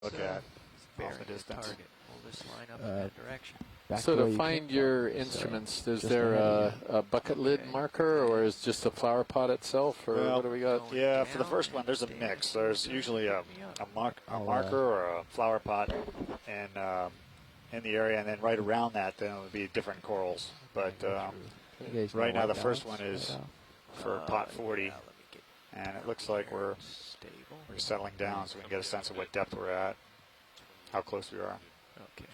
look at off the distance. Target. Pull this line up in that direction. So to find your instruments, is there a bucket lid marker, or is just a flower pot itself, or Well, what do we got? Yeah, for the first one, there's a mix. There's usually a marker or a flower pot in the area, and then right around that, then it would be different corals. But right now, the first one is for pot 40, and it looks like we're settling down, so we can get a sense of what depth we're at, how close we are. Okay.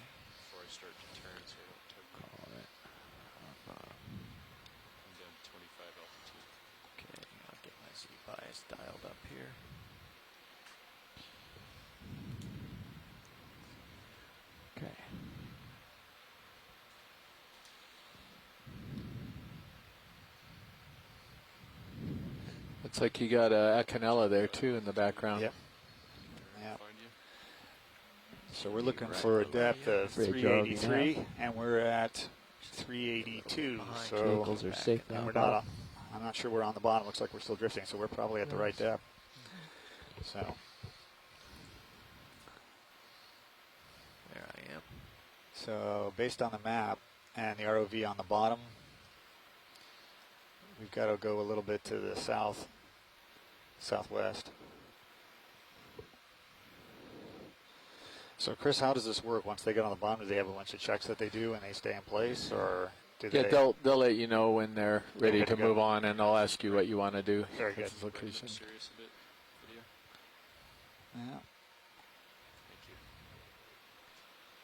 Before I start to turn, so I don't call it. I'm down 25 altitude. Okay, I'll get my Z bias dialed up here. Okay. Looks like you got a Acanella there too in the background. Yep. Yeah. Find you. So we're looking for a depth of 383, and we're at 382. So Vehicles are safe now. we're not. I'm not sure we're on the bottom. Looks like we're still drifting, so we're probably at the right depth. So There I am. So based on the map and the ROV on the bottom, we've got to go a little bit to the southwest. So Chris, how does this work? Once they get on the bottom, do they have a bunch of checks that they do and they stay in place, or do they? Yeah, they'll let you know when they're ready good to to go. move on, and I'll ask you what you want to do. Very good. At this location. Serious a bit, video. Yeah. Thank you.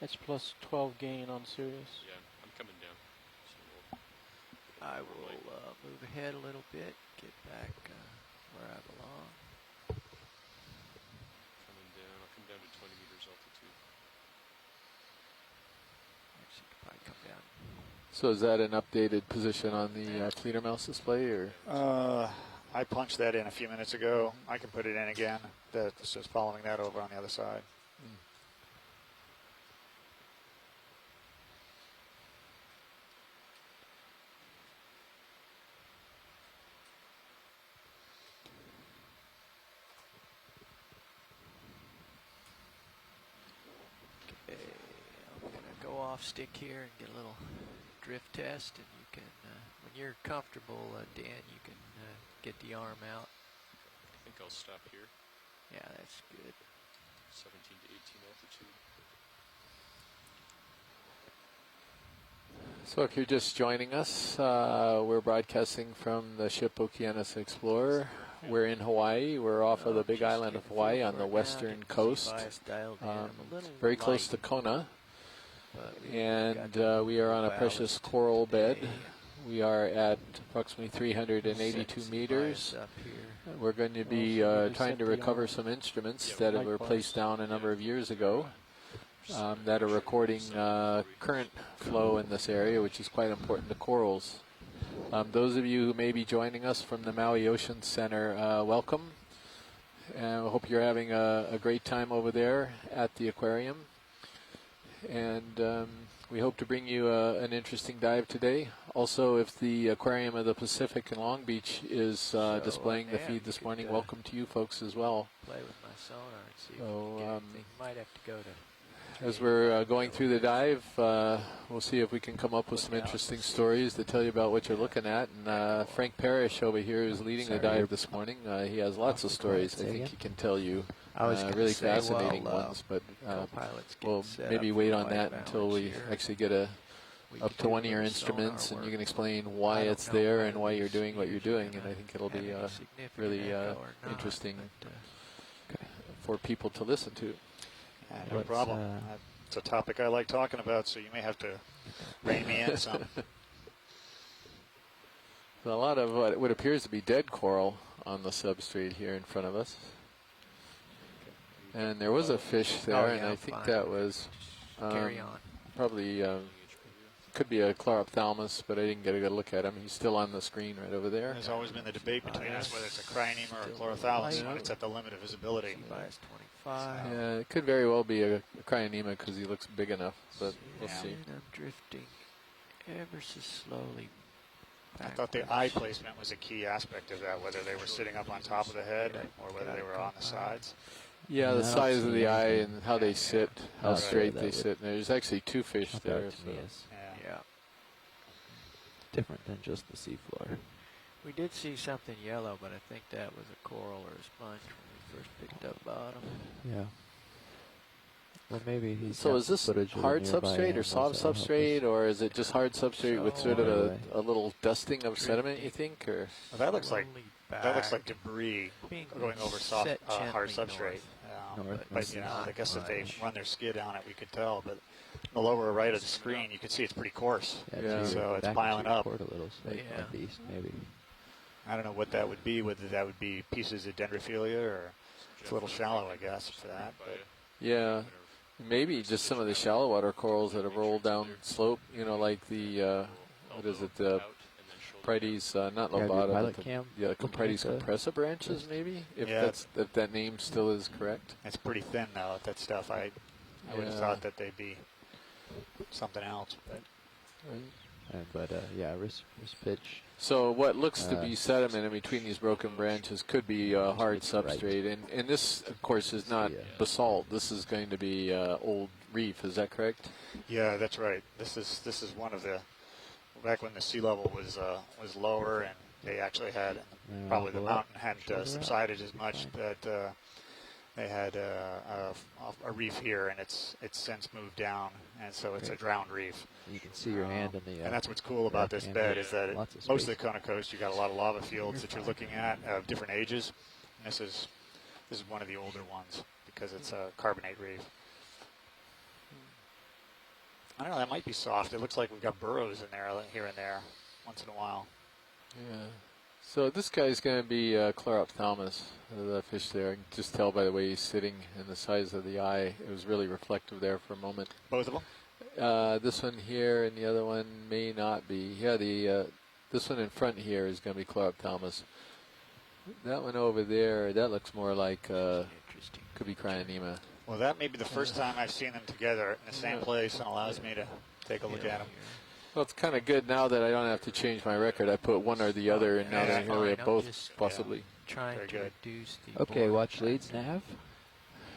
It's plus 12 gain on Sirius. Yeah, I'm coming down. So I will move ahead a little bit, get back where I belong. coming down. I'll come down to 20 meters altitude. Actually, could probably come down. So is that an updated position on the Fleeter Mouse display, or? I punched that in a few minutes ago. I can put it in again. That's just following that over on the other side. Okay, I'm going to go off stick here and get a little drift test, and you can, when you're comfortable, Dan, you can get the arm out. I think I'll stop here. Yeah, that's good. 17 to 18 altitude. So if you're just joining us, we're broadcasting from the ship Okeanos Explorer. We're in Hawaii. We're off of the big island of Hawaii on the western coast, very close to Kona. And we are on a precious coral bed. We are at approximately 382 meters. We're going to be trying to recover some instruments that were placed down a number of years ago that are recording current flow in this area, which is quite important to corals. Those of you who may be joining us from the Maui Ocean Center, welcome. And I hope you're having a great time over there at the aquarium. And we hope to bring you an interesting dive today. Also, if the Aquarium of the Pacific in Long Beach is displaying the feed this morning, welcome to you folks as well. Play with my sonar and see if So, we can get anything. Might have to go to. As we're going through the dive, we'll see if we can come up with some interesting stories to tell you about what you're looking at. And Frank Parrish over here is leading the dive this morning. He has lots of stories I think he can tell you, really fascinating ones. But we'll maybe wait on that until we actually get up to one of your instruments, and you can explain why it's there and why you're doing what you're doing. And I think it'll be really interesting for people to listen to. No problem. It's a topic I like talking about, so you may have to rein me in some. A lot of what appears to be dead coral on the substrate here in front of us. And there was a fish there, and I think that was probably could be a chlorophthalmus, but I didn't get a good look at him. He's still on the screen right over there. There's always been the debate between us whether it's a crionema or a chlorophthalmus when it's at the limit of visibility. Bias 25. Yeah, it could very well be a crionema because he looks big enough, but we'll see. And I'm drifting ever so slowly. I thought the eye placement was a key aspect of that, whether they were sitting up on top of the head or whether they were on the sides. Yeah, I the don't size of see the eye anything. and how they sit, how Okay, straight that they would sit. And there's actually 2 fish jump there. out to me So. as Yeah. Yeah. different than just the seafloor. We did see something yellow, but I think that was a coral or a sponge when we first picked up bottom. Yeah. Well, maybe he's So got is some this footage of the hard nearby substrate or animals soft that'll help us. substrate, or is it just hard substrate with sort of So- a little dusting of sediment, you think? Or Well, that looks like Slowly debris being going over soft, set hard gently substrate. North, But you know, I not guess if they much. run their skid on it, we could tell. But in the lower right of the screen, you can see it's pretty coarse. Yeah, Yeah. to So your- it's back piling to your up. port a little, so Yeah. northeast maybe. I don't know what that would be. Whether that would be pieces of dendrophilia, or it's a little shallow, I guess, for that. But yeah, maybe just some of the shallow water corals that have rolled down slope. You know, like the what is it? The Prides, not Do you have your lobata, pilot but cam the looking Prides at the compressa branches, maybe. If Yeah. if that name still is correct. it's pretty thin though. That stuff. I would have Yeah. thought that they'd be something else. But But yeah, wrist pitch. So what looks to be sediment in between these broken branches could be hard That's right. substrate, and this, of course, is not basalt. This is going to be old reef. Is that correct? yeah, that's right. This is one of the back when the sea level was lower, and they actually had probably the go up, mountain hadn't shoulder up, subsided as much fine. that they had a reef here, and it's since moved down, and so it's a drowned reef. You can see your hand in the. And that's what's cool about this hand bed here. is that Lots of most of the space. Kona coast, you got a lot of lava fields that you're looking at of different ages. And this is one of the older ones because it's a carbonate reef. I don't know, that might be soft. It looks like we've got burrows in there here and there once in a while. Yeah. So this guy's going to be Chlorophthalmus, the fish there. I can just tell by the way he's sitting and the size of the eye. It was really reflective there for a moment. Both of them? This one here and the other one may not be. Yeah, this one in front here is going to be Chlorophthalmus. That one over there, that looks more like Interesting. could be Crionema. Well, that may be the first time I've seen them together in the same place and allows me to take a look at them. Well, it's kind of good now that I don't have to change my record. I put one or the other, and now that here we have I'm both just, possibly. Trying Very to good. reduce the Okay, board watch time. leads, Nav.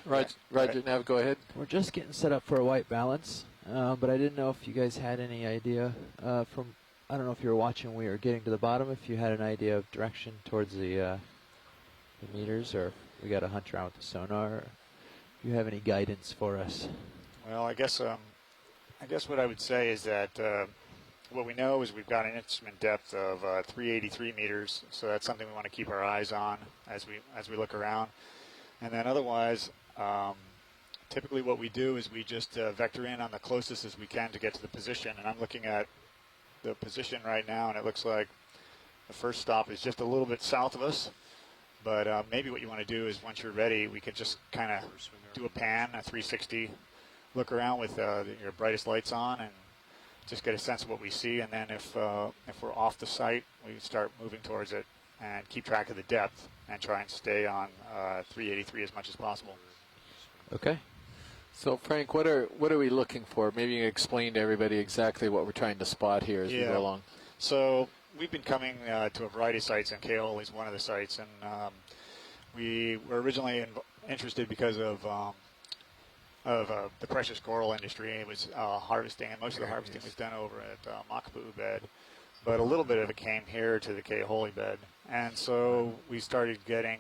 Roger, Nav, go ahead. We're just getting set up for a white balance, but I didn't know if you guys had any idea from. I don't know if you were watching. We were getting to the bottom. If you had an idea of direction towards the meters, or we got to hunt around with the sonar. Or if you have any guidance for us? Well, I guess what I would say is that what we know is we've got an instrument depth of 383 meters, so that's something we want to keep our eyes on as we look around. And then otherwise, typically what we do is we just vector in on the closest as we can to get to the position. And I'm looking at the position right now, and it looks like the first stop is just a little bit south of us. But maybe what you want to do is once you're ready, we could just kind of do a pan, a 360, look around with your brightest lights on, and just get a sense of what we see. And then if we're off the site, we start moving towards it and keep track of the depth and try and stay on 383 as much as possible. Okay. So, Frank, what are we looking for? Maybe you can explain to everybody exactly what we're trying to spot here as we go along. So we've been coming to a variety of sites, and Keol is one of the sites. And we were originally interested because of the precious coral industry. It was harvesting, and most of the harvesting was done over at Makapu'u bed. But a little bit of it came here to the Keiholi bed. And so we started getting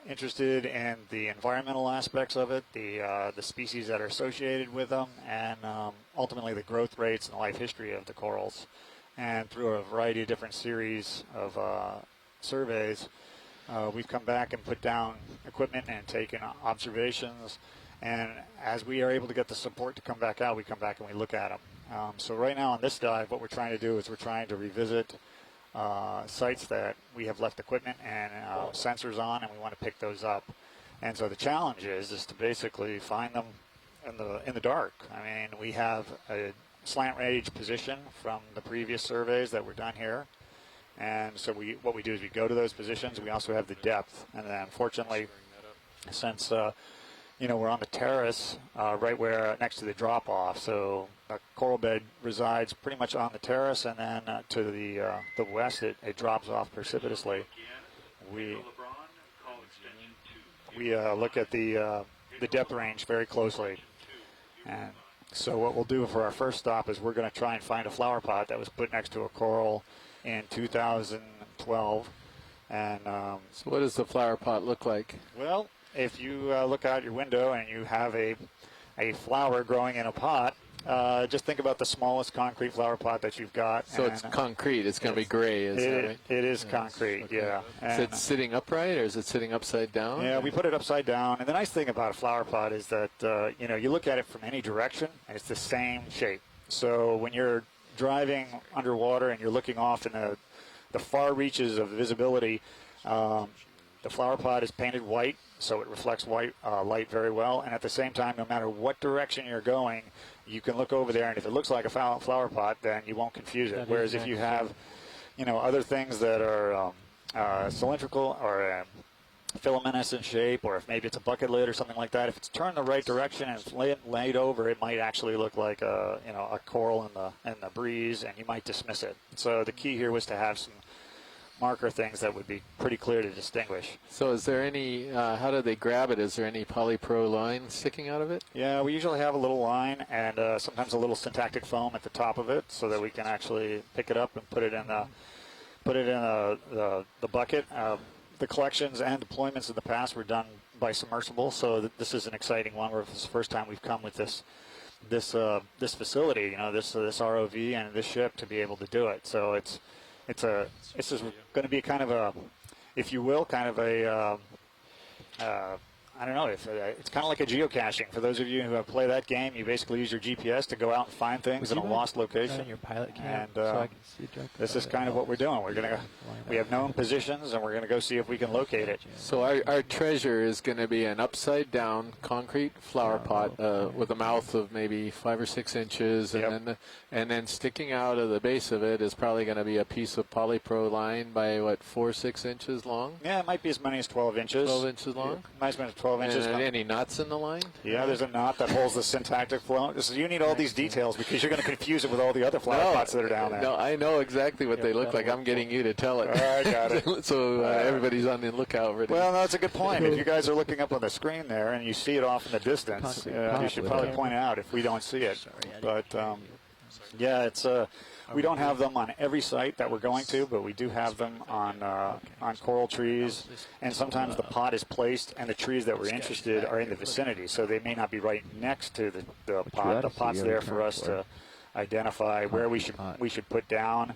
interested in the environmental aspects of it, the species that are associated with them, and ultimately the growth rates and the life history of the corals. And through a variety of different series of surveys, we've come back and put down equipment and taken observations. And as we are able to get the support to come back out, we come back and we look at them. So right now on this dive, what we're trying to do is we're trying to revisit sites that we have left equipment and sensors on, and we want to pick those up. And so the challenge is to basically find them in the dark. I mean, we have a slant range position from the previous surveys that were done here. And so what we do is we go to those positions. We also have the depth. And then unfortunately, since we're on the terrace right where next to the drop-off, so the coral bed resides pretty much on the terrace, and then to the west it drops off precipitously. we look at the depth range very closely. And so what we'll do for our first stop is we're going to try and find a flower pot that was put next to a coral in 2012. And so what does the flower pot look like? well, if you look out your window and you have a flower growing in a pot, just think about the smallest concrete flower pot that you've got. So it's concrete. It's going to be gray, is that right? It is concrete, okay. yeah. Is it sitting upright or is it sitting upside down? Yeah, we put it upside down. And the nice thing about a flower pot is that, you look at it from any direction and it's the same shape. So when you're driving underwater and you're looking off in the far reaches of visibility, the flower pot is painted white, so it reflects white light very well. And at the same time, no matter what direction you're going, you can look over there, and if it looks like a flower pot, then you won't confuse it. Whereas if you have, other things that are cylindrical or filamentous in shape, or if maybe it's a bucket lid or something like that, if it's turned the right direction and it's laid over, it might actually look like a coral in the breeze, and you might dismiss it. So the key here was to have some marker things that would be pretty clear to distinguish. So is there any, how do they grab it? Is there any polypro line sticking out of it? Yeah, we usually have a little line and sometimes a little syntactic foam at the top of it so that we can actually pick it up and put it in the bucket. The collections and deployments in the past were done by submersible, so this is an exciting one. It's the first time we've come with this facility, this ROV and this ship to be able to do it. So this is going to be kind of a, if you will, kind of a, I don't know, it's kind of like a geocaching. For those of you who have played that game, you basically use your GPS to go out and find things in a lost location. Your pilot cam, and so I can see this is kind of what we're doing. We have known positions, and we're going to go see if we can locate it. So our treasure is going to be an upside down concrete flower pot with a mouth of maybe 5 or 6 inches, and then sticking out of the base of it is probably going to be a piece of polypro line by 4 or 6 inches long. Yeah, it might be as many as 12 inches. 12 inches long. Yeah, might as many as 12 inches. And any knots in the line? Yeah, there's a knot that holds the syntactic flow. You need all these details because you're going to confuse it with all the other flower pots that are down there. No, I know exactly what they look like. I'm getting you to tell it. I got it. So everybody's on the lookout for it. Well, no, that's a good point. If you guys are looking up on the screen there and you see it off in the distance, you should probably point it out if we don't see it. But, yeah, it's we don't have them on every site that we're going to, but we do have them on coral trees, and sometimes the pot is placed and the trees that we're interested are in the vicinity, so they may not be right next to the pot. The pot's there for us to identify where we should put down.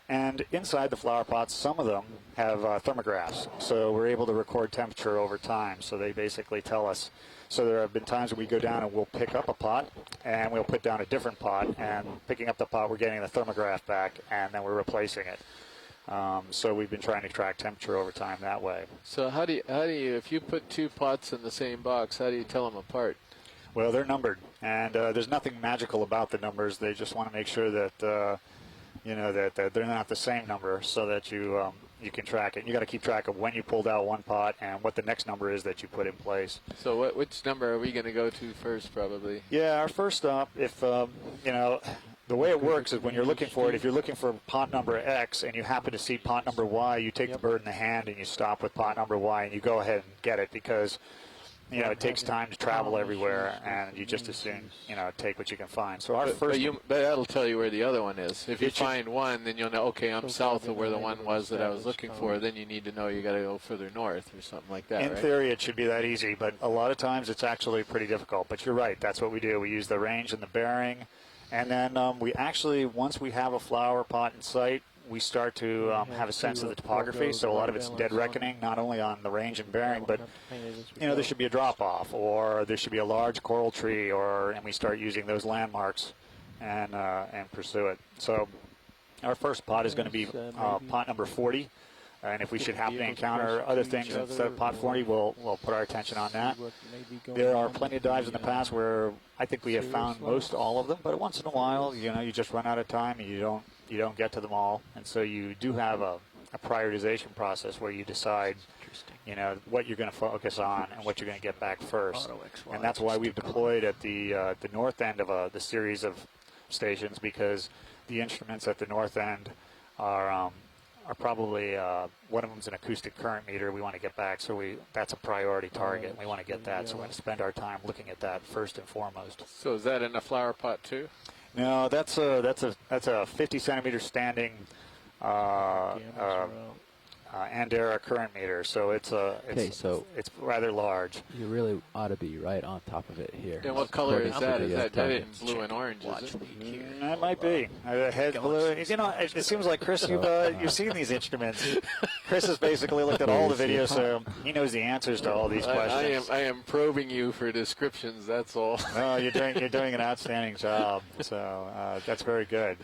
And inside the flower pots, some of them have thermographs, so we're able to record temperature over time, so they basically tell us. So there have been times when we go down and we'll pick up a pot, and we'll put down a different pot, and picking up the pot, we're getting the thermograph back, and then we're replacing it. So we've been trying to track temperature over time that way. So how do you, if you put 2 pots in the same box, how do you tell them apart? Well, they're numbered, and there's nothing magical about the numbers. They just want to make sure that that they're not the same number, so that you can track it. You got to keep track of when you pulled out one pot and what the next number is that you put in place. So which number are we going to go to first, probably? Yeah, our first stop, if the way it works is when you're looking for it, if you're looking for pot number X and you happen to see pot number Y, you take the bird in the hand and you stop with pot number Y and you go ahead and get it, because it takes time to travel everywhere, and you just as soon, take what you can find. So our first... But that'll tell you where the other one is. If you find one, then you'll know, okay, I'm south of where the one was that I was looking for. Then you need to know you got to go further north or something like that, In theory, it should be that easy, but a lot of times it's actually pretty difficult. But you're right. That's what we do. We use the range and the bearing. And then we actually, once we have a flower pot in sight, we start to have a sense of the topography. So a lot of it's dead reckoning, not only on the range and bearing, but there should be a drop-off, or there should be a large coral tree, and we start using those landmarks and pursue it. So our first pot is going to be pot number 40, and if we should happen to encounter other things instead of pot 40, we'll put our attention on that. There are plenty of dives in the past where I think we have found most all of them, but once in a while, you just run out of time and you don't get to them all, and so you do have a prioritization process where you decide, what you're going to focus on and what you're going to get back first. And that's why we've deployed at the north end of the series of stations, because the instruments at the north end are are probably one of them's an acoustic current meter we want to get back, so that's a priority target. We want to get that, so we're going to spend our time looking at that first and foremost. So is that in a flower pot too? No, that's a 50 centimeter standing Andera current meter, so it's rather large. You really ought to be right on top of it here. And what color is that? Is that target. in blue and orange? Is it? That might be. Head blue. You know, it seems like Chris, you've seen these instruments. Chris has basically looked at all the videos, so he knows the answers to all these questions. I am probing you for descriptions. That's all. No, you're doing an outstanding job. So that's very good.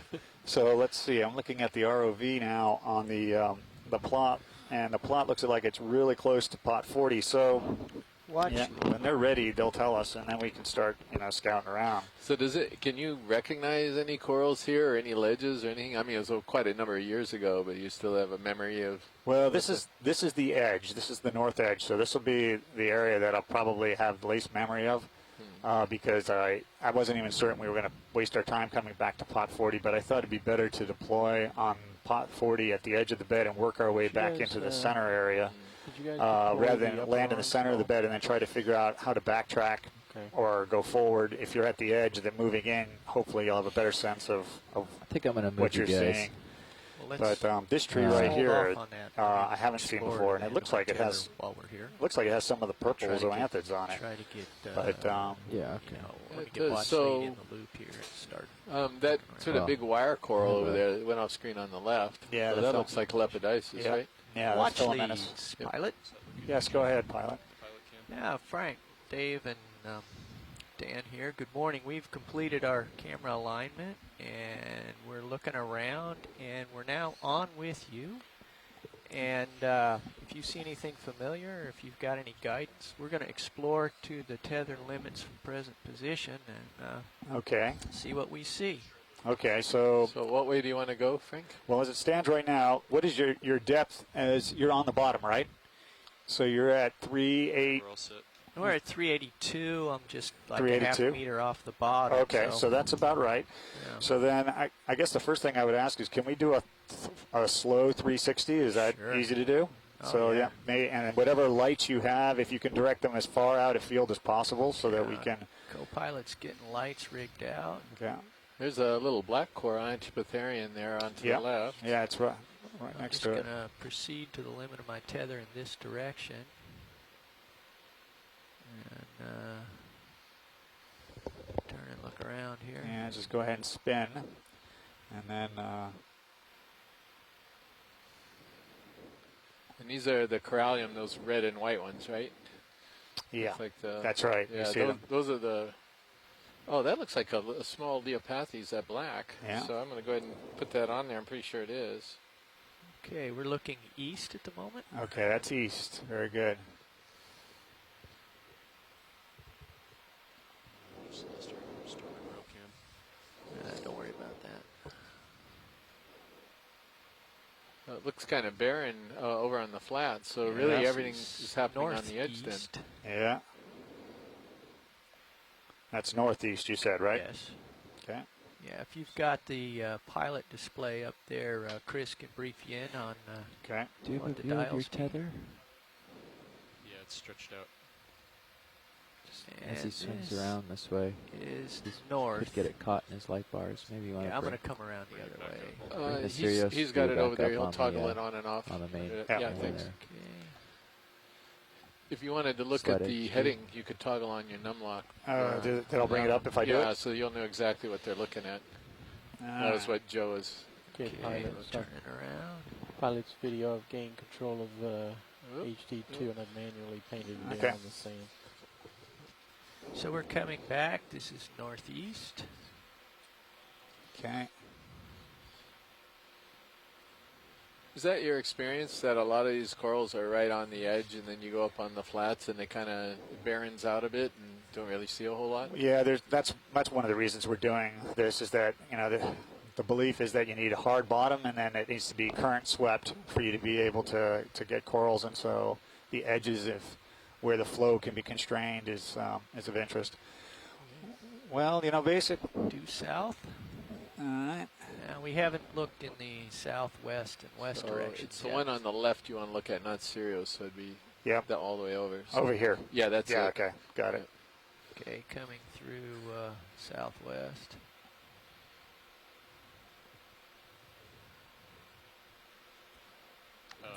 So let's see. I'm looking at the ROV now on the plot, and the plot looks like it's really close to pot 40. So watch. Yeah, when they're ready, they'll tell us, and then we can start, scouting around. So can you recognize any corals here or any ledges or anything? I mean, it was quite a number of years ago, but you still have a memory of. Well, this is the edge. This is the north edge. So this will be the area that I'll probably have the least memory of. Because I wasn't even certain we were going to waste our time coming back to pot 40, but I thought it'd be better to deploy on pot 40 at the edge of the bed and work our way back into the center area rather than land in the center of the bed and then try to figure out how to backtrack or go forward. If you're at the edge, then moving in, hopefully you'll have a better sense of I think I'm gonna move what you're guys. seeing. But this tree right here, I haven't seen before, and it looks like it has. Looks like it has some of the purple zoanthids on it. Try to get. But yeah, okay. So in the loop here and start. That sort of big wire coral over there that went off screen on the left. Yeah, so that looks like lepidisis, right? Yeah, watch that's these, pilot. Yes, go ahead, pilot. Yeah, Frank, Dave, and Dan here. Good morning. We've completed our camera alignment, and we're looking around, and we're now on with you. And if you see anything familiar, or if you've got any guidance, we're going to explore to the tether limits from present position and see what we see. Okay, so what way do you want to go, Frank? Well, as it stands right now, what is your depth as you're on the bottom, right? So you're at 3.8. We're all set. We're at 382. I'm just like a 382? half meter off the bottom. Okay, so that's about right. Yeah. So then I guess the first thing I would ask is, can we do a slow 360? Is that easy to do? Oh, So yeah. and whatever lights you have, if you can direct them as far out of field as possible so that we can. Co-pilot's getting lights rigged out. Yeah. There's a little black coral Antipatherian there on to the left. Yeah, it's right next to it. I'm just going to proceed to the limit of my tether in this direction. And turn and look around here. Yeah, just go ahead and spin. And then... And these are the corallium, those red and white ones, right? Yeah, like that's right. Yeah, you see them? those are the... Oh, that looks like a small Diopathes, that black. Yeah. So I'm going to go ahead and put that on there. I'm pretty sure it is. Okay, we're looking east at the moment. Okay, that's east. Very good. Don't worry about that. It looks kind of barren over on the flat, so really everything is happening on the edge then. Yeah. That's northeast, you said, right? Yes. Okay. Yeah, if you've got the pilot display up there, Chris can brief you in on Okay. Do you have what a the view of your dials mean. tether? Yeah, it's stretched out. As he And swings this around this way, is could north. get it caught in his light bars. Maybe you want Yeah, I'm to going to come around the other way. Bring the Sirius He's got view it over back there. up He'll on toggle the, it on and off. on the main. Yeah, thanks. Okay. If you wanted to look Slide at the edge, heading, you could toggle on your numlock. That'll bring it up if I do Yeah, it? so you'll know exactly what they're looking at. That was what Joe is. Okay, Okay, pilot, turn it around. pilot's video of gain control of HD2 and I've manually painted it Okay. down the same. So we're coming back. This is northeast. Okay. Is that your experience that a lot of these corals are right on the edge and then you go up on the flats and they kind of barrens out a bit and don't really see a whole lot? Yeah, that's one of the reasons we're doing this is that, the belief is that you need a hard bottom and then it needs to be current swept for you to be able to get corals, and so the edges where the flow can be constrained is of interest. Well, basic. Due south. All right. We haven't looked in the southwest and west direction. It's the one on the left you want to look at, not Sirius, so it'd be all the way over. So Over here. Yeah, that's it. Yeah, okay. Got it. Okay, coming through southwest.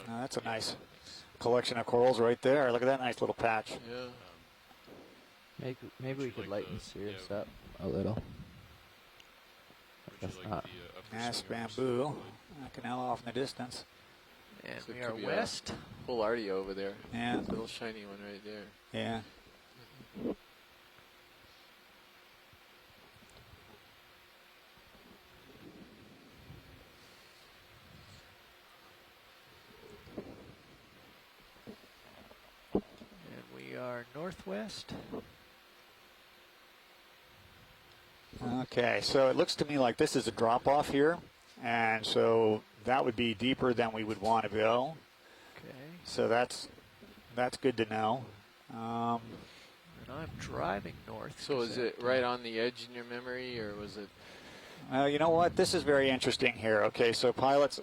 That's a nice collection of corals right there. Look at that nice little patch. Yeah. Maybe we could lighten Sirius up a little. That's not. Nice bamboo. Canal off in the distance. And So it we are could be west. Full arty over there. Yeah. Little shiny one right there. Yeah. And we are northwest. Okay, so it looks to me like this is a drop off here, and so that would be deeper than we would want to go. Okay. So that's good to know. And I'm driving north. So is it right on the edge in your memory, or was it? You know what? This is very interesting here. Okay, so pilots,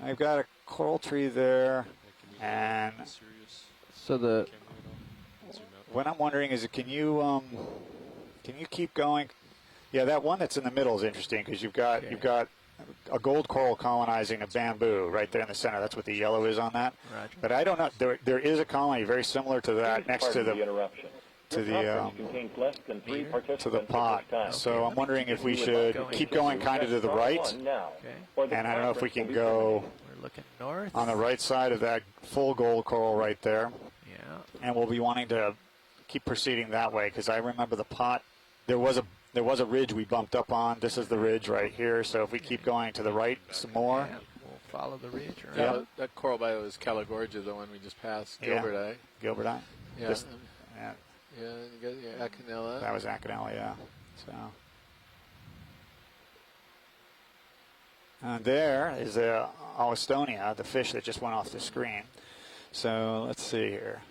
I've got a coral tree there, and So the what I'm wondering is, can you keep going? Yeah, that one that's in the middle is interesting because you've got a gold coral colonizing a bamboo right there in the center. That's what the yellow is on that. Roger. But I don't know. There is a colony very similar to that next to the pot. So I'm wondering if we should keep going kind of to the right. Okay. And I don't know if we can go We're looking north. on the right side of that full gold coral right there. Yeah. And we'll be wanting to keep proceeding that way because I remember the pot. There was a ridge we bumped up on. This is the ridge right here. So if we keep going to the right some more. Yeah, we'll follow the ridge around. Yeah. That coral bio is Calagorgia, the one we just passed. Yeah. Gilbert Eye. Gilbert Eye. Yeah. This- yeah, Yeah, you got your Acanella. that was Acanella, yeah. So. There is the Allistonia, the fish that just went off the screen. So let's see here.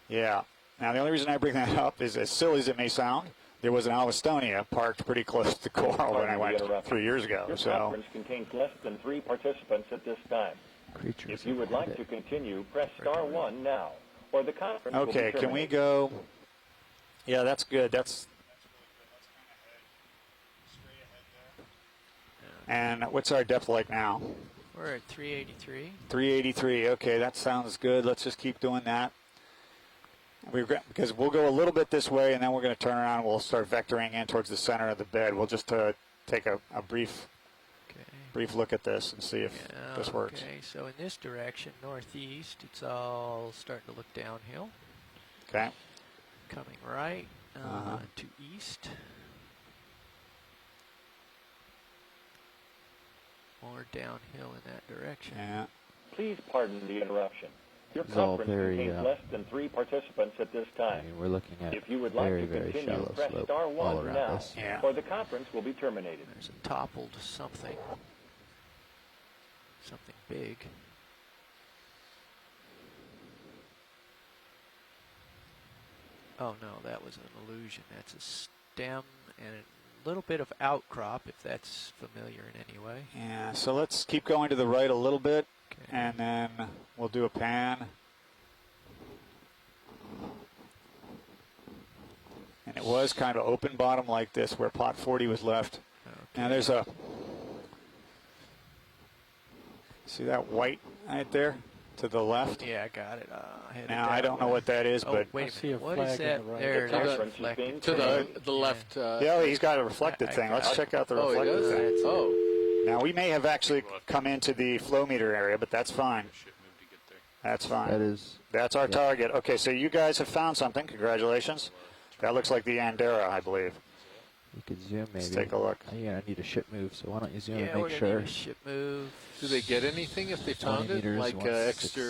Yeah. Now the only reason I bring that up is, as silly as it may sound, there was an Allistonia parked pretty close to the coral when I went 3 years ago. Your So conference contains less than 3 participants at this time. creatures. If you would like to continue, press star 1 now, or the conference will be okay, can we terminated. go? Yeah, that's good. That's and what's our depth like now? We're at 383. 383. Okay, that sounds good. Let's just keep doing that. Because we'll go a little bit this way, and then we're going to turn around and we'll start vectoring in towards the center of the bed. We'll just take a brief look at this and see if this works. Okay, so in this direction, northeast, it's all starting to look downhill. Okay. Coming right to east. More downhill in that direction. Yeah. Please pardon the interruption. Your It's all conference very, contains less than 3 participants at this I time. mean, we're looking at If you would like very, to very continue, shallow press slope star all 1 around now, us. Yeah. or the conference will be terminated. There's a toppled something. Something big. Oh no, that was an illusion. That's a stem and a little bit of outcrop, if that's familiar in any way. Yeah, so let's keep going to the right a little bit, Okay. and then we'll do a pan. And it was kind of open bottom like this where pot 40 was left. Okay. Now there's a, see that white right there to the left? Yeah, I got it. Headed Now that I don't know way. what that is, Oh, but wait I a see minute. a What flag is on that? the right. There, The there's conference is reflected. being To terminated. the left. yeah, he's got a reflected I thing. got Let's it. check out the Oh, he reflected does? thing. Oh. Now we may have actually come into the flow meter area, but that's fine. Ship move to get there. That's fine. That is. That's our Yeah. target. Okay, so you guys have found something. Congratulations. That looks like the Andera, I believe. You could zoom maybe. Let's take a look. You're gonna need a ship move, so why don't you zoom Yeah, and we're make gonna sure? need a ship move. Do they get anything if they 20 found it? meters, Like 160, extra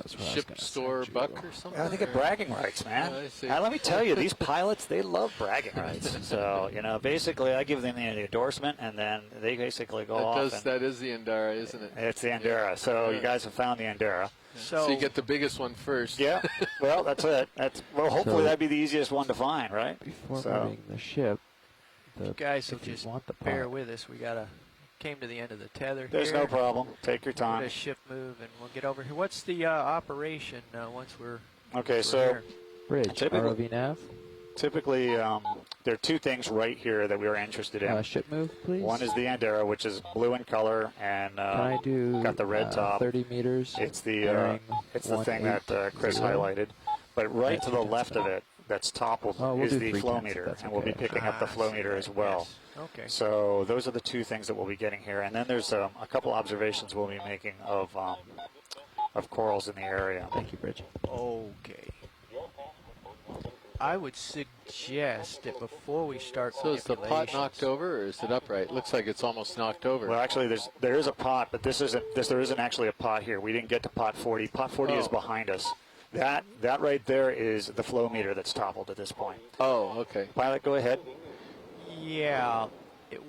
that's what I was ship gonna store say, buck Judo. or something? I think of bragging rights, man. I see. Let me tell you, these pilots, they love bragging rights. So, basically I give them the endorsement, and then they basically go off. And That is the Andara, isn't it? it's the Andera. So Yeah. you guys have found the Andera. So you get the biggest one first. Yeah. Well, that's it. Hopefully So- that'd be the easiest one to find, right? Before So- moving the ship, the You guys will if you just want the bear pot. with us. We came to the end of the tether There's here. no problem. Take your Get time. a ship move, and we'll get over here. What's the operation once we're Okay, once we're so here? Bridge, Typical- ROV nav. typically there are two things right here that we are interested in. Ship move, please. One is the Andera, which is blue in color and Can I do got the red top. 30 meters? It's the bearing thing that Chris 180. highlighted. But right At to the 2 left of tenths. it, that's toppled, Oh, we'll is do the 3 flow tenths, if meter, that's and we'll be okay. picking up the flow meter as well. Yes. Okay. So those are the two things that we'll be getting here, and then there's a couple observations we'll be making of corals in the area. Thank you, Bridge. Okay. I would suggest that before we start So is the pot manipulations- knocked over, or is it upright? Looks like it's almost knocked over. Well, actually, there is a pot, but there isn't actually a pot here. We didn't get to pot 40. Pot 40 is Oh. behind us. That right there is the flow meter that's toppled at this point. Oh, okay. Pilot, go ahead. Yeah.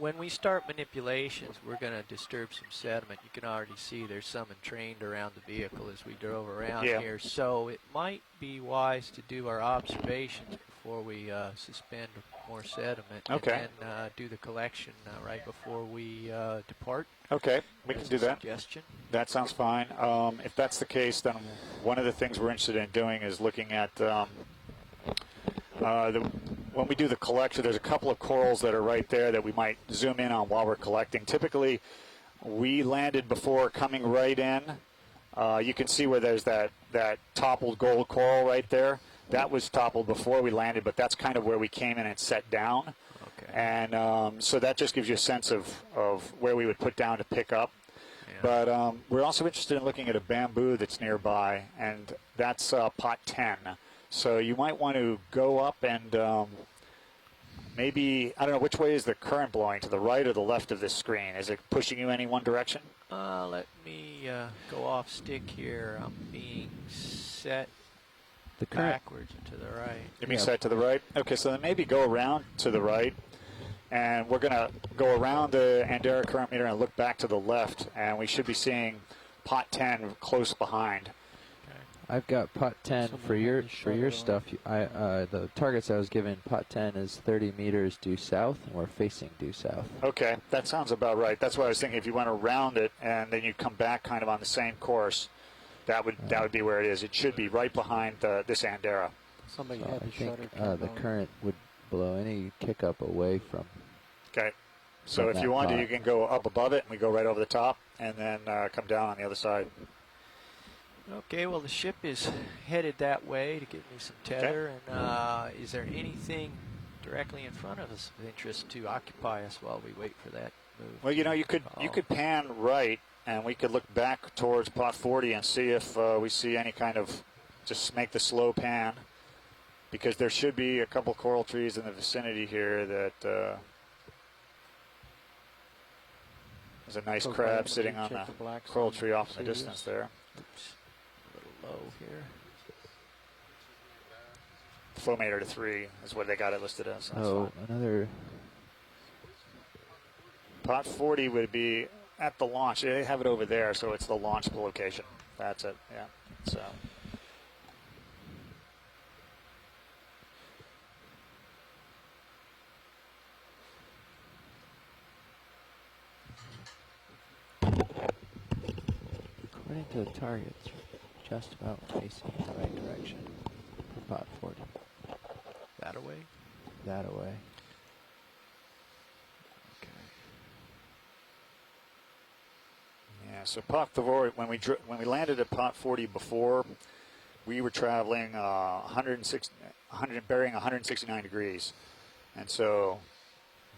When we start manipulations, we're going to disturb some sediment. You can already see there's some entrained around the vehicle as we drove around Yeah. here. So it might be wise to do our observations before we suspend more sediment. Okay. And then do the collection right before we depart. Okay, we can As do a that. Suggestion. That sounds fine. If that's the case, then one of the things we're interested in doing is looking at when we do the collection, there's a couple of corals that are right there that we might zoom in on while we're collecting. Typically, we landed before coming right in. You can see where there's that toppled gold coral right there. That was toppled before we landed, but that's kind of where we came in and set down. Okay. And so that just gives you a sense of where we would put down to pick up. Yeah. But we're also interested in looking at a bamboo that's nearby, and that's pot 10. So you might want to go up and maybe, I don't know, which way is the current blowing, to the right or the left of this screen? Is it pushing you any one direction? Let me go off stick here. I'm being set The current backwards and to the right. You're being Yeah. set to the right? Okay, so then maybe go around to the right, and we're going to go around the Andera current meter and look back to the left, and we should be seeing pot 10 close behind. I've got pot 10 Someone for had your the shutter stuff. The targets I was given, pot 10 is 30 meters due south, and we're facing due south. Okay, that sounds about right. That's what I was thinking. If you went around it and then you come back kind of on the same course, that would be where it is. It should be right behind this Andera. Somebody So had I the think shutter turned the on. current would blow any kick up away from. Okay. So From if you that want to, pot. you can go up above it, and we go right over the top, and then come down on the other side. Okay, well, the ship is headed that way to give me some tether. And is there anything directly in front of us of interest to occupy us while we wait for that move? Well, you know, you could pan right, and we could look back towards pot 40 and see if we see any kind of, just make the slow pan, because there should be a couple coral trees in the vicinity here that there's a nice Okay, crab let sitting me on check the the blacks coral on tree off in the Sirius. distance there. Oops, a little low here. Flow meter to 3 is what they got it listed as. So that's Oh, fine. another. Pot 40 would be at the launch. They have it over there, so it's the launch location. That's it, yeah. So. According to the targets, we're just about facing in the right direction for pot 40. That away? That away. Okay. Yeah, so pot 40, when we landed at pot 40 before, we were traveling 169 degrees, and so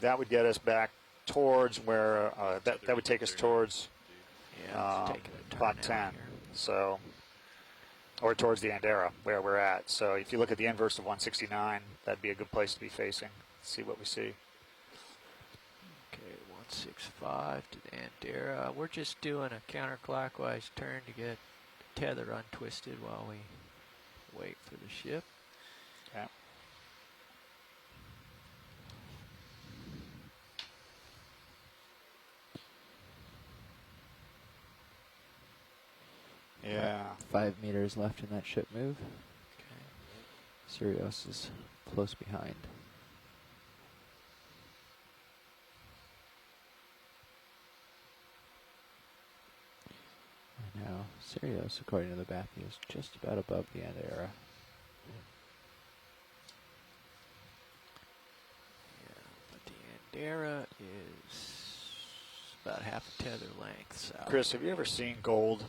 that would get us back towards where that would take us towards Yeah, it's taking a turn pot out 10. here. So, or towards the Andera where we're at. So if you look at the inverse of 169, that'd be a good place to be facing. See what we see. Okay, 165 to the Andera. We're just doing a counterclockwise turn to get the tether untwisted while we wait for the ship. Okay. Yeah. 5 meters left in that ship move. Okay. Sirius is close behind. Now, Sirius, according to the Bathy, is just about above the Andera. Yeah, but the Andera is about half a tether length south. Chris, have you ever seen gold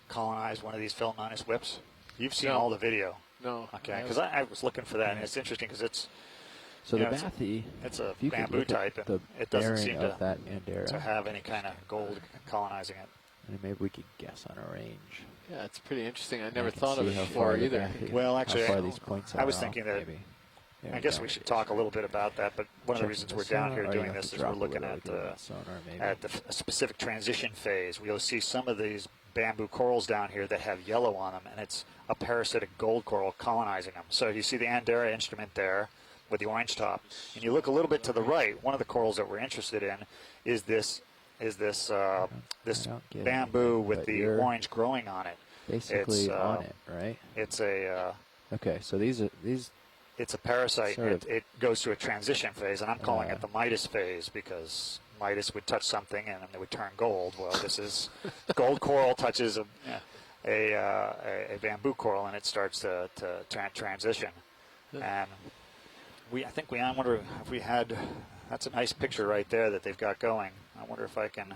colonize one of these Phil Minus whips? You've seen No. all the video. No. Okay, because I was looking for that, and it's interesting because it's So you the know, it's- Bathy, it's a if you could bamboo look type, at and the it doesn't bearing seem of to that Andera, have any kind of gold colonizing it. and maybe we could guess on a range. Yeah, it's pretty interesting. I And never can thought of see it how before far the either. Bathy- Well, actually, how far these points I are was off, thinking that- maybe. There I we guess go. we should talk a little bit about that, but one of the Checking reasons the we're down sonar, here or you doing have to this is drop we're a looking little at to get that sonar, maybe. a specific transition phase. You'll see some of these bamboo corals down here that have yellow on them, and it's a parasitic gold coral colonizing them. So you see the Andera instrument there with the orange top, and you look a little bit to the right. One of the corals that we're interested in is this this I don't get bamboo anything, with but the you're orange growing on it. basically it's, on it, right? It's a Okay, so these it's a parasite. Sort And of. it goes through a transition phase, and I'm calling Uh, it the Midas phase because Midas would touch something and it would turn gold. Well, this is gold coral touches a bamboo coral, and it starts to transition. And I wonder if we had. That's a nice picture right there that they've got going. I wonder if I can.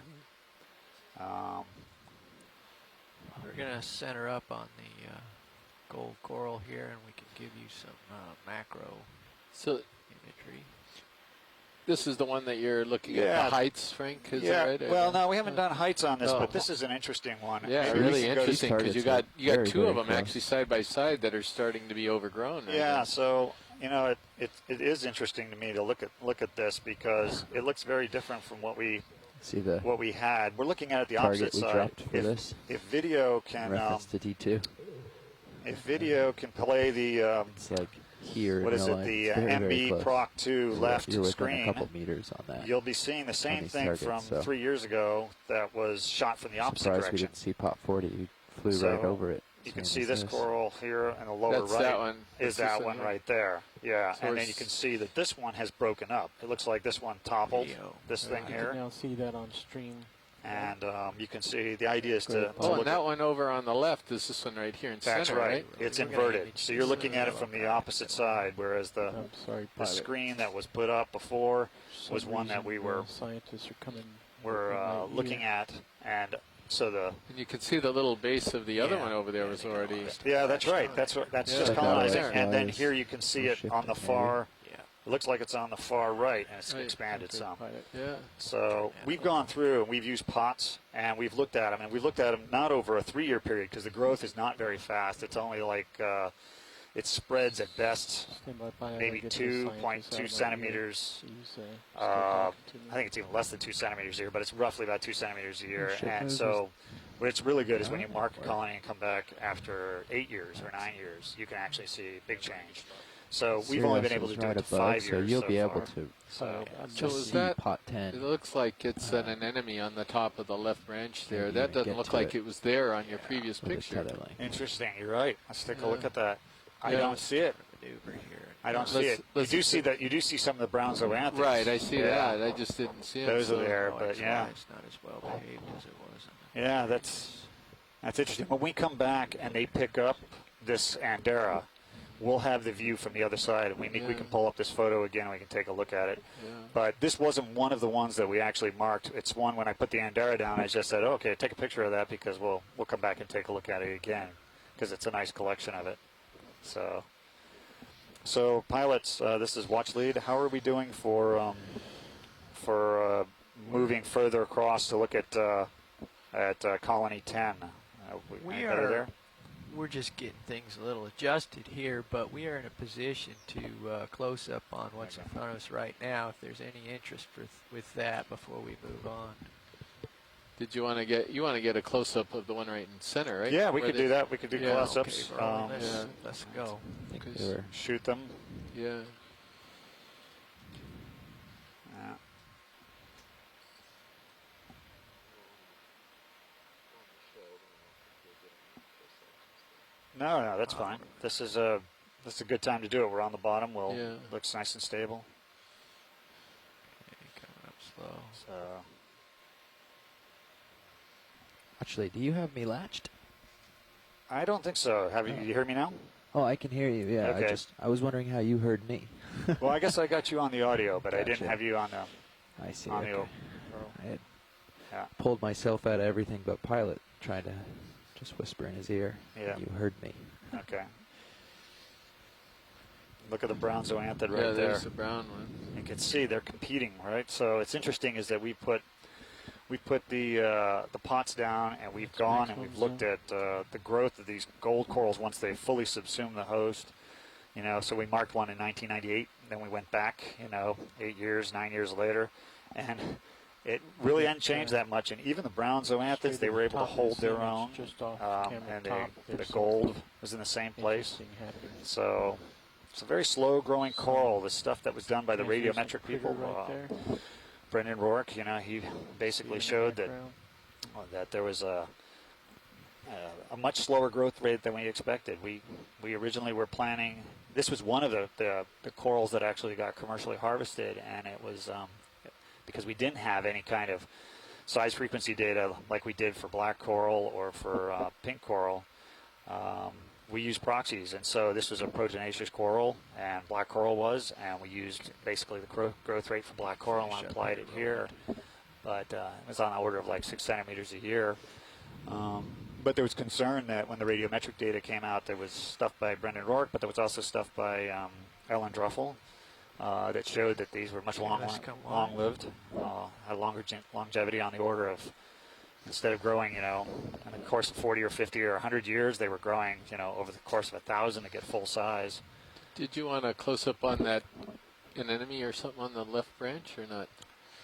We're going to center up on the gold coral here, and we can give you some macro So imagery. this is the one that you're looking at Yeah. the heights, Frank. Is Yeah. that right? Well, no, we haven't done heights on this, Oh. but this is an interesting one. Yeah, Maybe we really can go- interesting because you targets got are very, two of very them close. actually side by side that are starting to be overgrown. Right Yeah, now. so it is interesting to me to look at this because it looks very different from what we see the had. We're looking at it the target opposite we side. dropped for this If video can reference to D2. if video can play the It's like here. what in is real it life, the it's very, very MB close. Proc 2 left You're within screen, a couple meters on that. you'll be seeing the same these thing targets, from so. 3 years ago that was shot from the opposite Surprised we direction. didn't see Pop 40. You flew So, right over it. You can same see as this coral here in the lower That's right. that one. Is That's that this one here. right there? Yeah, So and then it's- you can see that this one has broken up. It looks like this one toppled. Video. This thing You here, can now see that on stream. and you can see the idea is to Great. Oh, look and that at. one over on the left is this one right here in That's center, right. It's We're gonna inverted. image So you're this looking at it as from the well. opposite side, whereas the I'm sorry, the pilot. screen that was put up before For was some one that reason, we were scientists are coming. were in my looking ear. at, and so the And you can see the little base of the other Yeah. one over there was already. yeah, that's right. That's just Yeah. Like colonizing, that and then was here you can see it shifted, on the maybe. far. Yeah. It looks like it's on the far right, and it's Right. expanded Okay, some. pilot. Yeah. So we've gone through and we've used pots and we've looked at them, and we've looked at them not over a 3-year period because the growth is not very fast. It's only like it spreads at best Stand by, pilot. maybe I get the 2.2 scientist out of my ear. centimeters. He's, still Uh, talking to me. I think it's even less than 2 centimeters a year, but it's roughly about 2 centimeters a year. ship And noses. so what's really good is when you mark a Work. colony and come back after 8 years or 9 years, you can actually see a big change. So we've only been able to Sirius is do right it to above, 5 so years you'll so be far. able to So I'm So just is see that- pot It 10. looks like it's an anemone on the top of the left branch there. Maybe That even doesn't get look to like it. it was there on your previous with a picture. tether link. interesting. You're right. Let's take a look Yeah. at that. I Yeah. don't see it. Maneuver here. I don't see Let's- it. You let's do just- see that. You do see some of the brown zoanthids. Right, I see Yeah. that. I just didn't see it. Those are so- there, Oh, but it's yeah. why it's not as well behaved as it was. Yeah, that's interesting. When we come back and they pick up this Andera, we'll have the view from the other side, and we can pull up this photo again and we can take a look at it. Yeah. But this wasn't one of the ones that we actually marked. It's one when I put the Andera down, I just said, oh, okay, take a picture of that because we'll come back and take a look at it again because it's a nice collection of it. So pilots, this is watch lead. How are we doing for moving further across to look at Colony 10? We any better are. there? We're just getting things a little adjusted here, but we are in a position to close up on what's in front of us right now. If there's any interest with that before we move on. Did you want to get a close up of the one right in center, right? Yeah, we Where could do that. We could do Yeah, close-ups. Okay, Roland, yeah. let's go. I think 'Cause- they were Shoot them. Yeah. Yeah. No, that's fine. This is a good time to do it. We're on the bottom. Yeah. Looks nice and stable. Okay, coming up slow. So Actually, do you have me latched? I don't think so. Have you hear me now? Oh, I can hear you. Yeah, Okay. I was wondering how you heard me. Well, I guess I got you on the audio, but I didn't Gotcha. have you on the I see. on the. Okay. I had Yeah. pulled myself out of everything but pilot, trying to just whisper in his ear. Yeah. And you heard me. Okay. Look at the brown zoanthid right yeah, there. there's the brown one. You can see they're competing, right? So it's interesting is that we put the pots down, and we've gone and we've looked at the growth of these gold corals once they fully subsume the host. You know, so we marked one in 1998, then we went back, 8 years, 9 years later, and it really hadn't changed that much. And even the brown zoanthids, they were able to hold their own, and the gold was in the same place. So it's a very slow-growing coral. The stuff that was done by the radiometric people, Brendan Rourke, he basically showed that there was a much slower growth rate than we expected. We originally were planning. This was one of the corals that actually got commercially harvested, and it was because we didn't have any kind of size frequency data like we did for black coral or for pink coral. We used proxies, and so this was a proteinaceous coral, and black coral was, and we used basically the growth rate for black coral and applied it here. But it was on the order of like 6 centimeters a year. But there was concern that when the radiometric data came out, there was stuff by Brendan Rourke, but there was also stuff by Ellen Druffel that showed that these were much long-lived, had longer longevity on the order of, instead of growing, in the course of 40 or 50 or 100 years, they were growing, over the course of 1,000 to get full size. Did you want a close-up on that anemone or something on the left branch or not?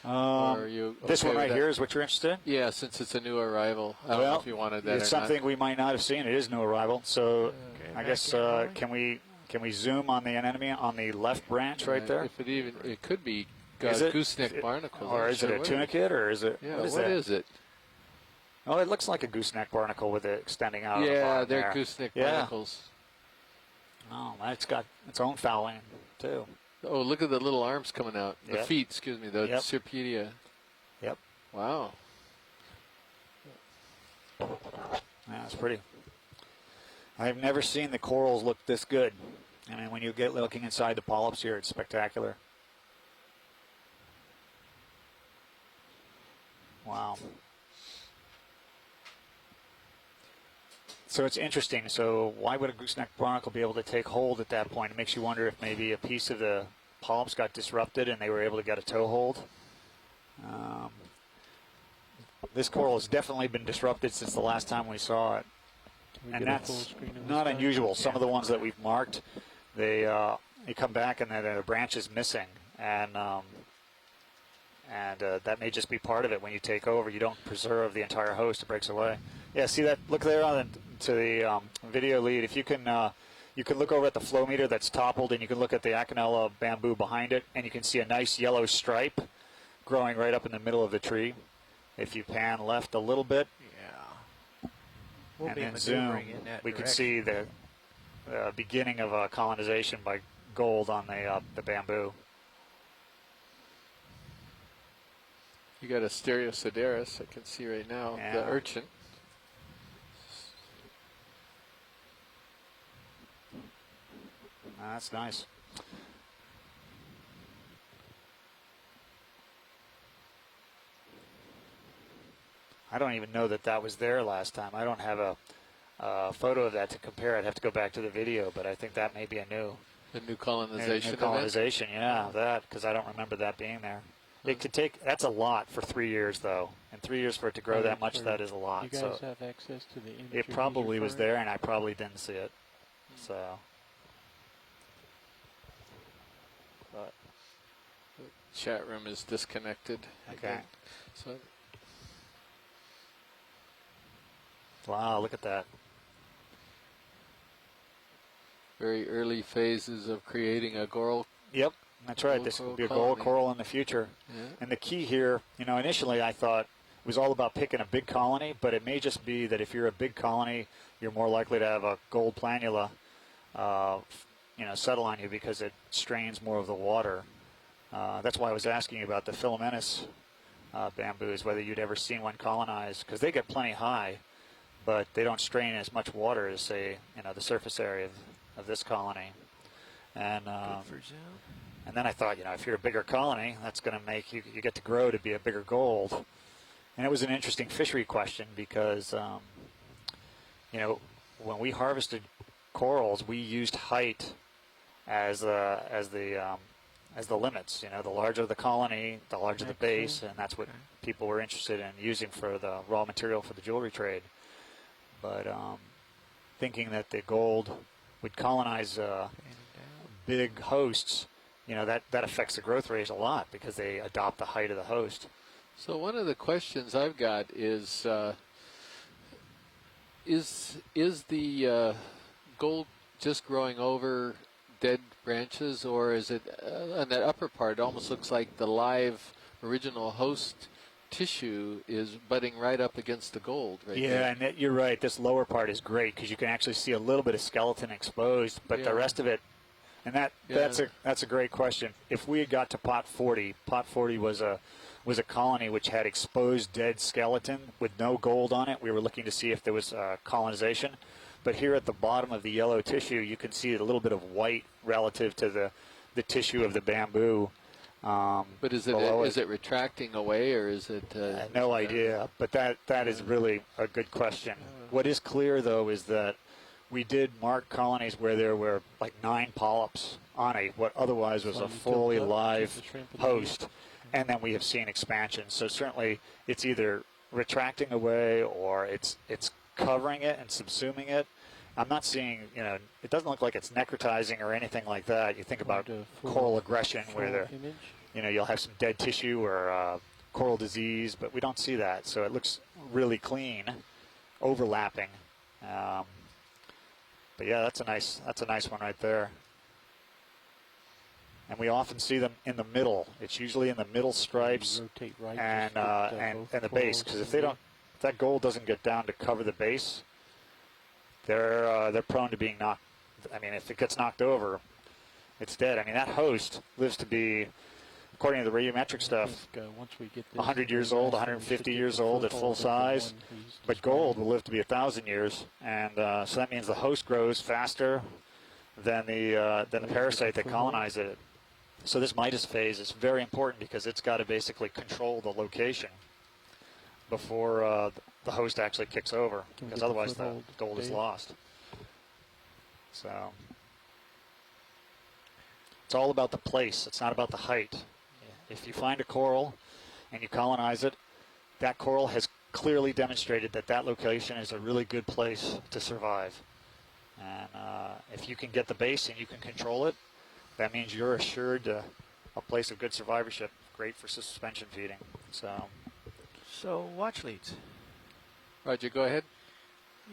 Or are you this okay one with right that? here is what you're interested in? Yeah, since it's a new arrival. I don't know if you wanted that it's or something not. we might not have seen. It is new arrival. So I guess can we zoom on the anemone on the left branch right there? If it could be Is it? gooseneck barnacles. Or is it a tunicate, or is it? Yeah, what what is it? Oh, it looks like a gooseneck barnacle with it extending out. Yeah, the they're there. gooseneck Yeah. barnacles. Oh, it's got its own fouling too. Oh, look at the little arms coming out. The Yep. feet, excuse me, the Yep. serpedia. Yep. Wow. Yeah, it's pretty. I've never seen the corals look this good. I mean, when you get looking inside the polyps here, it's spectacular. Wow. So it's interesting. So why would a gooseneck barnacle be able to take hold at that point? It makes you wonder if maybe a piece of the polyps got disrupted and they were able to get a toehold. This coral has definitely been disrupted since the last time we saw it. And that's not unusual. Some of the ones that we've marked, they come back and then a branch is missing. And that may just be part of it. When you take over, you don't preserve the entire host; it breaks away. Yeah, see that? Look there to the video lead. If you can look over at the flow meter that's toppled, and you can look at the Acanella bamboo behind it, and you can see a nice yellow stripe growing right up in the middle of the tree. If you pan left a little bit, We'll and be then zoom, maneuvering in that we can direction. see the beginning of colonization by gold on the bamboo. You got a Stereosideris, I can see right now, Yeah. the urchin. That's nice. I don't even know that was there last time. I don't have a photo of that to compare. I'd have to go back to the video, but I think that may be a new colonization. new colonization. Yeah, that, because I don't remember that being there. It could take. That's a lot for 3 years, though. In 3 years for it to grow that much, that is a lot. You guys So have access to the image. it probably was there, and I probably didn't see it. So. But Chat room is disconnected. okay. So Wow, look at that. very early phases of creating a coral. Yep, that's right. Gold This coral will be a colony. gold coral in the future. Yeah. And the key here, initially I thought it was all about picking a big colony, but it may just be that if you're a big colony, you're more likely to have a gold planula, settle on you because it strains more of the water. That's why I was asking you about the filamentous bamboos, whether you'd ever seen one colonized, because they get plenty high, but they don't strain as much water as, say, the surface area of this colony. And and then I thought, if you're a bigger colony, that's going to make you get to grow to be a bigger gold. And it was an interesting fishery question because, when we harvested corals, we used height as the limits. The larger the colony, the larger the base, and that's what people were interested in using for the raw material for the jewelry trade. But thinking that the gold would colonize big hosts, that affects the growth rate a lot because they adopt the height of the host. So one of the questions I've got is the gold just growing over dead branches, or is it on that upper part? It almost looks like the live original host tissue is butting right up against the gold. Yeah, and you're right. This lower part is great because you can actually see a little bit of skeleton exposed, but the rest of it. And that's a great question. If we had got to pot 40 was a colony which had exposed dead skeleton with no gold on it. We were looking to see if there was colonization. But here at the bottom of the yellow tissue, you can see a little bit of white relative to the tissue of the bamboo. But is it retracting away, or is it? No idea. But that is really a good question. What is clear, though, is that we did mark colonies where there were like 9 polyps on what otherwise was a fully live host, and then we have seen expansion. So certainly it's either retracting away or it's covering it and subsuming it. I'm not seeing, it doesn't look like it's necrotizing or anything like that. You think about coral aggression where you'll have some dead tissue or coral disease, but we don't see that. So it looks really clean, overlapping. But yeah, that's a nice one right there. And we often see them in the middle. It's usually in the middle stripes and the base, because if that gold doesn't get down to cover the base, they're prone to being knocked. I mean, if it gets knocked over, it's dead. I mean, that host lives to be, according to the radiometric stuff, 100 years old, 150 years old at full size. But gold will live to be 1,000 years, and so that means the host grows faster than the parasite that colonized it. So this Midas phase is very important because it's got to basically control the location before the host actually kicks over, because otherwise the gold is lost. So it's all about the place. It's not about the height. If you find a coral and you colonize it, that coral has clearly demonstrated that location is a really good place to survive. And if you can get the base and you can control it, that means you're assured a place of good survivorship, great for suspension feeding. So watch leads. Roger, go ahead.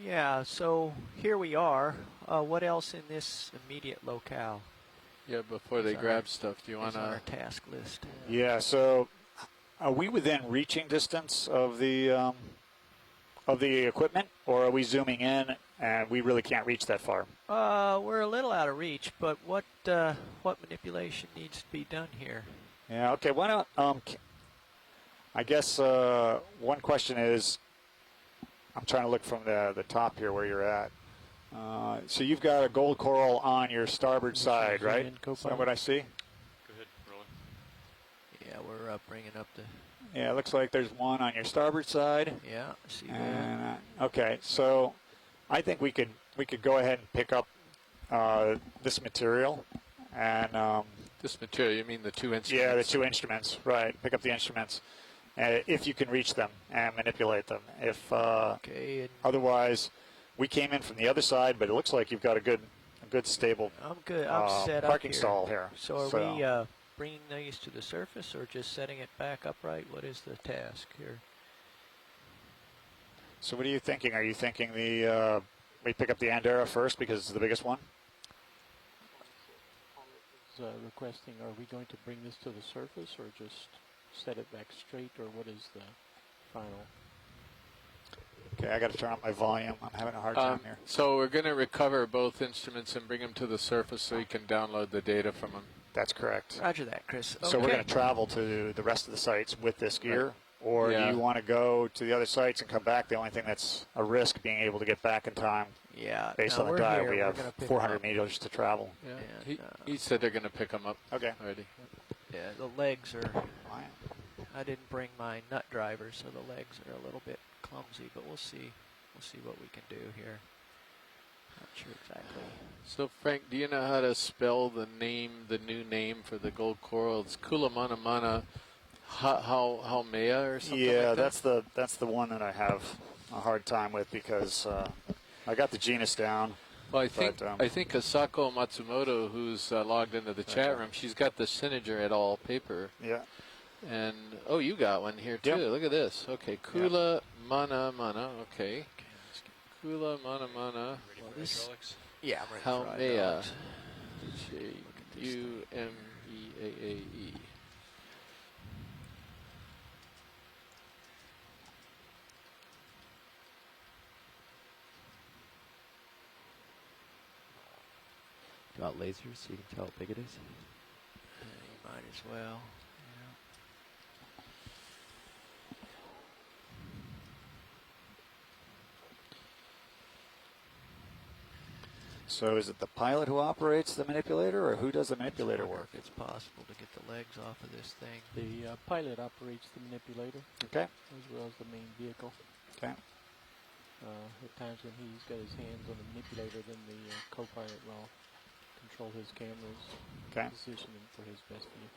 Yeah, so here we are. What else in this immediate locale? Yeah, before they grab stuff, do you want to... our task list. Yeah, so are we within reaching distance of the equipment, or are we zooming in and we really can't reach that far? We're a little out of reach, but what manipulation needs to be done here? Yeah, okay, why not, I guess one question is, I'm trying to look from the top here where you're at. So you've got a gold coral on your starboard side, right? Is that what I see? Go ahead, roll it. Yeah, we're bringing up the... Yeah, it looks like there's one on your starboard side. Yeah, I see and, that. Okay, so I think we could go ahead and pick up this material. And this material, you mean the 2 instruments? Yeah, the 2 instruments, right. Pick up the instruments. If you can reach them and manipulate them. If otherwise, we came in from the other side, but it looks like you've got a good stable. I'm good. I'm set up parking stall here. So are we bringing these to the surface or just setting it back upright? What is the task here? So what are you thinking? Are you thinking we pick up the Andera first because it's the biggest one? Requesting, are we going to bring this to the surface or just set it back straight, or what is the final? Okay, I got to turn up my volume. I'm having a hard time here. So we're going to recover both instruments and bring them to the surface so you can download the data from them. That's correct. Roger that, Chris. Okay. So we're going to travel to the rest of the sites with this gear, or Yeah. do you want to go to the other sites and come back? The only thing that's a risk being able to get back in time Yeah. based no, on the we're dive. here. We We're have gonna pick 'em 400 up. meters to travel. Yeah. And, He said they're going to pick them up Okay. already. Yeah, the legs are. Fine. I didn't bring my nut driver, so the legs are a little bit clumsy, but we'll see. We'll see what we can do here. Not sure exactly. So, Frank, do you know how to spell the new name for the gold coral? It's Kulamanamana Haumea or something Yeah, like that? that's the one that I have a hard time with because I got the genus down. Well, I think but, Asako Matsumoto, who's logged into the chat Okay. room, she's got the Sininger et al. Paper. Yeah. And, oh, you got one here, too. Yep. Look at this. Okay, Kula Mana Mana. Okay. Kula Mana Mana Ready Well, for this- hydraulics? Yeah, I'm ready for Haumea. hydraulics. Jumeaae. Do you want lasers so you can tell how big it is? You might as well. Yeah. So is it the pilot who operates the manipulator, or who does the manipulator Wonder work? if it's possible to get the legs off of this thing. The pilot operates the manipulator Okay. as well as the main vehicle. Okay. At times when he's got his hands on the manipulator, then the co-pilot will control his cameras, Okay. position him for his best view.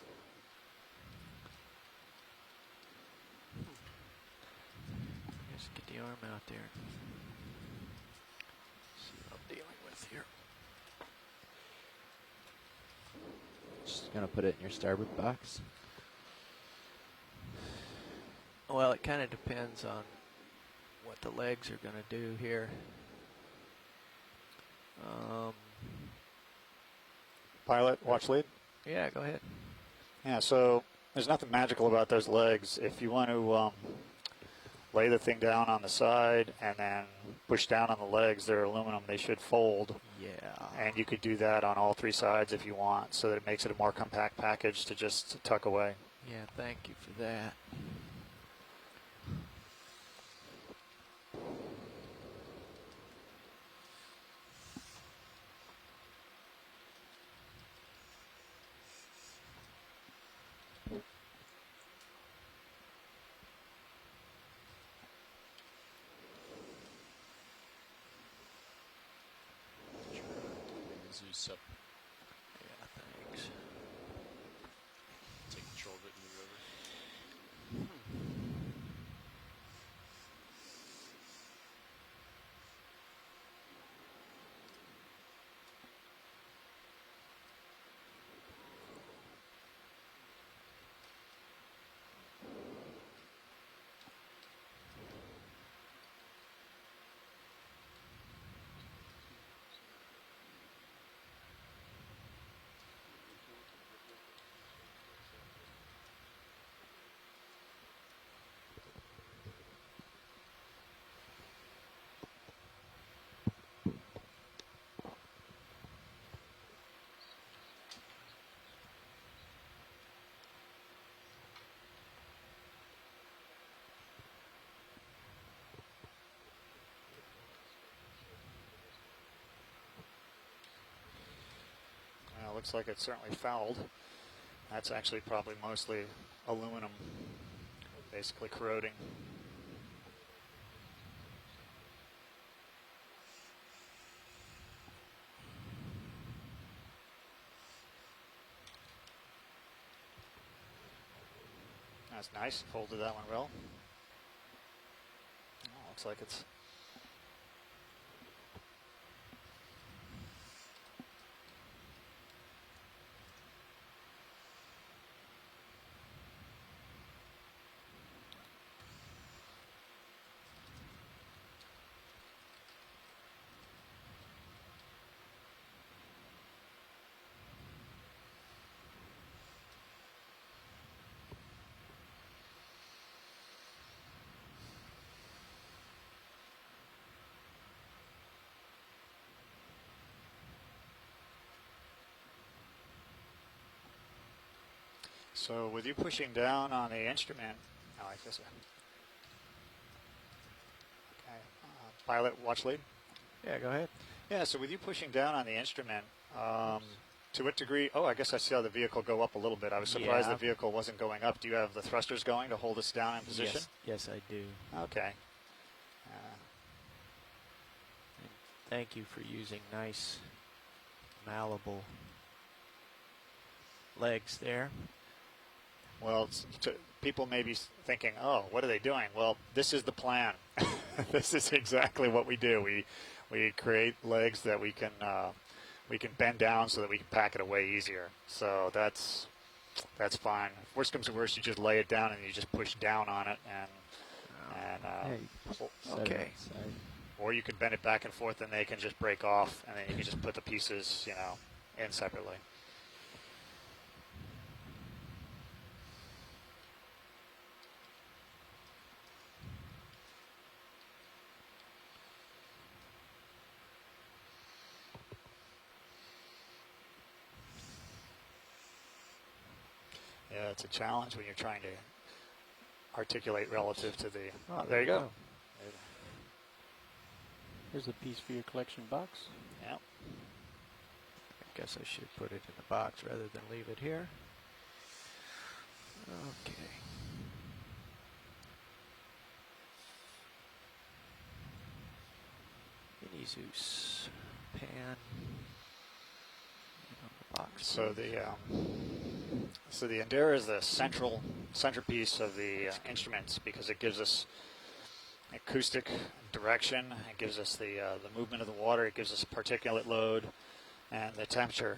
Just get the arm out there. See what I'm dealing with here. Just gonna put it in your starboard box. Well, it kind of depends on what the legs are going to do here. Pilot, watch lead. Yeah, go ahead. Yeah, so there's nothing magical about those legs. If you want to lay the thing down on the side and then push down on the legs, they're aluminum, they should fold. Yeah. And you could do that on all three sides if you want, so that it makes it a more compact package to just tuck away. Yeah, thank you for that. Zeus up. Yeah, thanks. Take control of it and move it over. Well, looks like it's certainly fouled. That's actually probably mostly aluminum, basically corroding. That's nice. Folded that one well. Oh, looks like it's. So with you pushing down on the instrument, I like this one. Okay. Pilot, watch lead. Yeah, go ahead. Yeah, so with you pushing down on the instrument, to what degree? Oh, I guess I saw the vehicle go up a little bit. I was surprised Yeah. the vehicle wasn't going up. Do you have the thrusters going to hold us down in position? Yes, I do. Okay. Thank you for using nice, malleable legs there. Well, people may be thinking, oh, what are they doing? Well, this is the plan. This is exactly what we do. We create legs that we can bend down so that we can pack it away easier. So that's fine. If worst comes to worst, you just lay it down and you just push down on it, Okay. or you can bend it back and forth, and they can just break off, and then you can just put the pieces, in separately. Yeah, it's a challenge when you're trying to articulate relative to the. Oh, there you go. Here's a piece for your collection box. Yeah. I guess I should put it in the box rather than leave it here. Okay. Mini Zeus pan. And on the box. So the Endera is the centerpiece of the instruments because it gives us acoustic direction. It gives us the movement of the water. It gives us particulate load and the temperature.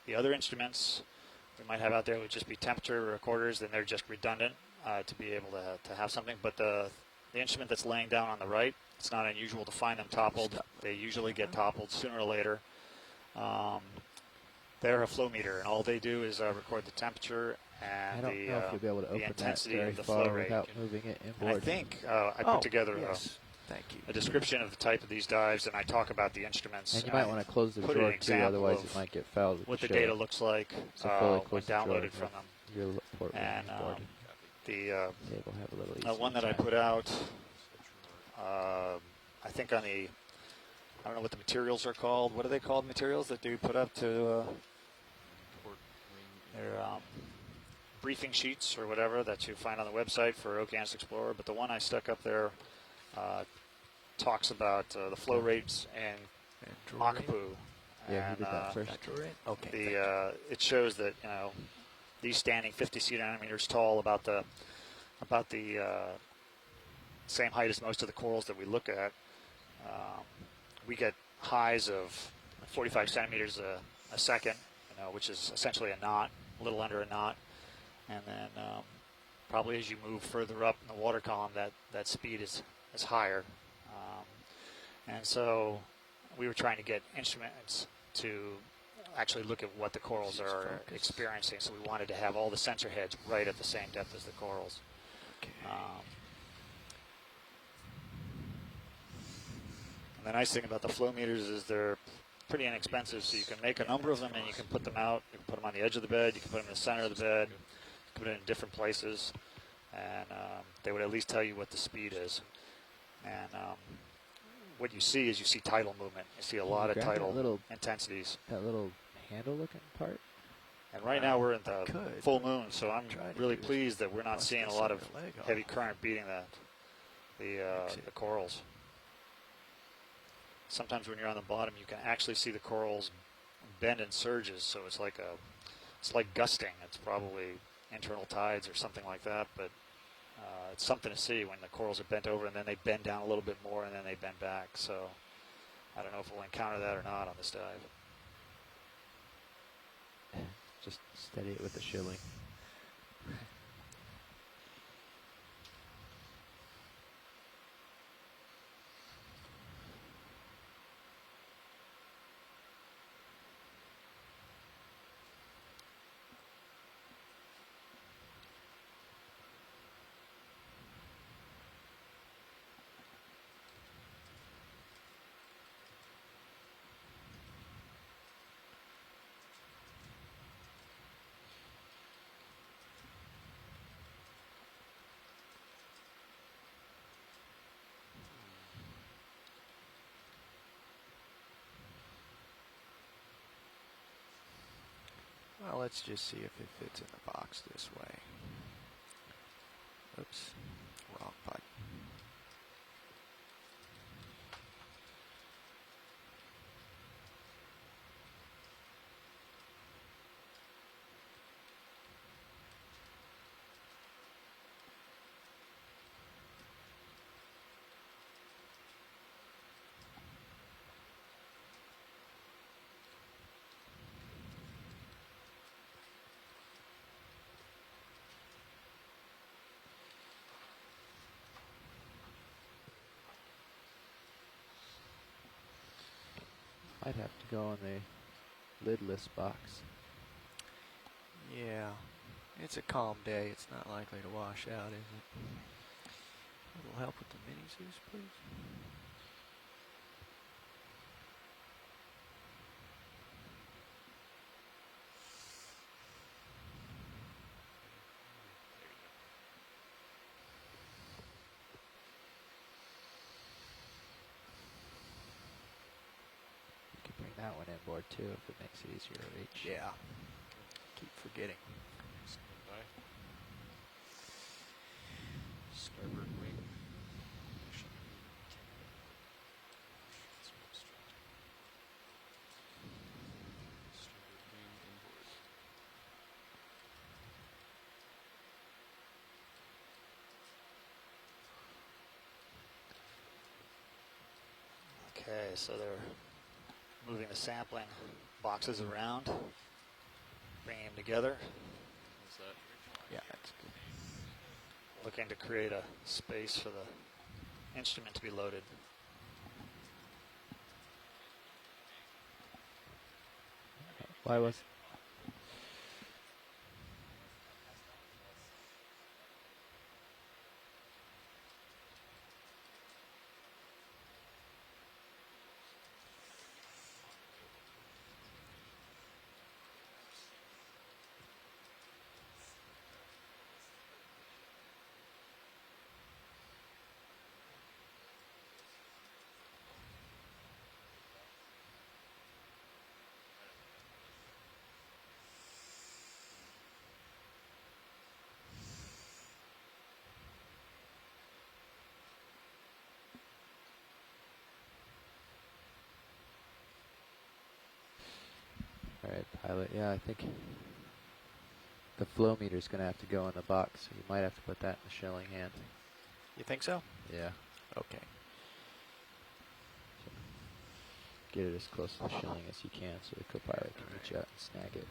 The other instruments we might have out there would just be temperature recorders, then they're just redundant to be able to have something. But the instrument that's laying down on the right, it's not unusual to find them toppled. They usually get toppled sooner or later. They're a flow meter, and all they do is record the temperature and I don't know if you'll be able to the open that intensity very of the flow far rate. without moving it And inboard. I think I put together yes. Thank you. a description of the type of these dives, and I talk about the instruments. And you might want to close the put an drawer too, example otherwise of it might get fouled with what the the data shell. looks like So fully when close the drawer downloaded with from them. your port And board. the Table have a little easier one that I time. put out, I think on the, I don't know what the materials are called. What are they called? Materials that do put up to their briefing sheets or whatever that you find on the website for Okeanos Explorer. But the one I stuck up there talks about the flow rates and Makapu. Yeah, and, you did that first. Okay. it shows that these standing 50 centimeters tall, about the same height as most of the corals that we look at. We get highs of 45 centimeters a second, which is essentially a knot, a little under a knot. And then probably as you move further up in the water column, that speed is higher. And so we were trying to get instruments to actually look at what the corals are experiencing. So we wanted to have all the sensor heads right at the same depth as the corals. Okay. And the nice thing about the flow meters is they're pretty inexpensive, so you can make a number of them and you can put them out. You can put them on the edge of the bed, you can put them in the center of the bed, you can put it in different places, and they would at least tell you what the speed is. And what you see is you see tidal movement. You see a lot of grab that tidal little- intensities. That little handle-looking part. And right now we're in the could, full moon, so I'm try to really do is pleased that we're not bust seeing a this lot of other leg off. heavy current beating the corals. Sometimes when you're on the bottom, you can actually see the corals bend in surges, so it's like gusting. It's probably internal tides or something like that, but it's something to see when the corals are bent over and then they bend down a little bit more and then they bend back. So I don't know if we'll encounter that or not on this dive. Just steady it with the shilling. Well, let's just see if it fits in the box this way. Oops, wrong button. Might have to go in the lidless box. Yeah, it's a calm day. It's not likely to wash out, is it? A little help with the mini Zeus, please. You could bring that one inboard too if it makes it easier to reach. Yeah. Keep forgetting. Stand by. Starboard wing. Starboard wing inboard. Okay, so they're moving the sampling boxes around, bringing them together, How's that? Yeah, that's good. looking to create a space for the instrument to be loaded. Why was? All right, pilot. Yeah, I think the flow meter is going to have to go in the box, so you might have to put that in the shelling hand. You think so? Yeah. Okay. Get it as close to the shelling as you can so the co-pilot can reach out and snag it.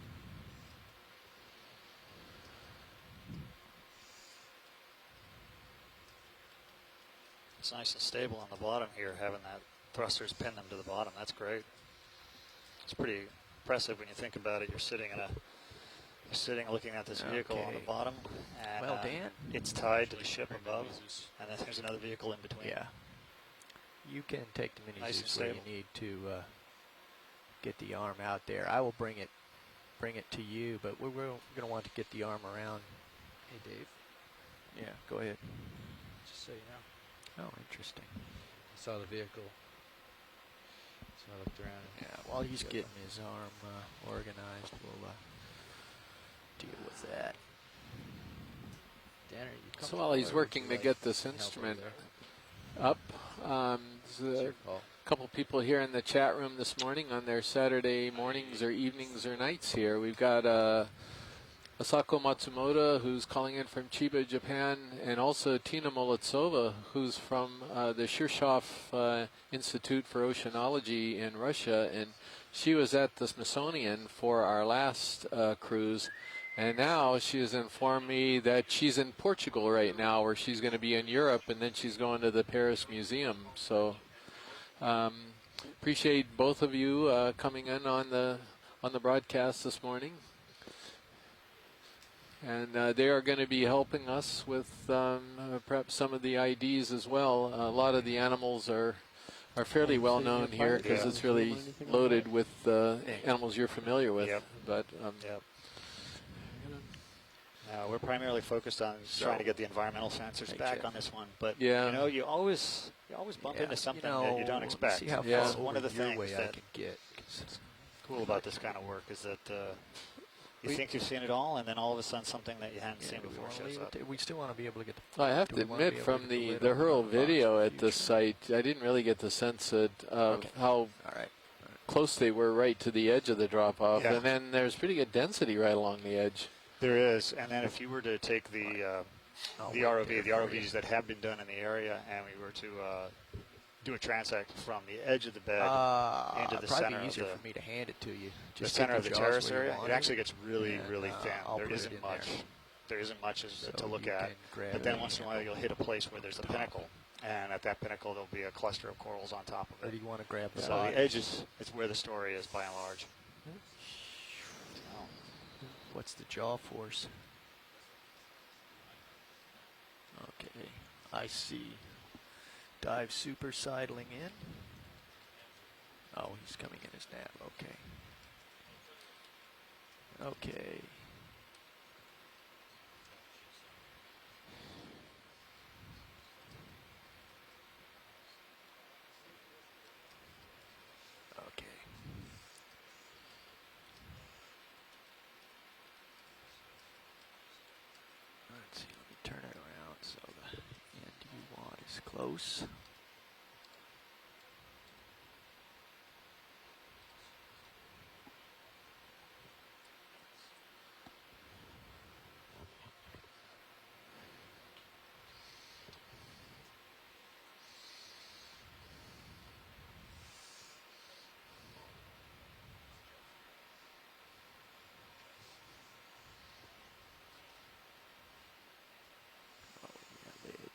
It's nice and stable on the bottom here, having that thrusters pin them to the bottom. That's great. It's pretty impressive when you think about it. You're sitting looking at this vehicle on the Okay. bottom, and Well, Dan? it's tied to the ship Pregnant above, mini Zeus. and then there's another vehicle in between. Yeah. You can take the mini Nice and Zeus where you stable. need to get the arm out there. I will bring it to you, but we're going to want to get the arm around. Hey, Dave. Yeah, go ahead. Just so you know, Oh, interesting. I saw the vehicle, so I looked around. Yeah, while he's getting his arm organized, we'll deal with that. Dan, are you So while he's comfortable, or would working you to like get this some help over instrument there? up, It's there's your a call. couple people here in the chat room this morning on their Saturday mornings or evenings or nights here. We've got Asako Matsumoto, who's calling in from Chiba, Japan, and also Tina Molodtsova, who's from the Shirshov Institute for Oceanology in Russia, and she was at the Smithsonian for our last cruise, and now she has informed me that she's in Portugal right now, where she's going to be in Europe, and then she's going to the Paris Museum. So appreciate both of you coming in on the broadcast this morning. And they are going to be helping us with perhaps some of the IDs as well. A lot of the animals are fairly well known here because it's really loaded with animals you're familiar with. Yep. But Yep. We're primarily focused on trying to get the environmental sensors back on this one, but Yeah. you know, you always bump into something that you don't expect. See how Yeah. far One of the your things way I that can get. 'Cause cool about this kind of work is that you think you've seen it all, and then all of a sudden something that you hadn't seen before shows up. We still want to be able to get the. Well, I have to admit, from the hurl video at the site, I didn't really get the sense of how All right. close they were right to the edge of the drop-off. Yeah. And then there's pretty good density right along the edge. There is, and then if you were to take the ROVs that have been done in the area, and we were to do a transect from the edge of the bed into the probably center be easier of the, for me to hand it to you. the Just center take of the jaws terrace where you area. want It actually gets really, and, really thin. I'll There put it isn't in much. there. There isn't much to So look you at. can grab But then it once in a while you'll hit a place where there's a pinnacle, and at that pinnacle there'll be a cluster of corals on top Or of do it. you want to grab the So body? the edge is where the story is by and large. What's the jaw force? Okay, I see. Dive super sidling in. Oh, he's coming in his nav. Okay. Okay. Okay. Let's see, let me turn it around so the end you want is close. Oh, yeah, lid.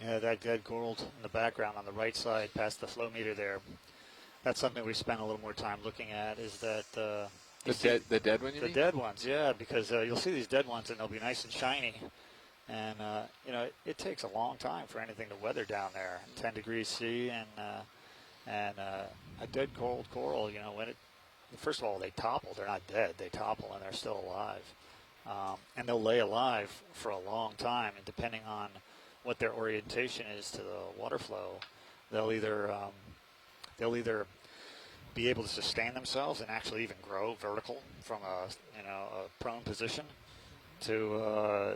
Yeah, that dead coral in the background on the right side past the flow meter there. That's something we spent a little more time looking at, is that The dead one, you the mean? dead ones, yeah, because you'll see these dead ones and they'll be nice and shiny. And, it takes a long time for anything to weather down there. 10 degrees C and a dead coral, first of all, they topple. They're not dead. They topple and they're still alive. And they'll lay alive for a long time. And depending on what their orientation is to the water flow, they'll either be able to sustain themselves and actually even grow vertical from a prone position to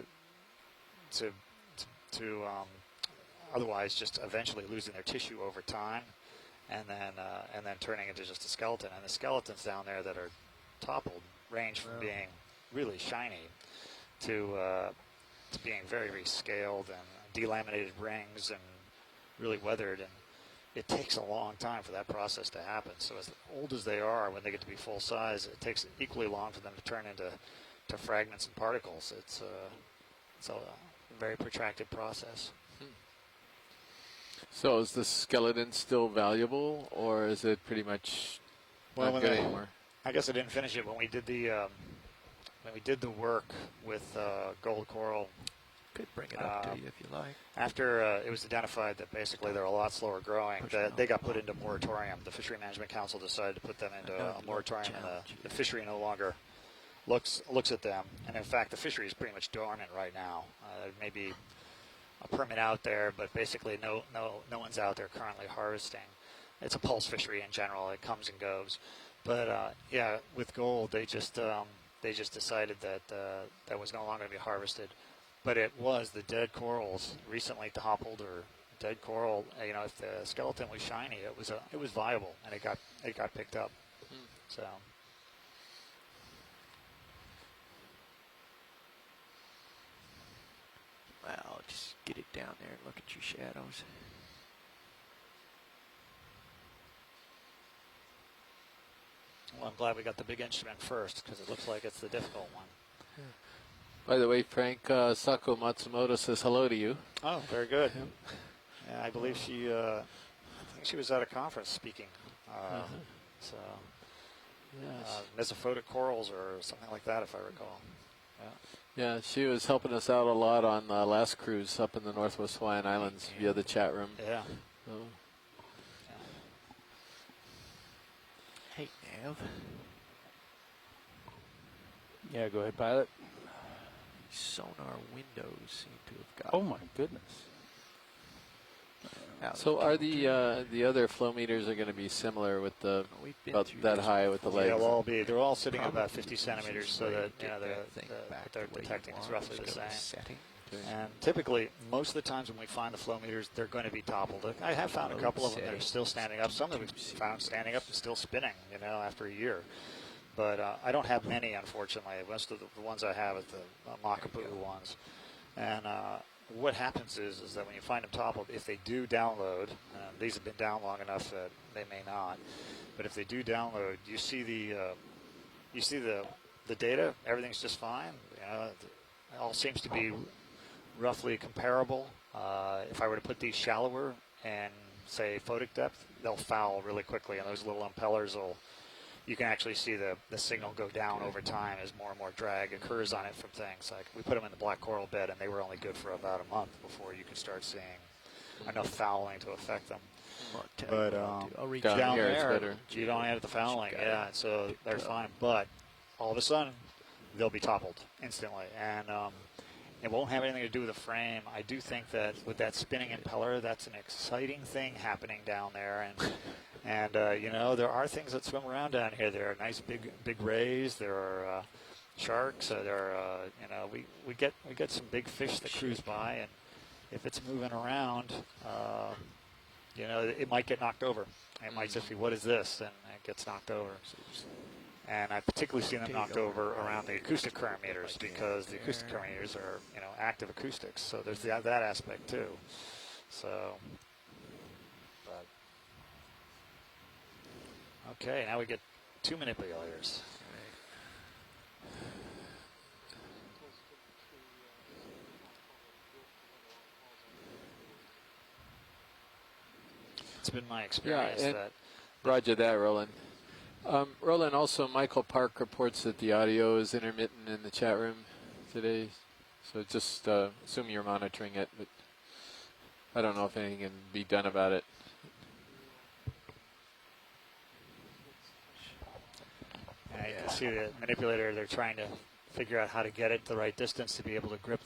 otherwise just eventually losing their tissue over time, and then turning into just a skeleton. And the skeletons down there that are toppled range from being really shiny to being very, very scaled and delaminated rings and really weathered. And it takes a long time for that process to happen. So as old as they are, when they get to be full size, it takes equally long for them to turn into fragments and particles. It's a very protracted process. So is the skeleton still valuable, or is it pretty much not good anymore? I guess I didn't finish it when we did the work with gold coral. Could bring it up to you if you like. After it was identified that basically they're a lot slower growing, they got put into moratorium. The Fishery Management Council decided to put them into a moratorium, and the fishery no longer looks at them. And in fact, the fishery is pretty much dormant right now. There may be a permit out there, but basically no one's out there currently harvesting. It's a pulse fishery in general. It comes and goes. But with gold, they just decided that that was no longer going to be harvested. But it was the dead corals, recently toppled or dead coral. If the skeleton was shiny, it was viable, and it got picked up. So. Well, just get it down there and look at your shadows. Well, I'm glad we got the big instrument first, because it looks like it's the difficult one. By the way, Frank, Sako Matsumoto says hello to you. Oh, very good. Yeah, I believe I think she was at a conference speaking. So, mesophotic corals or something like that, if I recall. Yeah, she was helping us out a lot on the last cruise up in the Northwest Hawaiian Islands via the chat room. Yeah. So. Hey, Nav. Yeah, go ahead, pilot. sonar windows seem to have got. Oh my goodness. out of So are kilter. the other flow meters are going to be similar with the We've been about through that this high with the before. Yeah, legs? they're all sitting at about Probably 50 the centimeters, easiest so way that to get that thing back what they're the way you detecting is want roughly is the go to same. settings. Okay. And typically, most of the times when we find the flow meters, they're going to be toppled. I have found a Mode couple of them that are settings, still standing up. Some that we've 2 found standing up and still spinning, after a year. But I don't have many, unfortunately. Most of the ones I have are the Makapu ones. And what happens is that when you find them toppled, if they do download, these have been down long enough that they may not, but if they do download, you see the data, everything's just fine. It all seems to be roughly comparable. If I were to put these shallower and say photic depth, they'll foul really quickly, and those little impellers you can actually see the signal go down over time as more and more drag occurs on it from things. Like we put them in the black coral bed, and they were only good for about a month before you could start seeing enough fouling to affect them. But I'll reach down down here it's there, better. you don't have the fouling, Got yeah, it. so they're fine. But all of a sudden, they'll be toppled instantly, and it won't have anything to do with the frame. I do think that with that spinning impeller, that's an exciting thing happening down there, and there are things that swim around down here. There are nice big rays. There are sharks. We get some big fish that cruise by, and if it's moving around, it might get knocked over. It might just be, what is this? And it gets knocked over. And I particularly see them knocked over around the acoustic current meters because the acoustic current meters are, active acoustics. So there's that aspect too. So, okay, now we get 2 manipulators. It's been my experience and that. Roger that, Roland. Roland, also Michael Park reports that the audio is intermittent in the chat room today. So just assume you're monitoring it, but I don't know if anything can be done about it. Yeah, you can see the manipulator, they're trying to figure out how to get it the right distance to be able to grip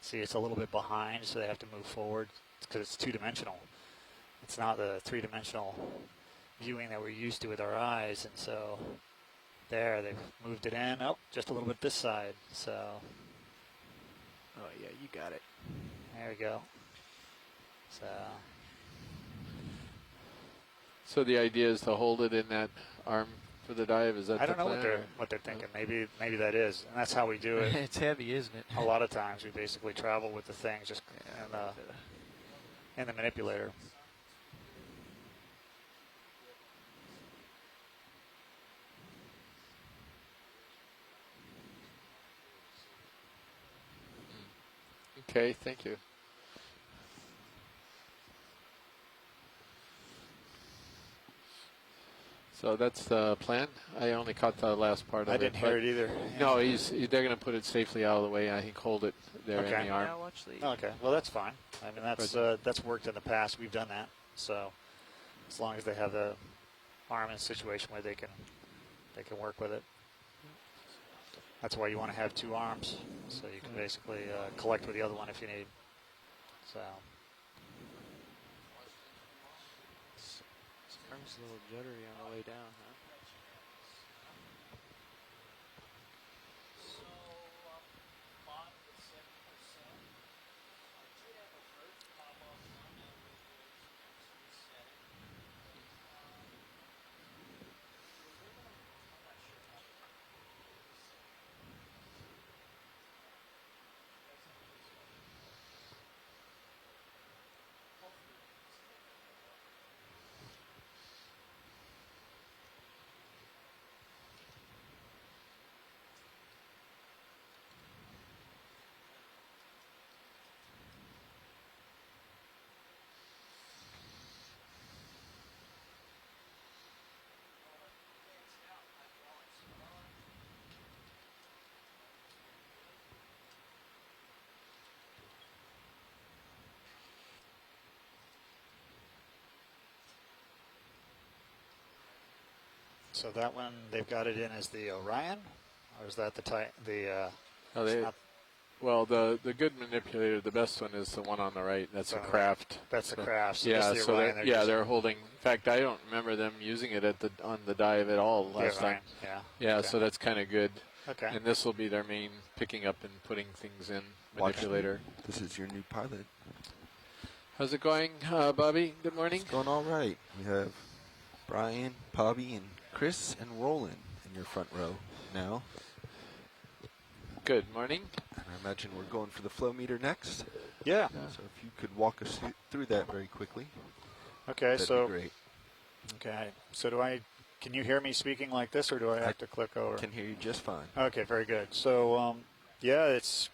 see it's a little bit behind, so they have to move forward because it's two-dimensional. It's not the three-dimensional viewing that we're used to with our eyes, and so there, they've moved it in, just a little bit this side, so. Oh yeah, you got it. There we go. So the idea is to hold it in that arm for the dive. Is that I don't the know plan? what they're thinking. Maybe that is, and that's how we do it. It's heavy, isn't it? A lot of times we basically travel with the thing just in the manipulator. Okay, thank you. So that's the plan. I only caught the last part of it. I didn't hear it either. No, they're going to put it safely out of the way. I think hold it there in the arm. Now watch the. Okay, well that's fine. I mean that's worked in the past. We've done that. So as long as they have the arm in a situation where they can work with it. That's why you want to have two arms, so you can basically collect with the other one if you need. So. Arm's a little juddery on the way down, huh? So that one, they've got it in as the Orion, or is that the Oh, Well, the good manipulator, the best one is the one on the right. That's a craft. That's a So- craft. So Yeah, just the so Orion, they're holding. In fact, I don't remember them using it on the dive at all last time. Yeah. Yeah, Okay. so that's kind of good. Okay. And this will be their main picking up and putting things in Watch. manipulator. This is your new pilot. How's it going, Bobby? Good morning. It's going all right. We have Brian, Bobby, and Chris and Roland in your front row now. Good morning. And I imagine we're going for the flow meter next. Yeah. So if you could walk us through that very quickly, Okay. that'd So be great. okay. So can you hear me speaking like this, or do I have to click over? Can hear you just fine. Okay, very good. So, yeah, it's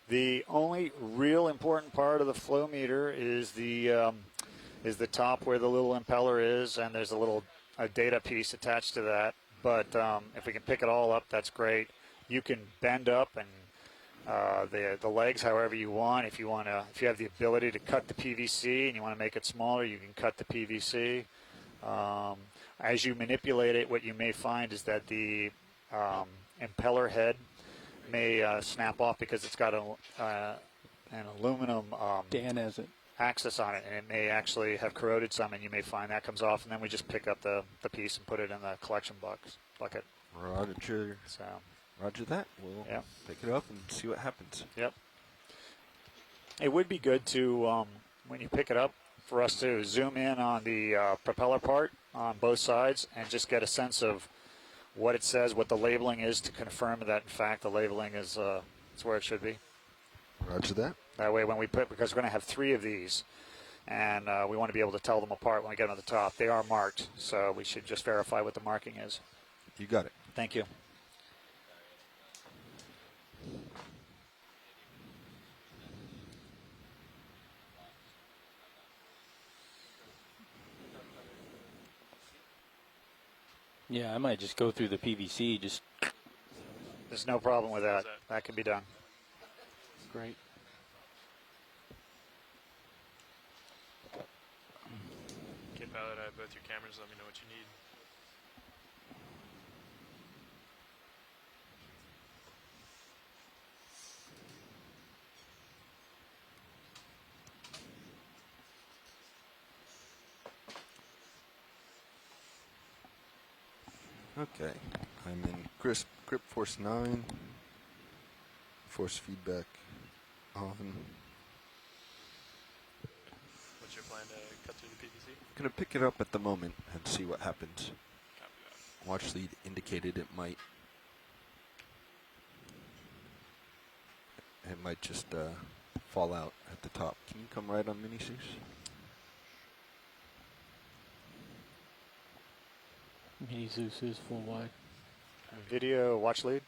the only real important part of the flow meter is the top where the little impeller is, and there's a data piece attached to that. But if we can pick it all up, that's great. You can bend up and the legs however you want. If you have the ability to cut the PVC and you want to make it smaller, you can cut the PVC. As you manipulate it, what you may find is that the impeller head may snap off because it's got an aluminum Dan has it. axis on it, and it may actually have corroded some, and you may find that comes off, and then we just pick up the piece and put it in the collection bucket. Roger. So, Roger that. We'll yeah. pick it up and see what happens. Yep. It would be good to, when you pick it up, for us to zoom in on the propeller part on both sides and just get a sense of what it says, what the labeling is, to confirm that, in fact, the labeling is where it should be. Roger that. That way, because we're going to have 3 of these, and we want to be able to tell them apart when we get them to the top. They are marked, so we should just verify what the marking is. You got it. Thank you. Yeah, I might just go through the PVC. There's no problem with that. That can be done. Great. Okay, pilot, I have both your cameras. Let me know what you need. Okay. I'm in grip force 9. Force feedback on. What's your plan to cut through the PVC? Gonna pick it up at the moment and see what happens. Copy that. Watch lead indicated it might just fall out at the top. Can you come right on Mini Zeus? Mini Zeus is full wide. Video watch lead.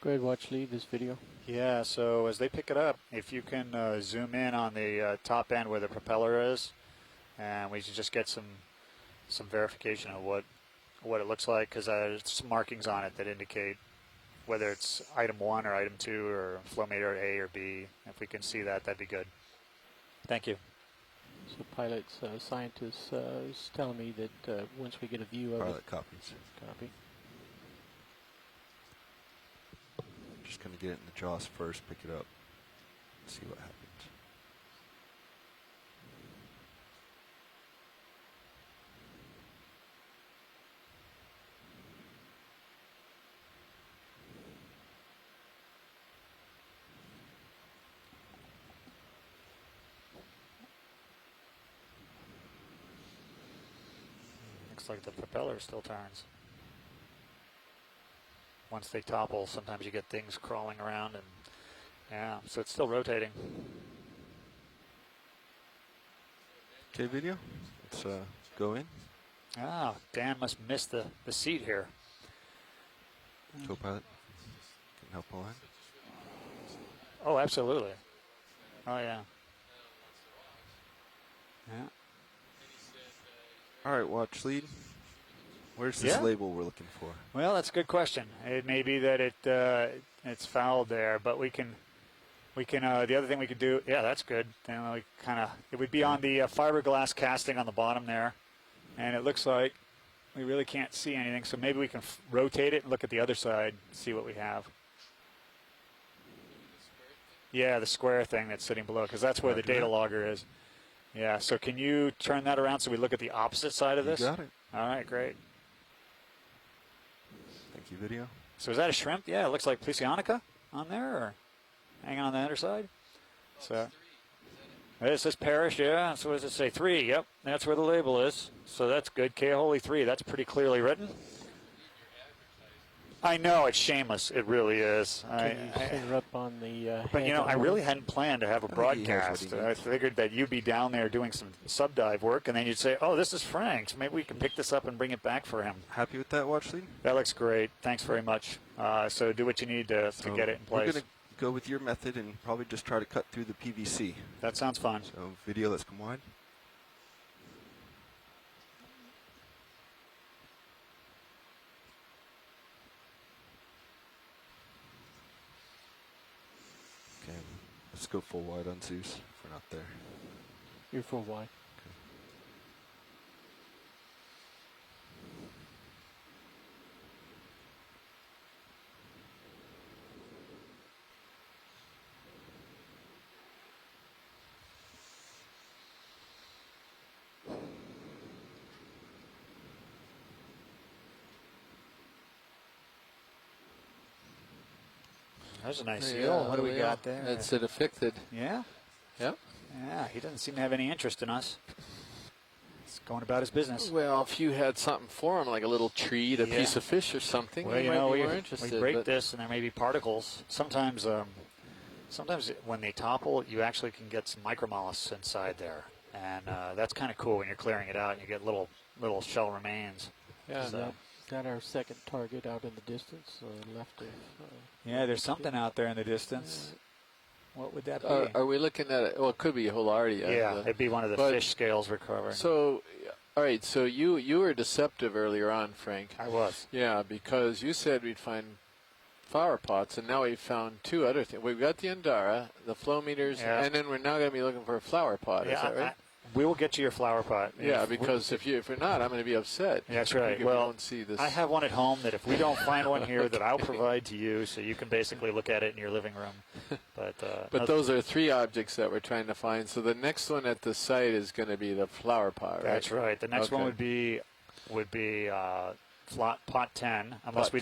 Go ahead, watch lead this video. Yeah, so as they pick it up, if you can zoom in on the top end where the propeller is, and we should just get some verification of what it looks like, because there's some markings on it that indicate whether it's item 1 or item 2 or flow meter A or B. If we can see that, that'd be good. Thank you. So pilots, scientists is telling me that once we get a view of Pilot copies. copy. Just gonna get it in the jaws first, pick it up, see what happens. Looks like the propeller still turns. Once they topple, sometimes you get things crawling around, and yeah, so it's still rotating. Okay, video. Let's go in. Ah, Dan must miss the seat here. Co-pilot can help align. Oh, absolutely. Oh, yeah. Yeah. All right, watch lead. Where's this Yeah. label we're looking for? Well, that's a good question. It may be that it's fouled there, but we can the other thing we could do. Yeah, that's good. Then we it would be on the fiberglass casting on the bottom there, and it looks like we really can't see anything. So maybe we can rotate it and look at the other side, see what we have. Yeah, the square thing that's sitting below, because that's where the data logger is. Yeah, so can you turn that around so we look at the opposite side of this? You got it. All right, great. Thank you, video. So is that a shrimp? Yeah, it looks like Plesionica on there, or hanging on the underside. So it says Parrish, yeah. So what does it say? 3, yep. That's where the label is. So that's good. K-Holy 3, that's pretty clearly written. I know, it's shameless. It really is. Can you center up on the But, you know, I really hadn't planned to have a broadcast. I figured that you'd be down there doing some subdive work, and then you'd say, oh, this is Frank's. Maybe we can pick this up and bring it back for him. Happy with that watch lead? That looks great. Thanks very much. So do what you need to get it in place. We're going to go with your method and probably just try to cut through the PVC. That sounds fun. So video, let's come wide. Okay, let's go full wide on Zeus if we're not there. You're full wide. There's a nice seal. What do we got there? It's a depicted. Yeah? Yep. Yeah, he doesn't seem to have any interest in us. He's going about his business. Well, if you had something for him, like a little treat, a piece of fish or something, well, he you might know, be more interested. We break this, and there may be particles. Sometimes when they topple, you actually can get some micromollusks inside there. And that's kind of cool when you're clearing it out and you get little shell remains. Yeah. So. Is that our second target out in the distance, left of? Yeah, there's something out there in the distance. What would that be? Are we looking at it? Well, it could be Holardia. Yeah, it'd be one of the fish scales we're covering. So, all right, so you were deceptive earlier on, Frank. I was. Yeah, because you said we'd find flower pots, and now we've found 2 other things. We've got the Andara, the flow meters, and then we're now going to be looking for a flower pot. Yeah, is that right? We will get you your flower pot. Yeah, because if you're not, I'm going to be upset. That's right. Well, see this. I have one at home that if we don't find one here, that I'll provide to you, so you can basically look at it in your living room. But those are 3 objects that we're trying to find. So the next one at the site is going to be the flower pot, right? That's right. The next one would be pot 10, unless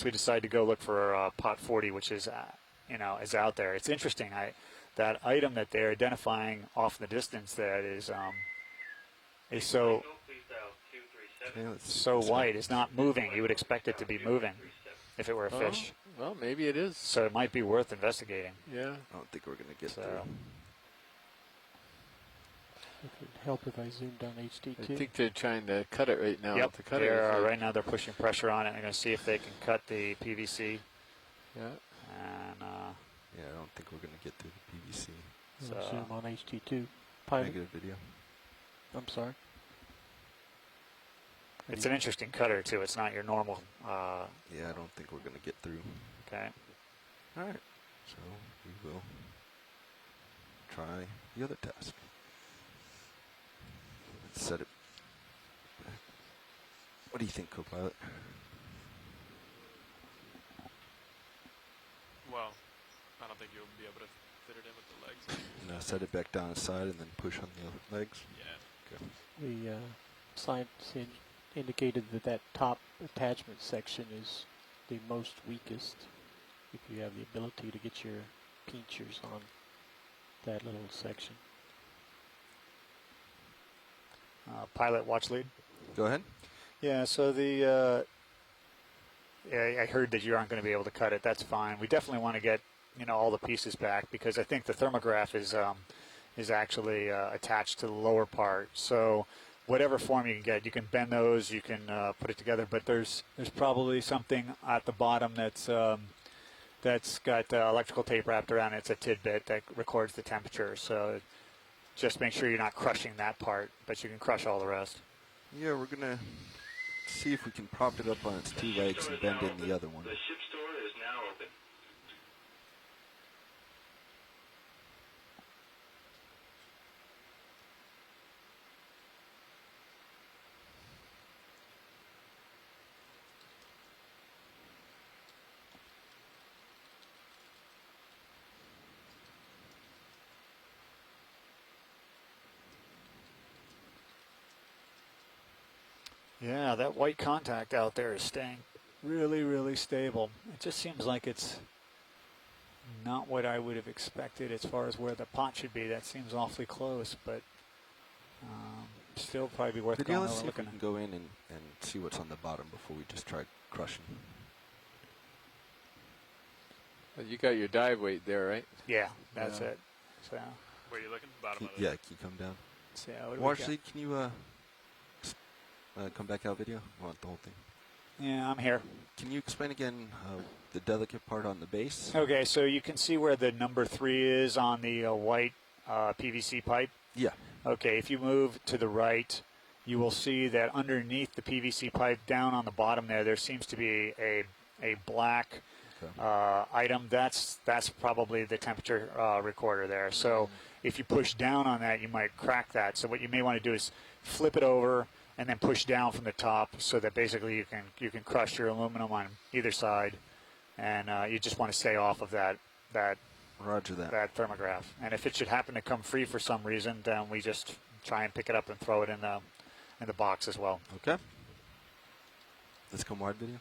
we decide to go look for pot 40, which is is out there. It's interesting. That item that they're identifying off in the distance that is so white is not moving. You would expect it to be moving if it were a fish. Well, maybe it is. So it might be worth investigating. Yeah. I don't think we're going to get through. It would help if I zoomed on HD2. I think they're trying to cut it right now. Yep, right now they're pushing pressure on it. They're going to see if they can cut the PVC. Yeah. And yeah, I don't think we're going to get through the PVC. So zoom on HD2. Pilot. Negative video. I'm sorry. It's an interesting cutter, too. It's not your normal. Yeah, I don't think we're going to get through. Okay. All right. So we will try the other task. Let's set it. What do you think, co-pilot? Well, I don't think you'll be able to fit it in with the legs. No, set it back down its side and then push on the legs? Yeah. Okay. The science indicated that top attachment section is the most weakest if you have the ability to get your pinchers on that little section. Pilot watch lead. Go ahead. Yeah, so I heard that you aren't going to be able to cut it. That's fine. We definitely want to get all the pieces back because I think the thermograph is actually attached to the lower part. So whatever form you can get, you can bend those, you can put it together. But there's probably something at the bottom that's got electrical tape wrapped around it. It's a tidbit that records the temperature. So just make sure you're not crushing that part, but you can crush all the rest. Yeah, we're going to see if we can prop it up on its 2 legs and bend in the other one. The ship store is now open. Yeah, that white contact out there is staying really, really stable. It just seems like it's not what I would have expected as far as where the pot should be. That seems awfully close, but still probably be worth Video, going let's over see if we looking can go in and see what's on the bottom before we just try crushing. You got your dive weight there, right? Yeah, that's Yeah. it. So, Where are you looking? Bottom of it. Yeah, can you come down? so what do we got? Actually, can you come back out video? I want the whole thing. Yeah, I'm here. Can you explain again the delicate part on the base? Okay, so you can see where the number 3 is on the white PVC pipe. Yeah. Okay, if you move to the right, you will see that underneath the PVC pipe, down on the bottom there seems to be a black item. That's probably the temperature recorder there. So if you push down on that, you might crack that. So what you may want to do is flip it over and then push down from the top, so that basically you can crush your aluminum on either side, and you just want to stay off of that Roger that. thermograph. And if it should happen to come free for some reason, then we just try and pick it up and throw it in the box as well. Okay. Let's come wide video.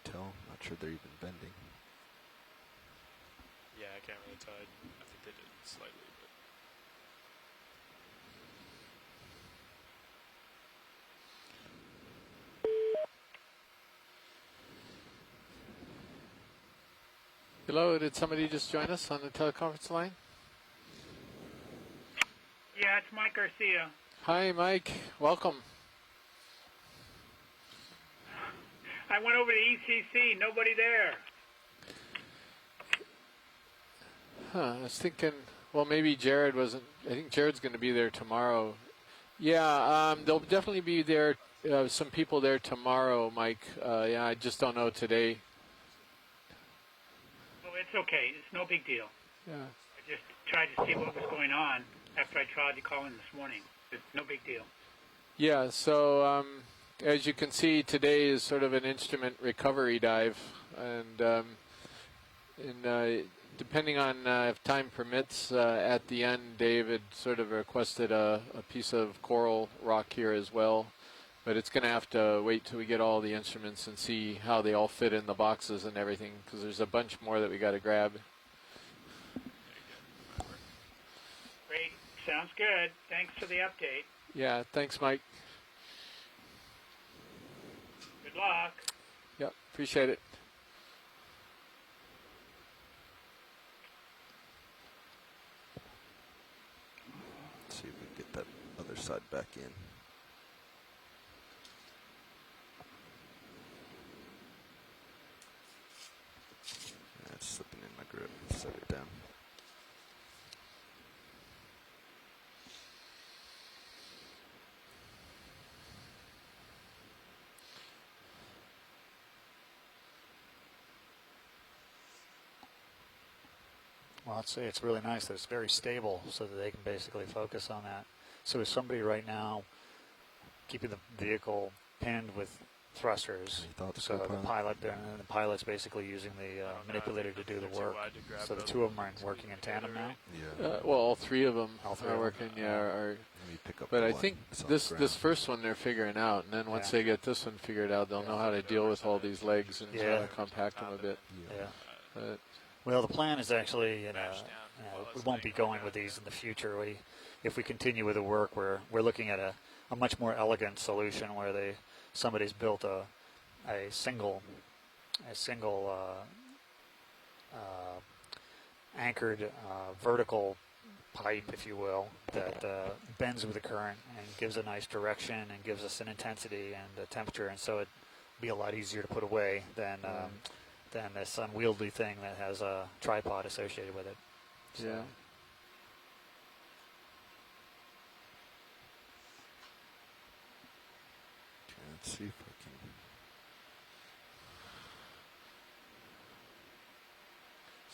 Tell. Not sure they're even bending. Yeah, I can't really tell. I think they did slightly, but Hello, did somebody just join us on the teleconference line? Yeah, it's Mike Garcia. Hi, Mike. Welcome. I went over to ECC, nobody there. I was thinking, well, maybe Jared wasn't. I think Jared's going to be there tomorrow. Yeah, there'll definitely be there. Some people there tomorrow, Mike. Yeah, I just don't know today. Well, it's okay. It's no big deal. Yeah. I just tried to see what was going on after I tried to call in this morning. It's no big deal. Yeah, so as you can see, today is sort of an instrument recovery dive, and depending on if time permits, at the end, David sort of requested a piece of coral rock here as well, but it's going to have to wait till we get all the instruments and see how they all fit in the boxes and everything, because there's a bunch more that we got to grab. Great. Sounds good. Thanks for the update. Yeah, thanks, Mike. Good luck. Yep, appreciate it. Let's see if we can get that other side back in. It's slipping in my grip. Set it down. Well, I'd say it's really nice that it's very stable, so that they can basically focus on that. So is somebody right now keeping the vehicle pinned with thrusters? Any thoughts, So the co-pilot? pilot's basically using the manipulator to do the work. So the two of them are working in tandem now. Yeah. Well, all three of them All three are of them. working. Yeah, are. Let me pick up But the I one think that's on the this ground. first one they're figuring out, and then once Yeah. they get this one figured out, they'll know how to deal with all these legs and Yeah. how to compact them a bit. Yeah. But Well, the plan is actually, we won't be going with these in the future. If we continue with the work, we're looking at a much more elegant solution where somebody's built a single anchored vertical pipe, if you will, that bends with the current and gives a nice direction and gives us an intensity and a temperature, and so it'd be a lot easier to put away than this unwieldy thing that has a tripod associated with it. So. Yeah. Let's see if I can.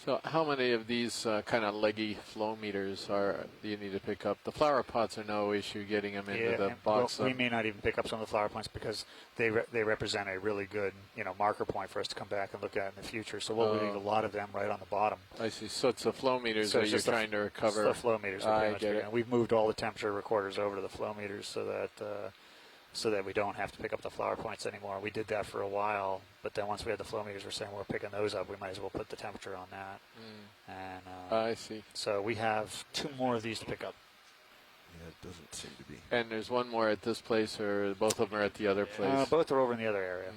So how many of these kind of leggy flow meters do you need to pick up? The flower pots are no issue getting them into the box. We may not even pick up some of the flower points because they represent a really good marker point for us to come back and look at in the future. So we'll leave a lot of them right on the bottom. I see. So it's the flow meters So that you're trying to recover. It's the flow meters. I get it. And we've moved all the temperature recorders over to the flow meters so that we don't have to pick up the flower points anymore. We did that for a while, but then once we had the flow meters, we're saying we're picking those up. We might as well put the temperature on that. And I see. So we have 2 more of these to pick up. Yeah, it doesn't seem to be. And there's one more at this place, or both of them are at the other place? Both are over in the other area.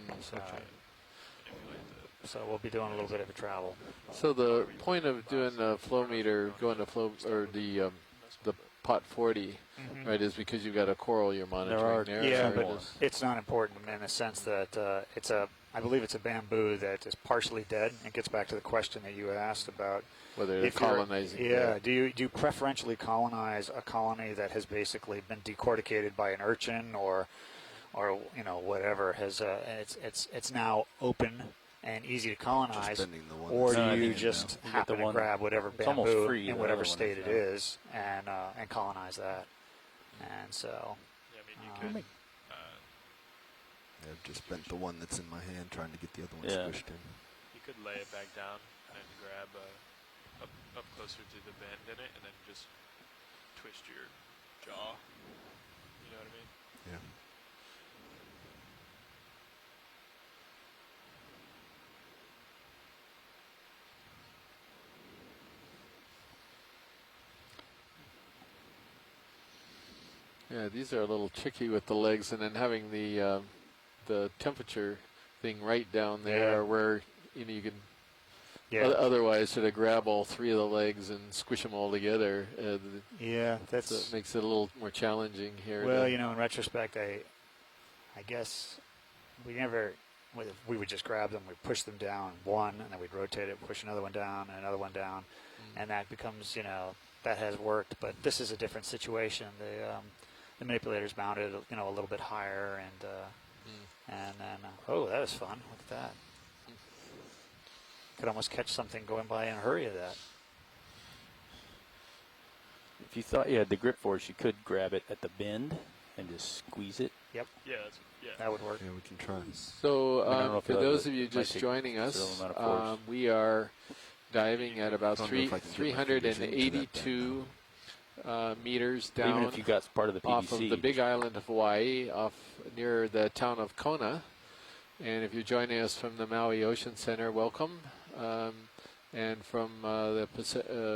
So we'll be doing a little bit of a travel. So the point of doing the flow meter, going to flow, or the pot 40, right, is because you've got a coral you're monitoring there. Yeah, but it's not important in the sense that I believe it's a bamboo that is partially dead. It gets back to the question that you asked about whether they're colonizing. Yeah, do you preferentially colonize a colony that has basically been decorticated by an urchin or whatever has it's now open and easy to colonize, or do you just happen to grab whatever bamboo in whatever state it is and colonize that? And so, I've just bent the one that's in my hand, trying to get the other one squished in. You could lay it back down and grab up closer to the bend in it, and then just twist your jaw. You know what I mean? Yeah. Yeah, these are a little tricky with the legs, and then having the temperature thing right down there where you can otherwise sort of grab all 3 of the legs and squish them all together. That makes it a little more challenging here. Well, in retrospect, I guess we would just grab them, we'd push them down one, and then we'd rotate it, push another one down, and another one down, and that becomes, that has worked. But this is a different situation. The manipulator's mounted, a little bit higher, and then that was fun. Look at that. Could almost catch something going by in a hurry of that. If you thought you had the grip force, you could grab it at the bend and just squeeze it. Yep. Yeah, that would work. Yeah, we can try. So for those of you just joining us, we are diving at about 382 meters down. Even if you got part of the PVC. Off of the big island of Hawaii, off near the town of Kona. And if you're joining us from the Maui Ocean Center, welcome. And from the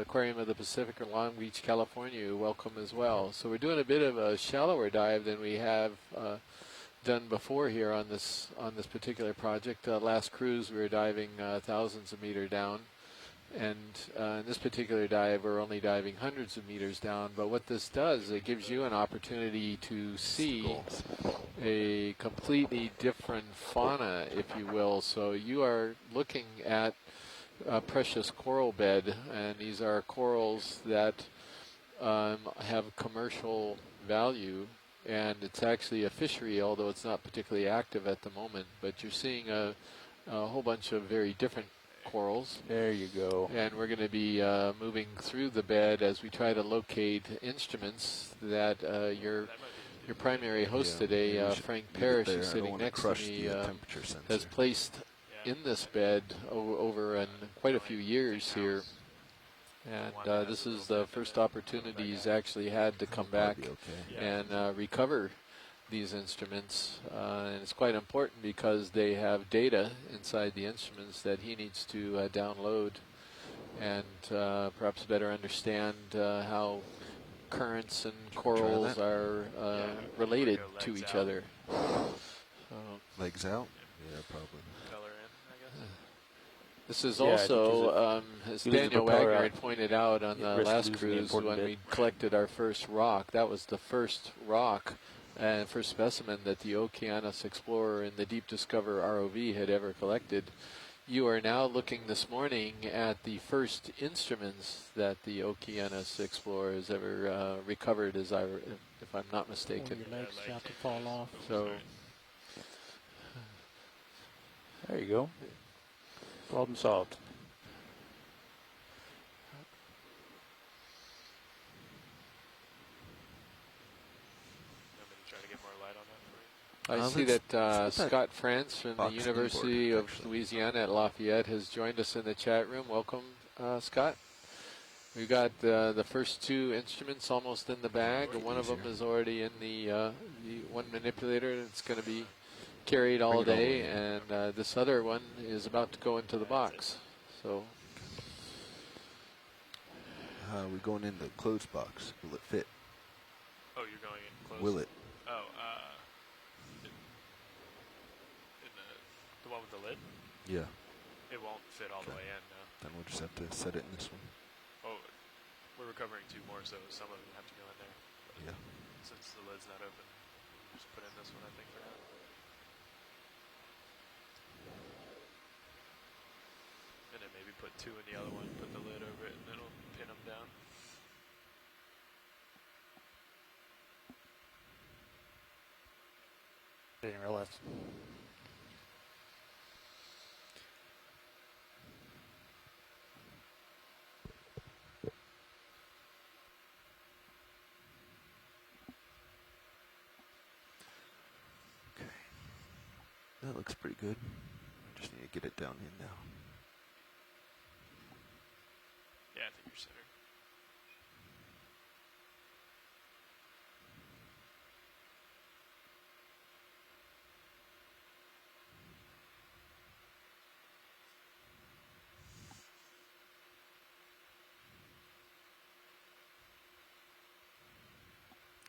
Aquarium of the Pacific in Long Beach, California, welcome as well. So we're doing a bit of a shallower dive than we have done before here on this particular project. Last cruise we were diving thousands of meters down. And in this particular dive, we're only diving hundreds of meters down. But what this does, it gives you an opportunity to see a completely different fauna, if you will. So you are looking at a precious coral bed, and these are corals that have commercial value. And it's actually a fishery, although it's not particularly active at the moment. But you're seeing a whole bunch of very different corals. There you go. And we're going to be moving through the bed as we try to locate instruments that your primary host today, Frank Parrish, is sitting next to me, has placed in this bed over quite a few years here. And this is the first opportunity he's actually had to come back and recover these instruments, and it's quite important because they have data inside the instruments that he needs to download and perhaps better understand how currents and corals are related to each other. Legs out? Yeah, probably. Color in, I guess. This is Yeah, I think also, as you lose the Daniel propeller Wagner out, had pointed out on you the risk last losing the cruise important when bit. we collected our first rock, that was the first rock and first specimen that the Okeanos Explorer and the Deep Discover ROV had ever collected. You are now looking this morning at the first instruments that the Okeanos Explorer has ever recovered, if I'm not mistaken. Your leg's about to fall off. So, There you go. Problem solved. I'm going to try to get more light on that for you. I see let's that put that Scott France from the box University inboard, of actually. Louisiana at Lafayette has joined us in the chat room. Welcome, Scott. We've got the first two instruments almost in the bag. One of them is already in the one manipulator. It's going to be carried all Bring it all day, in. and this other one is about to go into the box. So We're going in the closed box. Will it fit? Oh, you're going in close? Will it? Oh, in the one with the lid? Yeah. It won't fit all the way in, no. Then we'll just have to set it in this one. Oh, we're recovering two more, so some of them have to go in there. But Yeah. since the lid's not open, we'll just put in this one, I think, for now. And then maybe put two in the other one, put the lid over it, and then it'll pin them down. Didn't realize. Okay. That looks pretty good. Just need to get it down in now. Yeah, I think you're centered.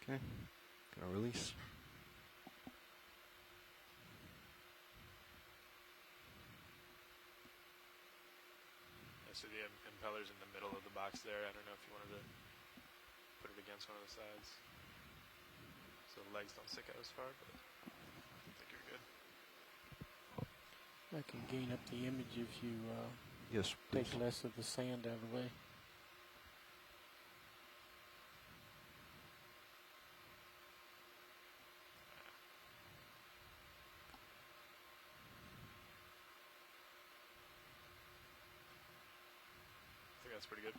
Okay. Gonna release. So the impeller's in the middle of the box there. I don't know if you wanted to put it against one of the sides, so the legs don't stick out as far, but I think you're good. That can gain up the image if you Yes, take please. less of the sand out of the way. I think that's pretty good.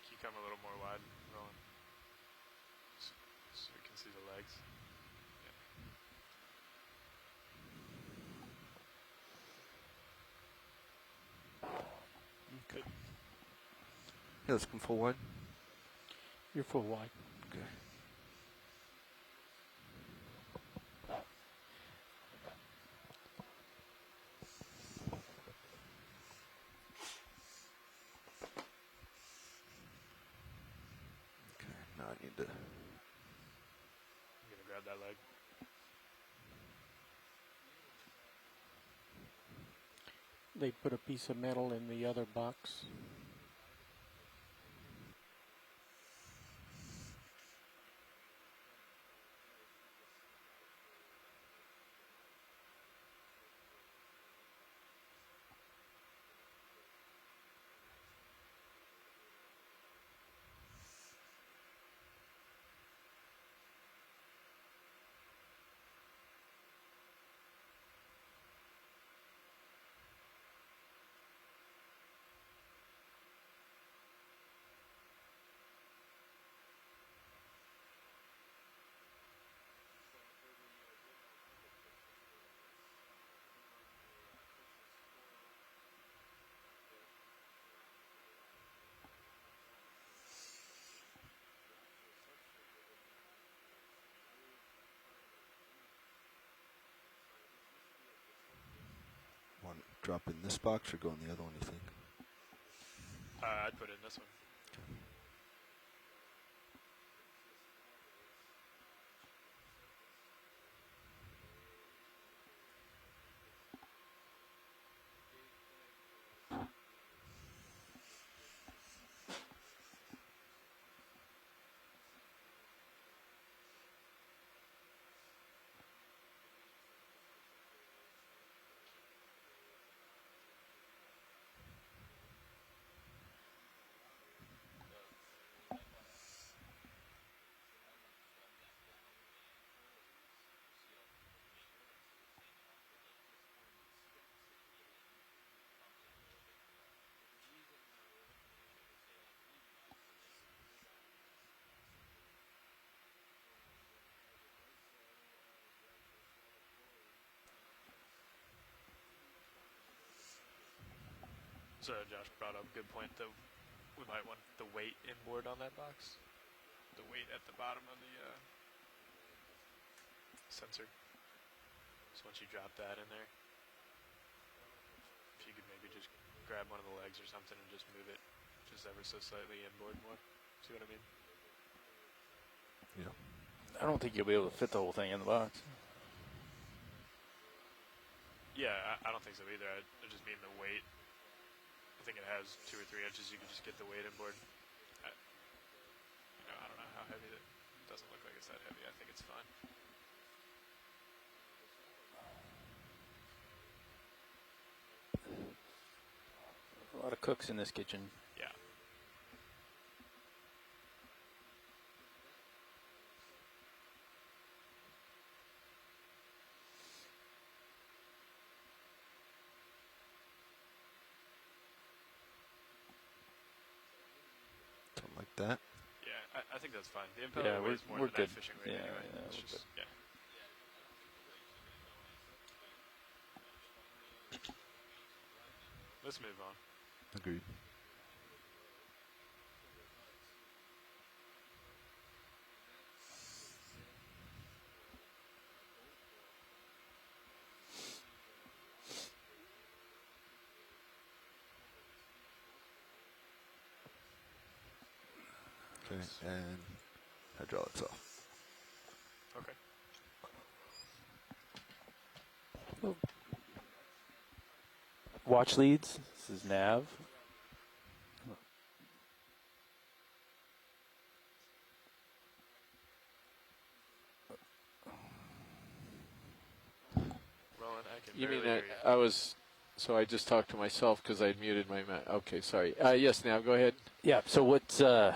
Can you come a little more wide, Roland? So we can see the legs. Okay. Yeah, let's come full wide. You're full wide. Okay. Okay, now I need to. I'm gonna grab that leg. They put a piece of metal in the other box. Want to drop in this box or go in the other one, you think? I'd put it in this one. So Josh brought up a good point, though. We might want the weight inboard on that box. The weight at the bottom of the sensor. So once you drop that in there, if you could maybe just grab one of the legs or something and just move it just ever so slightly inboard more. See what I mean? Yeah. I don't think you'll be able to fit the whole thing in the box. Yeah, I don't think so either. I just mean the weight. I think it has 2 or 3 inches. You can just get the weight inboard. I don't know how heavy it doesn't look like it's that heavy. I think it's fine. A lot of cooks in this kitchen. Yeah. Something like that. Yeah, I think that's fine. The impeller weighs more than that fishing rate anyway. It's just, yeah. Let's move on. Agreed. Okay, and hydraulics off. Okay. Watch leads. This is nav. Roland, I can You mean barely hear you. I was, so I just talked to myself because I'd muted my mic. Okay, sorry. Yes, Nav, go ahead. Yeah. So what's the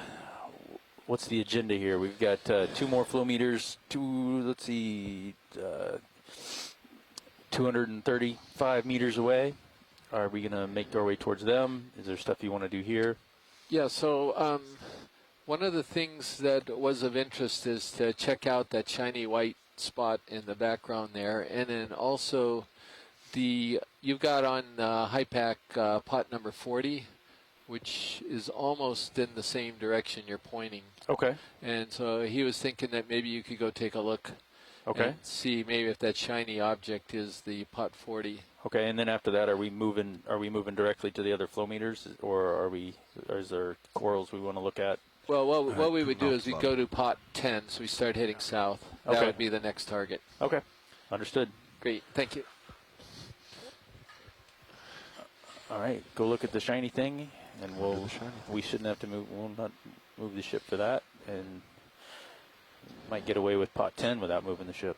agenda here? We've got 2 more flow meters. 235 meters away. Are we gonna make our way towards them? Is there stuff you want to do here? Yeah, so one of the things that was of interest is to check out that shiny white spot in the background there, and then also you've got on high pack pot number 40, which is almost in the same direction you're pointing. Okay. And so he was thinking that maybe you could go take a look. Okay. And see maybe if that shiny object is the pot 40. Okay, and then after that, are we moving directly to the other flow meters, or is there corals we want to look at? Well, what we would do is we go to pot 10, so we start heading south. That Okay. would be the next target. Okay, understood. Great, thank you. All right, go look at the shiny thing, and we shouldn't have to move. We'll not move the ship for that, and might get away with pot 10 without moving the ship,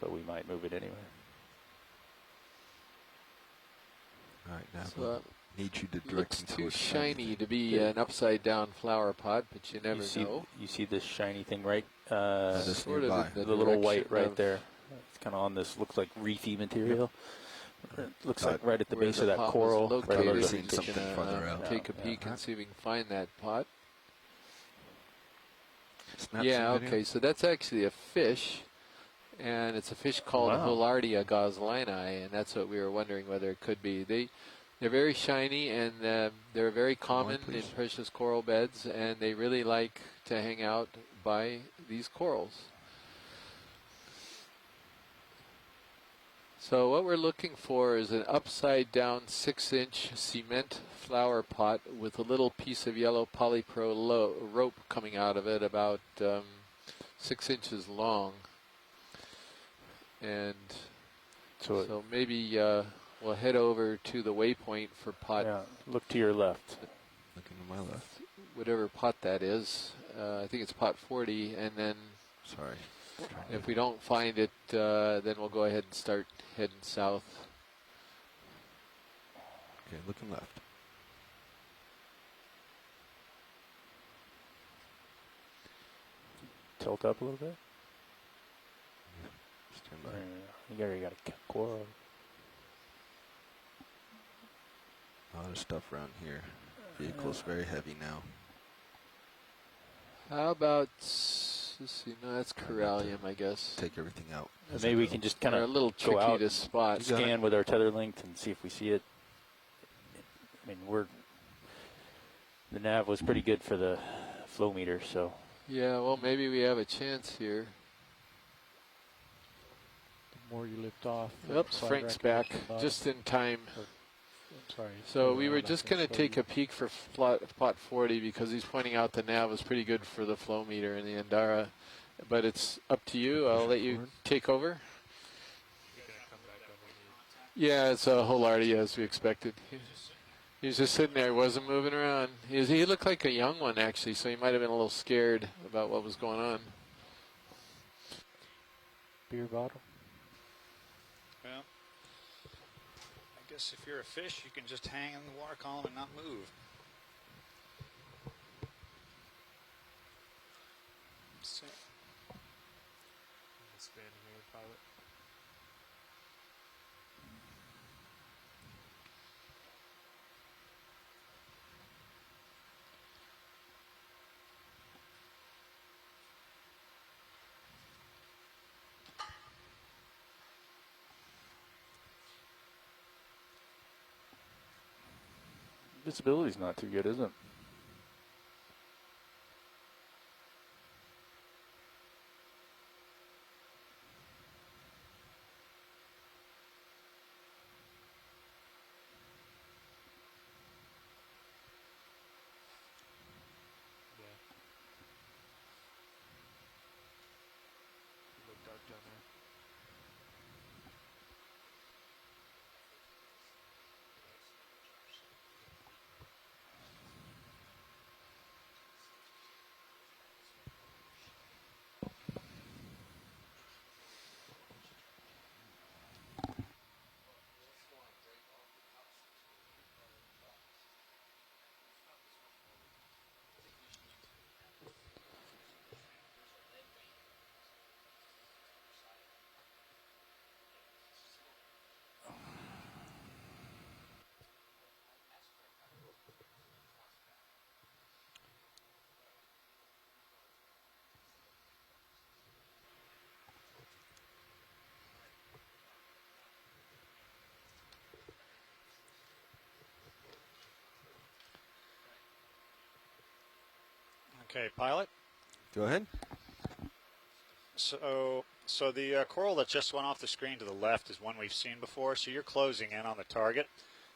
but we might move it anyway. All right, now So, need you to direct looks me too towards shiny to be an upside down flower pot, but you never know. You see this shiny thing right? Sort of in the little white direction right of there. It's kind of on this, looks like reefy material. It looks Got like right at the where base the of that pot was coral. located. Right under I've the seen We're something gonna, further out. take a peek and see if we can find that pot. Snap Yeah, some video. okay, so that's actually a fish, and it's a fish called Wow. Holardia gosselini, and that's what we were wondering whether it could be. They're very shiny, and they're very common in please. precious coral beds, and they really like to hang out by these corals. So what we're looking for is an upside down 6-inch cement flower pot with a little piece of yellow polypro rope coming out of it, about 6 inches long. And so maybe we'll head over to the waypoint for pot. Yeah, look to your left. Looking to my left. Whatever pot that is. I think it's pot 40, and then Sorry. if we don't find it, then we'll go ahead and start heading south. Okay, looking left. Tilt up a little bit. Stand by. You already got a coral. A lot of stuff around here. Vehicle's very heavy now. How about, let's see, no, that's corallium, I guess. Take everything out. Maybe we can just kind They're of a little go tricky out, to spot. scan with our tether length and see if we see it. I mean, the nav was pretty good for the flow meter, so. Yeah, well, maybe we have a chance here. The more you lift off. the Oops, slide Frank's rack back, goes to the just in time. bottom. I'm sorry. So we were I'm not just gonna going to show take you. a peek for pot 40 because he's pointing out the nav was pretty good for the flow meter in the Andara. But it's up to you. I'll let you take over. Yeah, it's a whole arty as we expected. He was just sitting there, he wasn't moving around. He looked like a young one actually, so he might have been a little scared about what was going on. Beer bottle. Well, I guess if you're a fish, you can just hang in the water column and not move. So, Spin here, pilot. Visibility's not too good, is it? Look dark down there. okay, pilot. Go ahead. So the coral that just went off the screen to the left is one we've seen before. So you're closing in on the target.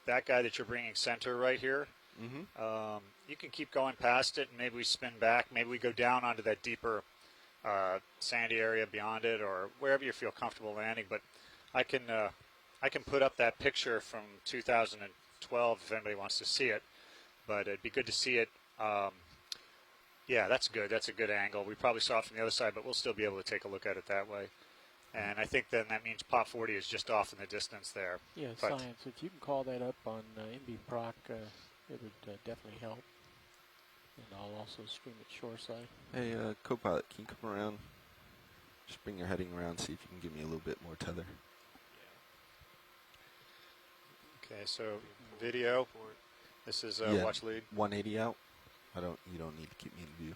That guy that you're bringing center right here. Mm-hmm. You can keep going past it, and maybe we spin back. Maybe we go down onto that deeper sandy area beyond it, or wherever you feel comfortable landing. But I can put up that picture from 2012 if anybody wants to see it. But it'd be good to see it. Yeah, that's good. That's a good angle. We probably saw it from the other side, but we'll still be able to take a look at it that way. And I think then that means pot 40 is just off in the distance there. Yeah, But- science. If you can call that up on MB Proc, it would definitely help. And I'll also stream it shoreside. Hey, co-pilot, can you come around? Just bring your heading around, see if you can give me a little bit more tether. Okay, so video. This is Yeah. watch lead. 180 out. You don't need to keep me in view.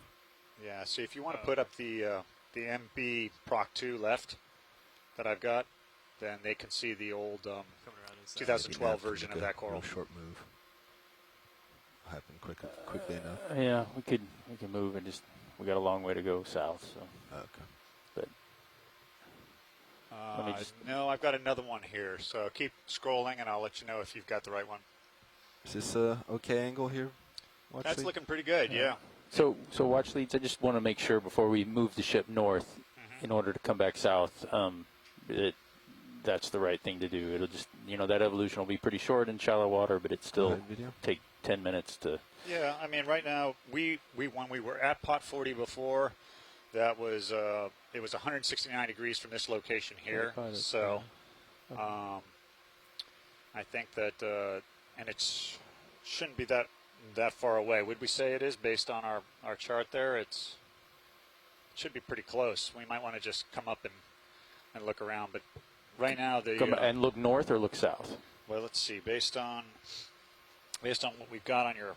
Yeah, so if you want to put up the MB Proc 2 left that I've got, then they can see the old Coming around inside. 2012 Maybe version make of a that coral. real short move. Happen quickly enough. Yeah, we can move and we got a long way to go south, so. Okay. But No, I've got another one here. So keep scrolling, and I'll let you know if you've got the right one. Is this a okay angle here? Watch That's lead? looking pretty good, yeah. So watch leads. I just want to make sure before we move the ship north, in order to come back south, that's the right thing to do. It'll just, that evolution will be pretty short in shallow water, but it still take 10 minutes to. Yeah, I mean, right now when we were at pot 40 before, that was it was 169 degrees from this location here. So, I think that and it shouldn't be that far away. Would we say it is based on our chart there? It should be pretty close. We might want to just come up and look around, but right now and look north or look south. Well, let's see. Based on what we've got on your.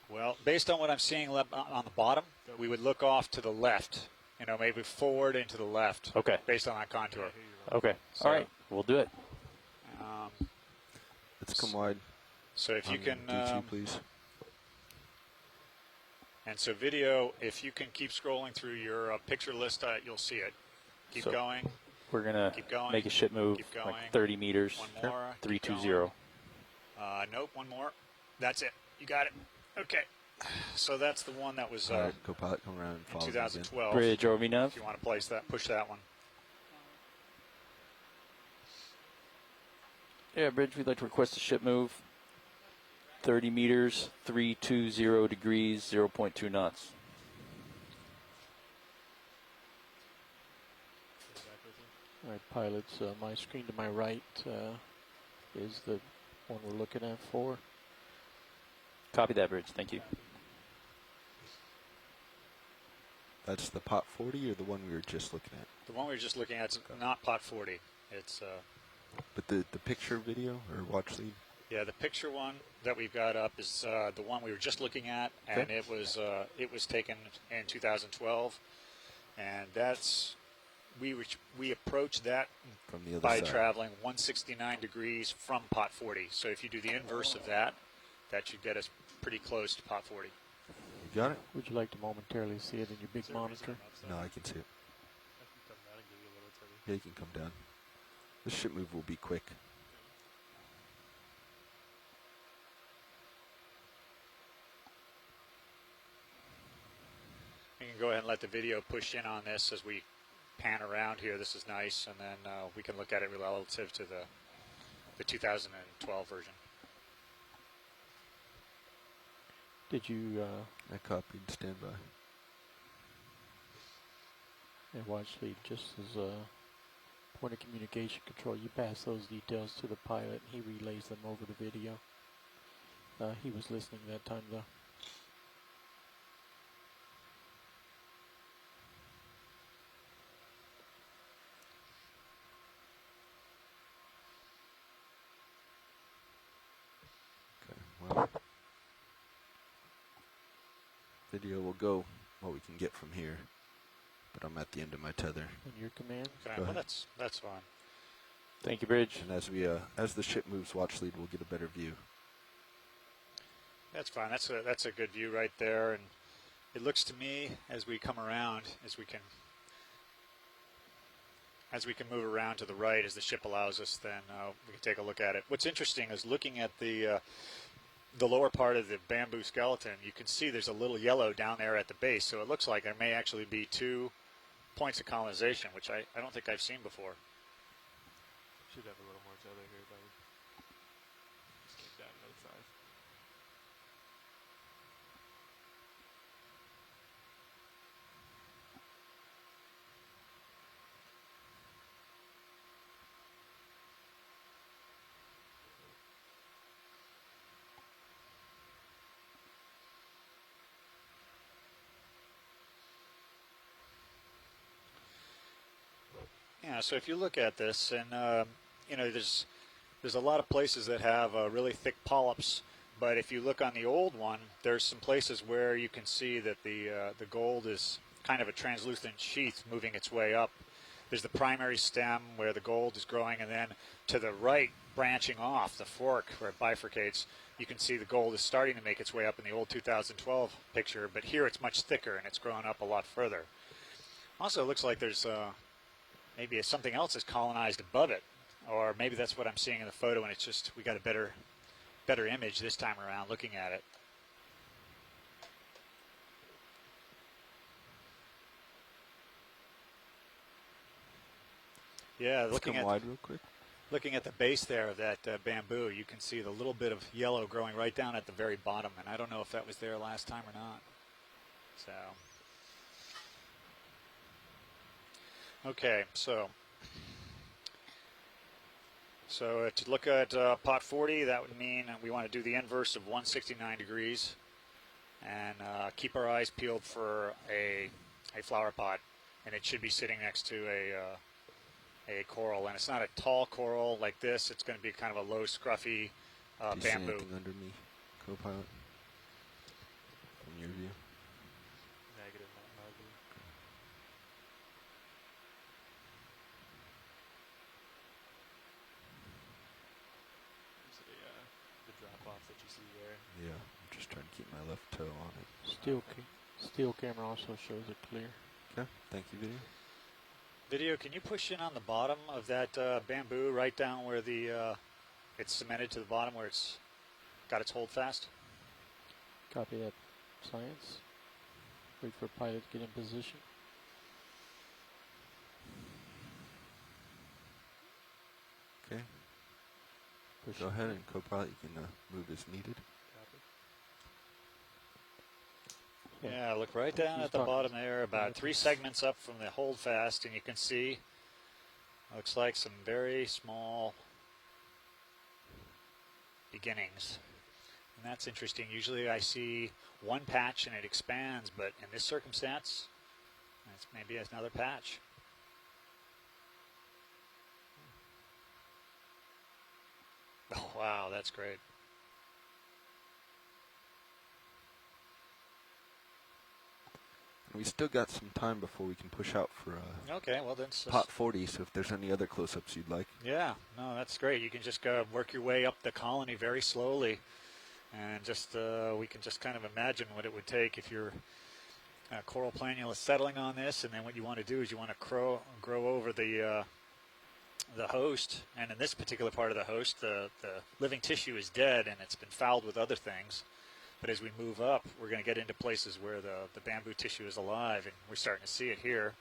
Well, based on what I'm seeing on the bottom, we would look off to the left. Maybe forward and to the left. Okay. Based on that contour. Okay. So, all right. We'll do it. Let's come wide. So if you can, D2, please. And so video, if you can keep scrolling through your picture list, you'll see it. Keep going. We're gonna make a ship move like 30 meters. One more. 320. Nope. One more. That's it. You got it. Okay. So that's the one that was co-pilot come around and in follow 2012. Bridge over nav. If you want to push that one. Yeah, Bridge, we'd like to request a ship move. 30 meters, 320 degrees, 0.2 knots. All right, pilots, my screen to my right is the one we're looking at for. Copy that, Bridge. Thank you. That's the pot 40 or the one we were just looking at? The one we were just looking at is not pot 40. It's But the picture video or watch lead? Yeah, the picture one that we've got up is the one we were just looking at, and it was taken in 2012, and that's we approached that from the other by side. traveling 169 degrees from pot 40. So if you do the inverse of that, that should get us pretty close to pot 40. You got it? Would you like to momentarily see it in your big monitor? No, I can see it. Yeah, you can come down. This ship move will be quick. You can go ahead and let the video push in on this as we pan around here. This is nice, and then we can look at it relative to the 2012 version. Did you... I copied standby. Yeah, watch lead, just as a point of communication control, you pass those details to the pilot, and he relays them over the video. He was listening that time, though. Well, video will go what we can get from here, but I'm at the end of my tether. On your command? Okay, well, that's fine. Thank you, Bridge. And as the ship moves watch lead, we'll get a better view. That's fine. That's a good view right there, and it looks to me as we come around, as we can move around to the right as the ship allows us, then we can take a look at it. What's interesting is looking at the lower part of the bamboo skeleton, you can see there's a little yellow down there at the base, so it looks like there may actually be 2 points of colonization, which I don't think I've seen before. Should have a little more tether here, but just like that on the side. Yeah, so if you look at this, and there's a lot of places that have really thick polyps, but if you look on the old one, there's some places where you can see that the gold is kind of a translucent sheath moving its way up. There's the primary stem where the gold is growing, and then to the right, branching off the fork where it bifurcates, you can see the gold is starting to make its way up in the old 2012 picture, but here it's much thicker and it's growing up a lot further. Also, it looks like there's maybe something else is colonized above it, or maybe that's what I'm seeing in the photo, and it's just we got a better image this time around looking at it. Yeah, Let's come wide real quick. Looking at the base there of that bamboo, you can see the little bit of yellow growing right down at the very bottom, and I don't know if that was there last time or not. So, okay, so to look at pot 40, that would mean we want to do the inverse of 169 degrees, and keep our eyes peeled for a flower pot, and it should be sitting next to a coral, and it's not a tall coral like this. It's going to be kind of a low, scruffy Do you see bamboo. anything under me, co-pilot? From your view? Negative, not positive. The drop-off that you see there. Yeah, I'm just trying to keep my left toe on it. Still camera also shows it clear. Okay, thank you, video. Video, can you push in on the bottom of that bamboo right down where the it's cemented to the bottom where it's got its hold fast? Copy that, Science. Wait for pilot to get in position. Okay. Push Go it. ahead and co-pilot, you can move as needed. Yeah, look right down at the bottom there, about 3 segments up from the hold fast, and you can see looks like some very small beginnings. And that's interesting. Usually I see one patch and it expands, but in this circumstance, it's maybe another patch. Oh, wow, that's great. We still got some time before we can push out for Okay, well then. pot 40, so if there's any other close-ups you'd like. Yeah, no, that's great. You can just work your way up the colony very slowly, and just we can just kind of imagine what it would take if your coral planula is settling on this, and then what you want to do is you want to grow over the host, and in this particular part of the host, the living tissue is dead and it's been fouled with other things. But as we move up, we're going to get into places where the bamboo tissue is alive, and we're starting to see it here.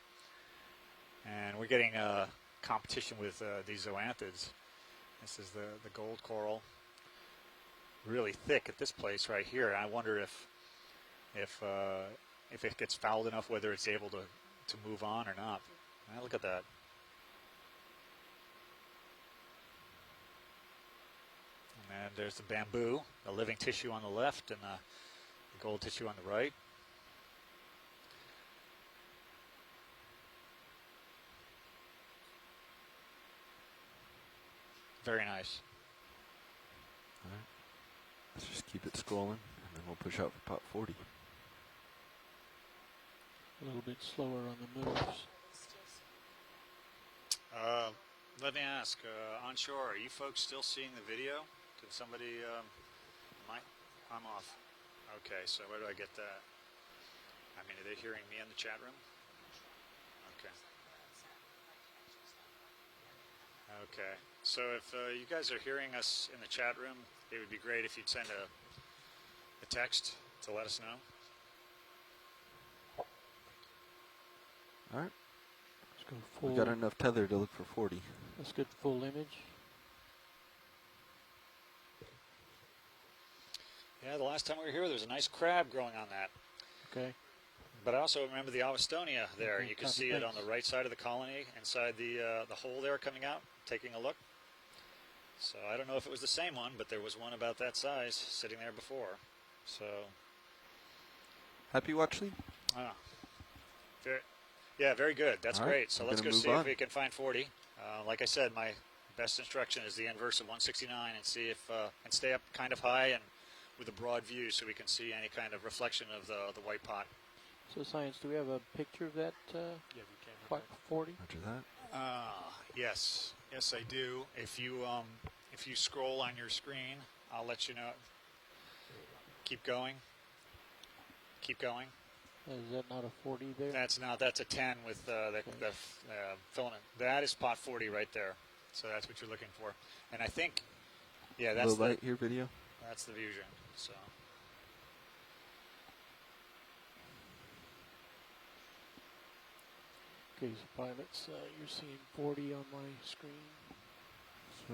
And we're getting competition with these zoanthids. This is the gold coral, really thick at this place right here. And I wonder if it gets fouled enough, whether it's able to move on or not. Now look at that. And there's the bamboo, the living tissue on the left, and the gold tissue on the right. Very nice. All right. Let's just keep it scrolling, and then we'll push out for pot 40. A little bit slower on the moves. Let me ask, onshore, are you folks still seeing the video? Did somebody, I'm off. Okay, so where do I get that? I mean, are they hearing me in the chat room? Okay. Okay, so if you guys are hearing us in the chat room, it would be great if you'd send a text to let us know. All right. Let's go full. We got enough tether to look for 40. Let's get full image. Yeah, the last time we were here, there was a nice crab growing on that. Okay. But I also remember the Augustonia there. Okay, You can copy, see it on thanks. the right side of the colony, inside the hole there coming out, taking a look. So I don't know if it was the same one, but there was one about that size sitting there before. So. Happy watch, Lee? Very good. That's All right, great. So we're let's go gonna see move if on. we can find 40. Like I said, my best instruction is the inverse of 169, and see if and stay up kind of high and with a broad view so we can see any kind of reflection of the white pot. So, Science, do we have a picture of that Yeah, we can. pot 40? Roger that. Yes, I do. If you scroll on your screen, I'll let you know. Keep going. Is that not a 40 there? That's not. That's a 10 with the filament. That is pot 40 right there. So that's what you're looking for. And I think, yeah, that's low light here video. That's the Fusion. So. Okay, so pilots, you're seeing 40 on my screen. So,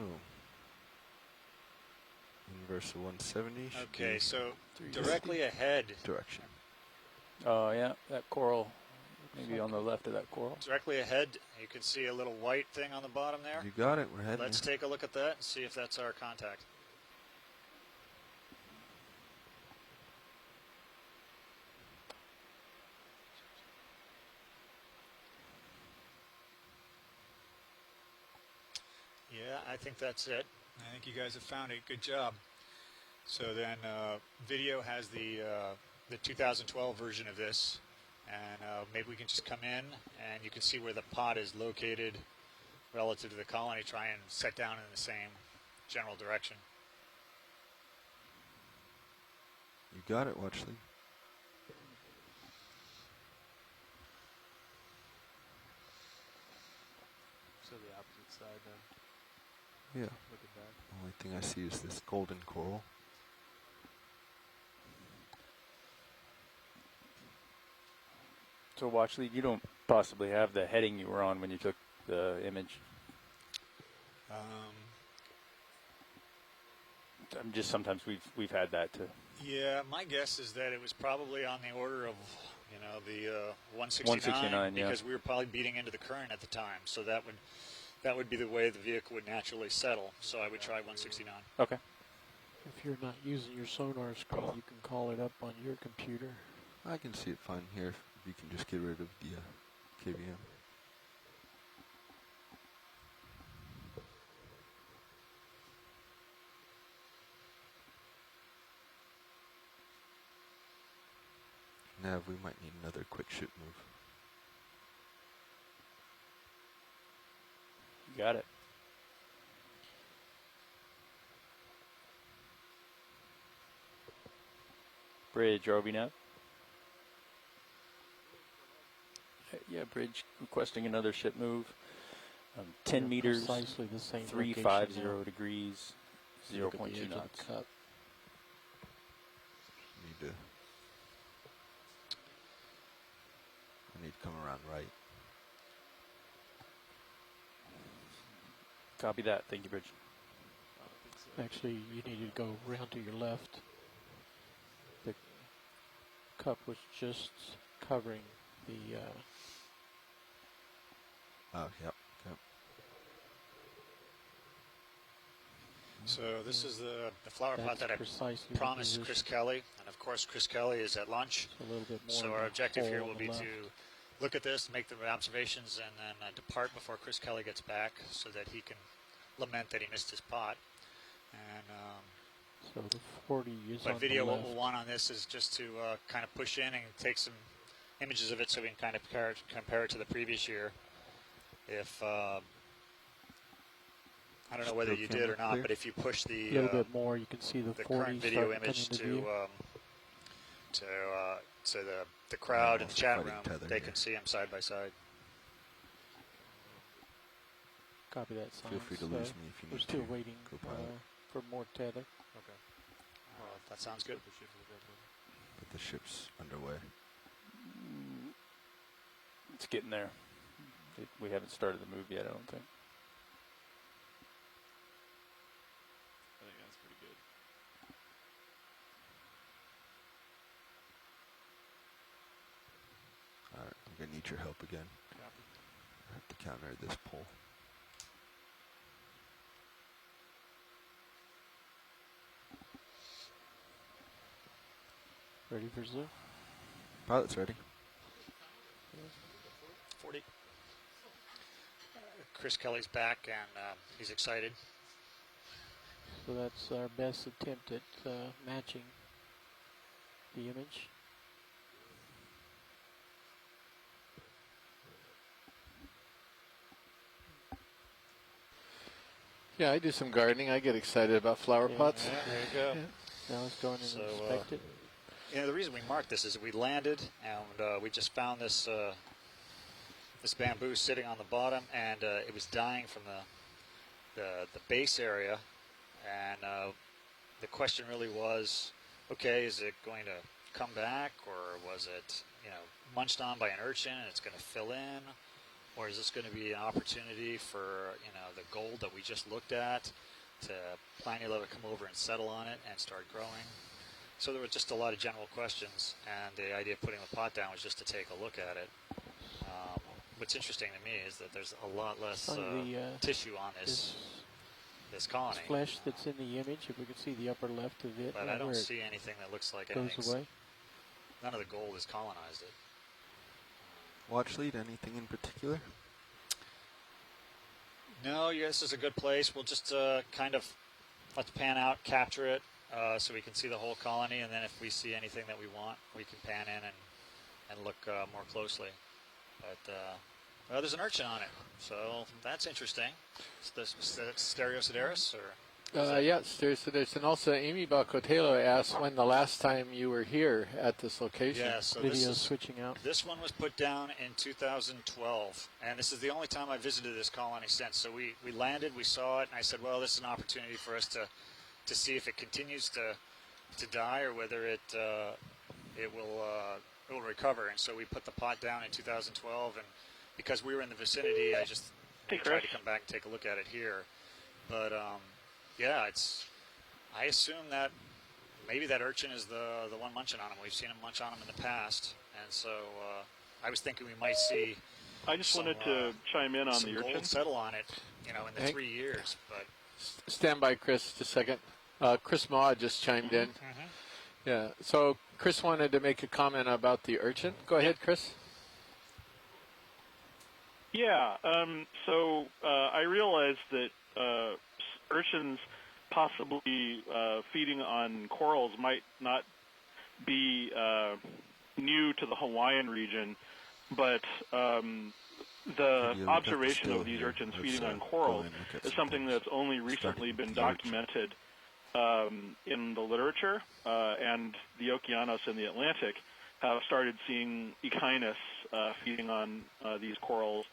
inverse of 170. Okay, so directly ahead. Direction. Oh, yeah, that coral, maybe on the left of that coral. Directly ahead, you can see a little white thing on the bottom there. You got it. We're heading. Let's take a look at that and see if that's our contact. Yeah, I think that's it. I think you guys have found it. Good job. So then video has the 2012 version of this, and maybe we can just come in and you can see where the pot is located relative to the colony. Try and set down in the same general direction. You got it, Watchley. So the opposite side then. Yeah. Look at that. Only thing I see is this golden coral. So Watchley, you don't possibly have the heading you were on when you took the image. I'm just sometimes we've had that too. Yeah, my guess is that it was probably on the order of, the 169, 169, yeah. because we were probably beating into the current at the time. So that would be the way the vehicle would naturally settle. So I would try 169. Okay. If you're not using your sonar screen, you can call it up on your computer. I can see it fine here. You can just get rid of the KVM. Nav, we might need another quick shoot move. You got it. Bridge, RV nav. Yeah, bridge requesting another ship move. 10 meters, Precisely the same 350 degrees, Look at the 0.2 edge of knots. the cup. I need to come around right. Copy that. Thank you, Bridge. Actually, you needed to go round to your left. The cup was just covering the... Oh, yep. So this is the flower pot That's that I precisely the promised position. Chris Kelly. And of course, Chris Kelly is at lunch. a little bit more So of our a objective here hole will on be the to left. look at this, make the observations, and then depart before Chris Kelly gets back so that he can lament that he missed his pot. And So the 40 is by on video, the what left. we'll want on this is just to kind of push in and take some images of it so we can kind of compare it to the previous year. If I don't know whether you did or not, but if you push A little the bit more, you can see the 40 current video starting image to come into to the crowd in the Almost chat fighting room, tether they here. can see them side by side. Copy that sign. Feel free to lose me if you We're need still to, waiting co-pilot. for more tether. Okay. Well, that sounds good. But the ship's underway. It's getting there. We haven't started the move yet, I don't think. I think that's pretty good. Alright, I'm going to need your help again. Copy. I have to counter this pull. Ready for zoom? Pilot's ready. 40. Chris Kelly's back, and he's excited. So that's our best attempt at matching the image. Yeah, I do some gardening. I get excited about flower Yeah. pots. Yeah, there you go. Now let's go in and So, inspect it. the reason we marked this is we landed and we just found this this bamboo sitting on the bottom, and it was dying from the base area, and the question really was, okay, is it going to come back, or was it munched on by an urchin and it's going to fill in, or is this going to be an opportunity for the gold that we just looked at to finally let it come over and settle on it and start growing? So there were just a lot of general questions, and the idea of putting the pot down was just to take a look at it. What's interesting to me is that there's a lot less tissue on this colony. This flesh that's in the image, if we can see the upper left of it. But I don't see anything that looks like goes anything. away. None of the gold has colonized it. Watch lead, anything in particular? No, this is a good place. We'll just kind of let the pan out, capture it, so we can see the whole colony, and then if we see anything that we want, we can pan in and look more closely. But there's an urchin on it, so that's interesting. Is this Stereosideris, or? Yeah, Stereosideris. And also, Amy Balcotelo asked when the last time you were here at this location. Yeah, so Video switching out. This one was put down in 2012, and this is the only time I visited this colony since. So we landed, we saw it, and I said, well, this is an opportunity for us to see if it continues to die or whether it will recover. And so we put the pot down in 2012, and because we were in the vicinity, I just tried to come back and take a look at it here. But yeah, I assume that maybe that urchin is the one munching on him. We've seen him munch on him in the past, and so I was thinking we might see. I just wanted to chime in on the urchin. Gold settle on it, in the 3 years. But stand by, Chris, just a second. Chris Maud just chimed in. Mm-hmm. Yeah. So Chris wanted to make a comment about the urchin. Go ahead, Chris. Yeah. So I realized that urchins possibly feeding on corals might not be new to the Hawaiian region, but the observation of these urchins feeding on corals is something that's only recently been documented in the literature, and the Okeanos and the Atlantic have started seeing echinus feeding on these corals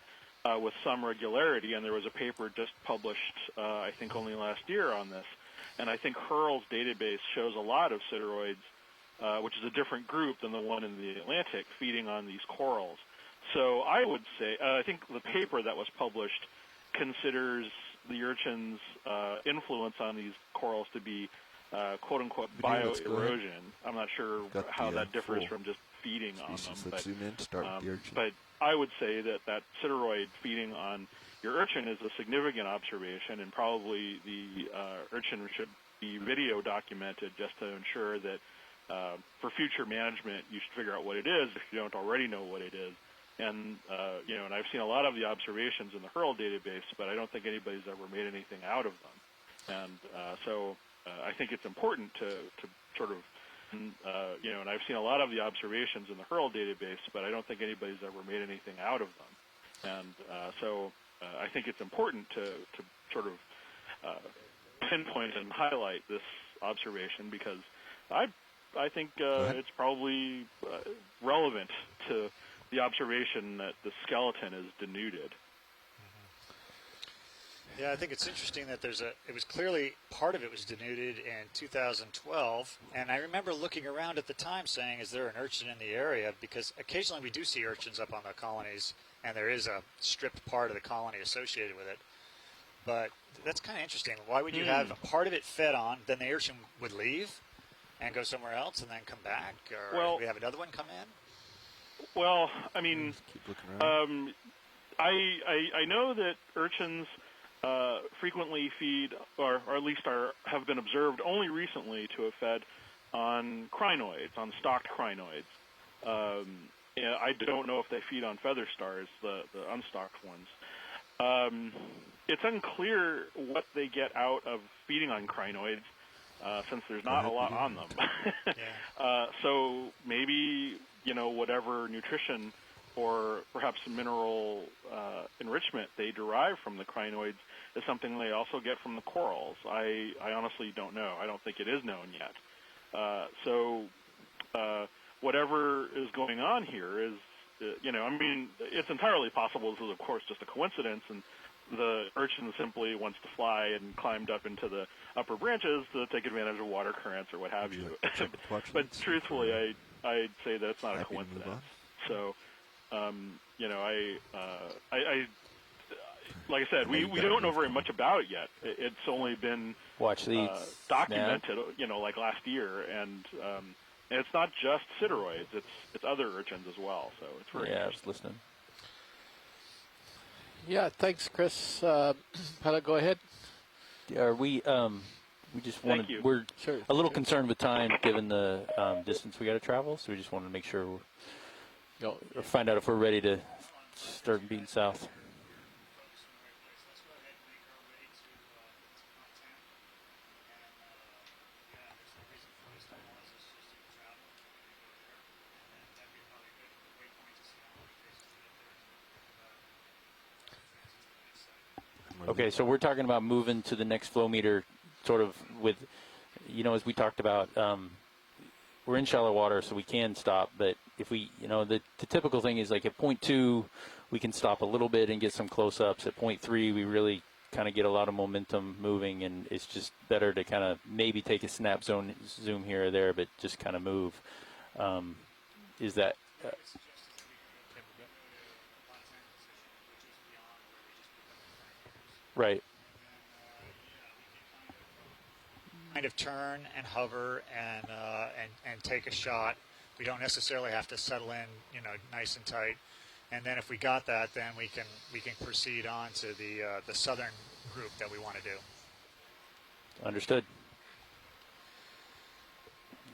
with some regularity, and there was a paper just published, I think only last year on this, and I think Hurl's database shows a lot of sideroids, which is a different group than the one in the Atlantic, feeding on these corals. So I would say, I think the paper that was published considers the urchin's influence on these corals to be quote-unquote bioerosion. I'm not sure how that differs from just feeding on them. Let's zoom in, start with the urchin. But I would say that sideroid feeding on your urchin is a significant observation, and probably the urchin should be video documented just to ensure that for future management you should figure out what it is if you don't already know what it is. And and I've seen a lot of the observations in the Hurl database, but I don't think anybody's ever made anything out of them. And so I think it's important to sort of and I've seen a lot of the observations in the Hurl database, but I don't think anybody's ever made anything out of them. And so I think it's important to sort of pinpoint and highlight this observation, because I think it's probably relevant to the observation that the skeleton is denuded. Yeah, I think it's interesting that it was clearly, part of it was denuded in 2012, and I remember looking around at the time saying, is there an urchin in the area? Because occasionally we do see urchins up on the colonies, and there is a stripped part of the colony associated with it. But that's kind of interesting. Why would you have a part of it fed on, then the urchin would leave and go somewhere else and then come back? Or we have another one come in? Well, I mean, keep looking around. I know that urchins frequently feed, or at least have been observed only recently to have fed on crinoids, on stocked crinoids. I don't know if they feed on feather stars, the unstocked ones. It's unclear what they get out of feeding on crinoids, since there's not a lot on them. So maybe, whatever nutrition or perhaps mineral enrichment they derive from the crinoids is something they also get from the corals. I honestly don't know. I don't think it is known yet. So whatever is going on here is, I mean, it's entirely possible this is, of course, just a coincidence, and the urchin simply wants to fly and climbed up into the upper branches to take advantage of water currents or what have you. But truthfully, I'd say that it's not a coincidence. So, like I said, we don't know very much about it yet. It's only been documented, like last year, and it's not just sideroids; it's other urchins as well. So it's very I was listening. Yeah, thanks, Chris. Pilot, go ahead. Are we just wanted. We're a little concerned with time, given the distance we got to travel. So we just wanted to make sure, or find out if we're ready to start beating south. Okay, so we're talking about moving to the next flow meter, sort of with, as we talked about, we're in shallow water, so we can stop. But if we, the typical thing is like at 0.2, we can stop a little bit and get some close-ups. At 0.3, we really kind of get a lot of momentum moving, and it's just better to kind of maybe take a snap zoom here or there, but just kind of move. Is that... Right. Kind of turn and hover and take a shot. We don't necessarily have to settle in, nice and tight. And then if we got that, then we can proceed on to the southern group that we want to do. Understood.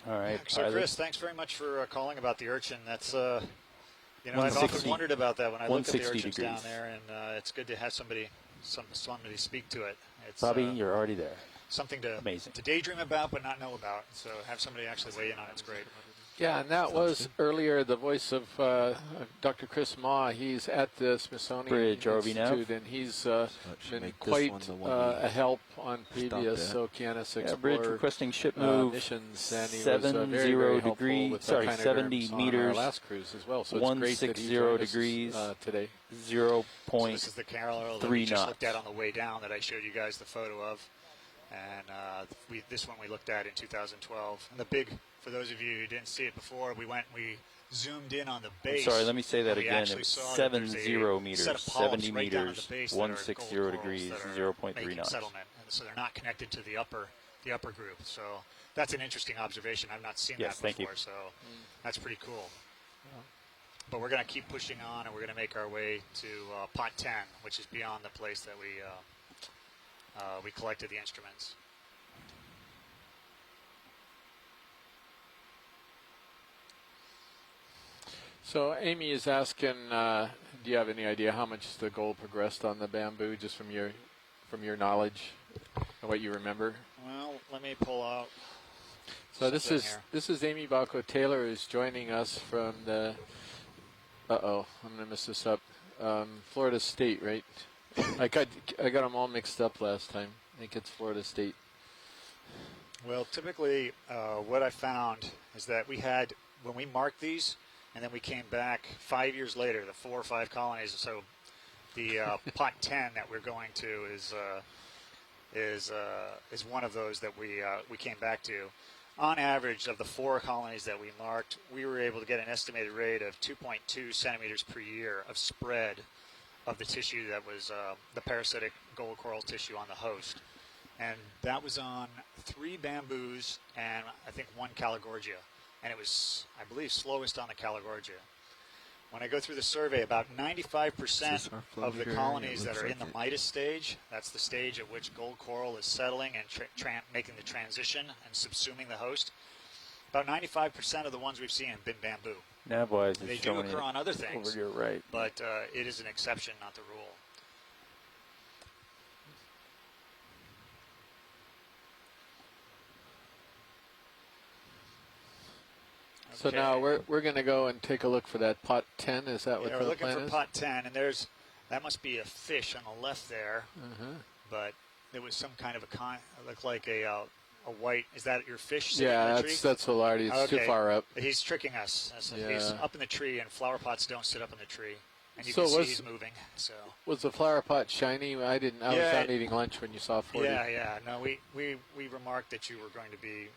All right. So Chris, thanks very much for calling about the urchin. That's I've often wondered about that when I look at the urchins down there, and it's good to have somebody speak to it. It's, Bobby, you're already there. Something to daydream about but not know about. So have somebody actually weigh in on it's great. Yeah, and that was earlier the voice of Dr. Chris Ma. He's at the Smithsonian Bridge Institute, and he's been quite a help on previous Okeanos Explorer bridge requesting ship move missions, and he was very, very helpful with 70 meters, on our last cruise as well. So 160 degrees today. 0.3 So this is the parallel that we just looked at on the way down that I showed you guys the photo of. And this one we looked at in 2012. And the big, for those of you who didn't see it before, we zoomed in on the base. Sorry, let me say that again. It was 70 meters, 70 meters, 160 degrees, 0.3 knots. Settlement, and so they're not connected to the upper group. So that's an interesting observation. I've not seen that before, so that's pretty cool. But we're going to keep pushing on, and we're going to make our way to pot 10, which is beyond the place that we collected the instruments. So Amy is asking, do you have any idea how much the gold progressed on the bamboo, just from your knowledge and what you remember? Well, let me pull out. So this is Amy Balco Taylor, who's joining us from the. I'm gonna mess this up. Florida State, right? I got them all mixed up last time. I think it's Florida State. Well, typically, what I found is that we had, when we marked these, and then we came back 5 years later, the 4 or 5 colonies. So the pot 10 that we're going to is one of those that we came back to. On average, of the 4 colonies that we marked, we were able to get an estimated rate of 2.2 centimeters per year of spread of the tissue that was the parasitic gold coral tissue on the host. And that was on 3 bamboos and I think 1 Calagorgia. And it was, I believe, slowest on the Calagorgia. When I go through the survey, about 95% of the colonies that are in the Midas stage, that's the stage at which gold coral is settling and making the transition and subsuming the host, about 95% of the ones we've seen have been bamboo. Nav-wise, they do occur on other things, over your right, but it is an exception, not the rule. So now we're going to go and take a look for that pot 10. Is that what the plan is? We're looking for pot 10, and that must be a fish on the left there. But there was some kind of it looked like a a white. Is that your fish sitting in Yeah, the tree? that's Velarde. It's too far up. He's tricking us. So Yeah. he's up in the tree, and flower pots don't sit up in the tree. And you So can see was- he's moving. So Was the flower pot shiny? I didn't. I was Yeah, out eating lunch when you saw 40. yeah. No, we remarked that you were going to be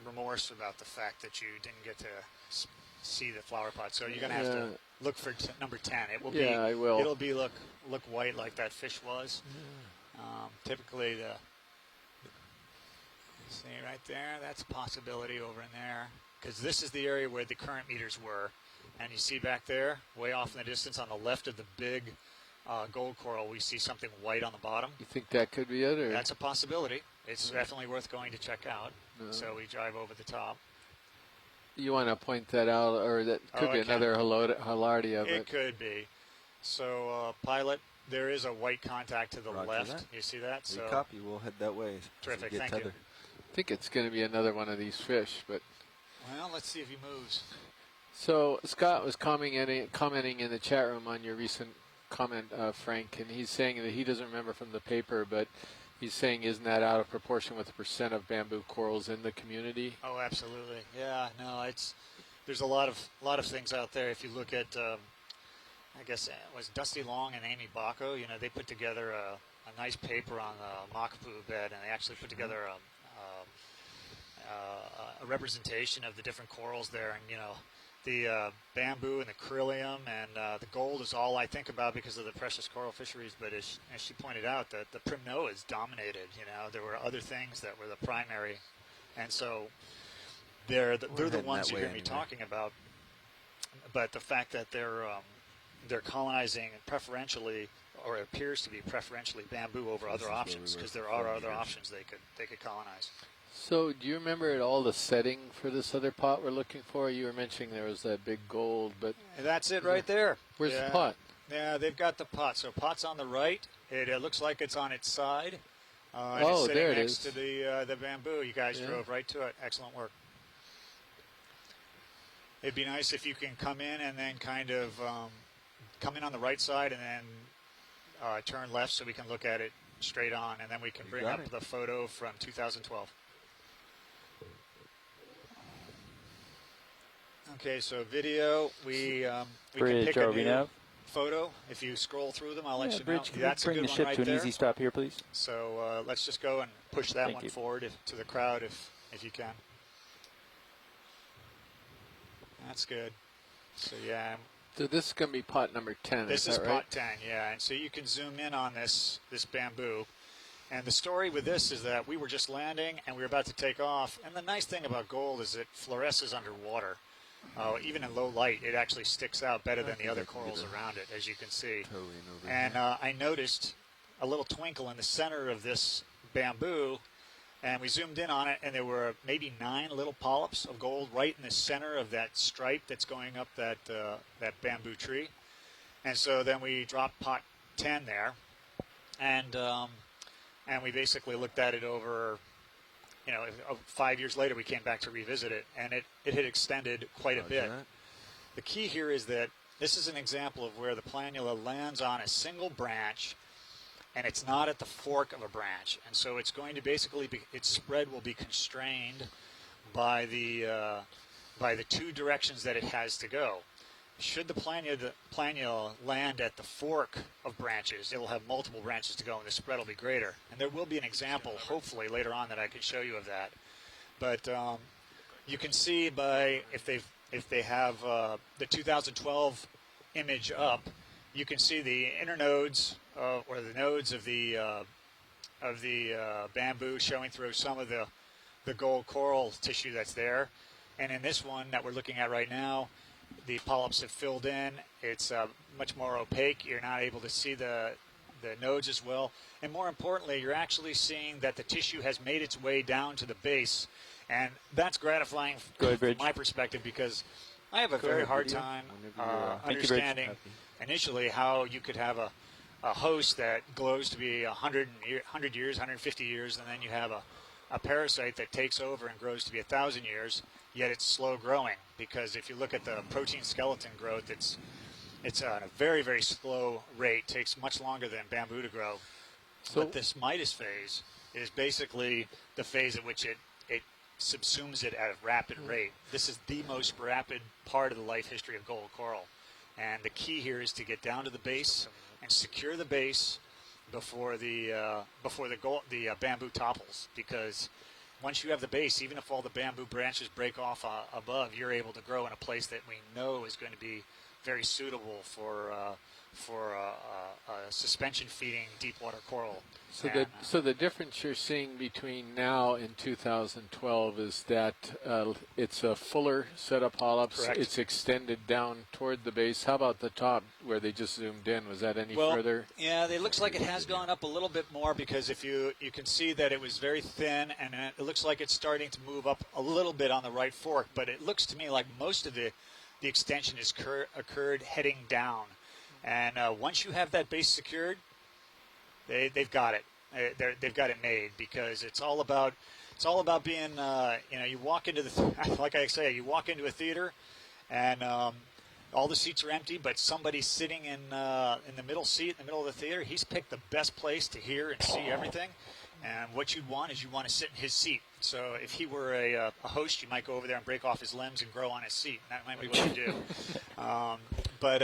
remorse about the fact that you didn't get to see the flower pot. So you're going to have to look for number 10. It will be. Yeah, I will. It'll be look white like that fish was. Typically see right there. That's a possibility over in there, because this is the area where the current meters were. And you see back there, way off in the distance on the left of the big gold coral, we see something white on the bottom. You think that could be it? Or? That's a possibility. It's definitely worth going to check out. So we drive over the top. You want to point that out, or that could be another Velarde of it. It could be. So, pilot, there is a white contact to the left. That. You see that? We copy. We'll head that way. Terrific. Get Thank tether. you. I think it's going to be another one of these fish, but. Well, let's see if he moves. So Scott was commenting in the chat room on your recent comment, Frank, and he's saying that he doesn't remember from the paper, but he's saying isn't that out of proportion with the percent of bamboo corals in the community? Oh, absolutely. Yeah. No, there's a lot of things out there. If you look at, I guess it was Dusty Long and Amy Bacco. You know, they put together a nice paper on the Makapu bed, and they actually put together a representation of the different corals there, and you know. The bamboo and the Coryllium and the gold is all I think about because of the precious coral fisheries. But as she pointed out, the Primnoas dominated. You know, there were other things that were the primary, and so they're the ones you hear me talking about. But the fact that they're colonizing preferentially, or it appears to be preferentially, bamboo over other options, because there are other options they could colonize. So do you remember at all the setting for this other pot we're looking for? You were mentioning there was that big gold, but... And that's it right there. Where's the pot? Yeah, they've got the pot. So pot's on the right. It looks like it's on its side. And oh, it's sitting there it next is. to the bamboo. You guys drove right to it. Excellent work. It'd be nice if you can come in and then kind of come in on the right side and then turn left so we can look at it straight on, and then we can bring up the photo from 2012. Okay, so video, we can pick a new photo. If you scroll through them, I'll let you know. Can That's bring a the good one ship right to an there. easy stop here, please? So let's just go and push that Thank one you. forward to the crowd if you can. That's good. So yeah. So this is going to be pot number 10. This is is that pot right? 10, yeah. And so you can zoom in on this bamboo. And the story with this is that we were just landing and we were about to take off. And the nice thing about gold is it fluoresces underwater. Even in low light, it actually sticks out better than the other corals around it, as you can see. And I noticed a little twinkle in the center of this bamboo, and we zoomed in on it, and there were maybe 9 little polyps of gold right in the center of that stripe that's going up that bamboo tree. And so then we dropped pot 10 there, and we basically looked at it over. 5 years later, we came back to revisit it, and it had extended quite a bit. The key here is that this is an example of where the planula lands on a single branch, and it's not at the fork of a branch. And so it's going to basically its spread will be constrained by the 2 directions that it has to go. Should the planula land at the fork of branches, it will have multiple branches to go, and the spread will be greater. And there will be an example, hopefully, later on that I can show you of that. But you can see by if they have the 2012 image up, you can see the inner nodes or the nodes of the bamboo showing through some of the gold coral tissue that's there. And in this one that we're looking at right now, the polyps have filled in. It's much more opaque. You're not able to see the nodes as well. And more importantly, you're actually seeing that the tissue has made its way down to the base. And that's gratifying from my perspective, because I have a very hard time understanding initially how you could have a host that glows to be 100 years, 150 years, and then you have a parasite that takes over and grows to be 1,000 years, yet it's slow growing. Because if you look at the protein skeleton growth, it's at a very, very slow rate. Takes much longer than bamboo to grow. So but this Midas phase is basically the phase at which it subsumes it at a rapid rate. This is the most rapid part of the life history of gold coral. And the key here is to get down to the base and secure the base before the bamboo topples, because once you have the base, even if all the bamboo branches break off above, you're able to grow in a place that we know is going to be very suitable for suspension feeding deep water coral. So the difference you're seeing between now and 2012 is that it's a fuller set of polyps. Correct. It's extended down toward the base. How about the top where they just zoomed in? Was that any further? Yeah, it looks like it has gone up a little bit more, because if you can see that it was very thin, and it looks like it's starting to move up a little bit on the right fork, but it looks to me like most of the extension has occurred heading down. And once you have that base secured, they've got it. They've got it made, because it's all about being you walk into like I say, you walk into a theater, and all the seats are empty, but somebody's sitting in the middle seat in the middle of the theater. He's picked the best place to hear and see everything. And what you'd want is you want to sit in his seat. So if he were a host, you might go over there and break off his limbs and grow on his seat. That might be what you do. But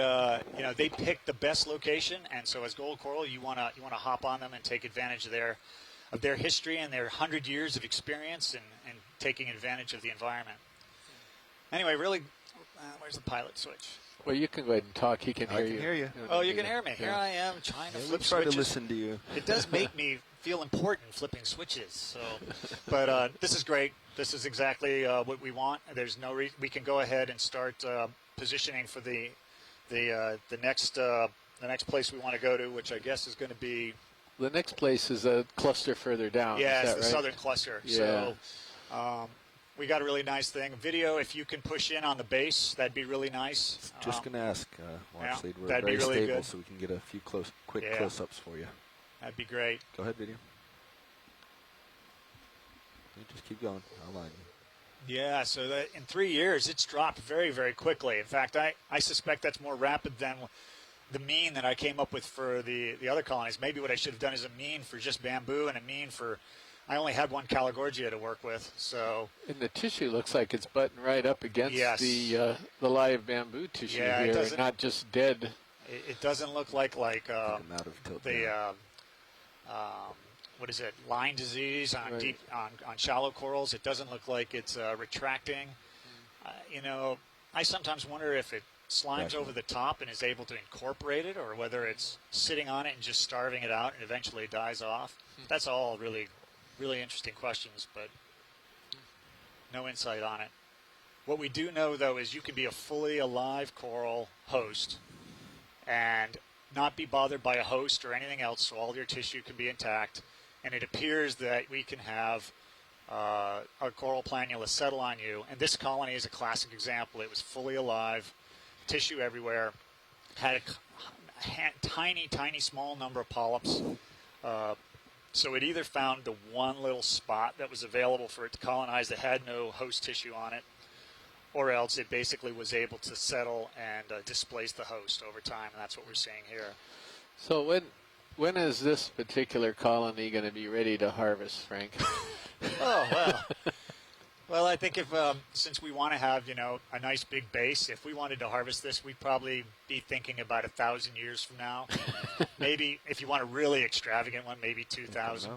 they picked the best location, and so as gold coral, you want to hop on them and take advantage of their history and their 100 years of experience and taking advantage of the environment. Anyway, really, where's the pilot switch? Well, you can go ahead and talk. He can hear you. I can hear you. Oh, you can hear me. Here I am trying to flip try switches. to listen to you. It does make me feel important flipping switches. So, but this is great. This is exactly what we want. There's no reason we can go ahead and start positioning for the next place we want to go to, which I guess is going to be. The next place is a cluster further down. Yeah, is it's that the right? southern cluster. Yeah. So we got a really nice thing. Video, if you can push in on the base, that'd be really nice. Just going to ask, Mark we're that'd very be really stable, good. so we can get a few quick close-ups for you. That'd be great. Go ahead, video. You just keep going. I'll line you. Yeah, so that in 3 years, it's dropped very, very quickly. In fact, I suspect that's more rapid than the mean that I came up with for the other colonies. Maybe what I should have done is a mean for just bamboo and a mean for. I only had one Calagorgia to work with, so. And the tissue looks like it's buttoned right up against the live bamboo tissue here, and not just dead. It doesn't look like out of tilt what is it? Line disease on deep on shallow corals. It doesn't look like it's retracting. I sometimes wonder if it slimes over the top and is able to incorporate it, or whether it's sitting on it and just starving it out and eventually dies off. That's all really, really interesting questions, but no insight on it. What we do know, though, is you can be a fully alive coral host and not be bothered by a host or anything else, so all your tissue can be intact. And it appears that we can have a coral planula settle on you. And this colony is a classic example. It was fully alive, tissue everywhere, had a tiny, tiny, small number of polyps. So it either found the one little spot that was available for it to colonize that had no host tissue on it, or else it basically was able to settle and displace the host over time, and that's what we're seeing here. So when is this particular colony going to be ready to harvest, Frank? Well, I think if since we want to have a nice big base, if we wanted to harvest this, we'd probably be thinking about 1,000 years from now. Maybe if you want a really extravagant one, maybe 2,000.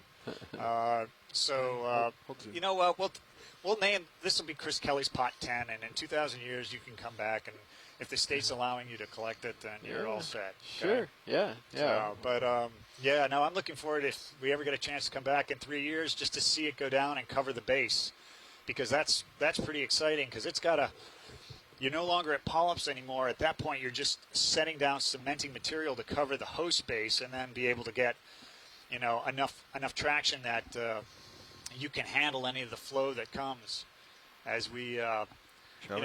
We'll name this will be Chris Kelly's Pot 10, and in 2,000 years you can come back, and if the state's allowing you to collect it, then you're all set. Okay? Sure. Yeah. I'm looking forward if we ever get a chance to come back in 3 years just to see it go down and cover the base, because that's pretty exciting, because it's got you're no longer at polyps anymore. At that point, you're just setting down cementing material to cover the host base, and then be able to get enough traction that you can handle any of the flow that comes as we.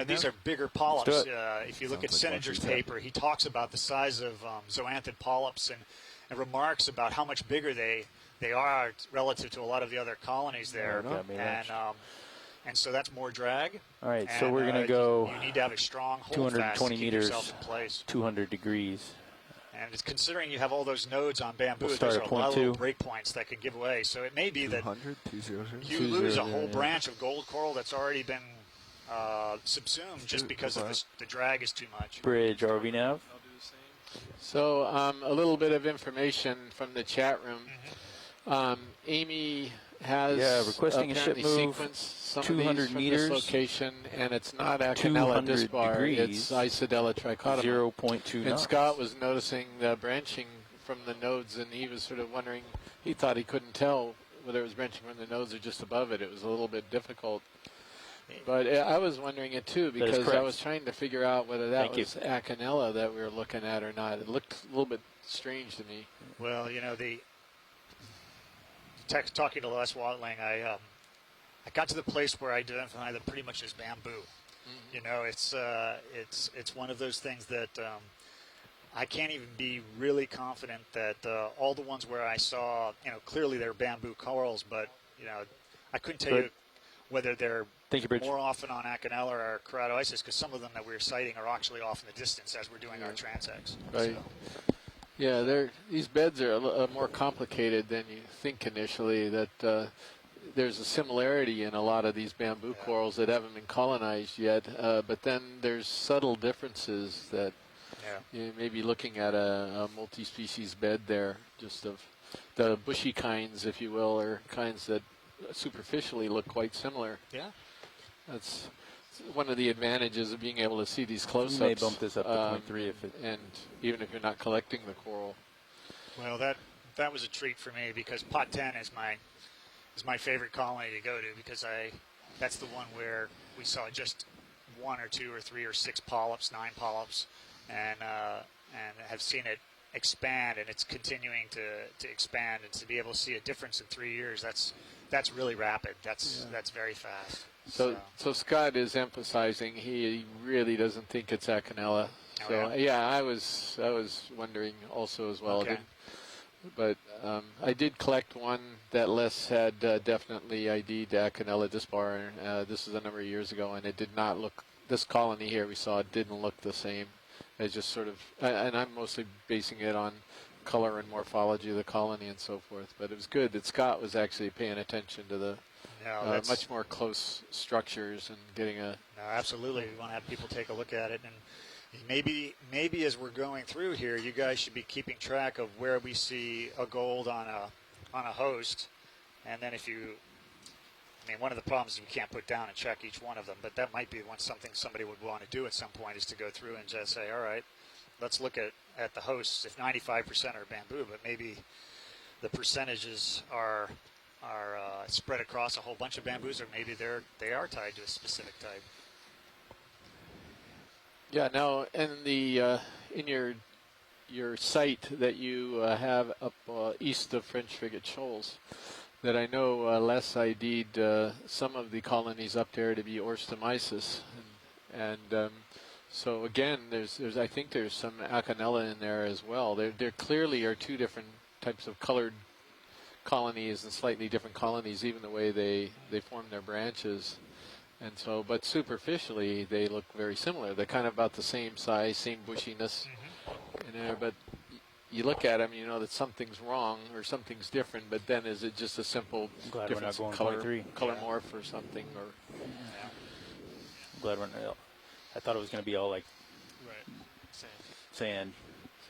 These are bigger polyps. If you look at Sininger's paper, he talks about the size of zoanthid polyps and remarks about how much bigger they are relative to a lot of the other colonies there. And so that's more drag. All right, so we're going to go you need to have a strong hold 220 fast to keep meters, yourself in place. 200 degrees. And it's considering you have all those nodes on bamboo, We'll start there's at a lot point of two. little break points that could give away. So it may be that 200, 200. you lose a whole branch of gold coral that's already been subsumed just because of the drag is too much. Bridge RV nav. So a little bit of information from the chat room. Amy has requesting a ship apparently move sequenced some 200 of these from meters, this location, and it's not Acanella 200 disbar, degrees, it's Isidella trichotomon. 0.2 And knots. Scott was noticing the branching from the nodes, and he was sort of wondering, he thought he couldn't tell whether it was branching from the nodes or just above it. It was a little bit difficult. But I was wondering it too, because I was trying to figure out whether that was Acanella that we were looking at or not. It looked a little bit strange to me. Well, you know, talking to Les Watling, I got to the place where I identify that pretty much as bamboo. Mm-hmm. You know, it's one of those things that I can't even be really confident that all the ones where I saw, you know, clearly they're bamboo corals, but you know, I couldn't tell you whether they're more often on Acanella or Keratoisis, because some of them that we were citing are actually off in the distance as we're doing our transects. Right. So. Yeah, these beds are more complicated than you think initially. That there's a similarity in a lot of these bamboo corals that haven't been colonized yet, but then there's subtle differences that you may be looking at a multi-species bed there, just of the bushy kinds, if you will, or kinds that superficially look quite similar. Yeah. That's one of the advantages of being able to see these close-ups. You may bump this up to 0.3 and even if you're not collecting the coral. Well, that was a treat for me, because pot 10 is my favorite colony to go to, because that's the one where we saw just 1 or 2 or 3 or 6 polyps, 9 polyps, and have seen it expand, and it's continuing to expand, and to be able to see a difference in 3 years, that's really rapid. That's very fast. So Scott is emphasizing he really doesn't think it's Acanella. So I was wondering also as well. Okay. But I did collect one that Les had definitely ID'd Acanella disbar. This is a number of years ago, and it did not look. This colony here we saw didn't look the same. It just sort of, and I'm mostly basing it on color and morphology of the colony and so forth. But it was good that Scott was actually paying attention to the much more close structures and getting a. No, absolutely. We want to have people take a look at it, and maybe as we're going through here, you guys should be keeping track of where we see a gold on a host, and then one of the problems is we can't put down and check each one of them, but that might be something somebody would want to do at some point, is to go through and just say, all right, let's look at the hosts. If 95% are bamboo, but maybe the percentages are spread across a whole bunch of bamboos, or maybe they are tied to a specific type. Yeah. Now, in the in your site that you have up east of French Frigate Shoals, that I know Les ID'd some of the colonies up there to be Orstomyces, and so again, I think there's some Acanella in there as well. There clearly are two different types of colored colonies and slightly different colonies, even the way they form their branches. And so, but superficially, they look very similar. They're kind of about the same size, same bushiness in there, but you look at them, you know that something's wrong or something's different, but then is it just a simple difference in color morph or something? Or I'm glad we're not. I thought it was going to be all like sand.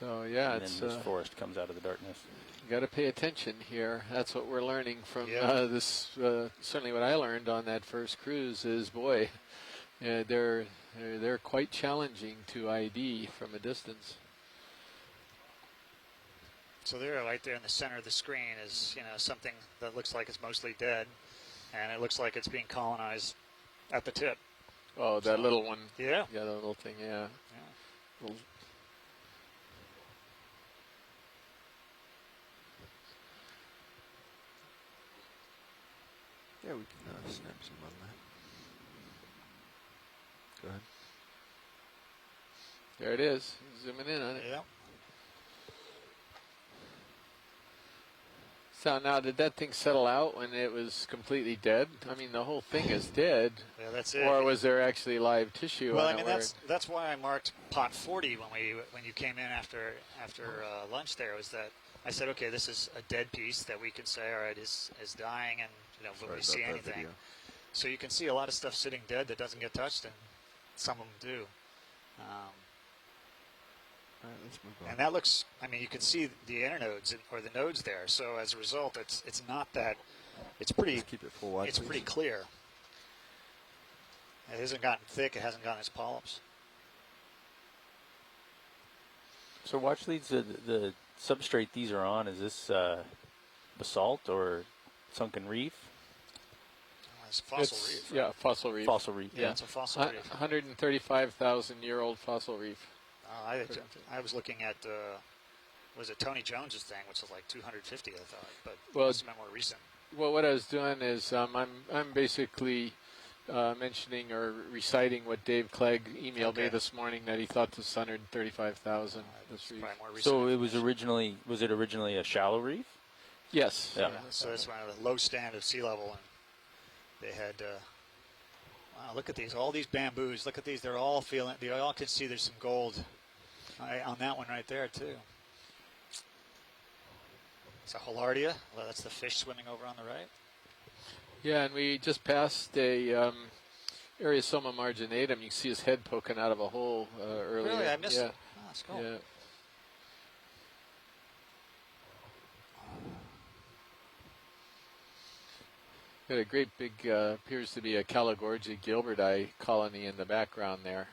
So yeah, and then this forest comes out of the darkness. You got to pay attention here. That's what we're learning from this. Certainly, what I learned on that first cruise is, boy, they're quite challenging to ID from a distance. So there, right there in the center of the screen, is something that looks like it's mostly dead, and it looks like it's being colonized at the tip. Oh, that little one. Yeah. Yeah, that little thing. Yeah. Yeah, we can snap some on that. Go ahead. There it is. Zooming in on it. Yeah. So now, did that thing settle out when it was completely dead? I mean, the whole thing is dead. Yeah, that's it. Or was there actually live tissue Well, on I mean, that's why I marked pot 40 when you came in after lunch. There was that I said, okay, this is a dead piece that we can say, all right, is dying, and will we see anything? So you can see a lot of stuff sitting dead that doesn't get touched, and some of them do. All right, let's move on. And that looks, I mean, you can see the internodes or the nodes there. So as a result, it's not that, it's pretty, Let's keep it full wide, it's please. pretty clear. It hasn't gotten thick. It hasn't gotten its polyps. So watch leads, the substrate these are on, is this basalt or sunken reef? It's fossil reef. Right? Yeah, fossil reef. Fossil reef. Yeah, it's a fossil reef. 135,000-year-old fossil reef. I was looking at, was it Tony Jones's thing, which is like 250, I thought, but Well, must have been more recent. Well, what I was doing is I'm basically mentioning or reciting what Dave Clegg emailed me this morning, that he thought this 135,000. This reef. More recent So was it originally a shallow reef? Yes. Yeah. So it's one of the low stand of sea level, and they had. Wow, look at these! All these bamboos. Look at these. They're all feeling. They all can see there's some gold on that one right there too. It's a Holardia. Well, that's the fish swimming over on the right. Yeah, and we just passed a Ariosoma marginatum. You can see his head poking out of a hole earlier. Really, I missed it. Oh, that's cool. Yeah. Got a great big, appears to be a Caligorgia gilberti colony in the background there.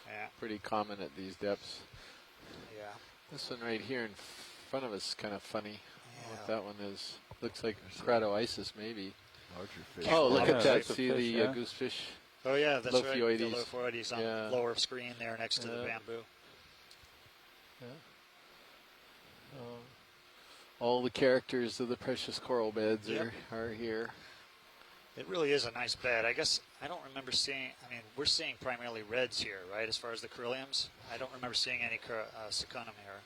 Yeah. Pretty common at these depths. Yeah. This one right here in front of us is kind of funny. Yeah. What that one is. Looks like Cratoisis maybe. Larger fish. Oh, look at that. Types of See fish, the yeah. goosefish? Oh yeah, that's right. Lophioides. The Lophioides on Yeah. the lower screen there next to the bamboo. Yeah. All the characters of the precious coral beds are here. It really is a nice bed. I guess I don't remember seeing. I mean, we're seeing primarily reds here, right? As far as the corylliums, I don't remember seeing any secundum here.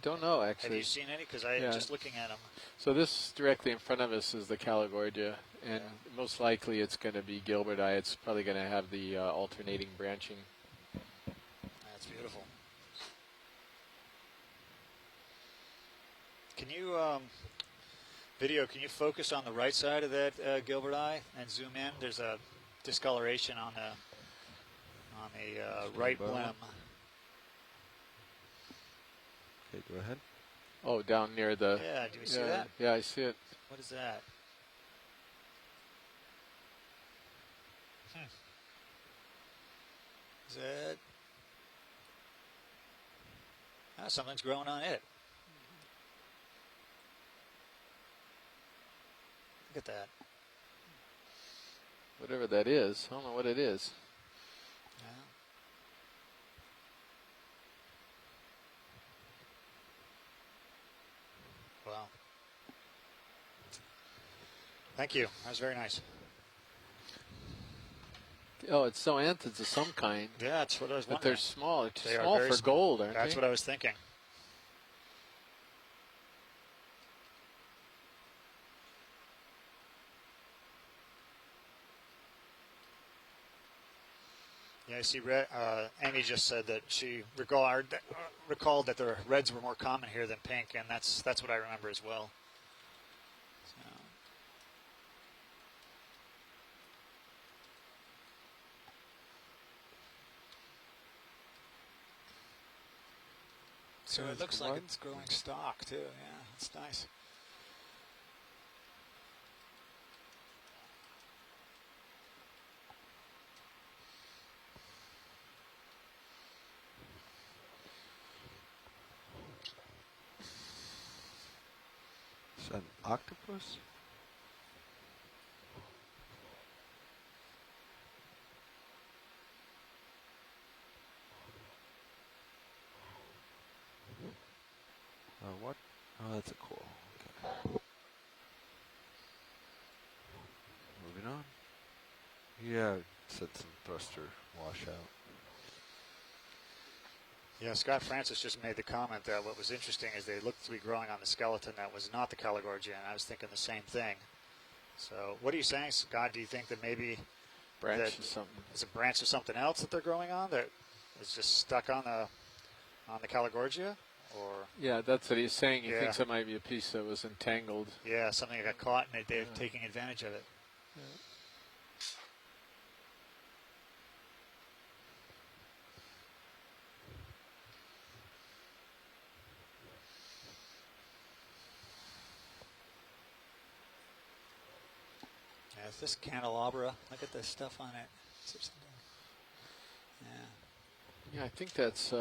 Don't know actually. Have you seen any? Because I just looking at them. So this directly in front of us is the Caligorgia, and most likely it's going to be gilberti. It's probably going to have the alternating branching. That's beautiful. Can you video? Can you focus on the right side of that gilbert eye and zoom in? There's a discoloration on the right limb. Okay, go ahead. Oh, down near the. Yeah, do you see that? Yeah, I see it. What is that? Is that? Ah, something's growing on it. Look at that. Whatever that is, I don't know what it is. Yeah. Wow. Thank you. That was very nice. Oh, it's zoanthids of some kind. Yeah, that's what I was But wondering. they're small. They're too They are small very for small. gold, aren't That's they? what I was thinking. Yeah, I see. Amy just said that she recalled that the reds were more common here than pink, and that's what I remember as well. So it looks like it's growing stock too. Yeah, it's nice. Is that an octopus? What? Oh, that's a coral. Okay. Moving on. Yeah, said some thruster washout. Yeah, Scott Francis just made the comment that what was interesting is they looked to be growing on the skeleton that was not the Caligorgia, and I was thinking the same thing. So what are you saying, Scott? Do you think that maybe Branch of something. it's a branch of something else that they're growing on that is just stuck on the Caligorgia? Or Yeah, that's what he's saying. He Yeah. thinks it might be a piece that was entangled. yeah, something that got caught and they're taking advantage of it. Yeah, it's this candelabra. Look at the stuff on it. Is there something? Yeah. Yeah, I think that's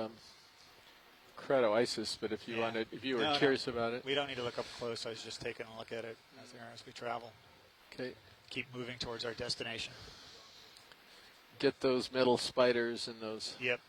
Cretoisis, but if you Yeah. wanted, if you were No, curious about it. We don't need to look up close. I was just taking a look at it as we travel. Okay. Keep moving towards our destination. Get those metal spiders and those. Yep.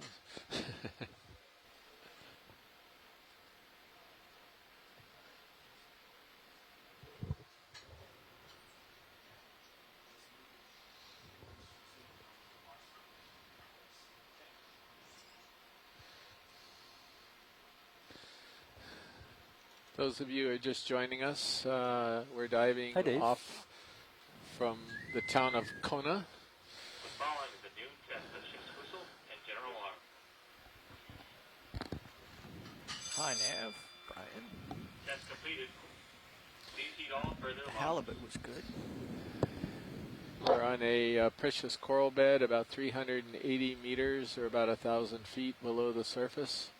Those of you who are just joining us, we're diving Hi, Dave. off from the town of Kona. Following the noon test of ship's whistle and general alarm. Hi, Nav. Brian. Test completed. Please heed all further The alarms. halibut was good. We're on a precious coral bed about 380 meters or about 1,000 feet below the surface.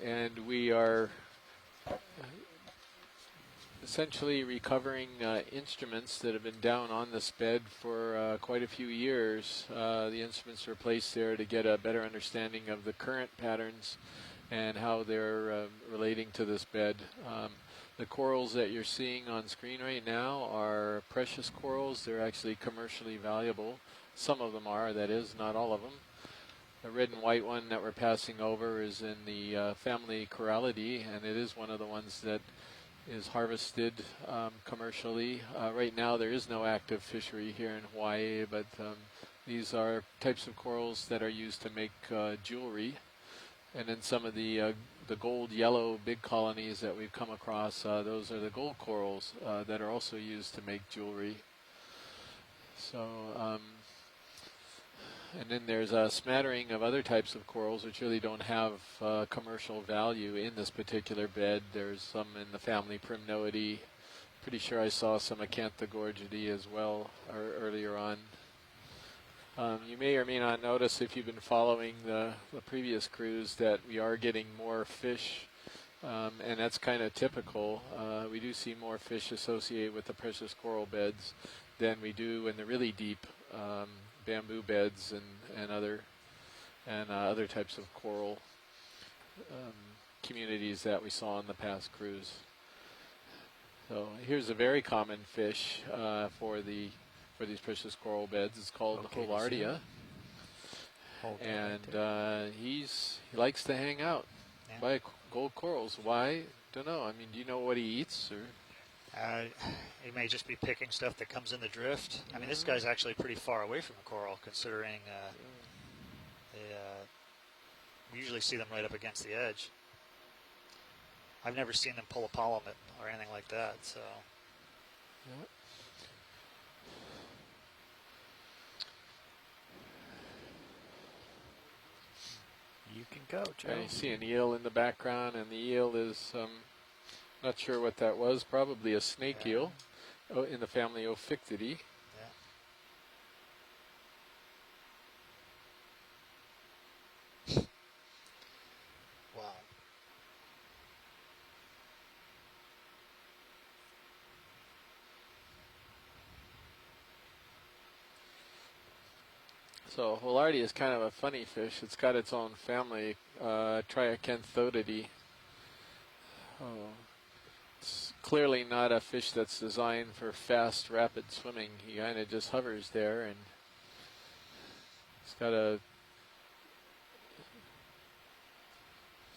And we are essentially recovering instruments that have been down on this bed for quite a few years. The instruments were placed there to get a better understanding of the current patterns and how they're relating to this bed. The corals that you're seeing on screen right now are precious corals. They're actually commercially valuable. Some of them are, that is, not all of them. The red and white one that we're passing over is in the family Corallidae, and it is one of the ones that is harvested commercially. Right now there is no active fishery here in Hawaii, but these are types of corals that are used to make jewelry. And then some of the gold yellow big colonies that we've come across, those are the gold corals that are also used to make jewelry. So, and then there's a smattering of other types of corals which really don't have commercial value in this particular bed. There's some in the family Primnoidae. Pretty sure I saw some Acanthogorgidae as well earlier on. You may or may not notice, if you've been following the previous cruise, that we are getting more fish, and that's kind of typical. We do see more fish associated with the precious coral beds than we do in the really deep bamboo beds and other types of coral communities that we saw on the past cruise. So here's a very common fish for these precious coral beds. It's called Holardia, and he likes to hang out by gold corals. Why? Don't know. I mean, do you know what he eats? Or He may just be picking stuff that comes in the drift. I mean, this guy's actually pretty far away from the coral, considering we usually see them right up against the edge. I've never seen them pull a polyp or anything like that. So. Yeah. You can go, Joe. I see an eel in the background, and the eel is not sure what that was. Probably a snake eel, in the family Ophistidae. Wow. So Holardia is kind of a funny fish. It's got its own family, Triacanthodidae. It's clearly not a fish that's designed for fast, rapid swimming. He kind of just hovers there, and it's got a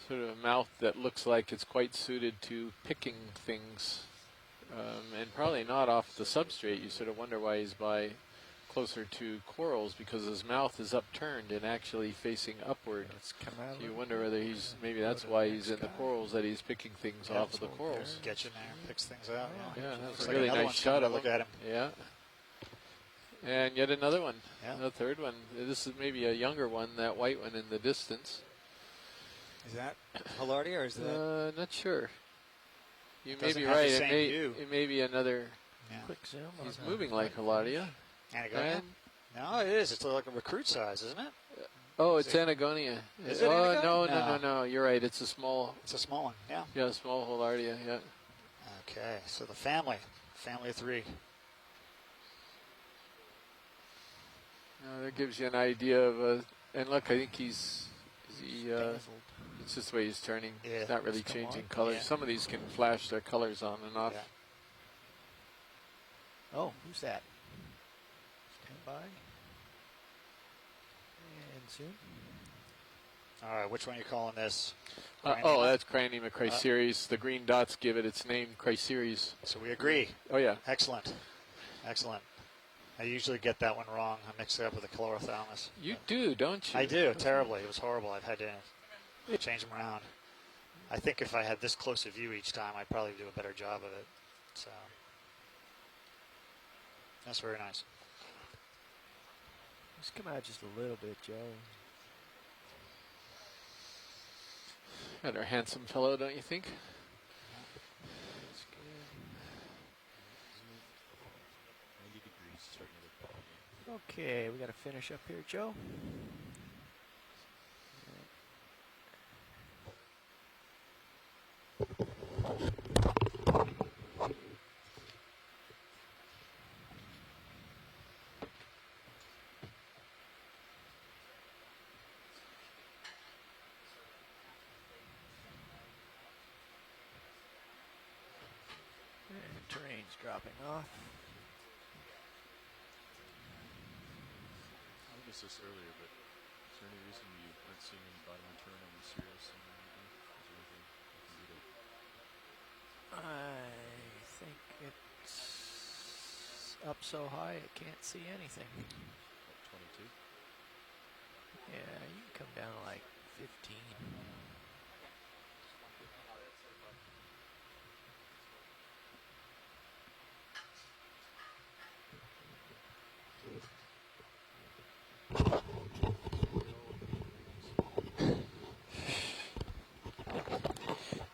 sort of a mouth that looks like it's quite suited to picking things, and probably not off the substrate. You sort of wonder why he's by closer to corals because his mouth is upturned and actually facing upward. So you wonder whether maybe that's why he's in the corals, that he's picking things off of the corals. Gets in there, picks things out. Yeah, that's Looks a really another nice one's shot coming of to him. look at him. Yeah. And yet another one, Yeah. the third one. This is maybe a younger one, that white one in the distance. Is that Hilardia or is that? Not sure. You may Doesn't be have the right. same view. It may be another. Yeah. Quick zoom. He's on moving the like white Hilardia. Anagonia? No, it is. It's like a recruit size, isn't it? Oh, it's Anagonia. Is it Oh, Anagonia? no. You're right. It's a small. It's a small one. Yeah. Yeah, small Hilardia. Yeah. Okay, so the family of 3. That gives you an idea of. And look, I think he's. It's just the way he's turning. Yeah. It's not really It's come changing on. colors. Yeah. Some of these can flash their colors on and off. Yeah. Oh, who's that? Stand by. And zoom. All right, which one are you calling this? That's Cryanema chryseries. The green dots give it its name, chryseries. So we agree. Oh, yeah. Excellent. I usually get that one wrong. I mix it up with the chlorothalamus. You do, don't you? I do, terribly. It was horrible. I've had to change them around. I think if I had this close a view each time, I'd probably do a better job of it. So that's very nice. Just come out just a little bit, Joe. Another handsome fellow, don't you think? That's good. Okay, we got to finish up here, Joe. And terrain's dropping off. I noticed this earlier, but is there any reason you aren't seeing any bottom turn on the Sirius? Is there anything you can do to... I think it's up so high it can't see anything. 22? Yeah, you can come down to like 15.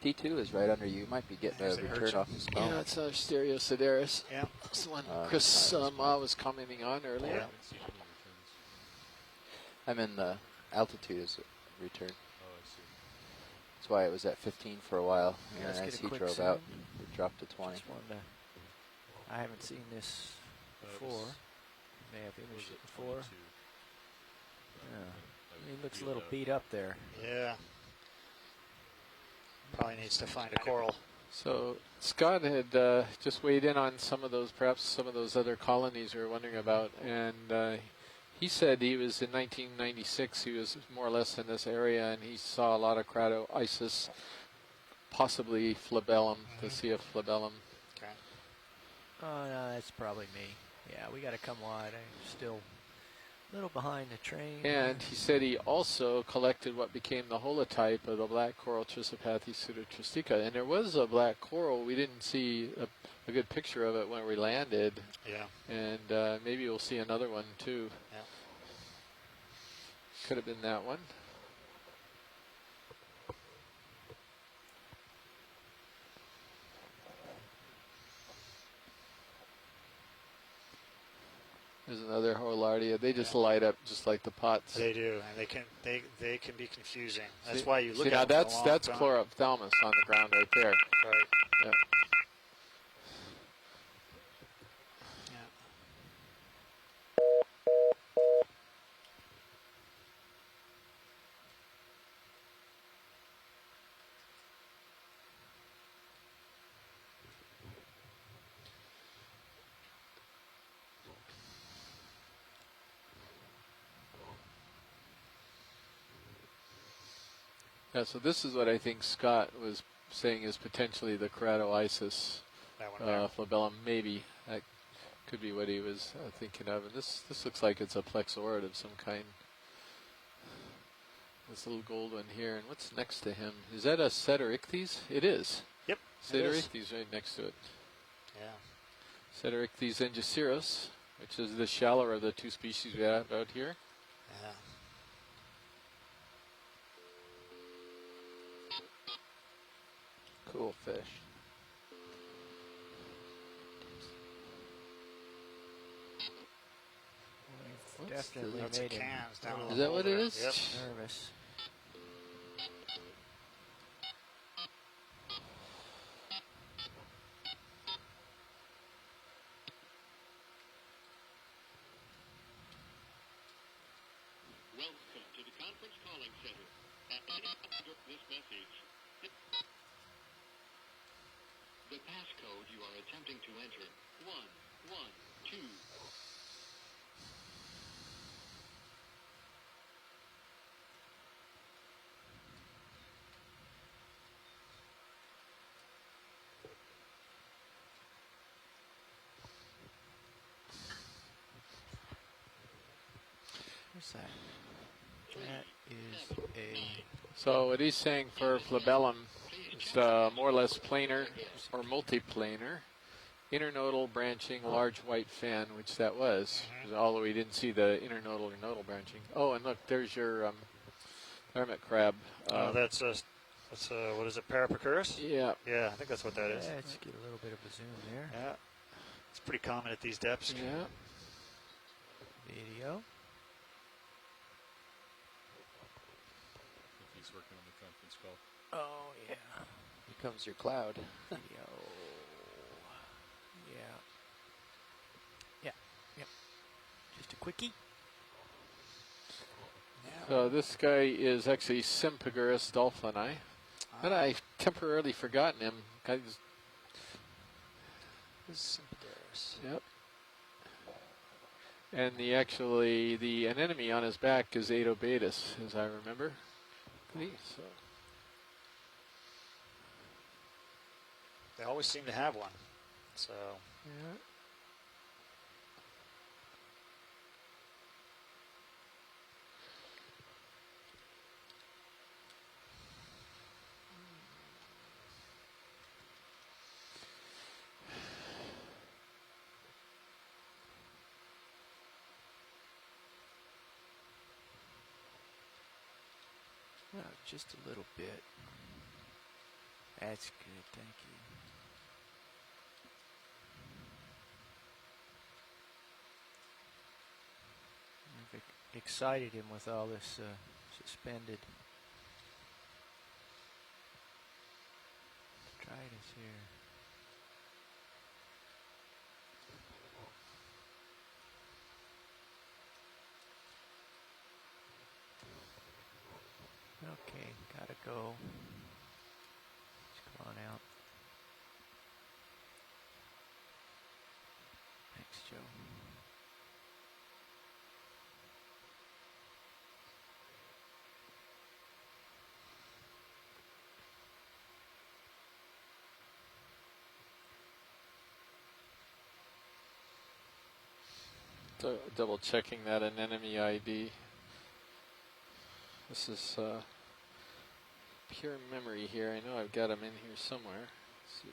D2 is right under you. Might be getting a return off the spell. Yeah, it's a Stereosideris. Yeah. That's the one Chris Ma was commenting on earlier. Yeah. I'm in the altitude as a return. Oh, I see. That's why it was at 15 for a while. Yeah, let's And get as a he quick drove zoom. out, it dropped to 20. Just wanted to- I haven't seen this before. May have imaged it before. Yeah. He looks a little beat up there. Yeah. Probably needs to find a coral. So Scott had just weighed in on some of those, perhaps some of those other colonies we were wondering about, and he said he was in 1996. He was more or less in this area, and he saw a lot of cratoisis, possibly flabellum, the sea of flabellum. Okay. Oh, no, that's probably me. Yeah, we got to come wide. I'm still a little behind the train. And he said he also collected what became the holotype of the black coral Trisopathes pseudotristica. And there was a black coral. We didn't see a good picture of it when we landed. Yeah. And maybe we'll see another one too. Yeah. Could have been that one. There's another Holardia. They just light up just like the pots. They do, and they can be confusing. That's why you look See, at now them for a long that's time. chlorophthalmus on the ground right there. Right. Yeah. Yeah, so this is what I think Scott was saying is potentially the keratoisis That one there. flabellum, maybe. Could be what he was thinking of. And this looks like it's a plexaurid of some kind. This little gold one here. And what's next to him? Is that a Ceterichthes? It is. Yep. Ceterichthes right next to it. Yeah. Ceterichthes angesiros, which is the shallower of the two species we have out here. Yeah. Cool fish. Definitely Lots of made him cans down a on little Is that what it boulder. is? Yep. nervous. Welcome to the conference calling center. At any time during this message, the passcode you are attempting to enter, 112. What's that? That is a So what he's saying for flabellum is more or less planar or multiplanar, internodal branching, large white fin, which that was, although we didn't see the internodal or nodal branching. Oh, and look, there's your hermit crab. That's what is it, Parapicurus? Yeah. Yeah, I think that's what that is. Yeah, let's get a little bit of a zoom there. Yeah. It's pretty common at these depths. Yeah. Video. I think he's working on the conference call. Oh, yeah. Here comes your cloud. Video. Yeah. Yeah. Yep. Just a quickie. So this guy is actually Sympagurus dolphini. And I temporarily forgotten him. Yep. And the anemone on his back is Aedobatus, as I remember. So They always seem to have one. So. yeah. Oh, just a little bit. That's good, thank you. I've excited him with all this suspended detritus here. Okay, gotta go. Let's come on out. Thanks, Joe. Double checking that anemone ID. This is pure memory here. I know I've got them in here somewhere. Let's see.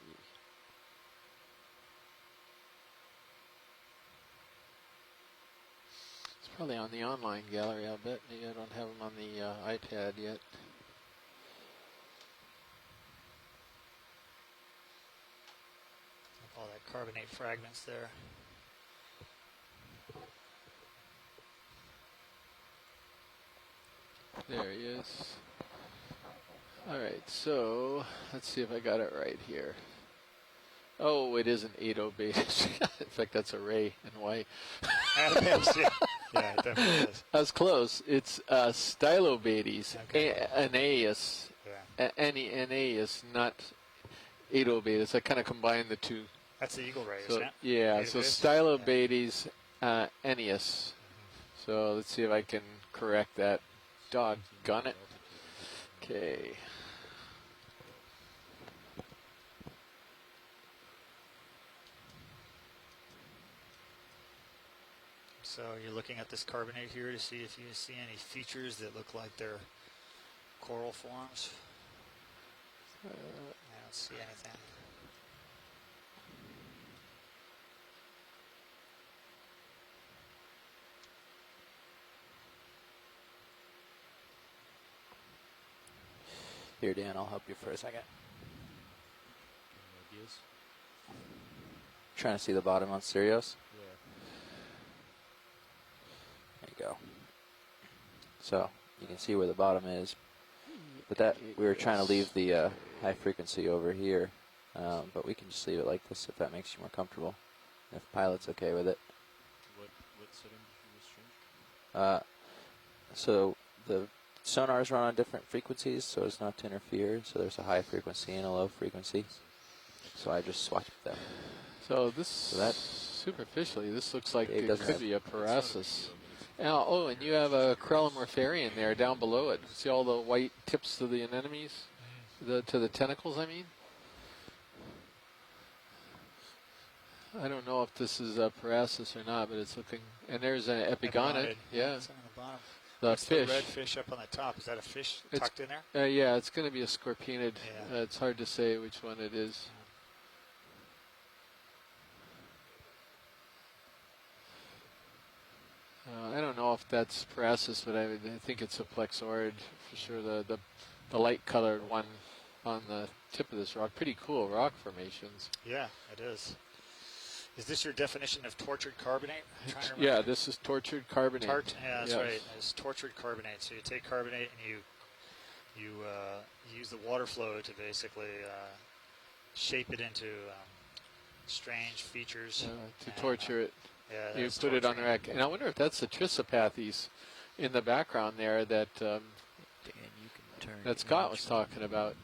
It's probably on the online gallery, I'll bet. Maybe I don't have them on the iPad yet. All that carbonate fragments there. There he is. All right, so let's see if I got it right here. Oh, it is an Aedobatus. In fact, that's a ray in white. Yeah, it definitely is. I was close. It's Stylobates, Aeneas, Aeneas, not Aedobatus. I kind of combined the two. That's the eagle ray, So, isn't it? yeah, so Stylobates Aeneas. So let's see if I can correct that. Doggone it. Okay. So you're looking at this carbonate here to see if you see any features that look like they're coral forms. I don't see anything. Here, Dan, I'll help you for a second. Any ideas? Trying to see the bottom on Sirius. Yeah. There you go. So you can see where the bottom is, but that we were trying to leave the high frequency over here, but we can just leave it like this if that makes you more comfortable. If pilot's okay with it. What setting did you just change? So the sonars run on different frequencies, so as not to interfere. So there's a high frequency and a low frequency. So I just swatched them. So superficially, this looks like it could be a Parasus. And you have a Corallimorpharian there down below it. See all the white tips to the anemones? To the tentacles, I mean? I don't know if this is a Parasus or not, but it's looking... And there's an Epigonid. Yeah. It's on the bottom. The What's fish. the red fish up on the top? Is that a fish tucked in there? Yeah, it's going to be a Scorpionid. Yeah. It's hard to say which one it is. I don't know if that's Parasus, but I think it's a Plexaurid for sure. The light-colored one on the tip of this rock. Pretty cool rock formations. Yeah, it is. Is this your definition of tortured carbonate? Yeah, this is tortured carbonate. Yeah, that's right. It's tortured carbonate. So you take carbonate and you use the water flow to basically shape it into strange features. To torture it. Yeah, you put it on the rack. And I wonder if that's the Trisopathes in the background there that Dan, you can turn that Scott was talking about.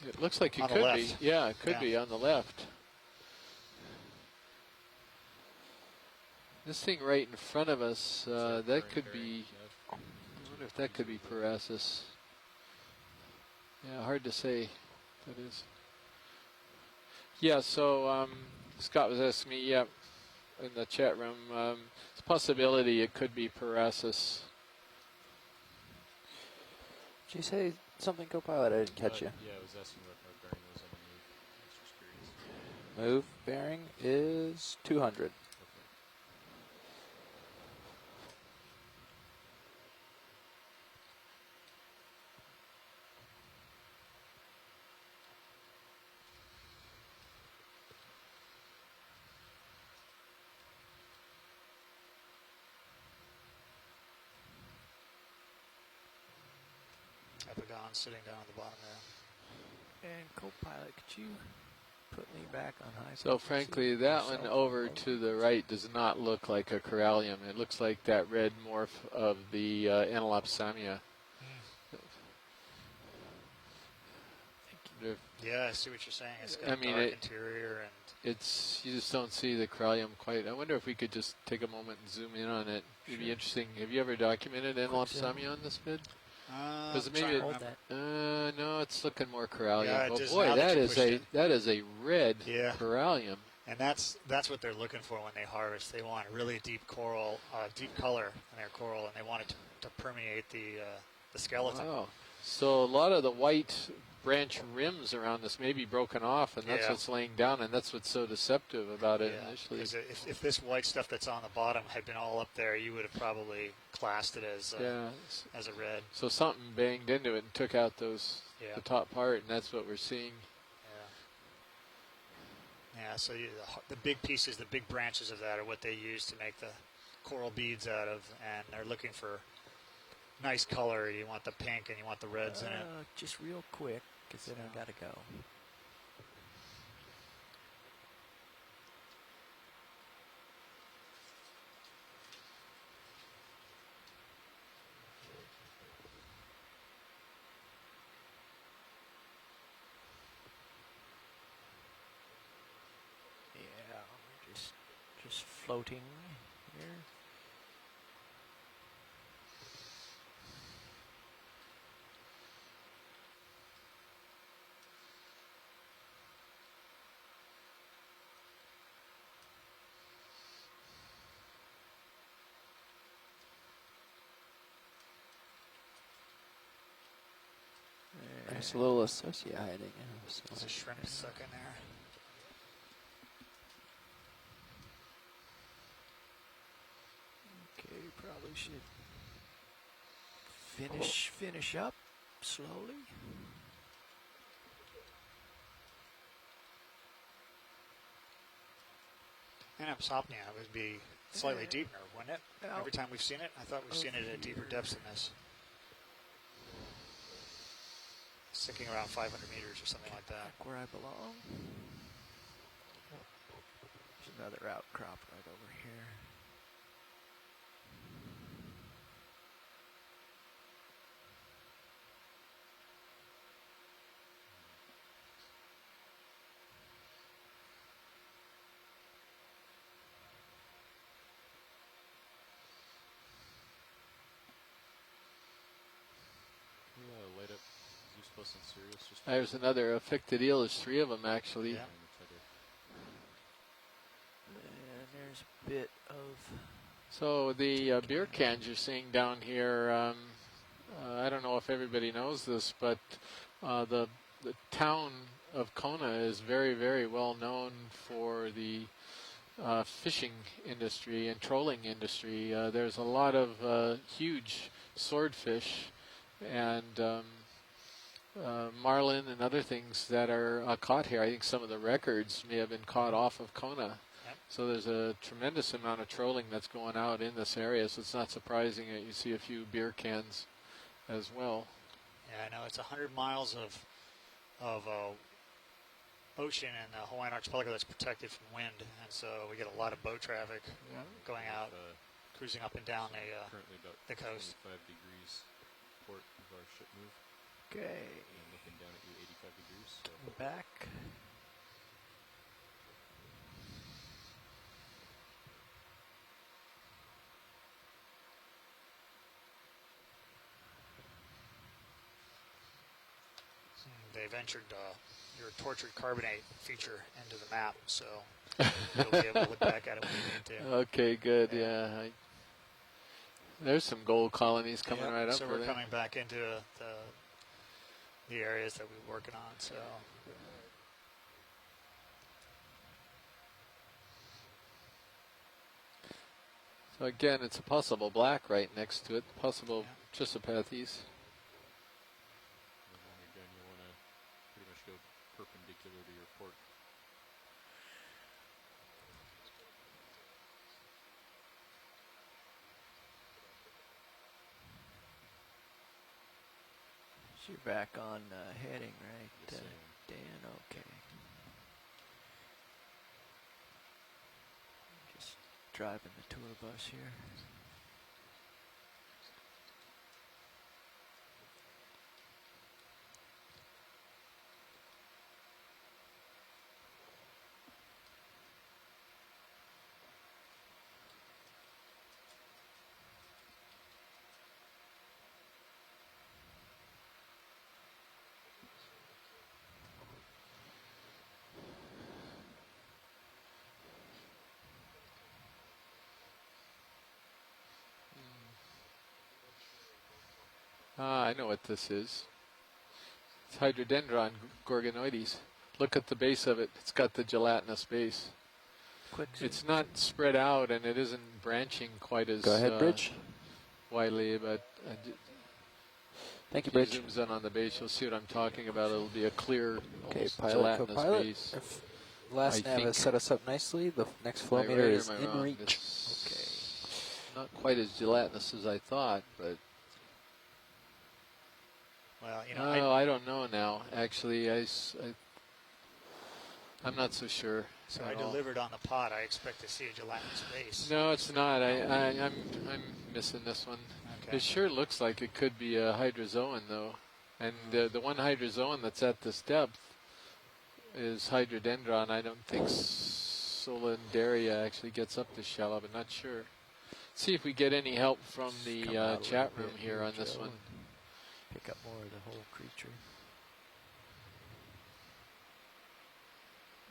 It looks like it could be. Yeah, it could be on the left. This thing right in front of us, that could be, I wonder if that could be Parasus. Yeah, hard to say. That is. Yeah, so Scott was asking me, in the chat room, it's a possibility it could be Parasus. Did you say something, co-pilot? I didn't catch you. Yeah, I was asking what our bearing was on the move. Move bearing is 200. Epigon sitting down at the bottom there. And co-pilot, could you put me back on high? So frankly, that one over to the right does not look like a corallium. It looks like that red morph of the Antilopsamia. Yeah, I see what you're saying. It's got a dark interior, and it's you just don't see the corallium quite. I wonder if we could just take a moment and zoom in on it. It'd be interesting. Have you ever documented Antilopsamia on this bid? Because maybe no, it's looking more corallium. Yeah, oh boy, that is a red corallium. And that's what they're looking for when they harvest. They want really deep coral, deep color in their coral, and they want it to permeate the skeleton. Wow. So a lot of the white branch rims around this may be broken off, and that's what's laying down, and that's what's so deceptive about it initially. If this white stuff that's on the bottom had been all up there, you would have probably classed it as a red. So something banged into it and took out the top part, and that's what we're seeing. Yeah, so the big pieces, the big branches of that are what they use to make the coral beads out of, and they're looking for nice color. You want the pink and you want the reds in it. Just real quick, because then I got to go. Yeah, we're just floating here. There's a little associate hiding. There's a shrimp stuck in there. Okay, probably should finish up slowly. Anapsopnia would be slightly deeper, wouldn't it? Every time we've seen it, I thought we've seen it at deeper depths than this. Sinking around 500 meters or something like that. Back where I belong. There's another outcrop right over here. Light up Zeus Plus and Sirius. Just There's another affected eel. There's 3 of them actually. Yeah. And there's a bit of... So the beer cans you're seeing down here, I don't know if everybody knows this, but the town of Kona is very, very well known for the fishing industry and trolling industry. There's a lot of huge swordfish and marlin and other things that are caught here. I think some of the records may have been caught off of Kona. Yep. So there's a tremendous amount of trolling that's going out in this area, so it's not surprising that you see a few beer cans as well. Yeah, I know it's 100 miles of ocean in the Hawaiian archipelago that's protected from wind, and so we get a lot of boat traffic going out, cruising up and down currently about the coast. 25 degrees port of our ship move. Okay. And looking down at you, 85 degrees. So. Back. They've entered your tortured carbonate feature into the map, so you'll be able to look back at it when you need to. Okay, good. Yeah. There's some gold colonies coming right up. So we're coming back into the areas that we're working on. So. So again, it's a possible black right next to it, possible Chrysopathes. And then again, you want to pretty much go perpendicular to your port. So you're back on heading, right, Yes, Dan? Okay. Just driving the tour bus here. I know what this is. It's Hydrodendron gorgonoides. Look at the base of it. It's got the gelatinous base. It's not spread out and it isn't branching quite as Go ahead, Bridge. widely, but Thank you, if Bridge. you zooms in on the base, you'll see what I'm talking about. It'll be a clear, Okay, almost pilot, gelatinous co-pilot. base. If last I nav think- has set us up nicely. The next flow Am I meter right or is am I in wrong? reach. It's not quite as gelatinous as I thought, but Well, you know, I don't know now. Actually, I'm not so sure. so at I all. delivered on the pod. I expect to see a gelatinous base. No, it's not. I'm missing this one. Okay. It sure looks like it could be a hydrozoan, though. And the one hydrozoan that's at this depth is Hydrodendron. I don't think Solandaria actually gets up this shallow, but not sure. See if we get any help from the Come out a chat little room bit here on this Joe, one. and pick up more of the whole creature.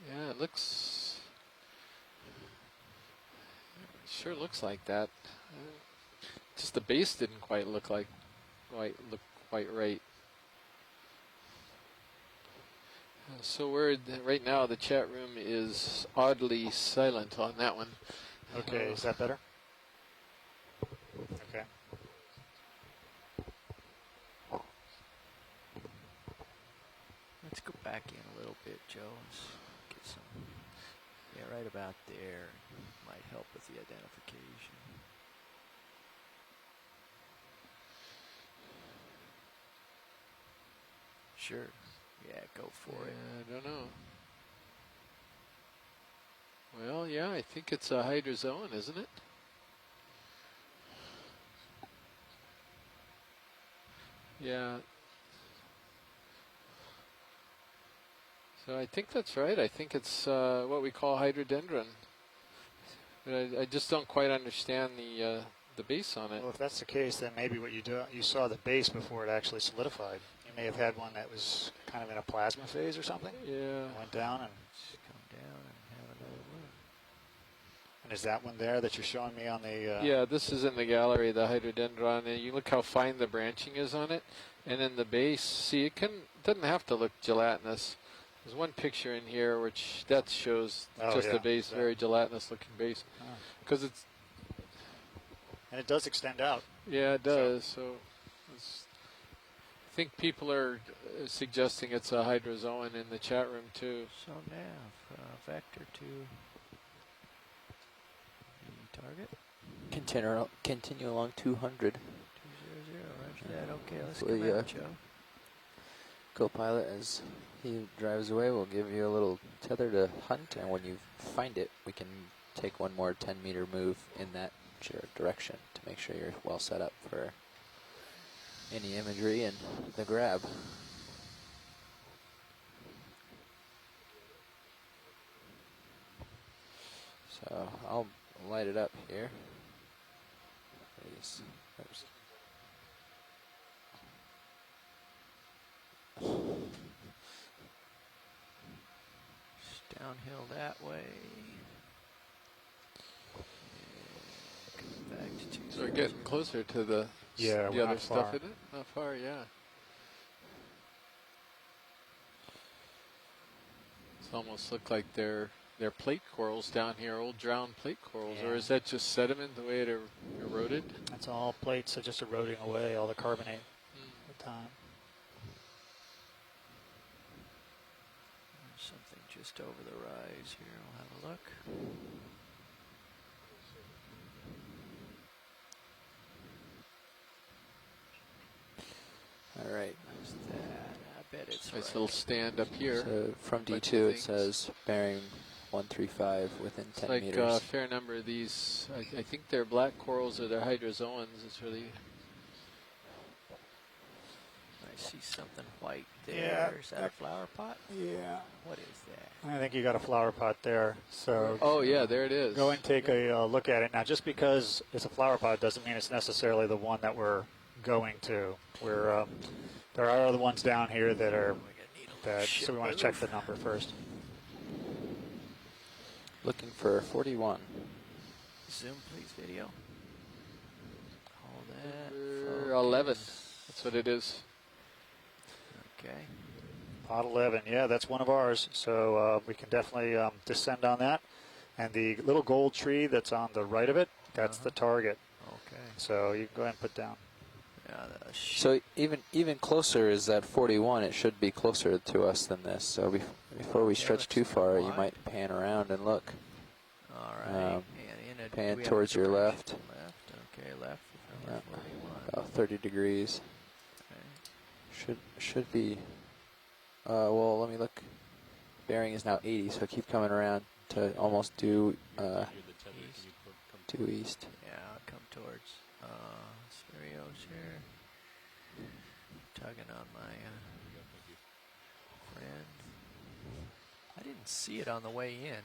Yeah, it looks. It sure looks like that. Just the base didn't quite look quite right. So right now the chat room is oddly silent on that one. Okay, is that better? Okay. Let's go back in a little bit, Joe. Let's get some. Yeah, right about there. Might help with the identification. Sure. Yeah, go for it. I don't know. Well, yeah, I think it's a hydrozoan, isn't it? Yeah. So I think that's right. I think it's what we call hydrodendron. But I just don't quite understand the base on it. Well, if that's the case, then maybe what you saw the base before it actually solidified. You may have had one that was kind of in a plasma phase or something. Yeah. Went down and come down and have another look. And is that one there that you're showing me on the? Yeah, this is in the gallery, the hydrodendron, and you look how fine the branching is on it, and then the base. See, doesn't have to look gelatinous. There's one picture in here which that shows just the base, very gelatinous looking base, because it's. And it does extend out. Yeah, it does. So I think people are suggesting it's a hydrozoan in the chat room too. So nav, vector to the target. Continue along 200. 200, roger that. Okay, let's Hopefully, come out, Joe. Co-pilot, as he drives away, will give you a little tether to hunt, and when you find it, we can take one more 10-meter move in that direction to make sure you're well set up for any imagery and the grab. So I'll light it up here. There's downhill that way. And back to 2. So we're getting closer to the other stuff, isn't it? Not far, yeah. It's almost look like they're plate corals down here, old drowned plate corals, or is that just sediment the way it eroded? That's all plates are just eroding away, all the carbonate at the time. There's something just over the rise here. I'll have a look. all right. What's that? I bet it's Nice right. little stand up here. So from D2 it says bearing 135 within 10 Like meters. a fair number of these, I think they're black corals or they're hydrozoans. It's really. I see something white there. Yeah. Is that a flower pot? Yeah. What is that? I think you got a flower pot there. So. Oh yeah, there it is. Go and take a look at it. Now, just because it's a flower pot doesn't mean it's necessarily the one that we're going to. There are other ones down here that are. So we want to check the number first. Looking for 41. Zoom, please, video. Hold that. 11. That's what it is. Okay. Pot 11. Yeah, that's one of ours. So we can definitely descend on that. And the little gold tree that's on the right of it, that's the target. Okay. So you can go ahead and put down. So even closer is that 41. It should be closer to us than this. So before we stretch too far, you might pan around and look. All right. Pan towards your left. Okay, left. Yeah. About 30 degrees. Okay. Should be. Well, let me look. Bearing is now 80, so keep coming around to almost due east. Yeah, I'll come towards stereos here. Tugging on my friend. I didn't see it on the way in.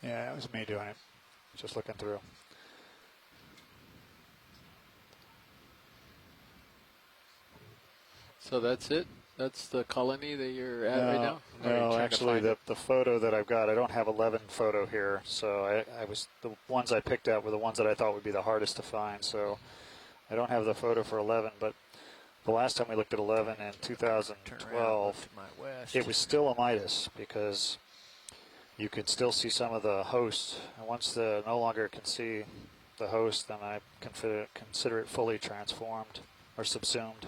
Yeah, it was me doing it. Just looking through. So that's it? That's the colony that you're at right now? Or are you No, trying to actually, find the photo that I've got, I don't have 11 photo here. So the ones I picked out were the ones that I thought would be the hardest to find. So I don't have the photo for 11, but the last time we looked at 11 in 2012, it was still a Midas because you could still see some of the host. And once the no longer can see the host, then I consider it fully transformed or subsumed.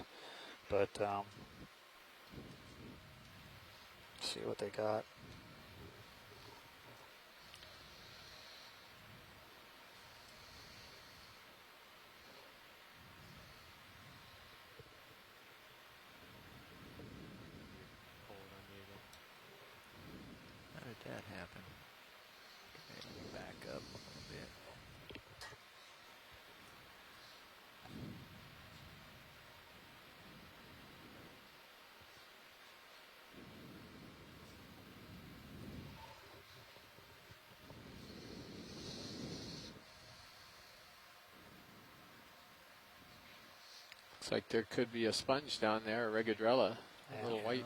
But see what they got. How did that happen? Maybe back up a little bit. Looks like there could be a sponge down there, a regadrella, a little white.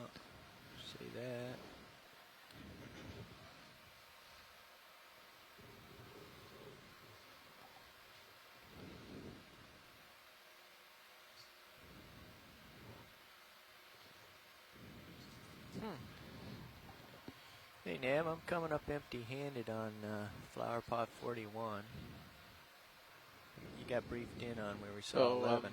See that? Hey, Nam, I'm coming up empty-handed on Flower Pot 41. You got briefed in on where we saw 11.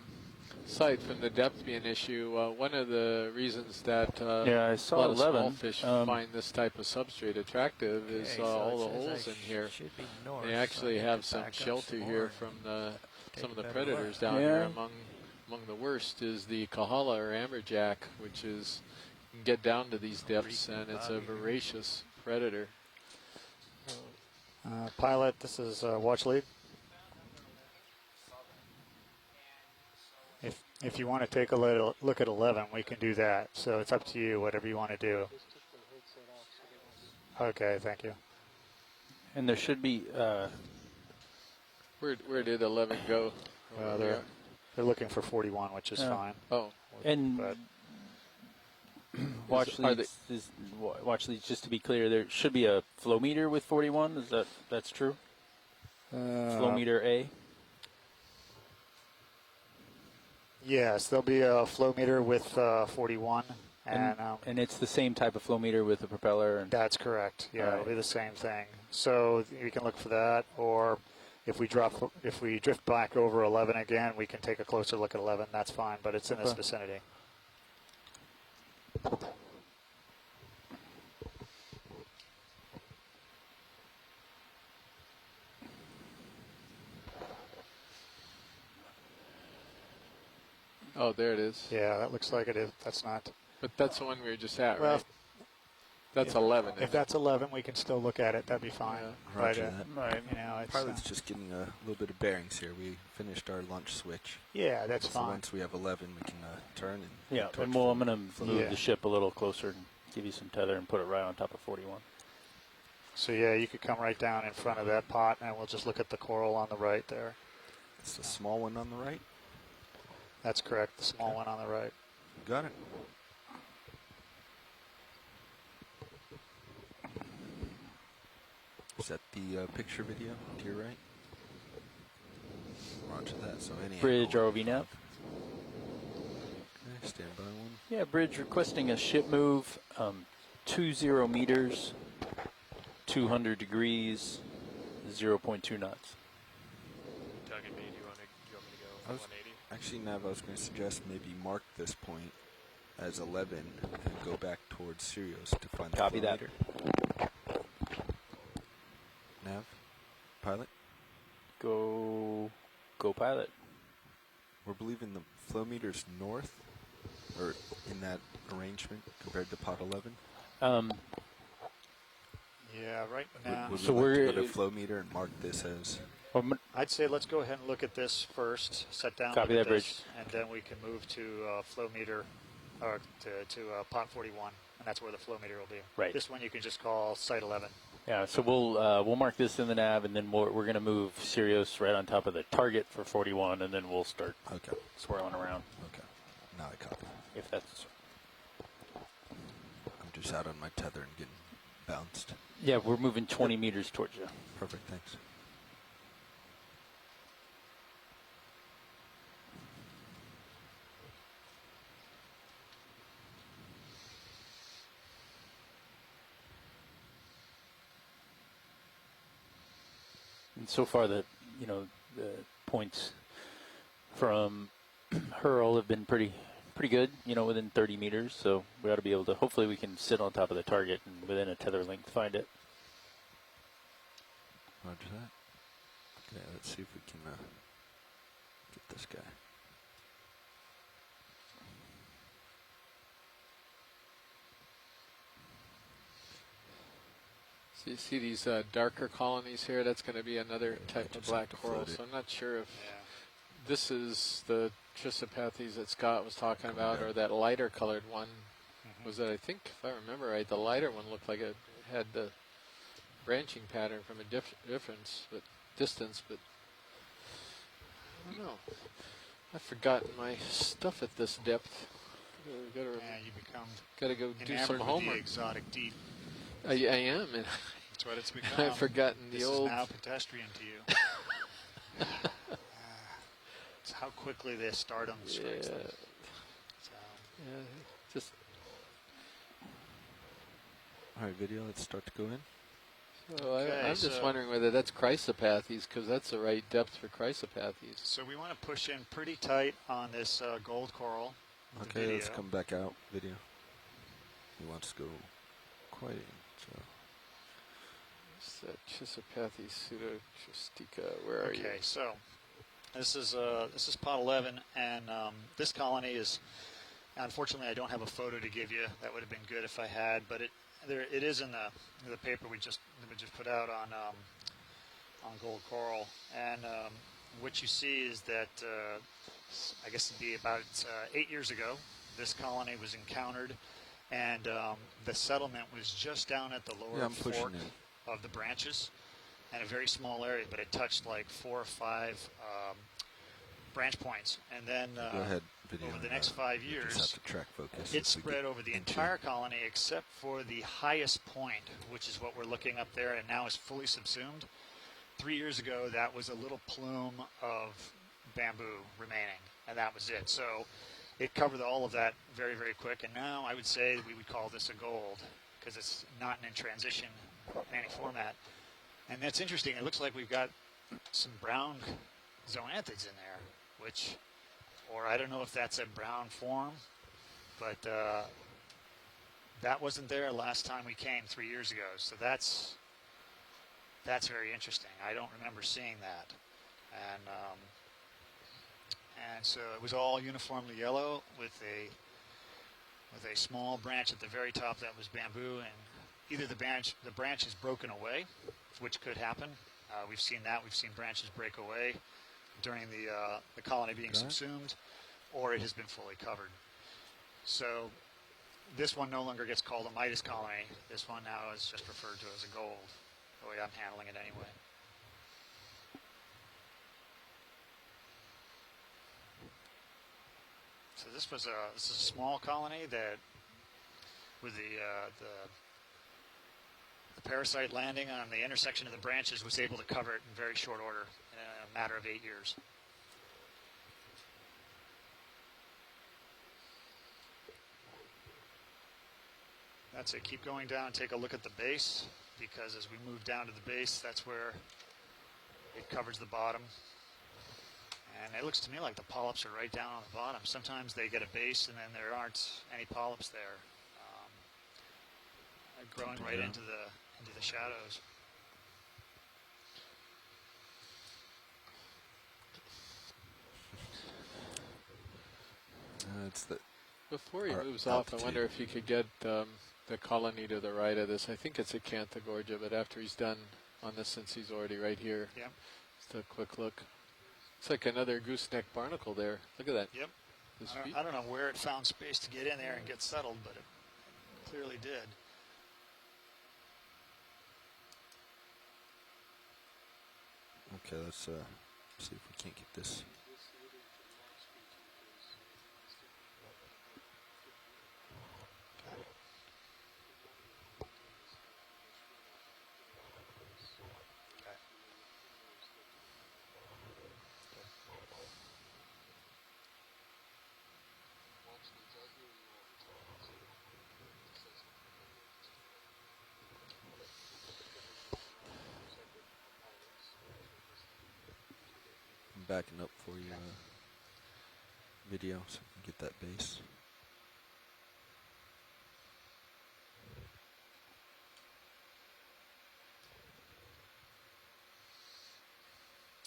Aside from the depth being an issue, one of the reasons that I saw a lot 11. of small fish find this type of substrate attractive is so all it the says holes in here. should be north, They so I actually need to have some back up shelter some here more from take some of a the better predators look. down here. Among the worst is the kahala or amberjack, which is can get down to these depths, and it's a voracious predator. Pilot, this is watch lead. If you want to take a look at 11, we can do that. So it's up to you, whatever you want to do. Okay, thank you. And there should be. Where did 11 go? They're looking for 41, which is fine. Oh, and but watch leads. Just to be clear, there should be a flow meter with 41. That's true? Flow meter A. Yes, there'll be a flow meter with 41. And it's the same type of flow meter with the propeller? That's correct. Yeah, it'll be the same thing. So you can look for that, or if we drift back over 11 again, we can take a closer look at 11. That's fine, but it's in this vicinity. Oh, there it is. Yeah, that looks like it is. That's not. But that's the one we were just at, Well, right? That's 11. If that's 11, we can still look at it. That'd be fine. Yeah. Roger that. You know, it's Pilot's just getting a little bit of bearings here. We finished our launch switch. Yeah, that's so fine. Once we have 11, we can turn and and I'm going to move the ship a little closer and give you some tether and put it right on top of 41. So yeah, you could come right down in front of that pot, and we'll just look at the coral on the right there. It's the small one on the right? That's correct, the small one on the right. Got it. Is that the picture video to your right? Roger that. So any Bridge ROV nav. Okay, stand by one. Yeah, bridge requesting a ship move 20 meters, 200 degrees, 0.2 knots. Doug and me, do you want me to go 180? Actually, Nav, I was going to suggest maybe mark this point as 11 and go back towards Sirius to find Copy the flow that. meter. Nav, pilot? Go pilot. We're believing the flow meter's north, or in that arrangement compared to pot 11. Yeah, right now. Would So we like we're to go to flow meter and mark this as? I'd say let's go ahead and look at this first. Set down. Copy look at that this, bridge. and then we can move to flow meter, or to pot 41, and that's where the flow meter will be. Right. This one you can just call site 11. Yeah, so we'll mark this in the nav, and then we're going to move Sirius right on top of the target for 41, and then we'll start swirling around. Okay. Now I copy. if that's. I'm just out on my tether and getting bounced. Yeah, we're moving 20 meters towards you. Perfect, thanks. And so far, the points from hurl have been pretty good. Within 30 meters. So we ought to be able to. Hopefully, we can sit on top of the target and within a tether length find it. Roger that. Okay, let's see if we can get this guy. So you see these darker colonies here? That's going to be another type of black coral. So I'm not sure if this is the Chrysopathes that Scott was talking about, or that lighter colored one. Was that, I think, if I remember right, the lighter one looked like it had the branching pattern from a distance, but I don't know. I've forgotten my stuff at this depth. You become gotta go do enamored some with homework. the exotic deep. I am, and That's what it's become. I've forgotten the this old. This is now pedestrian to you. It's how quickly they stardom strikes them. So. Yeah, just. All right, video. Let's start to go in. So I'm just wondering whether that's Chrysopathes, because that's the right depth for Chrysopathes. So we want to push in pretty tight on this gold coral. Okay, let's come back out. Video. He wants to go quite in. So. What's that Chrysopathes pseudotristica? Where are you? Okay, so this is pot 11, and this colony is. Unfortunately, I don't have a photo to give you. That would have been good if I had, but it is in the paper we just put out on gold coral, and what you see is that I guess it'd be about 8 years ago, this colony was encountered, and the settlement was just down at the lower fork of the branches, and a very small area, but it touched like 4 or 5 branch points, and then go ahead. Video, over the next 5 years, have to track focus it spread over the entire colony except for the highest point, which is what we're looking up there, and now is fully subsumed. 3 years ago, that was a little plume of bamboo remaining, and that was it. So it covered all of that very, very quick, and now I would say we would call this a gold because it's not in transition in any format. And that's interesting. It looks like we've got some brown zoanthids in there, which... or I don't know if that's a brown form, but that wasn't there last time we came 3 years ago. So that's very interesting. I don't remember seeing that, and so it was all uniformly yellow with a small branch at the very top that was bamboo, and either the branch is broken away, which could happen. We've seen that. We've seen branches break away during the colony being subsumed, or it has been fully covered. So this one no longer gets called a Midas colony. This one now is just referred to as a gold, the way I'm handling it anyway. So this is a small colony that, with the parasite landing on the intersection of the branches, was able to cover it in very short order in a matter of 8 years. That's it. Keep going down and take a look at the base, because as we move down to the base, that's where it covers the bottom. And it looks to me like the polyps are right down on the bottom. Sometimes they get a base and then there aren't any polyps there. Growing right into the shadows. Before he moves off, I wonder if you could get the colony to the right of this. I think it's Acanthogorgia, but after he's done on this, since he's already right here, just a quick look. It's like another gooseneck barnacle there. Look at that. Yep. I don't know where it found space to get in there and get settled, but it clearly did. Okay, let's see if we can't get this. backing up for you video so you can get that base.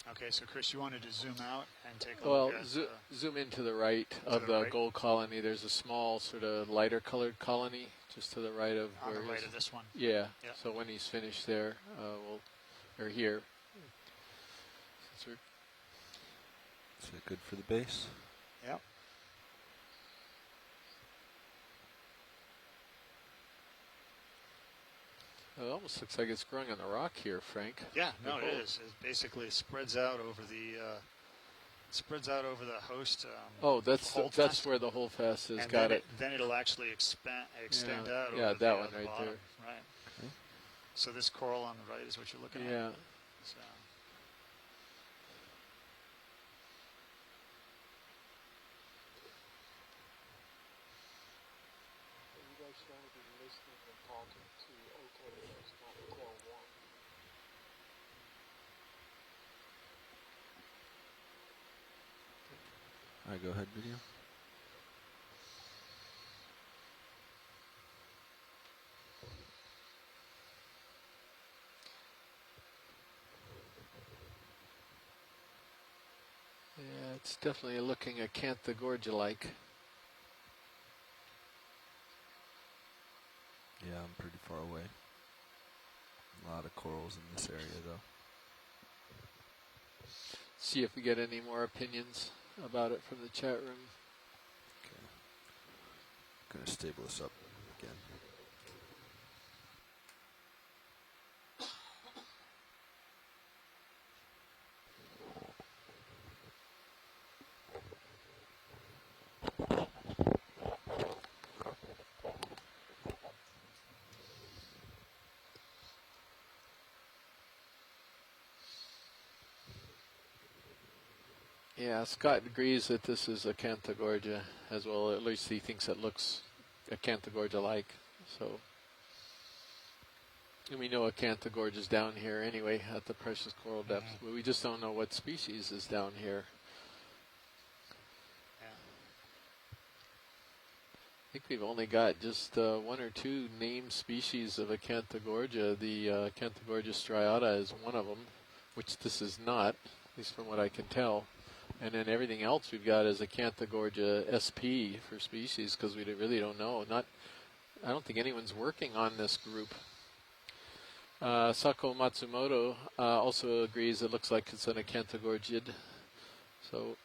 Okay, so Chris, you wanted to zoom out and take a Well, look at... zoom in to the right of the gold colony. There's a small sort of lighter colored colony just to the right of on where the right of this one. Yeah. Yep. So when he's finished there, or here. Is that good for the base? Yep. It almost looks like it's growing on the rock here, Frank. Yeah, no, it is. It basically spreads out over the host. That's where the holdfast is. And Got then it. Then it'll actually extend out. Yeah, over that the, one the right bottom. there. Right. Okay. So this coral on the right is what you're looking at. Yeah. So. You guys should only be listening and talking to Okeanos, not Core 1. All right, go ahead, video. Yeah, it's definitely looking acanthogorgia-like. Yeah, I'm pretty far away. A lot of corals in this area, though. See if we get any more opinions about it from the chat room. Okay. Gonna stable this up again. Yeah, Scott agrees that this is acanthogorgia as well. At least he thinks it looks acanthogorgia-like. So, and we know acanthogorgia is down here anyway at the precious coral depth, but we just don't know what species is down here. Yeah. I think we've only got just one or two named species of acanthogorgia. The acanthogorgia striata is one of them, which this is not, at least from what I can tell. And then everything else we've got is acanthogorgia SP for species, because we really don't know. I don't think anyone's working on this group. Sako Matsumoto also agrees it looks like it's an acanthogorgid. So,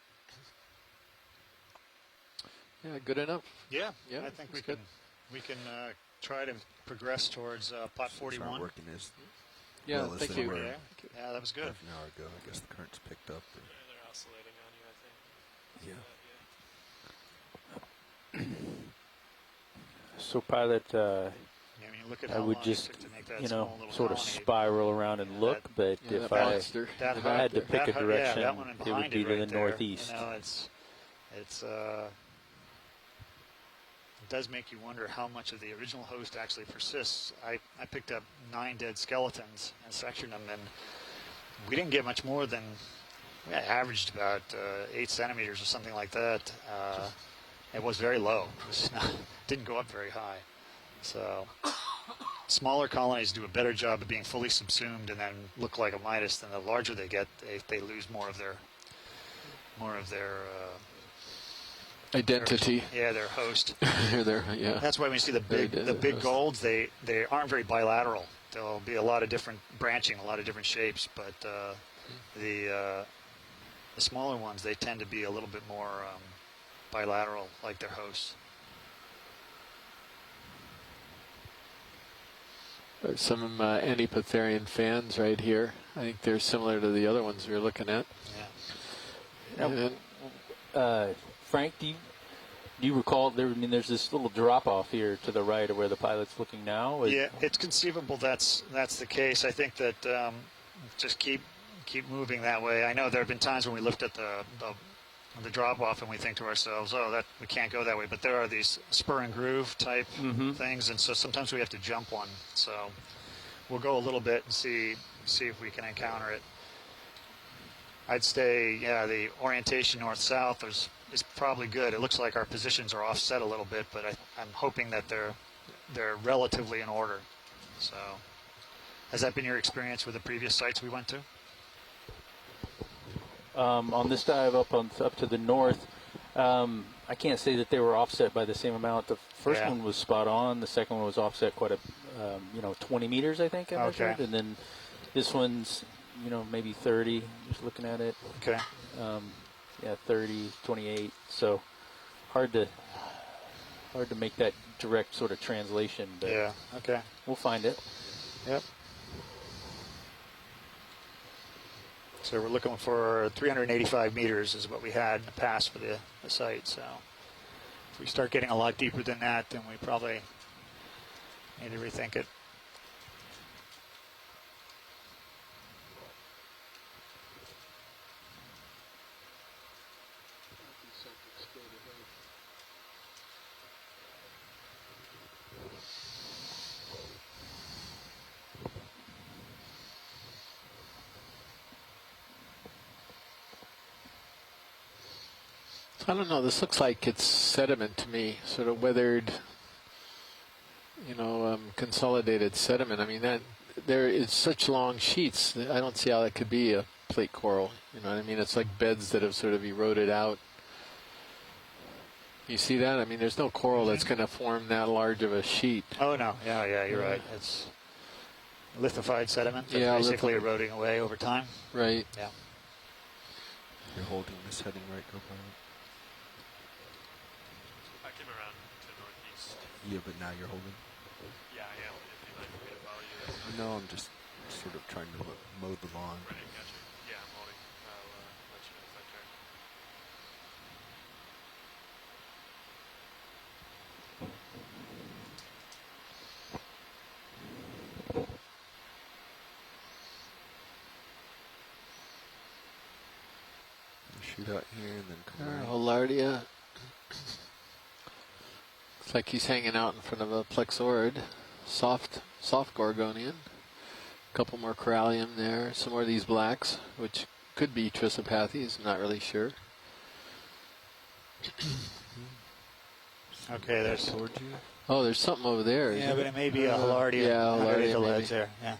yeah, good enough. Yeah, Yeah, I think that's we can try to progress towards pot 41. Start working as Yeah, well as thank they you. were Yeah, that was good. half an hour ago. I guess the current's picked up. Yeah, they're oscillating on you, I think. Yeah. So pilot, Yeah, I mean, look at I how would long just, it took to make that you small know, little sort of colony. spiral around and look, but Yeah, if that I monster. That had to pick a direction, that one and it would behind be to right the there, northeast. You know, it does make you wonder how much of the original host actually persists. I picked up 9 dead skeletons and sectioned them, and we didn't get much more than, we averaged about 8 centimeters or something like that. It was very low. It was not, didn't go up very high. So smaller colonies do a better job of being fully subsumed and then look like a Midas. Than the larger they get, they lose more of their Identity. their host. Yeah. That's why when you see the big golds, they aren't very bilateral. There'll be a lot of different branching, a lot of different shapes, but the smaller ones, they tend to be a little bit more bilateral, like their hosts. There's some Antipatherian fans right here. I think they're similar to the other ones we were looking at. Yeah. And Frank, do you recall there's this little drop off here to the right of where the pilot's looking now? Yeah, it's conceivable that's the case. I think that just keep moving that way. I know there have been times when we looked at the drop off and we think to ourselves, oh, that we can't go that way. But there are these spur and groove type things, and so sometimes we have to jump one. So we'll go a little bit and see if we can encounter it. I'd say, yeah, the orientation north-south is probably good. It looks like our positions are offset a little bit, but I'm hoping that they're relatively in order. So, has that been your experience with the previous sites we went to? On this dive up to the north, I can't say that they were offset by the same amount. The first one was spot on. The second one was offset quite 20 meters, I think I measured. And then this one's, maybe 30, just looking at it. Okay. 30, 28. So hard to make that direct sort of translation. But yeah, okay. We'll find it. Yep. So we're looking for 385 meters is what we had in the past for the site. So if we start getting a lot deeper than that, then we probably need to rethink it. I don't know. This looks like it's sediment to me, sort of weathered, consolidated sediment. I mean, that there is such long sheets. I don't see how that could be a plate coral. You know what I mean? It's like beds that have sort of eroded out. You see that? I mean, there's no coral that's going to form that large of a sheet. Oh, no. Yeah, you're right. It's lithified sediment that's basically eroding away over time. Right. Yeah. You're holding this heading right, co-pilot? I came around to northeast. Yeah, but now you're holding? Yeah, I am. If you'd like me to follow you, that's fine. No, I'm just sort of trying to mow the lawn. Right, gotcha. Yeah, I'm holding. I'll let you know if I turn. Shoot out here and then come right. Holardia. Looks like he's hanging out in front of a plexaurid. Soft gorgonian. A couple more corallium there. Some more of these blacks, which could be Trisopathes. I'm not really sure. Okay, there's towards you. Oh, there's something over there. Yeah, but it may be a Holardia. Yeah, Holardia. The ledge there. Yeah.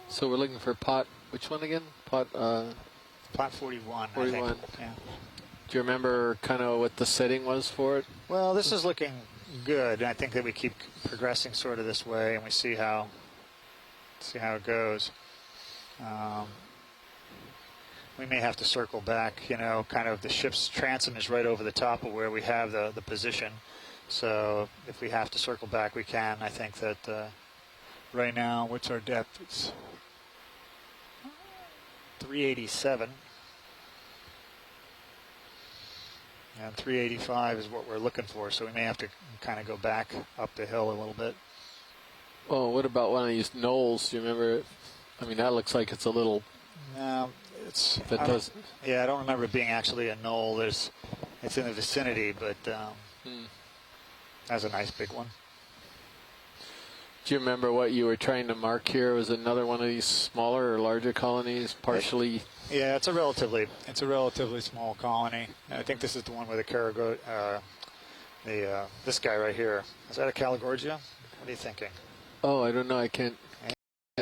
So we're looking for pot. Which one again? Pot 41. 41. I think. Yeah. Do you remember kind of what the setting was for it? Well, this is looking good. I think that we keep progressing sort of this way, and we see how it goes. We may have to circle back. Kind of the ship's transom is right over the top of where we have the position. So if we have to circle back, we can. I think that right now, what's our depth? It's 387. And 385 is what we're looking for, so we may have to kind of go back up the hill a little bit. Oh, what about one of these knolls? Do you remember it? I mean, that looks like it's a little... No, I don't remember it being actually a knoll. It's in the vicinity, but that's a nice big one. Do you remember what you were trying to mark here? Was it another one of these smaller or larger colonies, partially? Yeah, it's a relatively small colony. And I think this is the one with the this guy right here. Is that a Calagorgia? What are you thinking? Oh, I don't know. I can't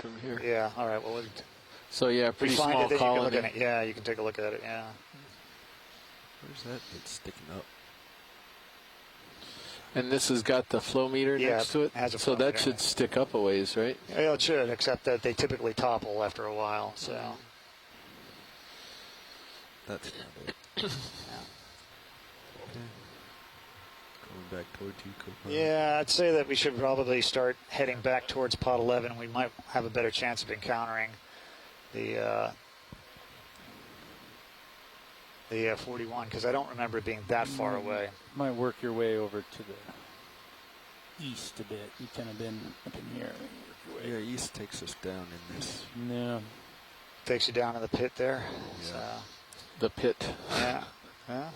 from here. Yeah. All right. Well, so yeah, pretty small colony. You can look at it. Yeah, you can take a look at it. Yeah. Where's that bit sticking up? And this has got the flow meter next to it, so that should stick up a ways, right? Yeah, it should, except that they typically topple after a while. So that's not it. Yeah. Going back towards you, co-pilot. Yeah, I'd say that we should probably start heading back towards pot 11. We might have a better chance of encountering the 41, because I don't remember it being that far away. Might work your way over to the east a bit. You've kind of been up in here. Yeah, east takes us down in this. No. Takes you down in the pit there. Yeah. So, the pit. Yeah. Yeah.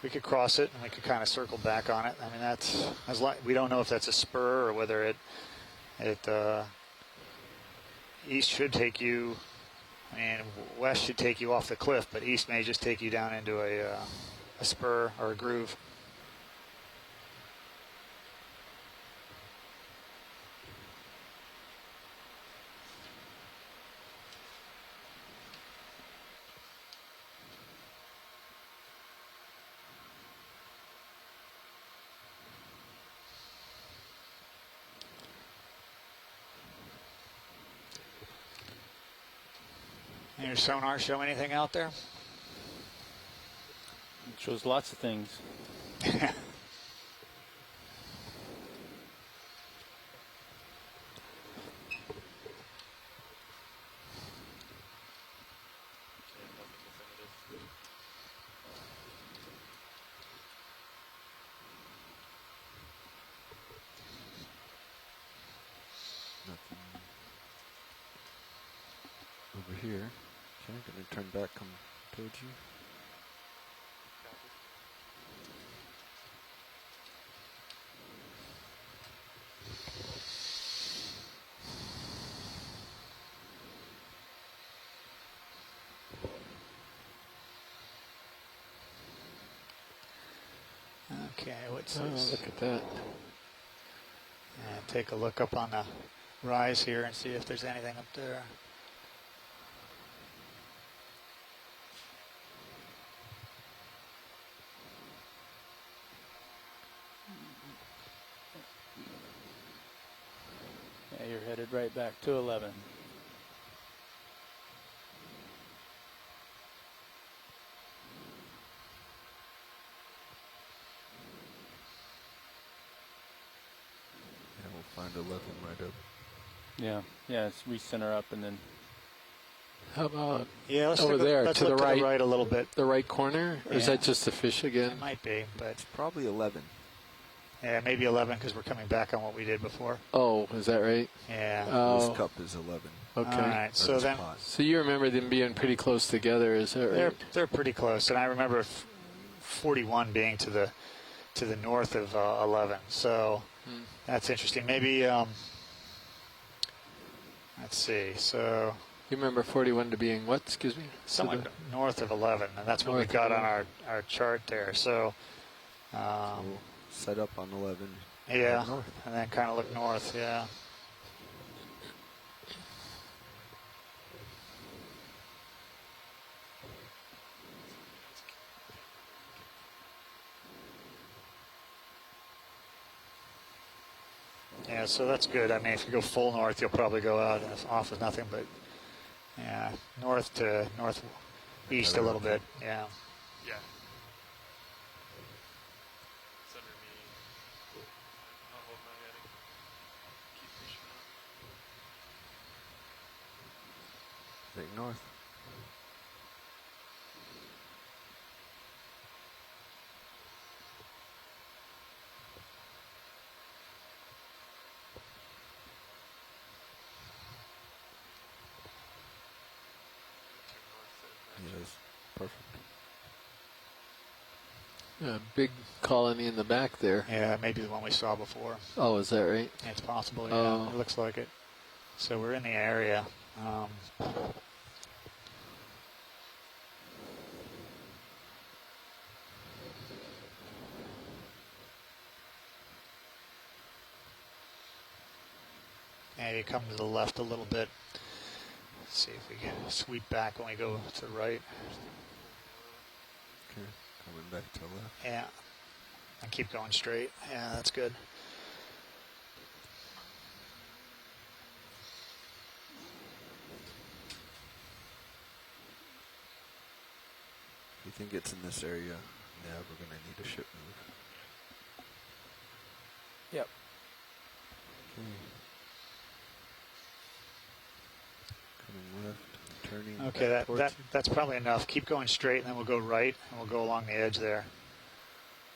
We could cross it and we could kind of circle back on it. I mean, we don't know if that's a spur or whether it east should take you I mean, west should take you off the cliff, but east may just take you down into a spur or a groove. Your sonar show anything out there? It shows lots of things. Nothing over here. Okay, gonna turn back, come towards you. Okay, what's Oh, this? look at that. And take a look up on the rise here and see if there's anything up there. Yeah, you're headed right back to 11. Yeah, we'll find 11 right up. Yeah, it's recenter up and then. How about Yeah, let's over look, there let's to the look right, to the right a little bit. the right corner? Or is Yeah. that just the fish again? It might be, but Probably 11. yeah, maybe 11 because we're coming back on what we did before. Oh, is that right? Yeah. Oh, This cup is 11. okay. All right, Or so this then pot. So you remember them being pretty close together, is that right? they're pretty close, and I remember 41 being to the north of 11. So that's interesting. Maybe let's see. So You remember 41 to being what? Excuse me? somewhat To north of 11, and that's what North we've got of on our chart there. So So we'll set up on 11. yeah, head north. and then kind of look north. Yeah. Yeah, so that's good. I mean, if you go full north, you'll probably go out and off with nothing, but yeah, north to northeast a little bit. Yeah. Yeah. It's under me. I'll hold my heading. Keep pushing on. Heading north. Yes, perfect. A big colony in the back there. Yeah, maybe the one we saw before. Oh, is that right? It's possible. Yeah, Oh. it looks like it. So we're in the area. And you come to the left a little bit. Let's see if we can sweep back when we go to the right. Okay, coming back to left. Yeah. And keep going straight. Yeah, that's good. If you think it's in this area, yeah, we're going to need a ship move. Yep. Okay. Coming left, turning. Okay, back towards you. that's probably enough. Keep going straight, and then we'll go right, and we'll go along the edge there.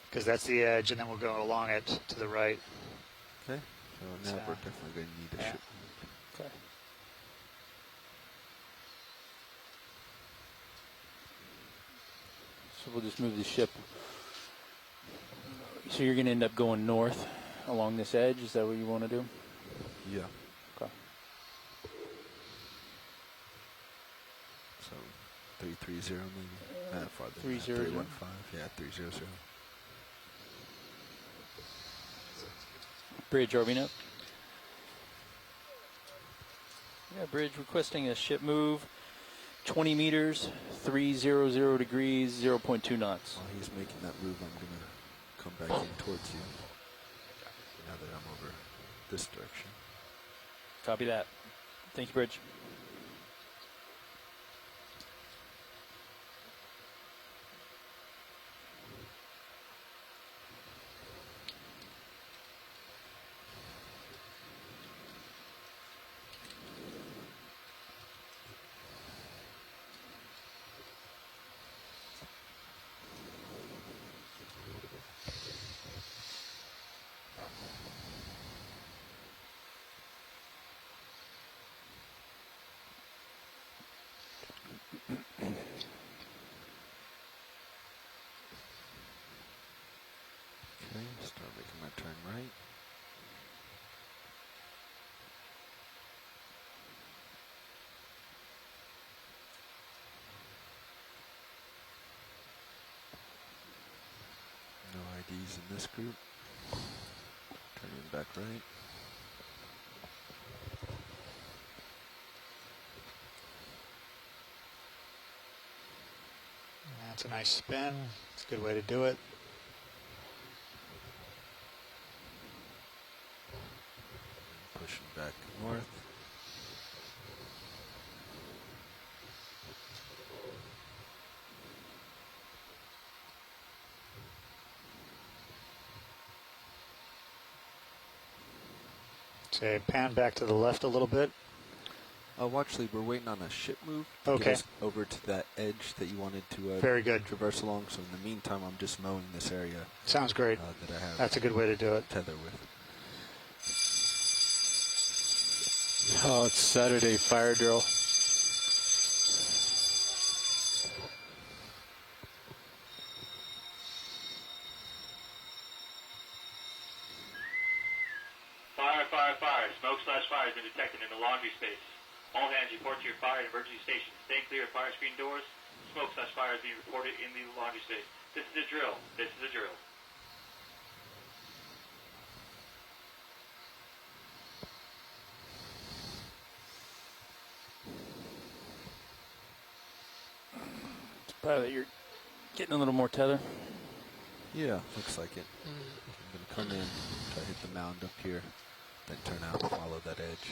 Because that's the edge, and then we'll go along it to the right. Okay, so now we're definitely going to need a ship move. Okay. So we'll just move the ship. So you're going to end up going north along this edge. Is that what you want to do? Yeah. Okay. So 330 maybe. Not farther. 300. 315. Yeah, 300. Bridge orbing up. Yeah, bridge requesting a ship move 20 meters, 300 degrees, 0.2 knots. While he's making that move, I'm going to come back in towards you. Now that I'm over this direction. Copy that. Thank you, Bridge. Okay, start making my turn right. No IDs in this group. Turning back right. That's a nice spin. It's a good way to do it. Pushing back north. Say, pan back to the left a little bit. Oh, actually, we're waiting on a ship move to Okay. get us over to that edge that you wanted to Very good. traverse along. So in the meantime, I'm just mowing this area Sounds great. that I have That's a good way to do it. tether with. Oh, it's Saturday fire drill. Fire. Smoke/fire has been detected in the laundry space. All hands report to your fire and emergency station. Staying clear of fire screen doors. Smoke/fire is being reported in the laundry space. This is a drill. It's probably that you're getting a little more tether. Yeah, looks like it. I'm going to come in, try to hit the mound up here, then turn out and follow that edge.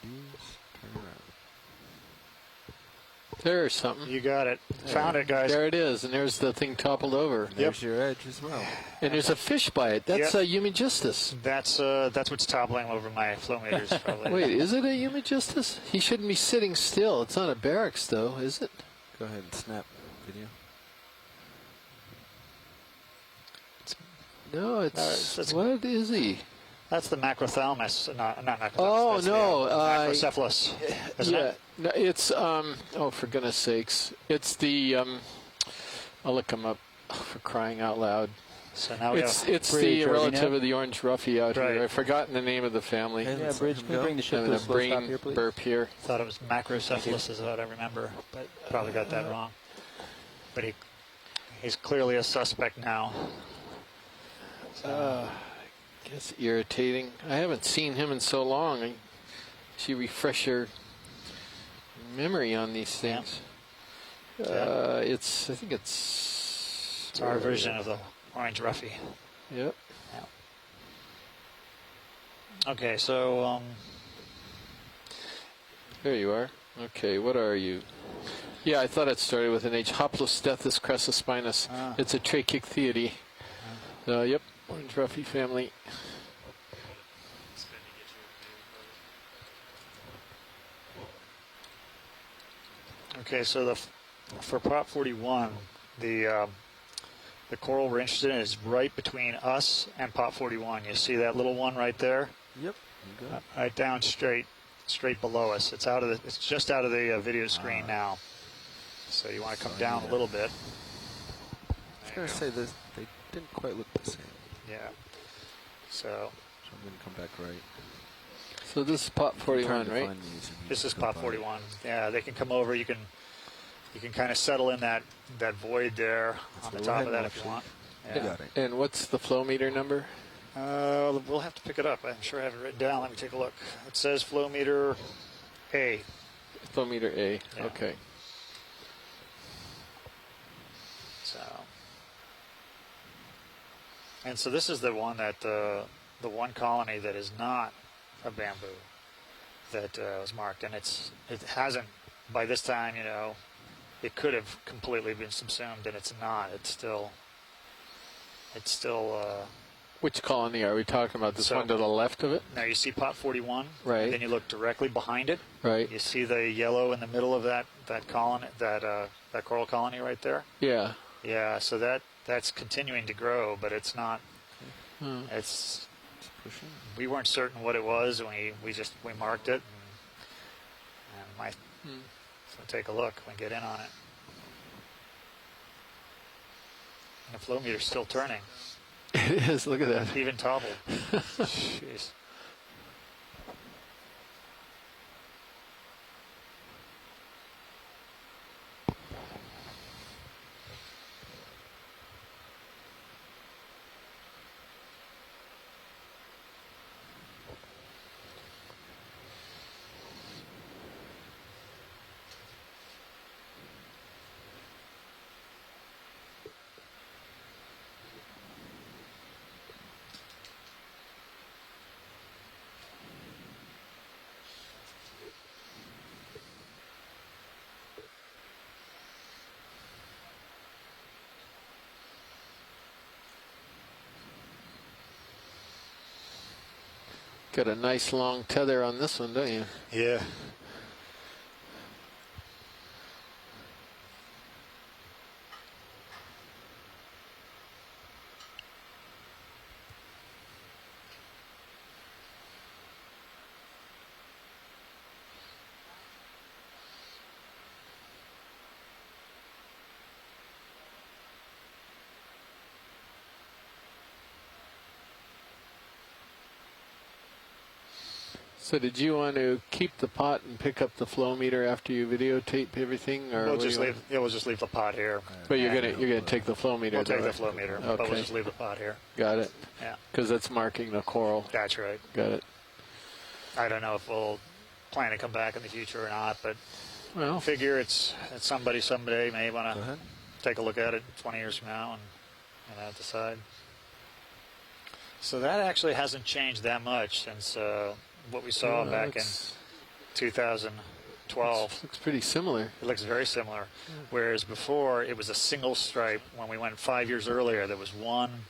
Turn around. There's something. You got it. Found it, guys. There it is, and there's the thing toppled over. And there's your edge as well. And there's a fish by it. That's a Eumegistus. That's what's toppling over my flow meters. Probably. Wait, is it a Eumegistus? He shouldn't be sitting still. It's not a barracks, though, is it? Go ahead and snap video. No, it's what is he? That's the macrothalamus, not macrothalamus. Oh, that's no. The macrocephalus, isn't yeah. it? No, it's, oh, for goodness sakes. It's the, I'll look him up for crying out loud. So now it's the relative of the orange roughy out here. I've forgotten the name of the family. Hey, Yeah, Bridge, can you bring the ship to a a slow brain stop here, please? burp here. Thought it was macrocephalus is what I remember, but probably got that wrong. But he's clearly a suspect now. Guess irritating. I haven't seen him in so long. I should refresh your memory on these things. I think it's our version of the orange roughy. Yep. Okay, so there you are. Okay, what are you? Yeah, I thought it started with an H. Hoplostethus cressospinus. It's a trachyctheidae. Yep, orange roughy family. Okay, so for Prop 41, the coral we're interested in is right between us and Prop 41. You see that little one right there? Yep. You got it. Right down straight below us. It's just out of the video screen now. So you want to come down a little bit. I was going to say this. They didn't quite look the same. Yeah. So I'm going to come back right. So this is Prop 41, right? This is Prop 41. Yeah, they can come over. You can kind of settle in that void there on the top of that if you want. Yeah. Got it. And what's the flow meter number? We'll have to pick it up. I'm sure I have it written down. Let me take a look. It says flow meter A. Flow meter A. Yeah. Okay. So this is the one that the one colony that is not a bamboo that was marked, and it hasn't by this time. It could have completely been subsumed, and it's not. It's still. Which colony are we talking about? This one to the left of it? Now you see Prop 41, right? And then you look directly behind it, right? You see the yellow in the middle of that colony, that coral colony right there. Yeah. Yeah. So that's continuing to grow, but it's not. It's pushing. We weren't certain what it was when we marked it, so take a look and get in on it. And the flow meter's still turning. It is. Look at that. Even toppled. Jeez. Got a nice long tether on this one, don't you? Yeah. So did you want to keep the pot and pick up the flow meter after you videotape everything, or we'll just leave the pot here. But you're gonna take the flow meter. We'll take the flow meter, okay. but we'll just leave the pot here. Got it. Yeah. Because it's marking the coral. That's right. Got it. I don't know if we'll plan to come back in the future or not, but well, figure it's somebody someday may want to take a look at it 20 years from now and decide. So that actually hasn't changed that much since what we saw back in 2012. Looks pretty similar. It looks very similar. Whereas before it was a single stripe. When we went 5 years earlier, there was one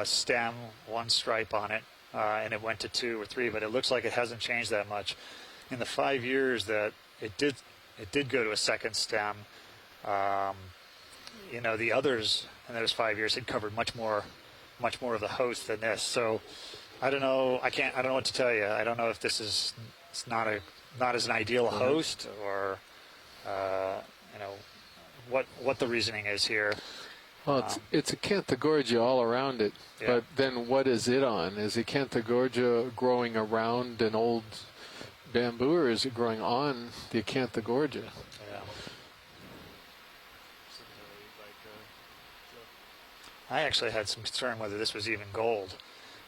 stem, one stripe on it, and it went to 2 or 3. But it looks like it hasn't changed that much. In the 5 years that it did go to a second stem, the others in those 5 years had covered much more of the host than this. So I don't know. I don't know what to tell you. I don't know if this is not as an ideal host, or what the reasoning is here. Well, it's Acanthogorgia all around it, yeah. But then what is it on? Is Acanthogorgia growing around an old bamboo, or is it growing on the Acanthogorgia? Yeah. I actually had some concern whether this was even gold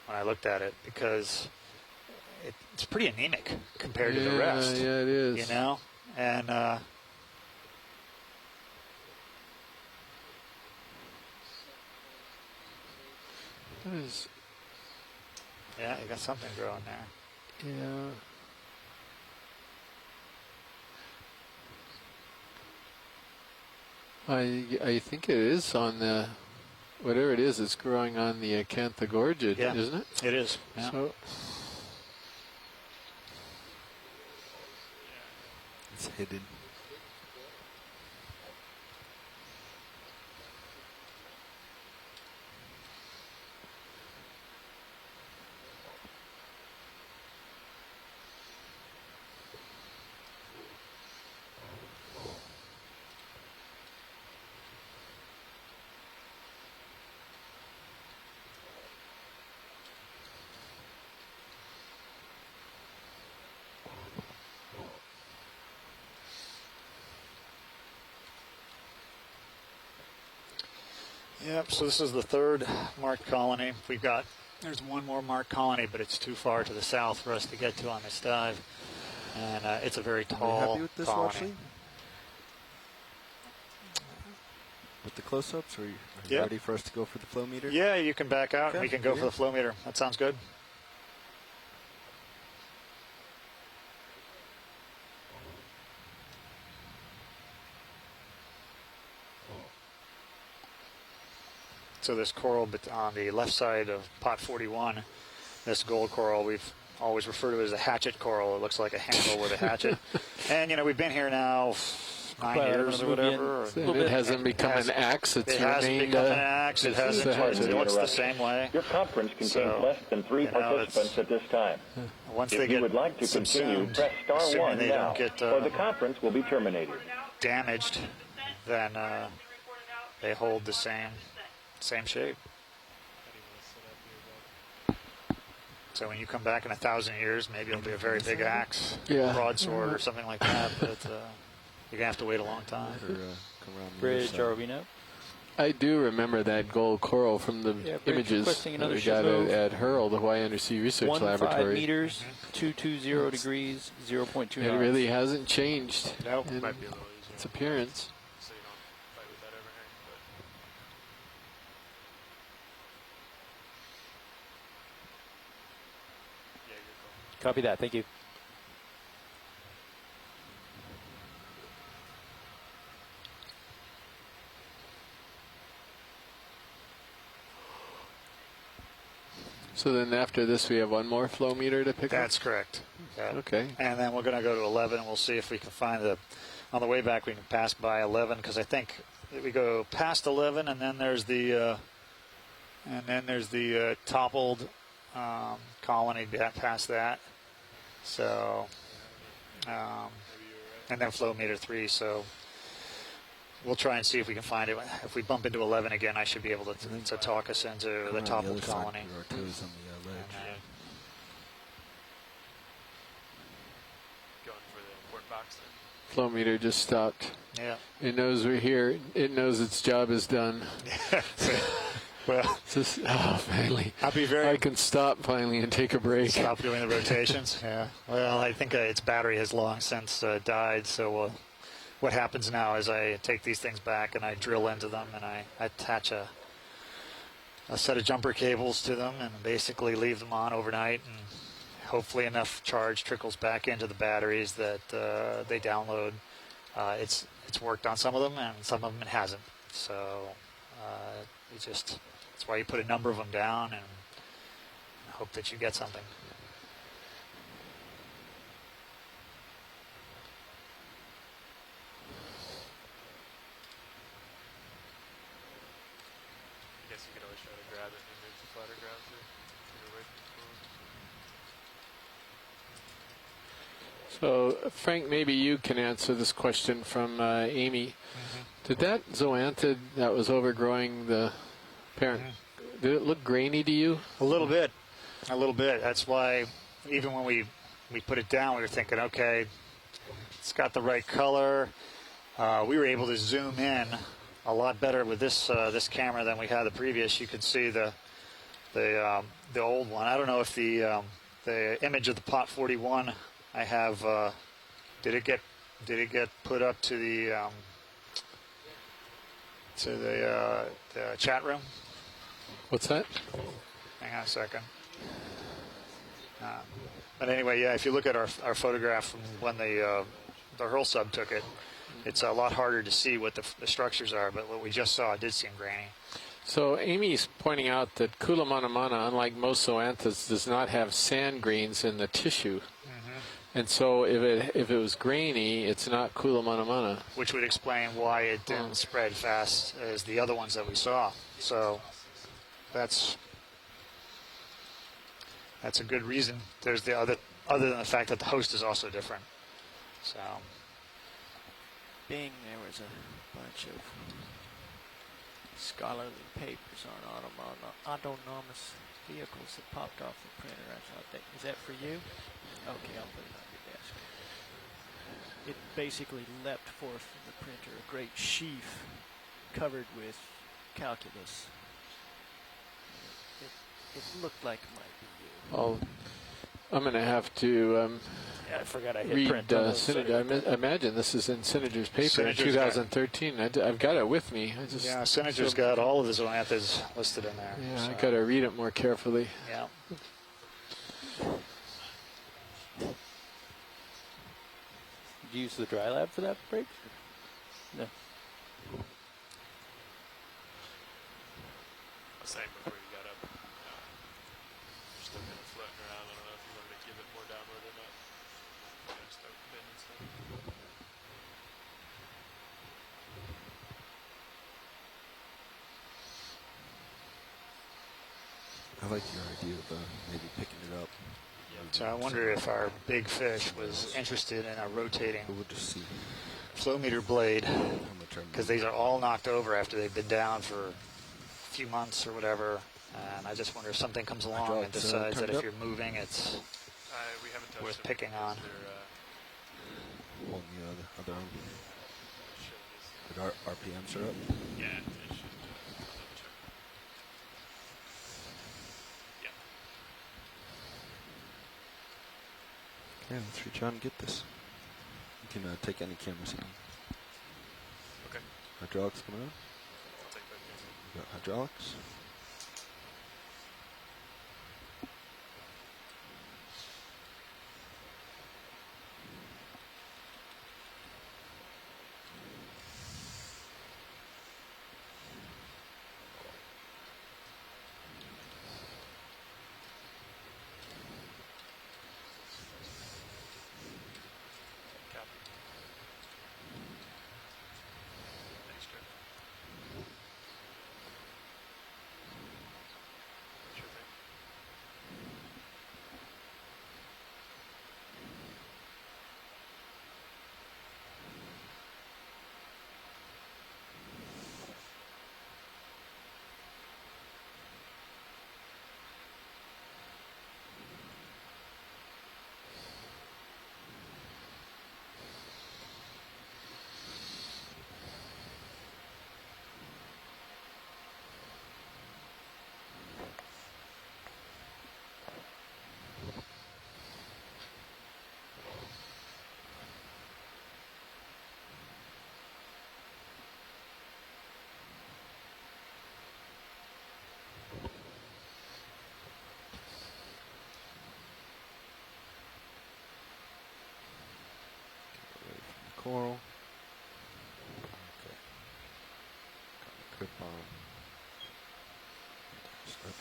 when I looked at it, because it's pretty anemic compared to the rest. Yeah, it is. And yeah, you got something growing there. Yeah. I think it is on the, whatever it is, it's growing on the Acanthogorgia, isn't it? It is. Yeah. So it's hidden. Yep, so this is the third marked colony. There's one more marked colony, but it's too far to the south for us to get to on this dive. And it's a very Are you tall happy with this, colony. Watchley? With the close-ups, are you Yeah. ready for us to go for the flow meter? Yeah, you can back out and we Okay, can go yeah. for the flow meter. That sounds good. So this coral on the left side of pot 41, this gold coral, we've always referred to it as a hatchet coral. It looks like a handle with a hatchet. And, we've been here now 9 years or whatever. It hasn't become an axe. It's It hasn't remained become an axe. It hasn't. It's the same way. Your conference contains less than 3 participants at this time. Once If they you get would like to continue, subsumed, press star assuming 1 they now, don't get or the conference will be terminated. damaged, then they hold the same shape. So when you come back in 1,000 years, maybe it'll be a very big axe, broadsword, or something like that. But you're gonna have to wait a long time. Bridge, are we now? I do remember that gold coral from the images that we got at HURL, the Hawaii Undersea Research 15 Laboratory. meters, 220 degrees, 0.2 It knots. really hasn't changed Nope. in Might be a little easier. its appearance. So you don't fight with that overhang. But yeah, you're cool. Copy that. Thank you. So then after this, we have one more flow meter to pick up? That's correct. Yeah. Okay. And then we're going to go to 11, and we'll see if we can find on the way back, we can pass by 11, because I think we go past 11, and then there's the toppled colony past that. So, and then flow meter 3. So we'll try and see if we can find it. If we bump into 11 again, I should be able to talk us into the toppled colony. Flow meter just stopped. Yeah. It knows we're here. It knows its job is done. Well, finally. I can stop finally and take a break. Stop doing the rotations. Yeah. Well, I think its battery has long since died. So what happens now is I take these things back and I drill into them and I attach a set of jumper cables to them and basically leave them on overnight, and hopefully enough charge trickles back into the batteries that they download. It's worked on some of them, and some of them it hasn't. So that's why you put a number of them down and hope that you get something. I guess you could always try to grab it and move the flatter ground to get away from the floor. So, Frank, maybe you can answer this question from Amy. Did that zoanthid that was overgrowing the parent, did it look grainy to you? A little bit. That's why even when we put it down, we were thinking, okay, it's got the right color. We were able to zoom in a lot better with this camera than we had the previous. You could see the old one. I don't know if the image of the pot 41 I have did it get put up to the chat room? What's that? Hang on a second. But anyway, yeah, if you look at our photograph from when the Hurl sub took it, it's a lot harder to see what the structures are, but what we just saw did seem grainy. So Amy's pointing out that Kula Manamana, unlike most zoanthids, does not have sand grains in the tissue. And so if it was grainy, it's not Kula Manamana. Which would explain why it didn't spread fast as the other ones that we saw. So that's a good reason. There's the other than the fact that the host is also different. So Bing, there was a bunch of scholarly papers on autonomous vehicles that popped off the printer. I thought, is that for you? Okay, I'll put it on your desk. It basically leapt forth from the printer, a great sheaf covered with calculus. It looked like it might be you. Well, I'm going to have to Yeah, I forgot I hit read print on this. Synergy. I imagine this is in Synergy's paper in Synergy's got- 2013. I've got it with me. I just Yeah, Synergy's got all of his methods listed in there. Yeah, so. I got to read it more carefully. Yeah. Did you use the dry lab for that break? No. I was saying before you got up, you're still kind of floating around. I don't know if you wanted to give it more downward or not. Kind of start bending stuff. I like your idea of maybe picking it up. So I wonder if our big fish was interested in a rotating We'll just see flow meter blade, how much because these are all knocked over after they've been down for a few months or whatever. And I just wonder if something comes along and Hydraulics, decides that turned if up? you're moving, it's We haven't touched worth them picking on. because they're, holding the other arm. showing us. But our RPMs are up. Yeah, it should. I'll double check. Yeah. Okay, let's reach out and get this. You can take any cameras. Okay. Hydraulics coming on. I'll take both cameras. We got hydraulics. Cap. Thanks, Jeff. Sure thing. Away from the coral. Okay. Got the grip on. Start.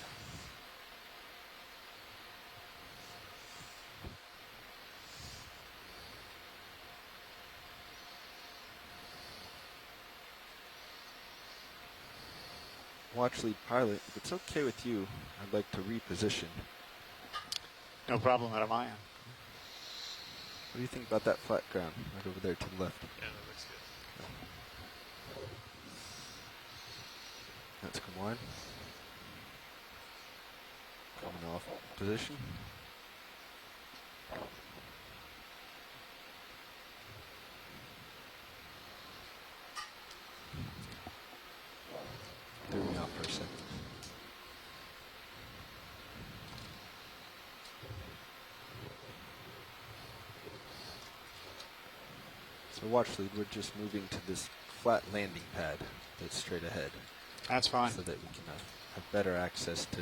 Watch lead pilot, if it's okay with you, I'd like to reposition. No problem out of my end. What do you think about that flat ground right over there to the left? Yeah, that looks good. Let's come wide. Coming off position. Threw me off for a second. So watch lead, we're just moving to this flat landing pad that's straight ahead. That's fine. So that we can have better access to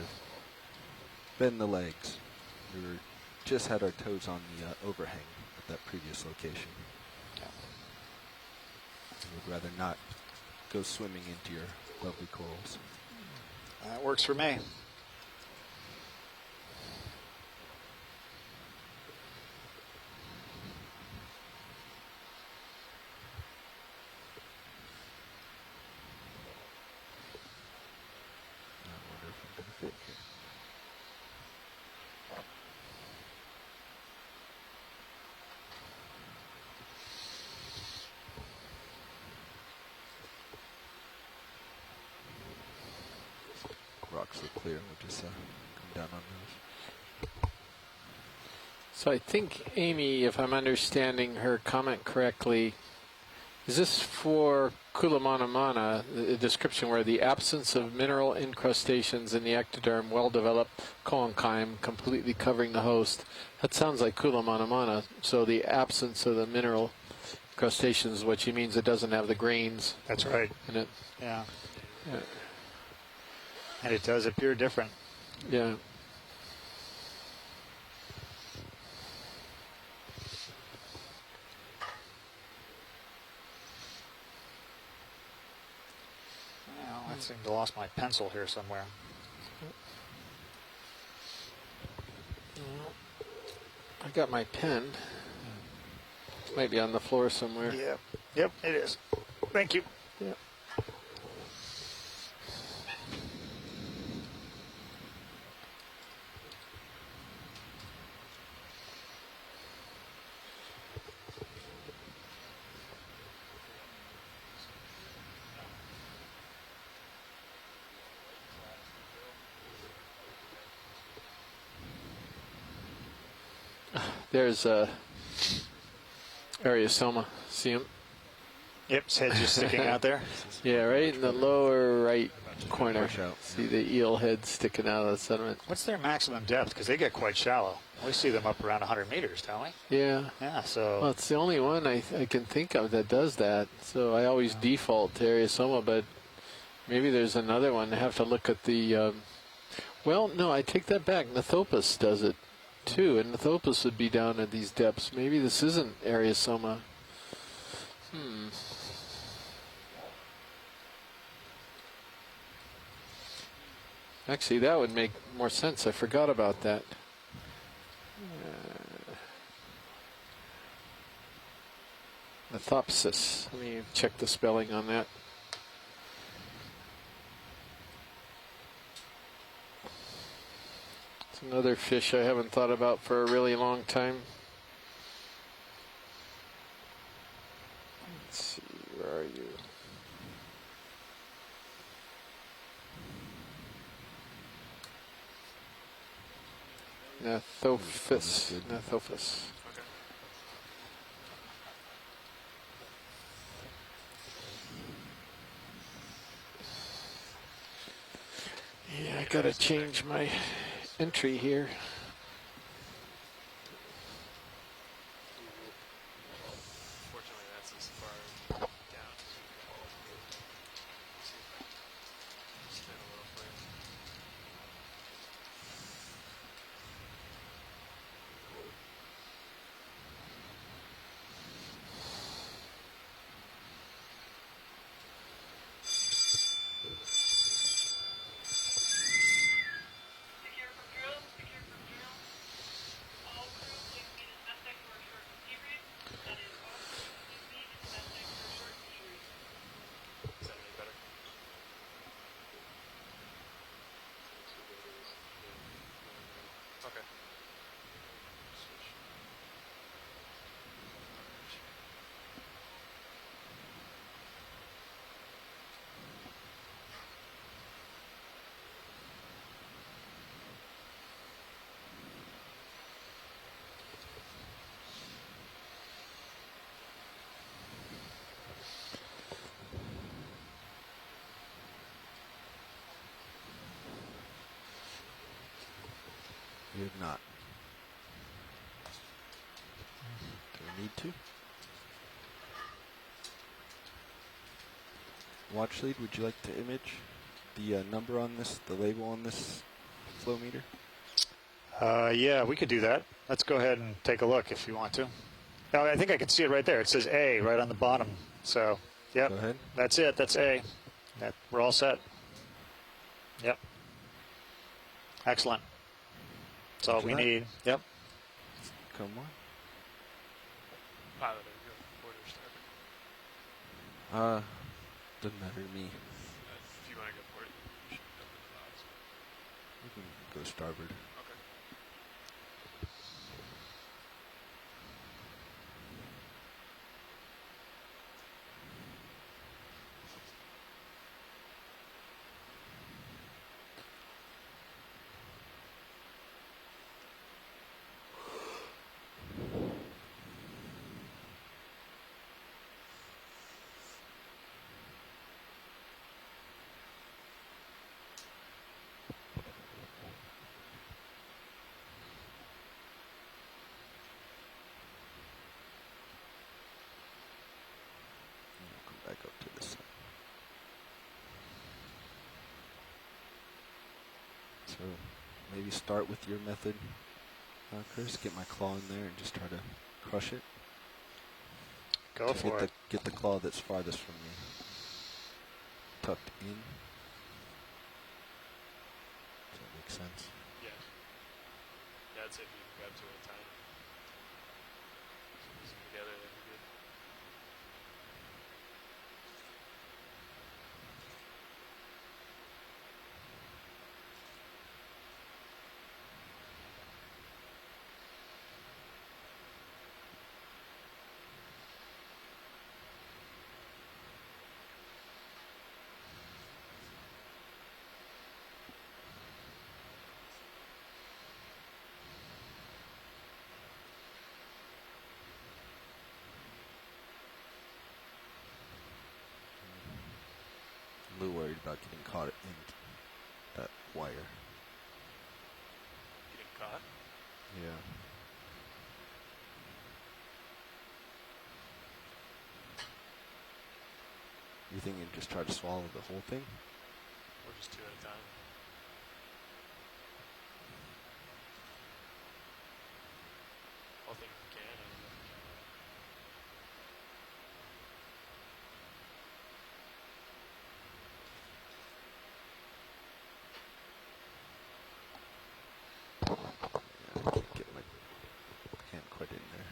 bend the legs. We were just had our toes on the overhang at that previous location. We'd rather not go swimming into your lovely corals. That works for me. I wonder if I'm going to fit here. Rocks look clear. We'll just come down on those. So I think, Amy, if I'm understanding her comment correctly, Is this for Kulamanamana, the description where the absence of mineral incrustations in the ectoderm, well-developed collenchyme completely covering the host? That sounds like Kulamanamana. So the absence of the mineral incrustations is what she means. It doesn't have the grains. That's right. In it. Yeah. And it does appear different. Yeah. Well, I seem to have lost my pencil here somewhere. I got my pen. Might be on the floor somewhere. Yep, it is. Thank you. Yep. There's Ariosoma. See him? Yep, his head's just sticking out there. Yeah, right in the lower right corner. See the eel head sticking out of the sediment. What's their maximum depth? Because they get quite shallow. We see them up around 100 meters, don't we? Yeah. Yeah, so... Well, it's the only one I can think of that does that. So I always default to Ariosoma, but maybe there's another one. I have to look at the... well, no, I take that back. Nithopus does it, too. And Nithopus would be down at these depths. Maybe this isn't Ariosoma. Actually, that would make more sense. I forgot about that. Nithopsis. Let me check the spelling on that. It's another fish I haven't thought about for a really long time. Let's see, where are you? Nithopus. Nithopus. Yeah, I gotta change my entry here. Fortunately, that's as far down as you can go. See if I can spin a little for you. Is that any better? Okay. Switch. You have not. Do we need to? Watch lead, would you like to image the number on this, the label on this flow meter? Yeah, we could do that. Let's go ahead and take a look if you want to. Oh, I think I can see it right there. It says A right on the bottom. So, yep. Go ahead. That's it. That's A. We're all set. Yep. Excellent. That's all we need. Yep. Come on. Pilot, are you order started? Doesn't matter to me. If you want to go port, you should open the box. We can go starboard. Okay. So maybe start with your method, Chris. Get my claw in there and just try to crush it. Go for it. Get the claw that's farthest from me tucked in. Does that make sense? Yeah. That's it. You can grab two at a time. Squeeze them together, that'd be good. I'm a little worried about getting caught in that wire. Getting caught? Yeah. You think you just try to swallow the whole thing? Or just two at a time? I'll think we can. I don't know. Yeah, I can't get my hand quite in there.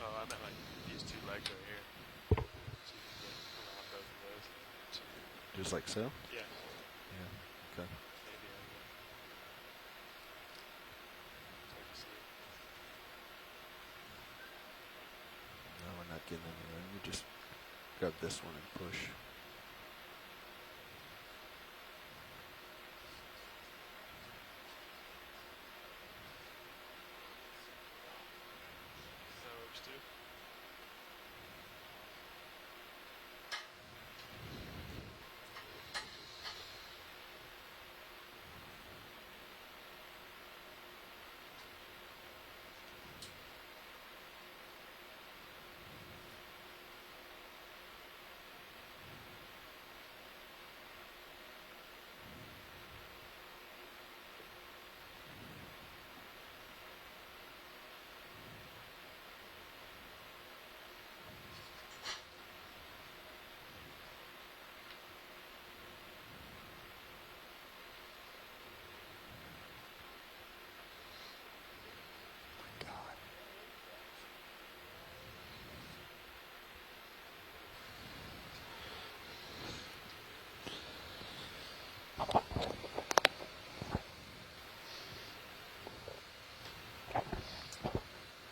Oh, I meant like these two legs right here. So you can get around both of those. Just like so? Yeah. Yeah, okay. Maybe I will. It's hard to see it. No, we're not getting anywhere. You just grab this one and push. That works too.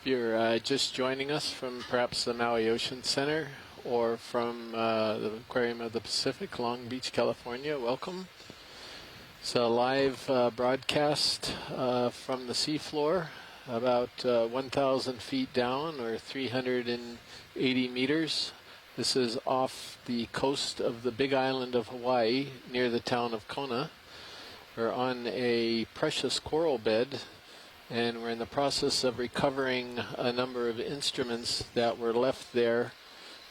If you're just joining us from perhaps the Maui Ocean Center or from the Aquarium of the Pacific, Long Beach, California, welcome. It's a live broadcast from the seafloor, about 1,000 feet down or 380 meters. This is off the coast of the Big Island of Hawaii near the town of Kona. We're on a precious coral bed, and we're in the process of recovering a number of instruments that were left there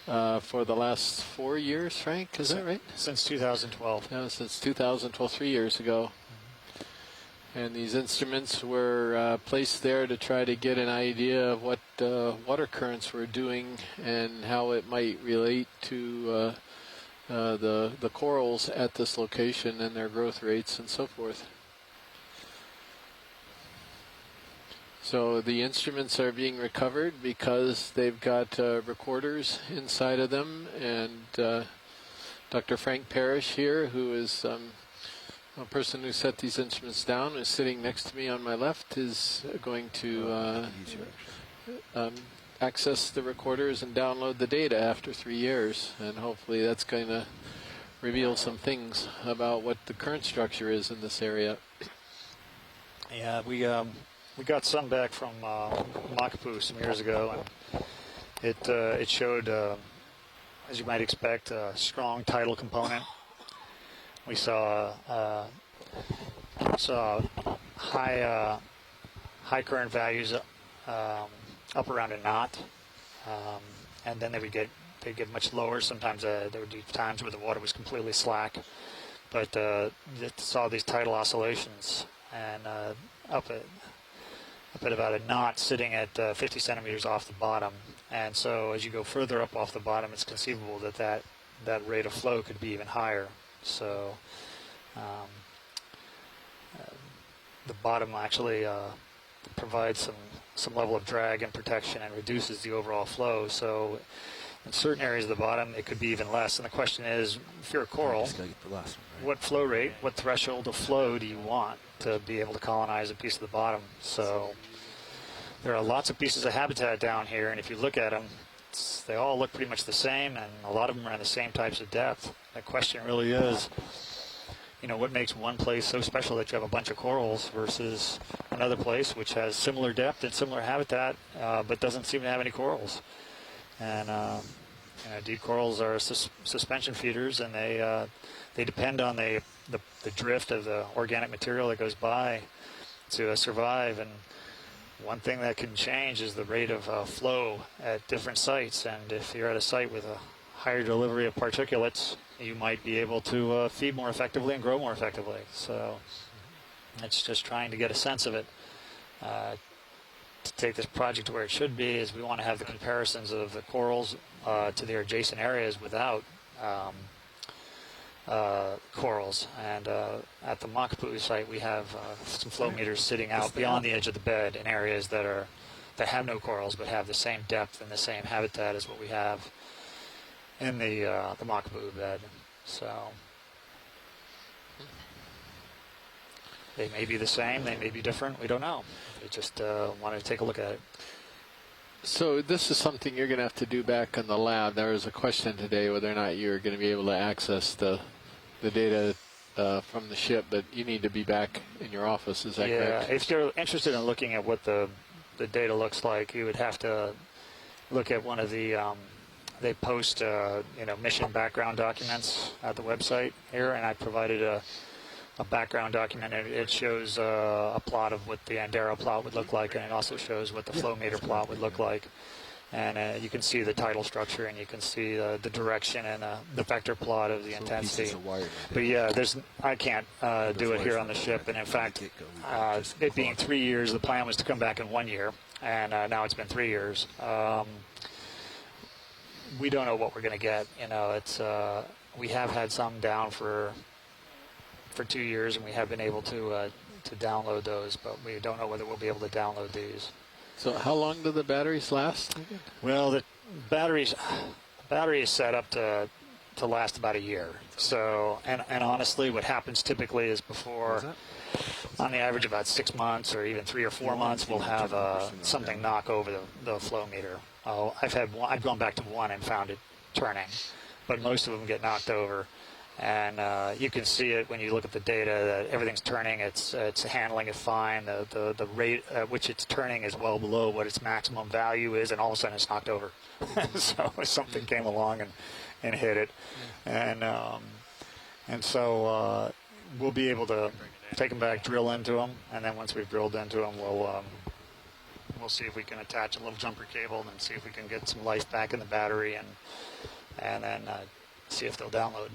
for the last 4 years, Frank, is that right? Since 2012. Yeah, since 2012, 3 years ago. And these instruments were placed there to try to get an idea of what water currents were doing and how it might relate to the corals at this location and their growth rates and so forth. So the instruments are being recovered because they've got recorders inside of them, and Dr. Frank Parrish here, who is a person who set these instruments down, is sitting next to me on my left, is going to access the recorders and download the data after 3 years, and hopefully that's going to reveal some things about what the current structure is in this area. Yeah, we got some back from Makapu some years ago, and it showed, as you might expect, a strong tidal component. We saw high current values up around a knot, and then they they get much lower. Sometimes there would be times where the water was completely slack. But saw these tidal oscillations, and up at about a knot, sitting at 50 centimeters off the bottom. And so as you go further up off the bottom, it's conceivable that rate of flow could be even higher. So the bottom actually provides some level of drag and protection and reduces the overall flow. So in certain areas of the bottom, it could be even less. And the question is, if you're a coral, what flow rate, what threshold of flow do you want to be able to colonize a piece of the bottom? So there are lots of pieces of habitat down here, and if you look at them, they all look pretty much the same, and a lot of them are in the same types of depth. The question really is, what makes one place so special that you have a bunch of corals versus another place which has similar depth and similar habitat, but doesn't seem to have any corals? And deep corals are suspension feeders, and they depend on the drift of the organic material that goes by to survive. And one thing that can change is the rate of flow at different sites. And if you're at a site with a higher delivery of particulates, you might be able to feed more effectively and grow more effectively. So it's just trying to get a sense of it. To take this project to where it should be is we want to have the comparisons of the corals to their adjacent areas without corals. And at the Makapu'u site, we have some flow meters sitting out beyond the edge of the bed in areas that have no corals but have the same depth and the same habitat as what we have in the Makapu'u bed. So they may be the same, they may be different, we don't know. We just wanted to take a look at it. So this is something you're going to have to do back in the lab. There was a question today whether or not you're going to be able to access the data from the ship, but you need to be back in your office, is that correct? Yeah, if you're interested in looking at what the data looks like, you would have to look at one of the, they post mission background documents at the website here, and I provided a background document. It shows a plot of what the Andera plot would look like, and it also shows what the flow meter plot would look like. And you can see the tidal structure, and you can see the direction and the vector plot of the intensity. But yeah, I can't do it here on the ship. And in fact, it being 3 years, the plan was to come back in 1 year, and now it's been 3 years. We don't know what we're going to get. It's we have had some down for 2 years, and we have been able to download those, but we don't know whether we'll be able to download these. So how long do the batteries last? Well, the battery is set up to last about a year. So, and honestly, what happens typically is before, on the average about 6 months or even 3 or 4 months, we'll have something knock over the flow meter. I've gone back to one and found it turning, but most of them get knocked over. And you can see it when you look at the data that everything's turning. It's handling it fine. The rate at which it's turning is well below what its maximum value is, and all of a sudden it's knocked over. So something came along and hit it, and so we'll be able to take them back, drill into them, and then once we've drilled into them, we'll see if we can attach a little jumper cable and see if we can get some life back in the battery, and then see if they'll download.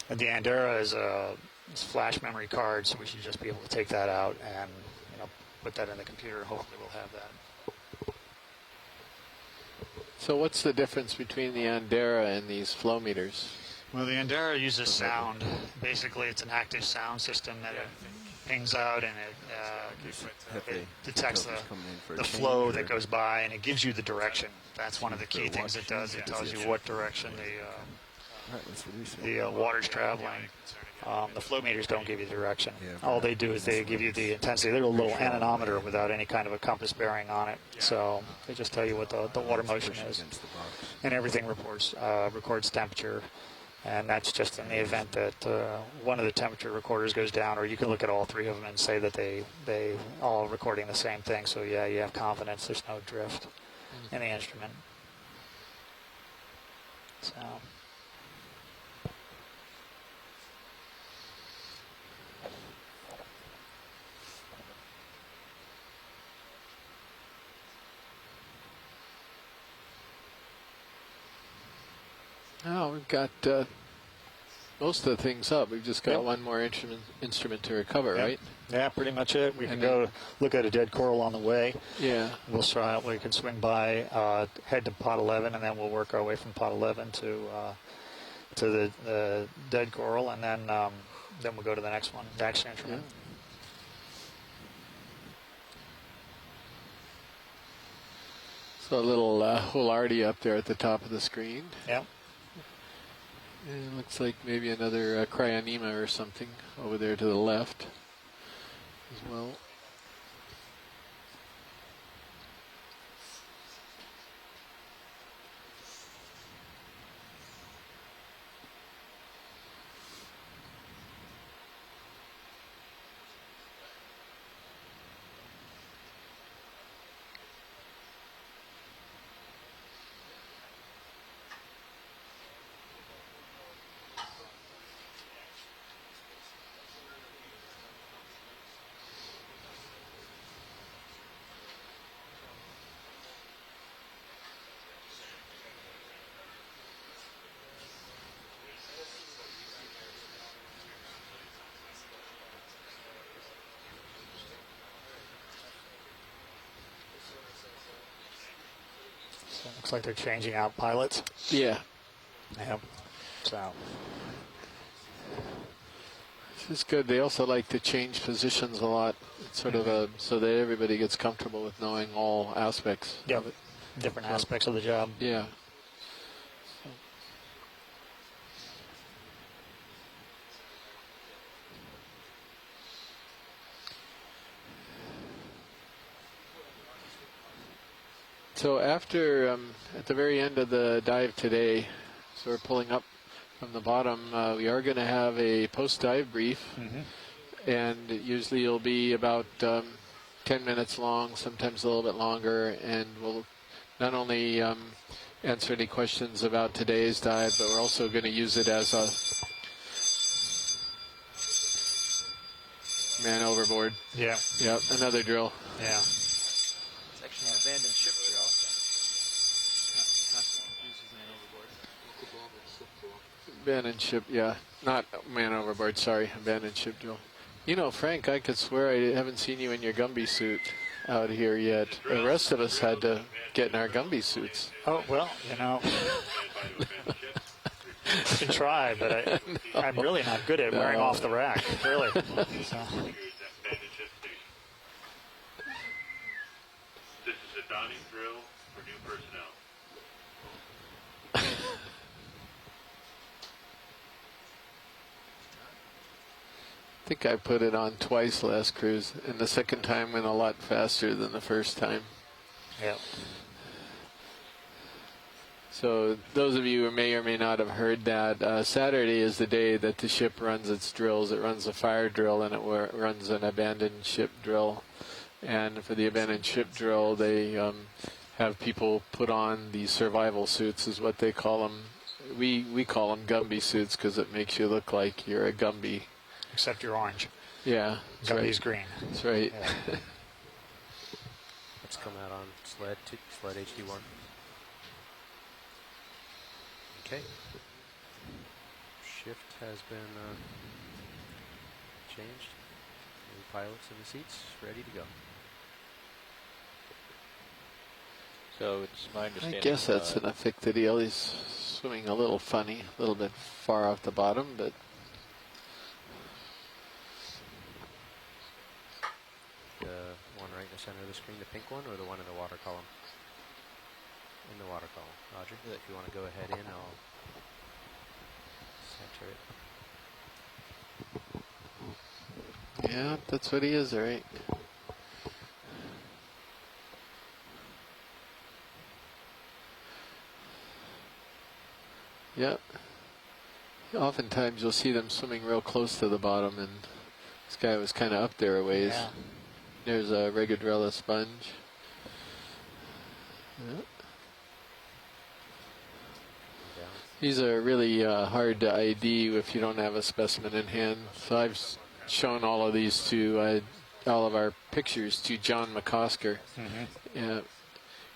And the Andera is a flash memory card, so we should just be able to take that out and put that in the computer. Hopefully we'll have that. So what's the difference between the Andera and these flow meters? Well, the Andera uses sound. Basically, it's an active sound system that it pings out, and it detects the flow that goes by, and it gives you the direction. That's one of the key things it does. It tells you what direction the water's traveling. The flow meters don't give you the direction. All they do is they give you the intensity. They're a little anemometer without any kind of a compass bearing on it. So they just tell you what the water motion is. And everything records temperature. And that's just in the event that one of the temperature recorders goes down, or you can look at all three of them and say that they all recording the same thing. So yeah, you have confidence there's no drift in the instrument. So. Oh, we've got most of the things up. We've just got one more instrument to recover, right? Yeah, pretty much it. We can go look at a dead coral on the way. Yeah. We'll try it. We can swing by, head to pot 11, and then we'll work our way from pot 11 to the dead coral, and then we'll go to the next one, the next instrument. Yeah. So a little Holardi up there at the top of the screen. Yeah. And it looks like maybe another Crionema or something over there to the left as well. So it looks like they're changing out pilots. Yeah. Yep. So. This is good. They also like to change positions a lot. It's sort of so that everybody gets comfortable with knowing all aspects of it. Different aspects of the job. Yeah. So after, at the very end of the dive today, so we're pulling up from the bottom, we are going to have a post-dive brief, and usually it'll be about 10 minutes long, sometimes a little bit longer, and we'll not only answer any questions about today's dive, but we're also going to use it as a man overboard. Yeah. Yep, another drill. Yeah. It's actually an abandoned ship drill. Abandoned ship, yeah. Not man overboard, sorry. Abandoned ship drill. You know, Frank, I could swear I haven't seen you in your Gumby suit out here yet. The rest of us had to get in our Gumby suits. Oh, well, you know, I can try, but I'm really not good at wearing off the rack, really. So. This is a donning drill for new personnel. I think I put it on twice last cruise, and the second time went a lot faster than the first time. Yeah. So those of you who may or may not have heard that, Saturday is the day that the ship runs its drills. It runs a fire drill and it runs an abandoned ship drill. And for the abandoned ship drill, they have people put on these survival suits, is what they call them. We call them Gumby suits because it makes you look like you're a Gumby. Except you're orange. Yeah. Gumby's green. That's right. Yeah. Let's come out on sled HD1. Okay. Shift has been changed. New pilots in the seats, ready to go. So it's my understanding. I guess that's an effective deal. He's swimming a little funny, a little bit far off the bottom, but. The one right in the center of the screen, the pink one, or the one in the water column? In the water column. Roger, if you want to go ahead in, I'll center it. Yeah, that's what he is, all right. Yep. Oftentimes you'll see them swimming real close to the bottom, and this guy was kind of up there a ways. Yeah. There's a Regadrella sponge. Yep. These are really hard to ID if you don't have a specimen in hand. So I've shown all of these to, all of our pictures to John McCosker. Mm-hmm. Yeah.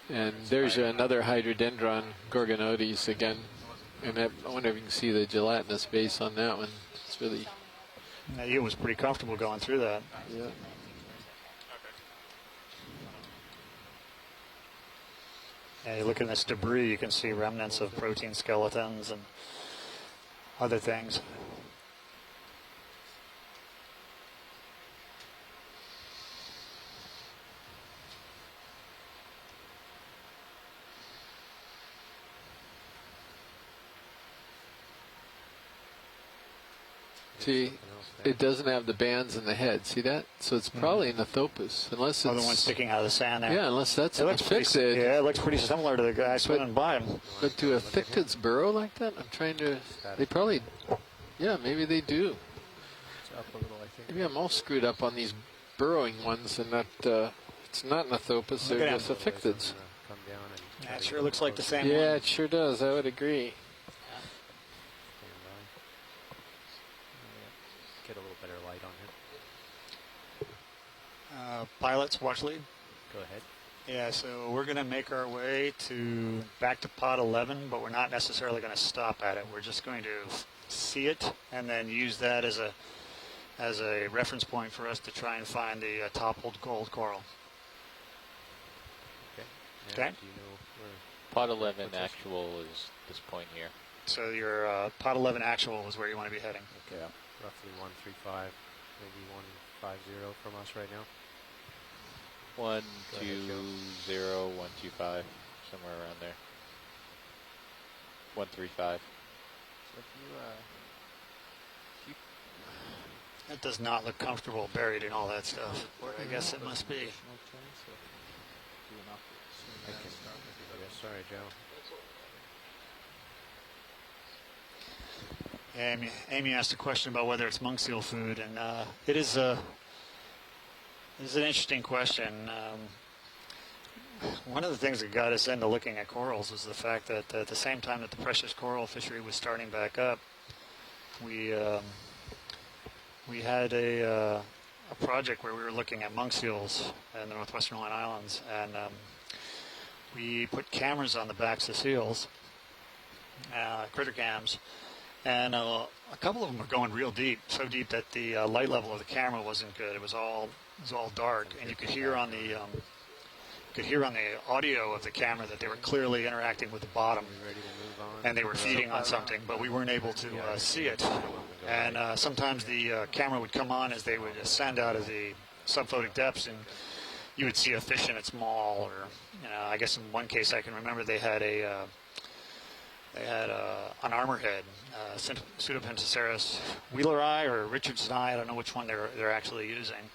And there's another Hydrodendron gorgonodes again. And I wonder if you can see the gelatinous base on that one. It's really... Yeah, he was pretty comfortable going through that. Yeah. Yeah, you look at this debris, you can see remnants of protein skeletons and other things. See, it doesn't have the bands in the head. See that? So it's probably an Athopus, unless it's... Oh, the one sticking out of the sand there. Yeah, unless that's it a looks Fictid. Yeah, it looks pretty similar to the guy swimming by him. But do Fictids burrow like that? I'm trying to... They probably... Yeah, maybe they do. It's up a little, I think. Maybe I'm all screwed up on these burrowing ones, and that it's not an Athopus, they're just Fictids. Come down and Yeah, it sure looks like the same Yeah, one. it sure does. I would agree. get a little better light on him. Pilots, watch lead. Go ahead. Yeah, so we're going to make our way back to pod 11, but we're not necessarily going to stop at it. We're just going to see it and then use that as a reference point for us to try and find the toppled gold coral. Okay. Okay. Do you know where? Pod 11 actual is this point here. So your pod 11 actual is where you want to be heading. Okay. Roughly 135, maybe 150 from us right now. 120, 125, somewhere around there. 135. So if you That does not look comfortable buried in all that stuff. I guess it must be. sorry, Joe. Amy asked a question about whether it's monk seal food, and it is an interesting question. One of the things that got us into looking at corals was the fact that at the same time that the precious coral fishery was starting back up, we had a project where we were looking at monk seals in the northwestern Hawaiian Islands, and we put cameras on the backs of seals, critter cams. And a couple of them were going real deep, so deep that the light level of the camera wasn't good. It was all dark, and you could hear on the audio of the camera that they were clearly interacting with the bottom, and they were feeding on something, but we weren't able to see it. And sometimes the camera would come on as they would ascend out of the subphotic depths, and you would see a fish in its maw, or I guess in one case I can remember they had an armorhead, Pseudopentoceras wheeleri or Richardson eye. I don't know which one they're actually using,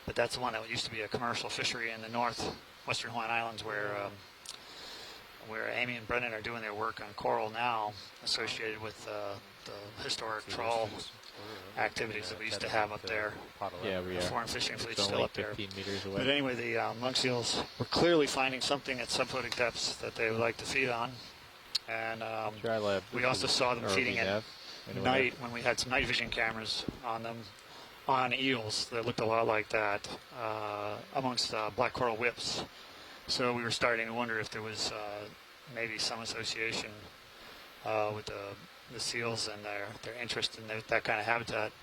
but that's the one that used to be a commercial fishery in the northwestern Hawaiian Islands, where Amy and Brendan are doing their work on coral now, associated with the historic trawl activities that we used to have up there. Yeah, we the are. foreign fishing fleet's It's still only up there. 15 meters away. But anyway, the monk seals were clearly finding something at subphotic depths that they would like to feed on. And we also saw them feeding at night when we had some night vision cameras on them, on eels that looked a lot like that, amongst black coral whips. So we were starting to wonder if there was maybe some association with the seals and their interest in that kind of habitat.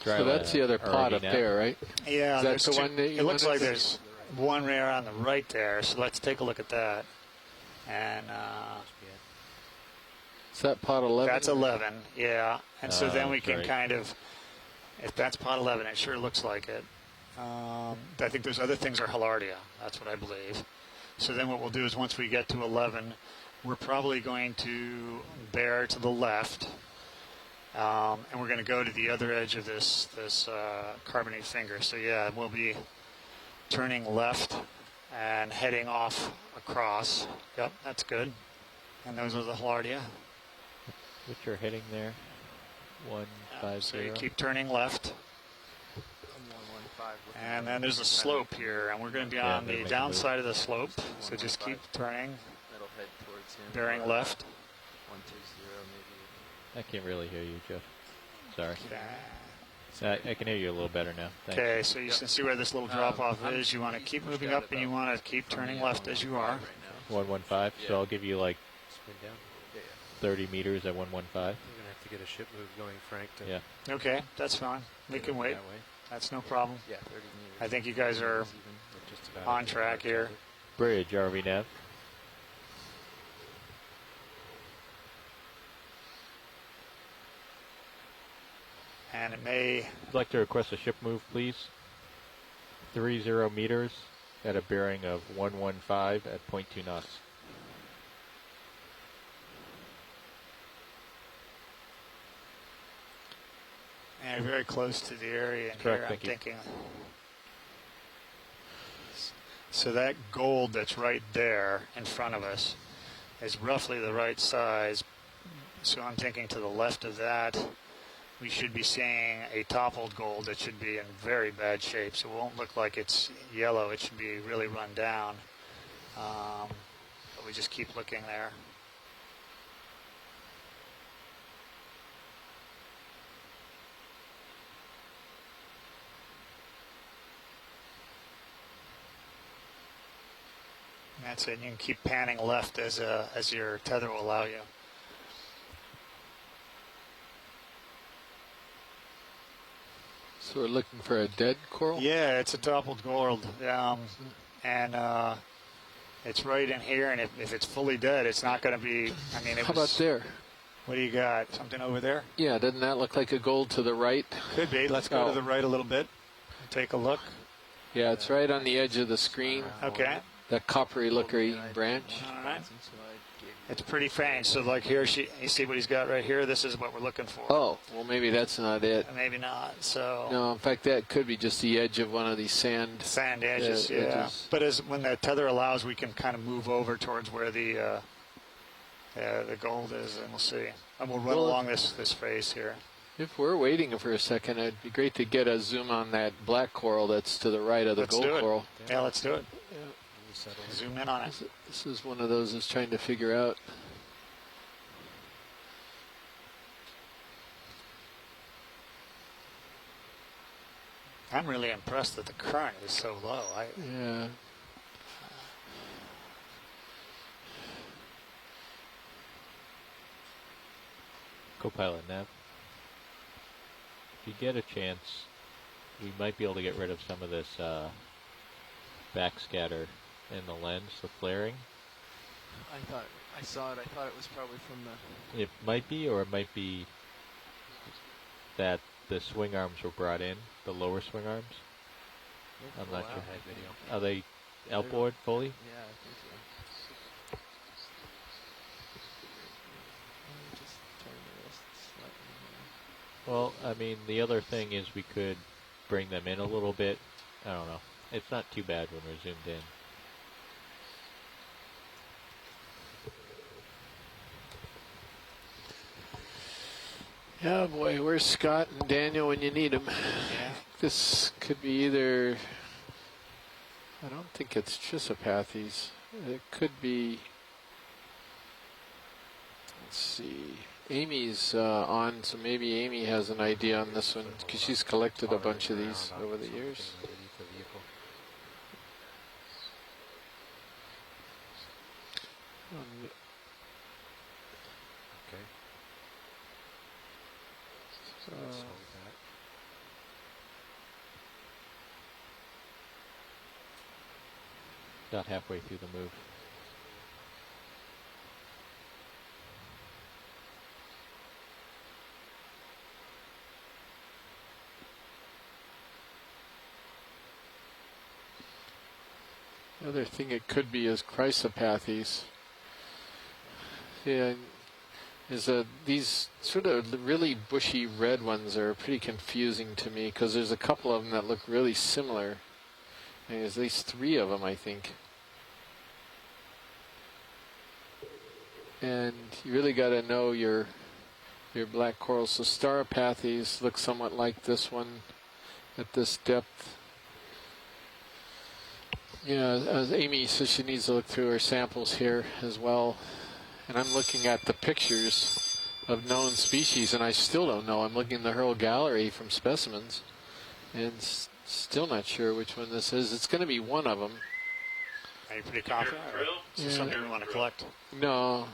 So that's the other pod up there, right? Yeah, Is that the one that you it looks like wanted? there's one there on the right there, so let's take a look at that. And is that pod 11? That's 11, yeah. And so then we can great. kind of, if that's pod 11, it sure looks like it. I think those other things are Hilardia. That's what I believe. So then what we'll do is once we get to 11, we're probably going to bear to the left, and we're going to go to the other edge of this carbonate finger. So yeah, we'll be turning left and heading off across. Yep, that's good. And those are the Hilardia. Which are hitting there. 150. So you keep turning left. And then there's a slope here, and we're going to be on the downside of the slope. So just keep turning, bearing left. 120 maybe. I can't really hear you, Jeff. Sorry. Okay. So I can hear you a little better now. Thanks. Okay, so you can see where this little drop-off is. You want to keep moving up, and you want to keep turning left as you are. 115. So I'll give you like Spin down. 30 meters at 115. We're going to have to get a ship move going, Frank. To Yeah. Okay, that's fine. We can wait. That way. That's no problem. Yeah, 30 meters. I think you guys are Just about on track here. Bridge, RV nav. And it may... I'd like to request a ship move, please. 30 meters at a bearing of 115 at 0.2 knots. And very close to the area in Correct, here, I'm thank you. thinking. So that gold that's right there in front of us is roughly the right size. So I'm thinking to the left of that, we should be seeing a toppled gold that should be in very bad shape. So it won't look like it's yellow. It should be really run down. But we just keep looking there. That's it. You can keep panning left as your tether will allow you. So we're looking for a dead coral? Yeah, it's a toppled gold. And it's right in here. And if it's fully dead, it's not going to be, I mean, How about there? What do you got? Something over there? Yeah, doesn't that look like a gold to the right? Could be. Let's go to the right a little bit. Take a look. Yeah, it's right on the edge of the screen. Okay. That coppery lookery branch. All right. It's pretty faint. So like here, you see what he's got right here? This is what we're looking for. Oh, well maybe that's not it. Maybe not. So. No, in fact that could be just the edge of one of these sand edges, yeah. edges. But when the tether allows, we can kind of move over towards where the gold is, and we'll see. And we'll run along this face here. If we're waiting for a second, it'd be great to get a zoom on that black coral that's to the right of the gold coral. Yeah, let's do it. Zoom in on it. This is one of those that's trying to figure out. I'm really impressed that the current is so low. Yeah. Copilot nav. If you get a chance, we might be able to get rid of some of this backscatter in the lens, the flaring. I saw it. I thought it was probably from the... It might be, or it might be that the swing arms were brought in, the lower swing arms. I'm not sure. Are they outboard fully? Yeah, I think so. Let me just turn the wrist slightly here. Well, I mean, the other thing is we could bring them in a little bit. I don't know. It's not too bad when we're zoomed in. Yeah, boy, where's Scott and Daniel when you need them? Yeah. This could be either... I don't think it's Chisopathes. It could be... Let's see. Amy's on, so maybe Amy has an idea on this one, because she's collected a bunch of these over the years. Okay. So, About halfway through the move. the other thing it could be is Chrysopathes. Yeah, these sort of really bushy red ones are pretty confusing to me, because there's a couple of them that look really similar. There's at least 3 of them, I think. And you really got to know your black corals. So Staropathes look somewhat like this one at this depth. Yeah, as Amy says, she needs to look through her samples here as well. And I'm looking at the pictures of known species, and I still don't know. I'm looking at the whole gallery from specimens, and still not sure which one this is. It's going to be one of them. Are you pretty confident? Or is this something you want to collect? No.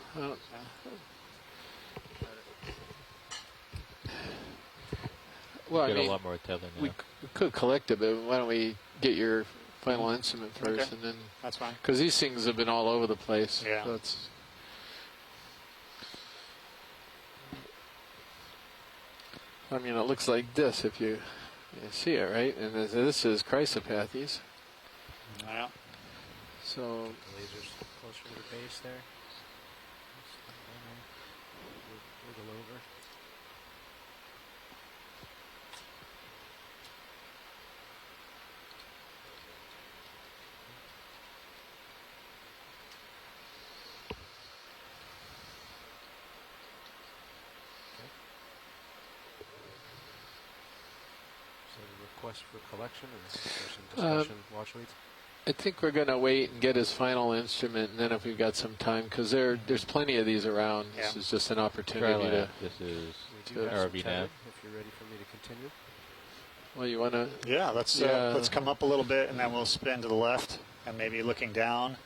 Well, get I mean, a lot more tether now. we could collect it, but why don't we get your final instrument first, Okay. and then That's fine. because these things have been all over the place. Yeah. So I mean, it looks like this if you see it, right? And this is chrysopathes. Yeah. The So laser's closer to the base there. Wiggle over. So the request for collection or some discussion, watch leads? I think we're going to wait and get his final instrument, and then if we've got some time, because there's plenty of these around. Yeah. This is just an opportunity to. This is We do have some RV tether, nav. if you're ready for me to continue. Well, you want to? Yeah, let's come up a little bit, and then we'll spin to the left, and maybe looking down.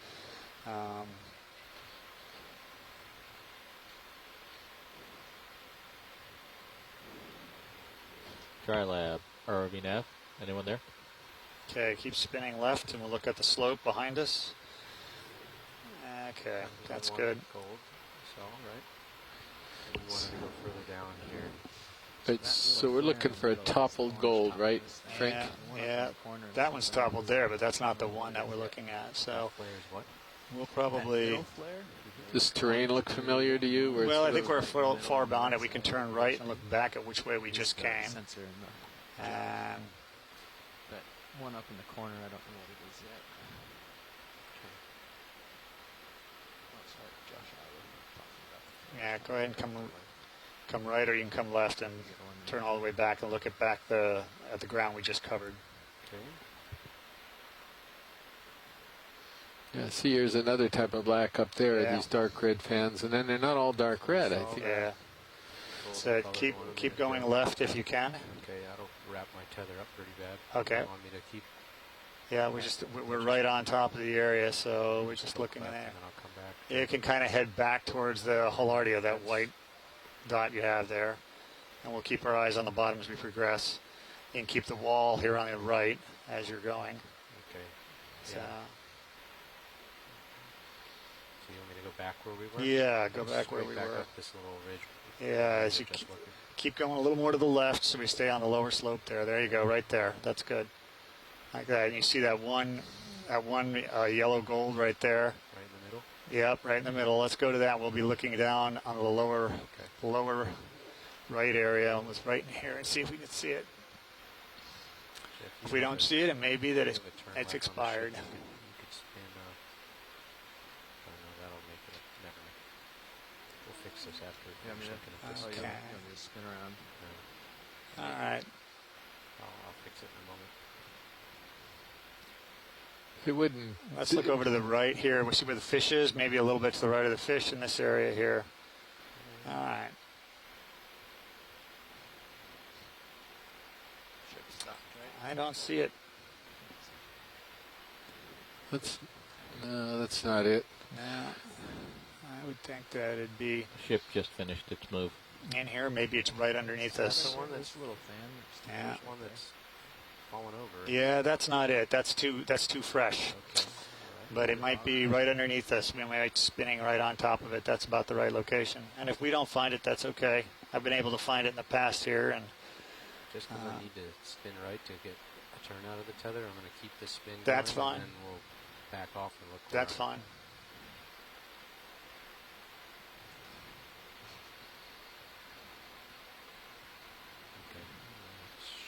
Dry lab, ROV nav. Anyone there? Okay, keep spinning left, and we'll look at the slope behind us. Okay, that's good. Gold, so, right? And we wanted to go further down here. So we're looking for a toppled gold, right, Frank? Yeah, that one's toppled there, but that's not the one that we're looking at. So what? we'll probably. This terrain look familiar to you? Where Well, I it's think we're far beyond it. We can turn right and look back at which way we just came. And That one up in the corner, I don't know what it is yet. yeah, go ahead and come right, or you can come left and turn all the way back and look at the ground we just covered. Okay. Yeah, see, here's another type of black up there. Yeah. These dark red fans, and then they're not all dark red. I think. Yeah. So keep going left if you can. Okay, that'll wrap my tether up pretty bad. Okay. You want me to keep? Yeah, we're right on top of the area, so we're just looking in there. And then I'll come back. Yeah, you can kind of head back towards the Hilardia, that white dot you have there, and we'll keep our eyes on the bottom as we progress. You can keep the wall here on the right as you're going. Okay. So, So you want me to go back where we were? yeah, go back where we back were. Up this little ridge. Yeah, as you keep going a little more to the left, so we stay on the lower slope there. There you go, right there. That's good. Like that. And you see that one yellow gold right there. Right in the middle. Yep, right in the middle. Let's go to that. We'll be looking down on the lower right area, almost right in here, and see if we can see it. If we don't see it, it may be that it's expired. You could spin. Oh no, that'll make it. Never mind. We'll fix this after. Yeah, I mean, Okay. just spin around. All right. I'll fix it in a moment. It wouldn't. Let's look over to the right here. We'll see where the fish is. Maybe a little bit to the right of the fish in this area here. All right. I don't see it. That's not it. No. I would think that it'd be Ship just finished its move. in here. Maybe it's right underneath That's us. the one that's This little fan. Yeah. There's one that's fallen over. Yeah, that's not it. That's too fresh. Okay. But it might be right underneath us. We might be spinning right on top of it. That's about the right location. And if we don't find it, that's okay. I've been able to find it in the past here. And Just because I need to spin right to get a turn out of the tether, I'm going to keep this spin That's going, fine. And then we'll back off and look. that's fine. Okay.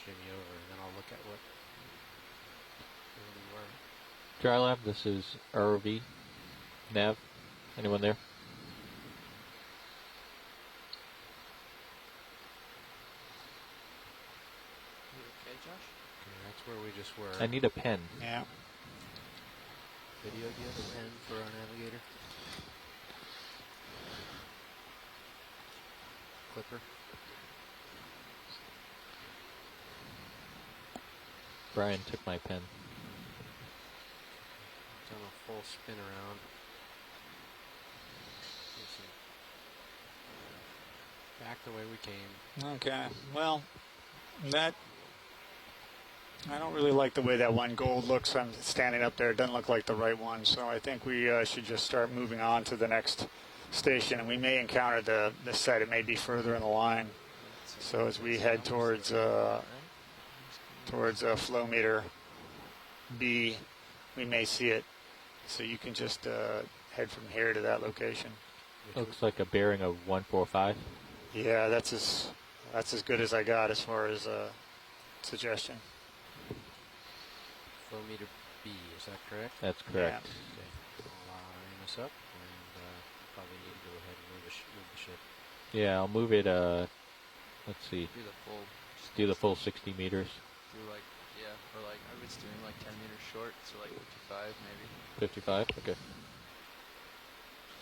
Shimmy over, and then I'll look at what where we were. Dry lab, this is ROV nav. Anyone there? You okay, Josh? Okay, that's where we just were. I need a pen. Yeah. Video, do you have a pen for our navigator? Clipper? Brian took my pen. Done a full spin around. Back the way we came. Okay. Well, That I don't really like the way that one gold looks. I'm standing up there. It doesn't look like the right one. So I think we should just start moving on to the next station, and we may encounter the set. It may be further in the line. So as we head towards flow meter B, we may see it. So you can just head from here to that location. Looks like a bearing of 145. Yeah, that's as good as I got as far as suggestion. Flow meter B, is that correct? That's correct. Okay. I'll line this up, and probably need to go ahead and move the ship. Yeah, I'll move it. Let's see. Do the full. Just do the full 60 meters. Do like, yeah, or like I was doing like 10 meters short, so like 55 maybe. 55. Okay.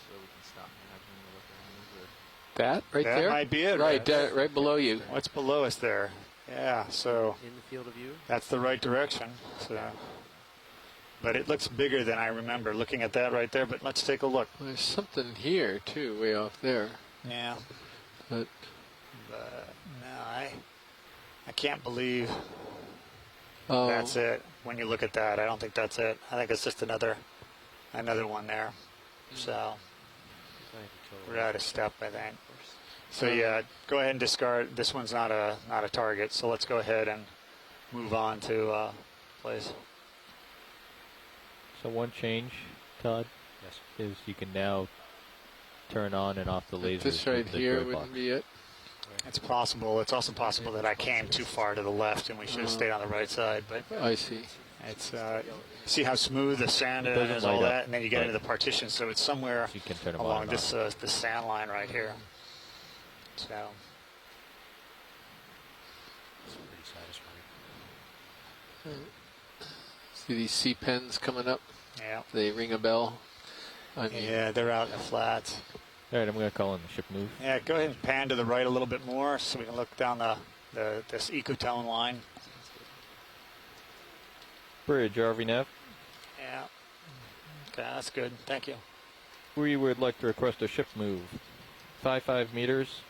So we can stop and have them look around. That right that there? That might be it. Right, right below you. What's below us there? Yeah, so In the field of view? that's the right direction. So, but it looks bigger than I remember looking at that right there. But let's take a look. There's something here too, way off there. Yeah. But no, I can't believe that's it. When you look at that, I don't think that's it. I think it's just another one there. So we're out of step, I think. So yeah, go ahead and discard. This one's not a target. So let's go ahead and move on to place. So one change, Todd, is you can now turn on and off the lasers. This right with the here gray wouldn't box. be it. It's possible. It's also possible that I came too far to the left and we should have stayed on the right side. But I see. It's see how smooth the sand It doesn't is, all light up, that, and then you get but into the partition. So it's somewhere you can turn them on along and this off. this sand line right here. So It's pretty satisfying. See these C pens coming up? yeah, They ring a bell. yeah, they're out in the flats. All right, I'm going to call in the ship move. Yeah, go ahead and pan to the right a little bit more so we can look down this ecotone line. Bridge, RV nav. Yeah. Okay, that's good. Thank you. We would like to request a ship move. 55 meters,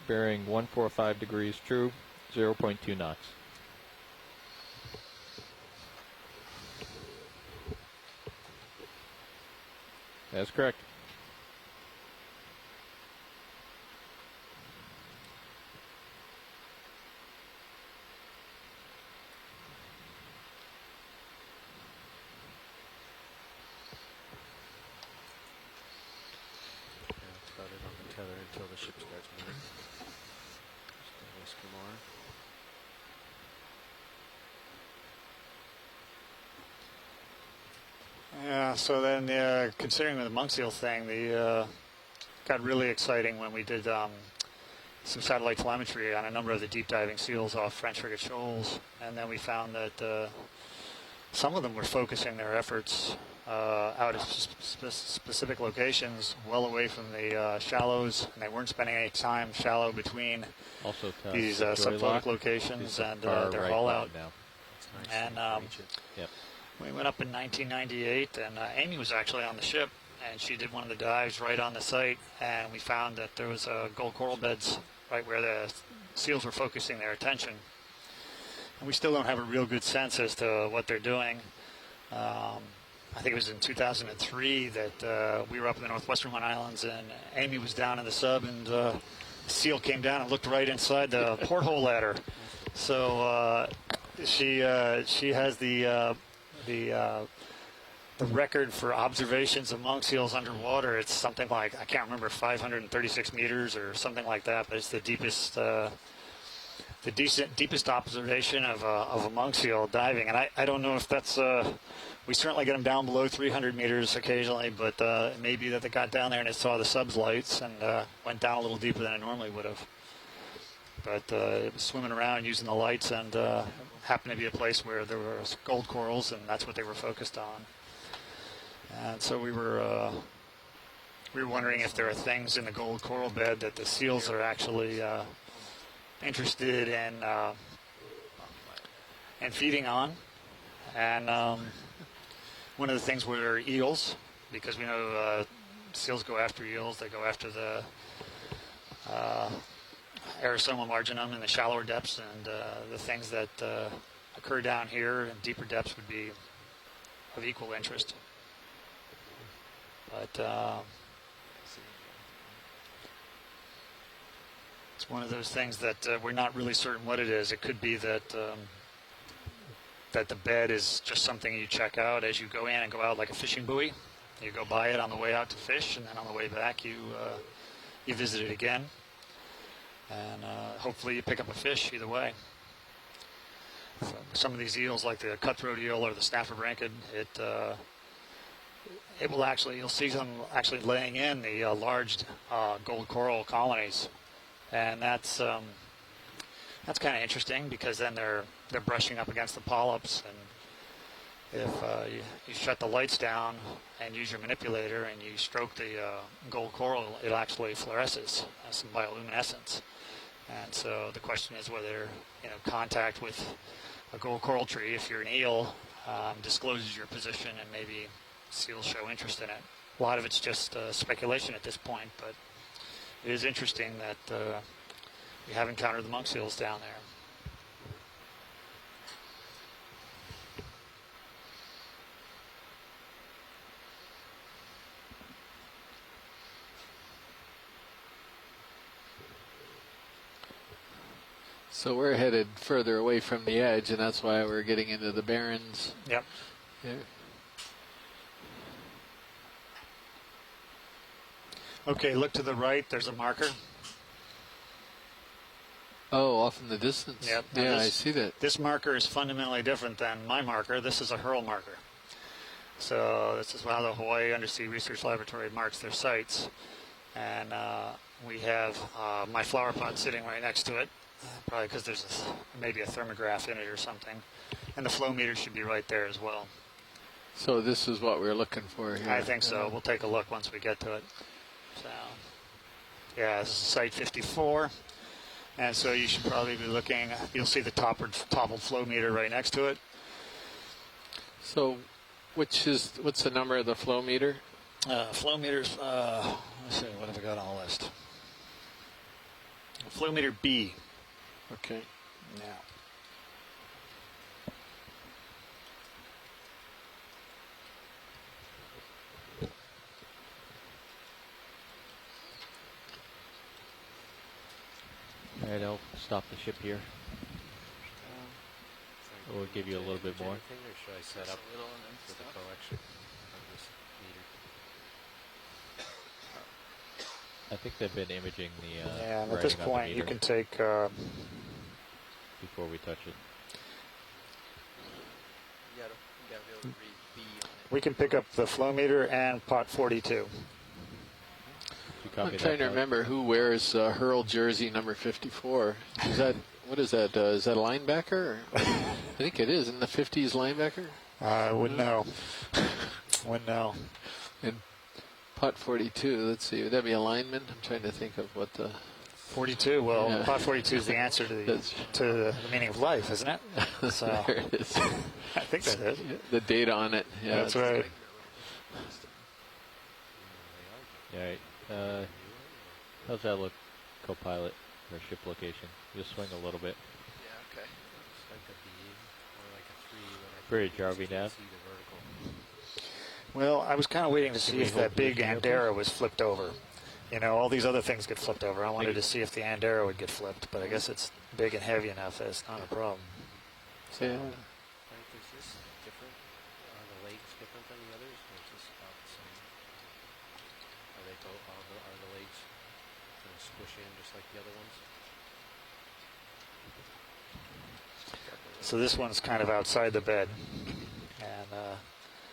bearing 145 degrees true, 0.2 knots. That's correct. It's about it on the tether until the ship starts moving. Just a whisker more. Yeah, so then considering the monk seal thing, got really exciting when we did some satellite telemetry on a number of the deep diving seals off French frigate shoals, and then we found that some of them were focusing their efforts out at specific locations well away from the shallows, and they weren't spending any time shallow between Also these subphonic locations and their haul out. Now. It's nice. And Reach it. Yep. we went up in 1998, and Amy was actually on the ship, and she did one of the dives right on the site, and we found that there was gold coral beds right where the seals were focusing their attention. And we still don't have a real good sense as to what they're doing. I think it was in 2003 that we were up in the northwestern Islands, and Amy was down in the sub, and the seal came down and looked right inside the porthole at her. So she has the record for observations of monk seals underwater. It's something like, I can't remember, 536 meters or something like that, but it's the deepest deepest observation of a monk seal diving. And I don't know if that's we certainly get them down below 300 meters occasionally, but it may be that they got down there and it saw the subs lights and went down a little deeper than it normally would have. But it was swimming around using the lights, and happened to be a place where there were gold corals, and that's what they were focused on. And so we were wondering if there are things in the gold coral bed that the seals are actually interested in and feeding on. And one of the things were eels, because we know seals go after eels. They go after the aerosoma marginum in the shallower depths, and the things that occur down here in deeper depths would be of equal interest. But it's one of those things that we're not really certain what it is. It could be that that the bed is just something you check out as you go in and go out, like a fishing buoy. You go by it on the way out to fish, and then on the way back you visit it again, and hopefully you pick up a fish either way. Some of these eels, like the cutthroat eel or the snapper branched, it will actually, you'll see them actually laying in the large gold coral colonies, and that's kind of interesting, because then they're brushing up against the polyps, and if you shut the lights down and use your manipulator and you stroke the gold coral, it actually fluoresces, has some bioluminescence. And so the question is whether contact with a gold coral tree, if you're an eel, discloses your position, and maybe seals show interest in it. A lot of it's just speculation at this point, but it is interesting that we have encountered the monk seals down there. So we're headed further away from the edge, and that's why we're getting into the barrens. Yep. Yeah. Okay, look to the right. There's a marker. Oh, off in the distance. Yep. Yeah, I see that. This marker is fundamentally different than my marker. This is a hurl marker. So this is how the Hawaii Undersea Research Laboratory marks their sites. And we have my flower pot sitting right next to it, probably because there's maybe a thermograph in it or something. And the flow meter should be right there as well. So this is what we're looking for here. I think so. We'll take a look once we get to it. So, yeah, this is site 54. And so you should probably be looking, you'll see the toppled flow meter right next to it. So what's the number of the flow meter? Flow meters, let's see, what have I got on the list? Flow meter B. Okay. Now. All right, I'll stop the ship here. We'll give you a little bit more. Or should I set up for the collection of this meter? I think they've been imaging the Yeah, and at writing this on the point you meter can take... before we touch it. You gotta be able to read B on it. We can pick up the flow meter and pot 42. I'm trying to remember who wears hurl jersey number 54. Is that, what is that? Is that a linebacker? I think it is. In the 50s linebacker? I wouldn't know. Wouldn't know. And pot 42, let's see. Would that be a lineman? I'm trying to think of what the... 42, well, Yeah. pot 42 is the answer to the meaning of life, isn't it? So, there it is. I think that is. The data on it. Yeah, that's right. All right. How's that look, co-pilot, or ship location? Just swing a little bit. Yeah, okay. It's like a beam or like a 3 when I Bridge, put this, RV you can nav. see the vertical. Well, I was kind of waiting to see we if hold that big position Andera was flipped over. You know, all these other things get flipped over. I wanted to see if the Andera would get flipped, but I guess it's big and heavy enough that it's not a problem. So, Yeah. Frank, is this different? Are the legs different than the others, or is this about the same? Are they both? Are the legs going to squish in just like the other ones? so this one's kind of outside the bed. And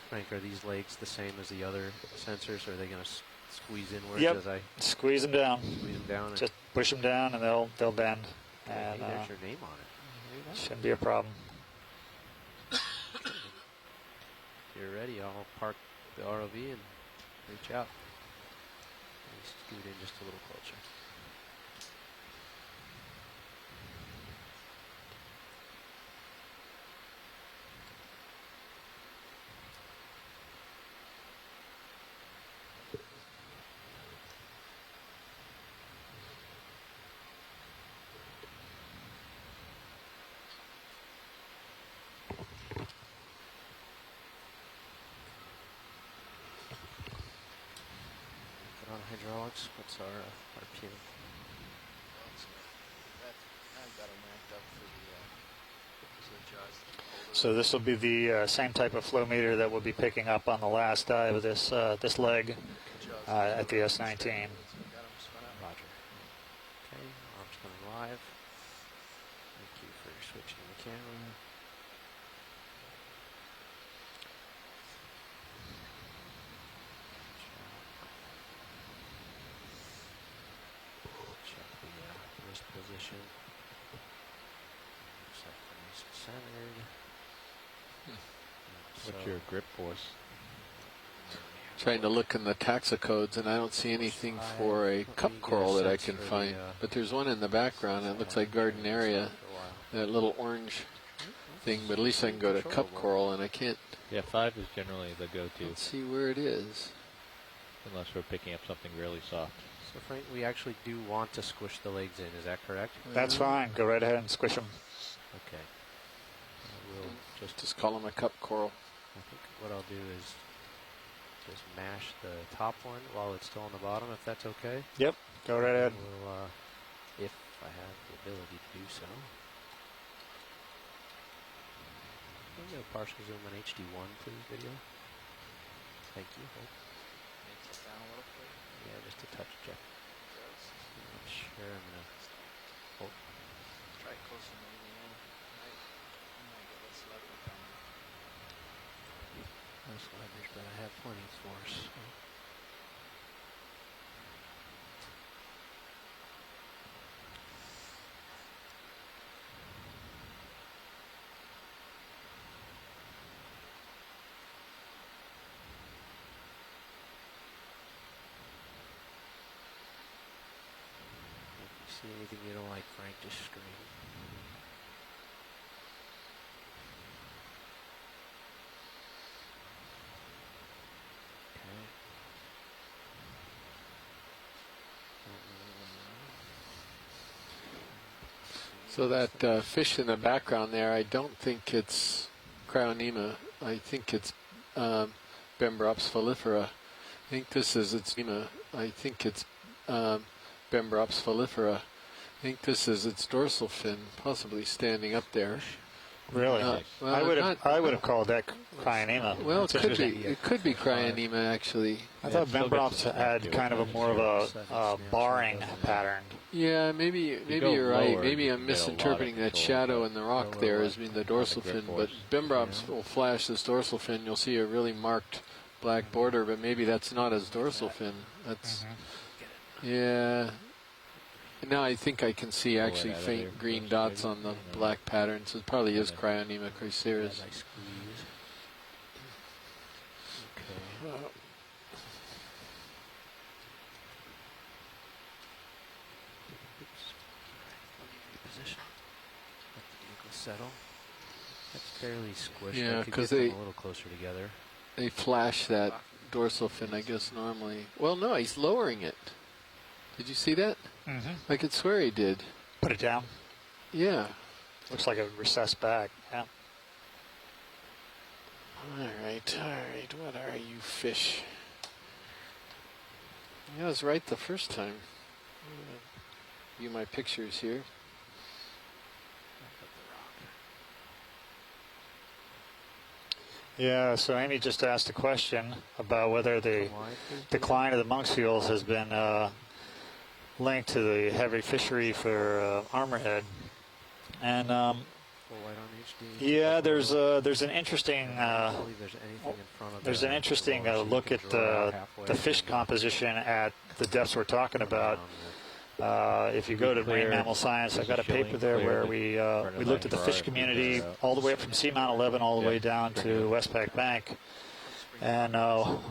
Frank, are these legs the same as the other sensors? Or are they going to squeeze inwards yep, as I squeeze them down. squeeze them down? Just push them down and they'll bend. Hey, And there's your name on it. shouldn't be a problem. If you're ready, I'll park the ROV and reach out. And scoot in just a little closer. hydraulics. What's our RPM? So this will be the same type of flow meter that we'll be picking up on the last dive of this this leg at the S19. Roger. Okay, arms coming live. Thank you for switching the camera. Check the wrist position. Set for nice and centered. What's your grip force? Trying to look in the taxa codes, and I don't see anything for a cup coral that I can find. But there's one in the background. It looks like garden area, that little orange thing. But at least I can go to cup coral, and I can't. Yeah, 5 is generally the go-to. Let's see where it is. Unless we're picking up something really soft. So Frank, we actually do want to squish the legs in. Is that correct? That's fine. Go right ahead and squish them. Okay. We'll just call them a cup coral. I think what I'll do is just mash the top one while it's still on the bottom, if that's okay. Yep, go right ahead. We'll, if I have the ability to do so. Can we get a partial zoom on HD1, please, video? Thank you. Yeah, just a touch, Jeff. I'm sure I'm going to... Oh. Try closer to the end. I might get less leverage on it. Less leverage, but I have plenty of force. So. See anything you don't like, Frank, just scream. Okay. So that fish in the background there, I don't think it's Cryonema. I think it's Bembrops folifera. I think this is its Nema. I think it's Bembrops folifera. I think this is its dorsal fin, possibly standing up there. Really? Well, I would have called that Cryonema. Well, it could be Cryonema actually. I thought Bembrops had kind of a more of a barring pattern. Yeah, maybe you're right. Maybe I'm misinterpreting that shadow in the rock there as being the dorsal fin. But Bembrops will flash this dorsal fin. You'll see a really marked black border, but maybe that's not his dorsal fin. That's yeah. Now I think I can see actually faint green dots on the black pattern, so it probably is Cryonema chrysaris. Settle. That's fairly squished. Yeah, because a little closer together. They flash that dorsal fin, I guess, normally. Well, no, he's lowering it. Did you see that? Mm-hmm. I could swear he did. Put it down. Yeah. Looks like a recessed back. Yeah. All right. What are you, fish? Yeah, I was right the first time. View my pictures here. Yeah, so Amy just asked a question about whether the decline of the monk seals has been linked to the heavy fishery for armorhead. And yeah, there's an interesting look at the fish composition at the depths we're talking about. If you go to Marine Mammal Science, I've got a paper there where we looked at the fish community all the way up from Seamount 11 all the way down to Westpac Bank. And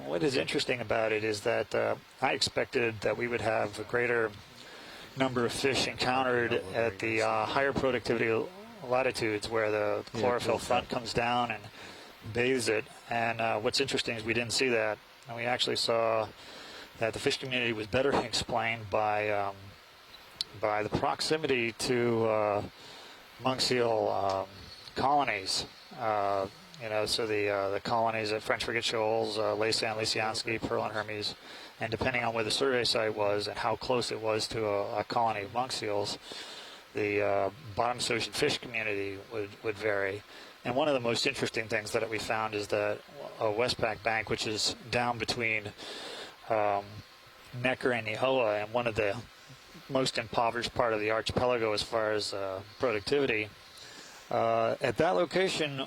what is interesting about it is that I expected that we would have a greater number of fish encountered at the higher productivity latitudes where the chlorophyll front comes down and bathes it. And what's interesting is we didn't see that. And we actually saw that the fish community was better explained by the proximity to monk seal colonies So the colonies at French Frigate Shoals, Laysan, Lysianski, Pearl, and Hermes, and depending on where the survey site was and how close it was to a colony of monk seals, the bottom ocean fish community would vary. And one of the most interesting things that we found is that Westpac Bank, which is down between Necker and Nihoa, and one of the most impoverished part of the archipelago as far as productivity, at that location,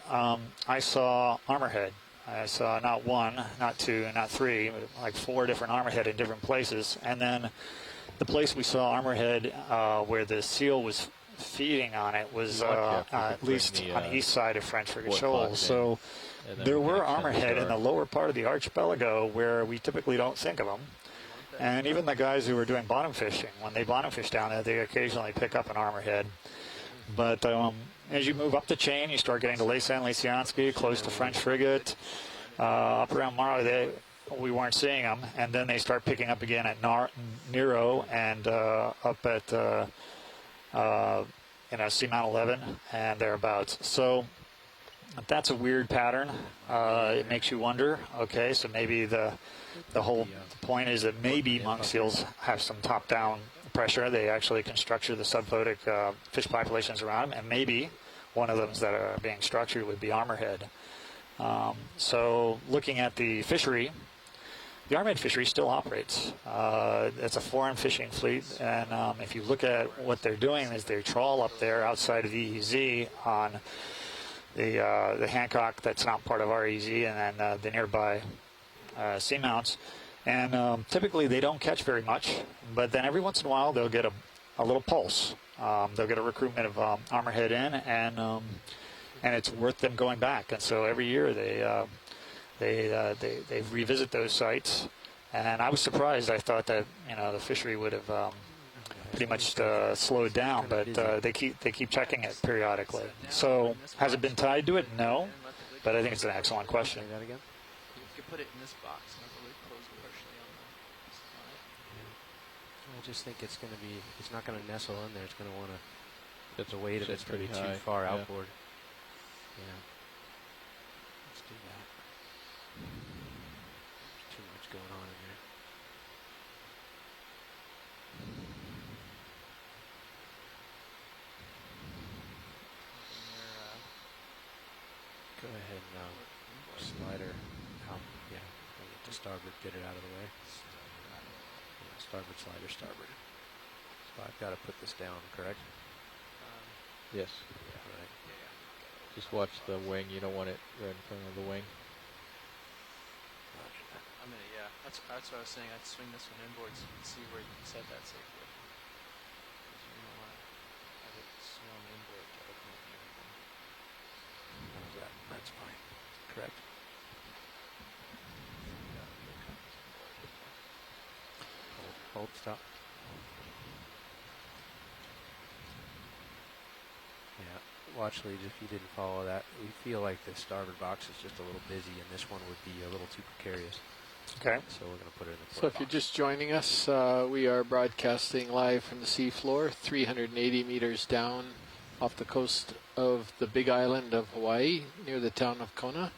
I saw armorhead. I saw not one, not two, not three, but like 4 different armorhead in different places. And then the place we saw armorhead where the seal was feeding on it was at least on the east side of French Frigate Shoals. So there were armorhead in the lower part of the archipelago where we typically don't think of them. And even the guys who were doing bottom fishing, when they bottom fish down there, they occasionally pick up an armorhead. But as you move up the chain, you start getting to Laysan, Lysianski, close to French Frigate. Up around Mara, we weren't seeing them. And then they start picking up again at Nero and up at Seamount 11 and thereabouts. So that's a weird pattern. It makes you wonder, okay, so maybe the whole point is that maybe monk seals have some top-down pressure. They actually can structure the subphotic fish populations around them, and maybe one of them that are being structured would be armorhead. So looking at the fishery, the armorhead fishery still operates. It's a foreign fishing fleet, and if you look at what they're doing is they trawl up there outside of the EEZ on the Hancock that's not part of our EEZ, and then the nearby seamounts. And typically they don't catch very much, but then every once in a while they'll get a little pulse. They'll get a recruitment of armorhead in, and it's worth them going back. And so every year they revisit those sites. And I was surprised. I thought that the fishery would have pretty much slowed down, but they keep checking it periodically. So has it been tied to it? No, but I think it's an excellent question. Say that again? You could put it in this box. I just think it's going to be, it's not going to nestle in there. It's going to want to, That's the weight of it's going to be too high. far Yeah. outboard. Yeah. Let's do that. There's too much going on in there. Go ahead and slider out. Yeah, bring it to starboard, get it out of the way. Starboard slider, starboard. So I've got to put this down, correct? Yes. Yeah, right. Just watch the wing. You don't want it right in front of the wing. I'm gonna, that's what I was saying. I'd swing this one inboards and see where you can set that safely. Because you don't want to have it swung inboard to open up everything. That's fine. Correct. Hold, stop. Yeah, watch, Leeds, if you didn't follow that. We feel like the starboard box is just a little busy, and this one would be a little too precarious. Okay. So we're going to put it in the So if you're just joining us, we are broadcasting live from the seafloor, 380 meters down off the coast of the big island of Hawaii, near the town of Kona.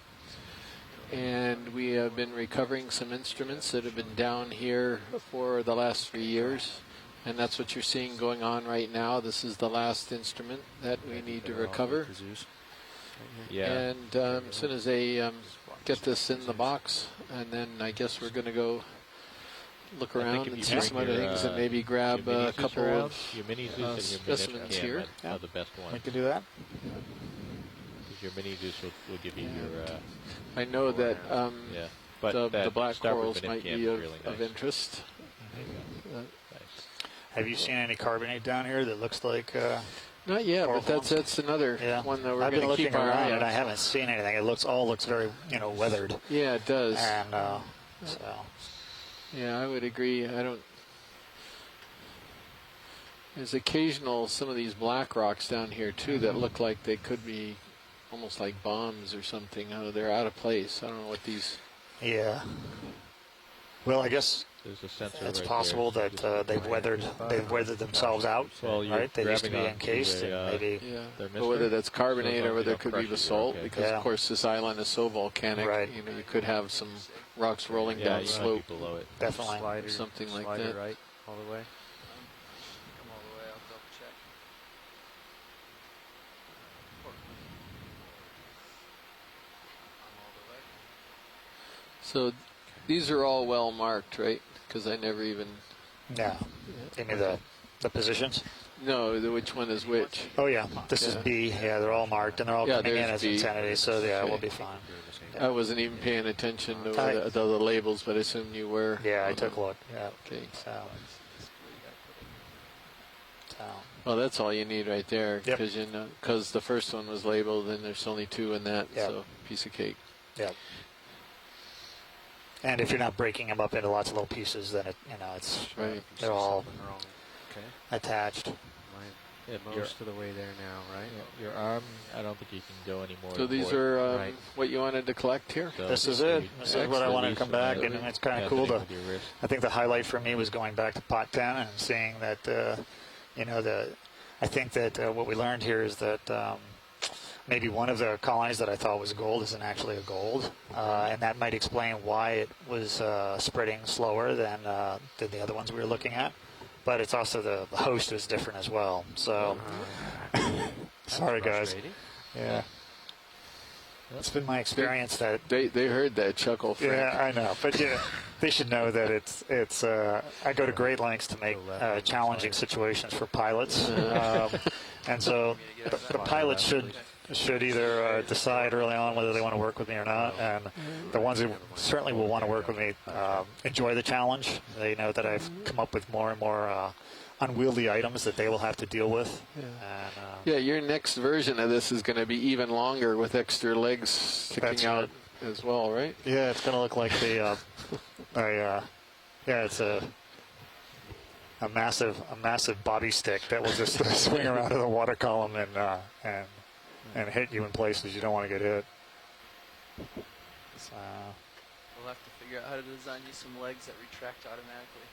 And we have been recovering some instruments that have been down here for the last 3 years. And that's what you're seeing going on right now. This is the last instrument that we need to recover. Yeah. And as soon as they get this in the box, and then I guess we're going to go look around and see some other things and maybe grab a couple of your mini Zeus and your specimens here. are the best ones. We can do that. Your mini Zeus will give you your. I know that yeah, but the black starboard corals minute might cam be is of, really of nice. interest. Nice. Have you seen any carbonate down here that looks like? Not yet, coral but forms? that's another one that we're I've been going to looking keep our around eye and I on. haven't seen anything. It all looks very weathered. Yeah, it does. And so. Yeah, I would agree. I don't. There's occasional some of these black rocks down here too that look like they could be almost like bombs or something. They're out of place. I don't know what these. Yeah. Well, I guess There's a sensor it's right possible there. that they've weathered themselves out. Well, you're right? They used to grabbing be onto encased, a, and maybe But whether that's carbonate So or whether you it could don't be crush it, basalt, you're okay. because Yeah. of course this island is so volcanic. Right. You know, you could have some rocks rolling Yeah, down you might slope. be below it. definitely. Slider, Something like slider that. right all the way. Come all the way. I'll double check. I'm all the way. So these are all well marked, right? Because I never even. Yeah. Give me the positions. No, which one is which? Oh yeah, this is Yeah. B. Yeah, they're all marked, and they're all Yeah, coming in there's as B. insanity. So yeah, Okay. we'll be fine. I wasn't even paying attention to I- the labels, but I assume you were. Yeah, I took a look. Yeah. Okay. So. Well, that's all you need right there, Yep. because the first one was labeled, and there's only two in that, Yep. so piece of cake. Yeah. And if you're not breaking them up into lots of little pieces, then it's Right. they're all Something wrong. Okay. attached. Most of the way there now, right? Your arm, I don't think you can go anymore. So these are what you wanted to collect here? So This is it. This is what I wanted to come back, and it's kind of cool to. with your wrist. I think the highlight for me was going back to pot 10 and seeing that, I think that what we learned here is that maybe one of the colonies that I thought was gold isn't actually a gold, and that might explain why it was spreading slower than the other ones we were looking at. But it's also the host is different as well. So, sorry guys. Yeah. It's been my experience that they heard that chuckle. Frank. Yeah, I know, but yeah, they should know that it's. I go to great lengths to make challenging situations for pilots, and so the pilots should either decide early on whether they want to work with me or not. And the ones who certainly will want to work with me enjoy the challenge. They know that I've come up with more and more unwieldy items that they will have to deal with. Yeah. And, Yeah, your next version of this is going to be even longer with extra legs sticking out as well, right? Yeah, it's going to look like it's a massive bobby stick that will just swing around in the water column and hit you in places you don't want to get hit. So, We'll have to figure out how to design you some legs that retract automatically.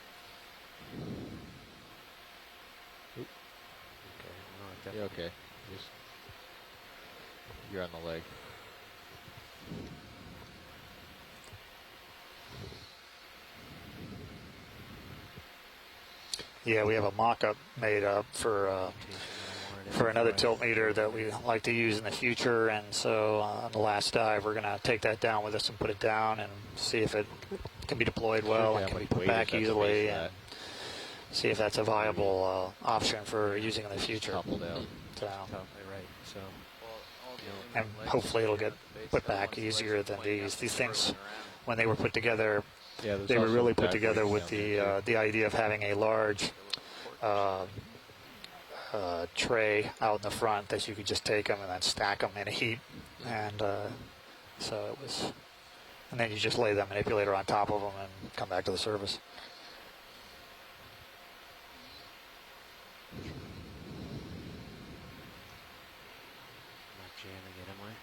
You're okay. You're on the leg. yeah, we have a mock-up made up for another tilt meter that we like to use in the future, and so on the last dive we're going to take that down with us and put it down and see if it can be deployed well and can be put back easily, and see if that's a viable option for using in the future. Coupled out. So, Right. So. and hopefully it'll get put back easier than these. These things, when they were put together, Yeah, there's they were also really put back together weights with down the idea of having a large tray out in the front that you could just take them and then stack them in a heap, and so it was. And then you just lay that manipulator on top of them and come back to the surface. Not jamming it, am I?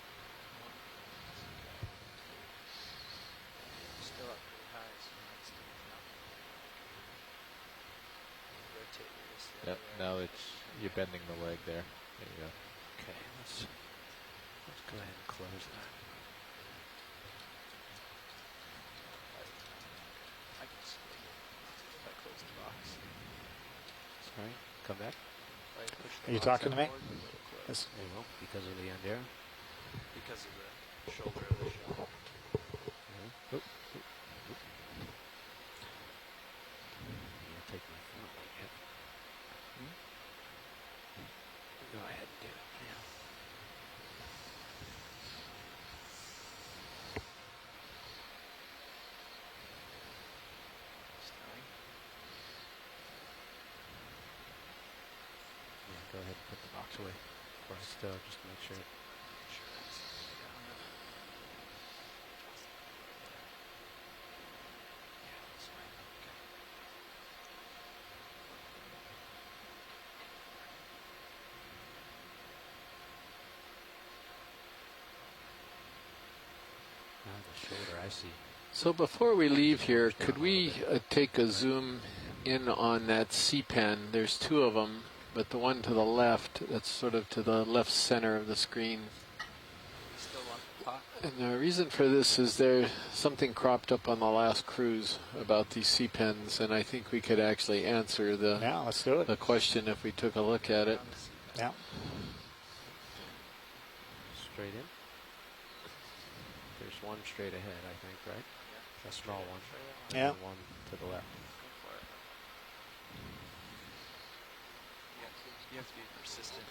Still up pretty high, so it's rotate your wrist the Yep. other way. Now you're bending the leg there. There you go. Okay, let's go ahead and close that. I can split it if I close the box. Sorry, come back. If I push the Are you box talking to me? outboard, it'll close. Yes. There you go, because of the end arrow. Because of the shoulder of the shell. Take my front leg hit. Go ahead and do it. Yeah. Starting. Yeah, go ahead and put the box away. Or still, just to make sure. Sure that's down enough. Yeah, that's fine. Okay. The shoulder, I see. So before we leave here, could we take a zoom in on that C-pen? There's two of them, but the one to the left, that's sort of to the left center of the screen. And the reason for this is there something cropped up on the last cruise about these C-pens, and I think we could actually answer let's do it. the question if we took a look at it. Yeah. Straight in. There's one straight ahead, I think, right? A small one. Yeah. And one to the left. You have to be persistent.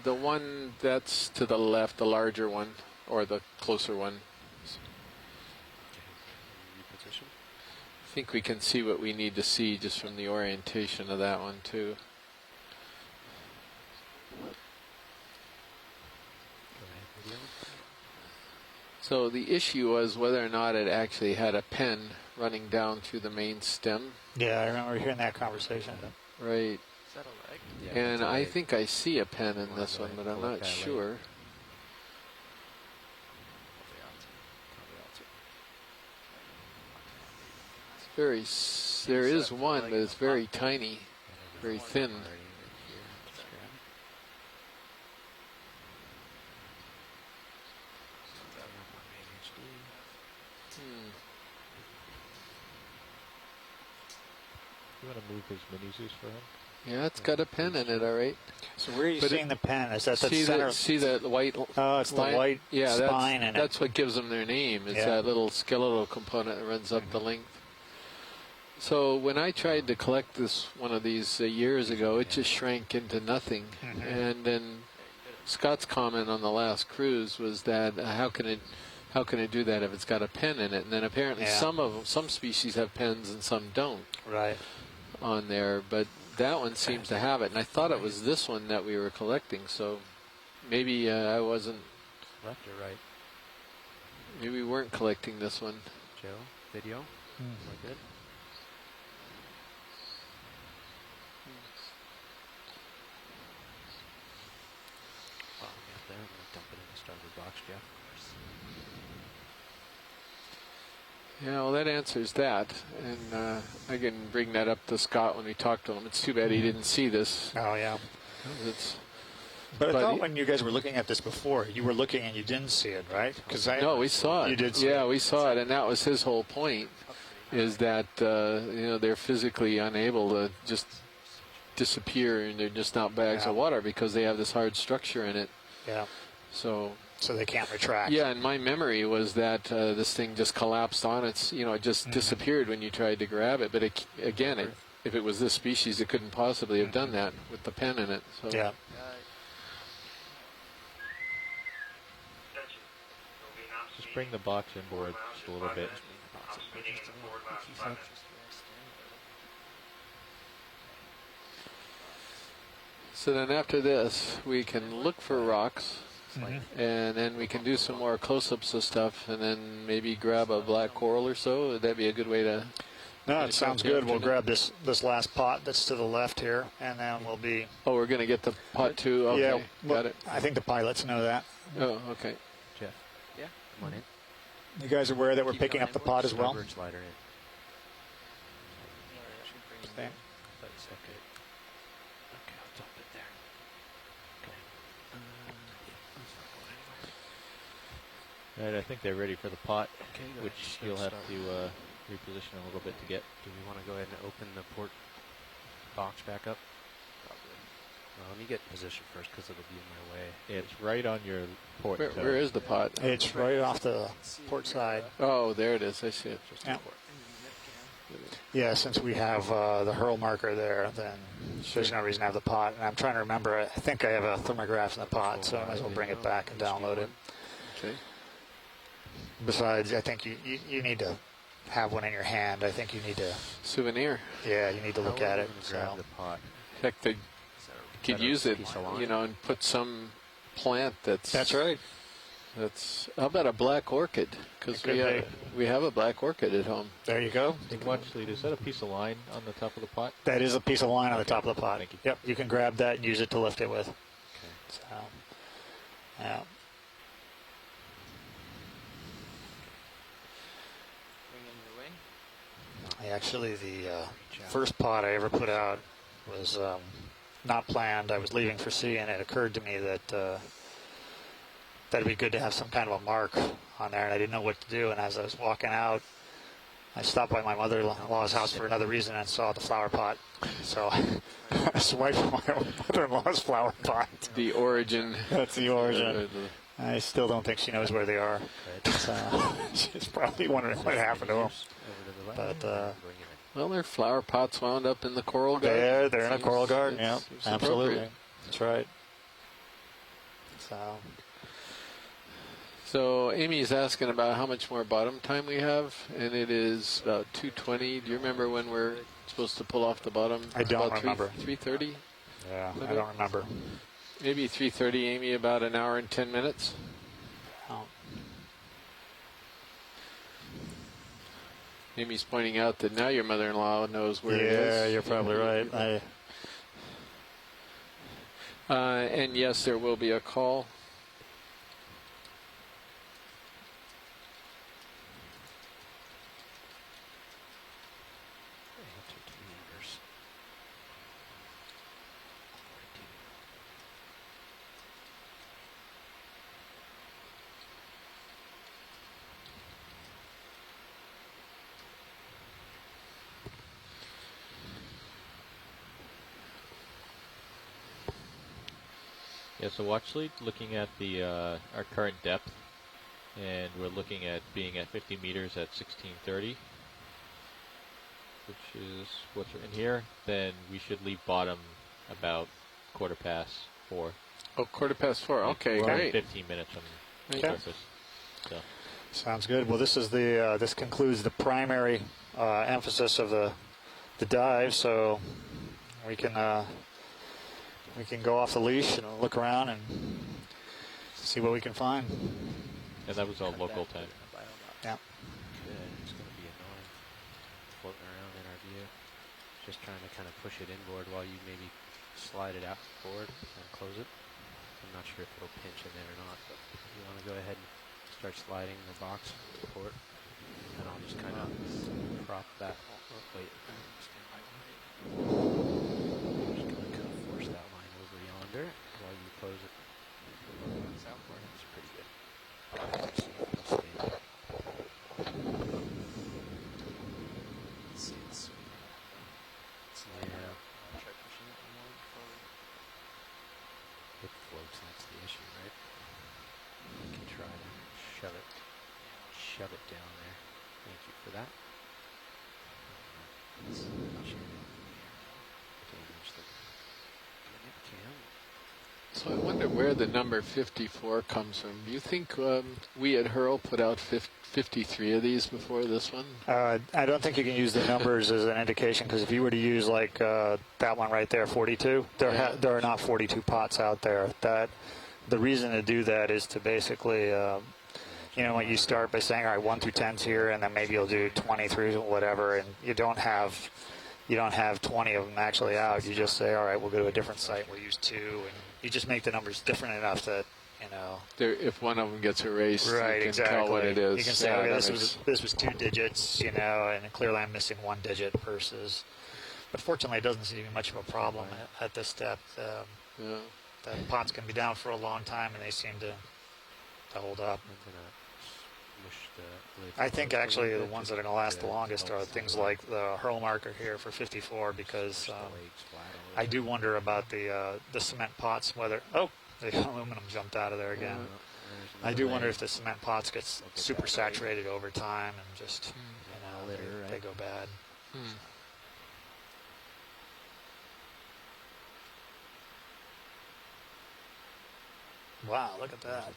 The one that's to the left, the larger one, or the closer one. Reposition. I think we can see what we need to see just from the orientation of that one too. So the issue was whether or not it actually had a pen running down through the main stem. Yeah, I remember hearing that conversation. Right. Is that a leg? Yeah, And I think I see a pen in this one, but I'm not sure. It's very, there is one, but it's very tiny, very thin. You want to move his mini Zeus for him? Yeah, it's got a pen in it, all right. So where are you seeing the pen? Is that the see center? See that white it's line? the white yeah, spine in it. that's what gives them their name. It's that little skeletal component that runs up the length. So when I tried to collect one of these years ago, it just shrank into nothing. And then Scott's comment on the last cruise was that how can it do that if it's got a pen in it? And then apparently some species have pens and some don't. Right. On there, but that one seems to have it, and I thought it was this one that we were collecting. So maybe I wasn't. Left or right? Maybe we weren't collecting this one. Joe, video. We're good. Well, get there. I'm gonna dump it in the starboard box, Jeff. Yeah, well, that answers that, and I can bring that up to Scott when we talk to him. It's too bad he didn't see this. Oh, yeah. But I thought when you guys were looking at this before, you were looking and you didn't see it, right? No, we saw it. You did see it. Yeah, we saw it, and that was his whole point, is that they're physically unable to just disappear, and they're just not bags of water because they have this hard structure in it. Yeah. So they can't retract. Yeah, and my memory was that this thing just collapsed on its, it just disappeared when you tried to grab it. But if it was this species, it couldn't possibly have done that with the pen in it. So. Yeah. Just bring the box inboard just a little bit. So then after this, we can look for rocks. And then we can do some more close-ups of stuff, and then maybe grab a black coral or so. Would that be a good way to? No, it sounds good. We'll grab this last pot that's to the left here, and then we'll be. Oh, we're going to get the pot too. Okay, yeah, got it. I think the pilots know that. Oh, okay. Jeff. Yeah. Come on in. You guys are aware that we're picking up the pot as well? Starboard slider in. Okay. That's okay. Okay, I'll dump it there. Okay. Right, I think they're ready for the pot, Okay, go which ahead. you'll have Start. to reposition a little bit to get. Do we want to go ahead and open the port box back up? Probably. Well, let me get in position first because it'll be in my way. It's right on your port. Where is the pot? It's right off the port side. Oh, there it is. I see it. Yeah. Yeah, since we have the hurl marker there, then there's no reason to have the pot. And I'm trying to remember, I think I have a thermograph in the pot, so I might as well bring it back and download it. Okay. Besides, I think you need to have one in your hand. I think you need to... Souvenir. Yeah, you need to look at it. Grab the pot. In fact, they could use it, and put some plant that's... That's right. How about a black orchid? Because we have a black orchid at home. There you go. Watch lead. Is that a piece of line on the top of the pot? That is a piece of line on the top of the pot. Thank you. Yep, you can grab that and use it to lift it with. Okay. So, yeah. Actually, the first pot I ever put out was not planned. I was leaving for sea, and it occurred to me that that'd be good to have some kind of a mark on there, and I didn't know what to do. And as I was walking out, I stopped by my mother-in-law's house for another reason and saw the flower pot. So I swiped my mother-in-law's flower pot. The origin. That's the origin. I still don't think she knows where they are. So she's probably wondering what happened to them. But well, their flower pots wound up in the coral garden. They're in a coral garden. Yeah, absolutely. That's right. So Amy's asking about how much more bottom time we have, and it is about 2:20. Do you remember when we're supposed to pull off the bottom? I don't about remember. 3:30? Yeah, I don't remember. Maybe 3:30, Amy, about an hour and 10 minutes. Oh. Amy's pointing out that now your mother-in-law knows where it is. Yeah, you're probably right. And yes, there will be a call. Yeah, so watch lead, looking at the our current depth, and we're looking at being at 50 meters at 1630, which is what's in here. Then we should leave bottom about 4:15. Oh, 4:15. Okay, we're great. 15 minutes on the surface. So. Sounds good. Well, this is the this concludes the primary emphasis of the dive. So we can go off the leash and look around and see what we can find. And that was all local time. Yeah. Good. It's going to be annoying floating around in our view. Just trying to kind of push it inboard while you maybe slide it out forward and close it. I'm not sure if it'll pinch in there or not, but you want to go ahead and start sliding the box port, and I'll just kind of prop that. Oh, wait. Just going to kind of force that line over yonder while you close it. That's pretty good. Let's see if it'll stay there. Let's see. Yeah. Try pushing it more forward. It floats, that's the issue, right? You can try to shove it down there. Thank you for that. Let's damage the cam. So I wonder where the number 54 comes from. Do you think we at Hurl put out 53 of these before this one? I don't think you can use the numbers as an indication, because if you were to use like that one right there, 42, there are not 42 pots out there. The reason to do that is to basically, when you start by saying, all right, 1 through 10's here, and then maybe you'll do 20 through whatever, and you don't have 20 of them actually out. You just say, all right, we'll go to a different site, we'll use 2, and you just make the numbers different enough that, if one of them gets erased, right, you can exactly. tell what it is. You can say, okay, this was 2 digits, and clearly I'm missing 1 digit versus. But fortunately, it doesn't seem to be much of a problem at this step. The pots can be down for a long time, and they seem to hold up. I think actually the ones that are going to last the longest are things like the Hurl marker here for 54, because I do wonder about the cement pots, whether the aluminum jumped out of there again. I do wonder if the cement pots get super saturated over time and just they go bad. Wow, look at that.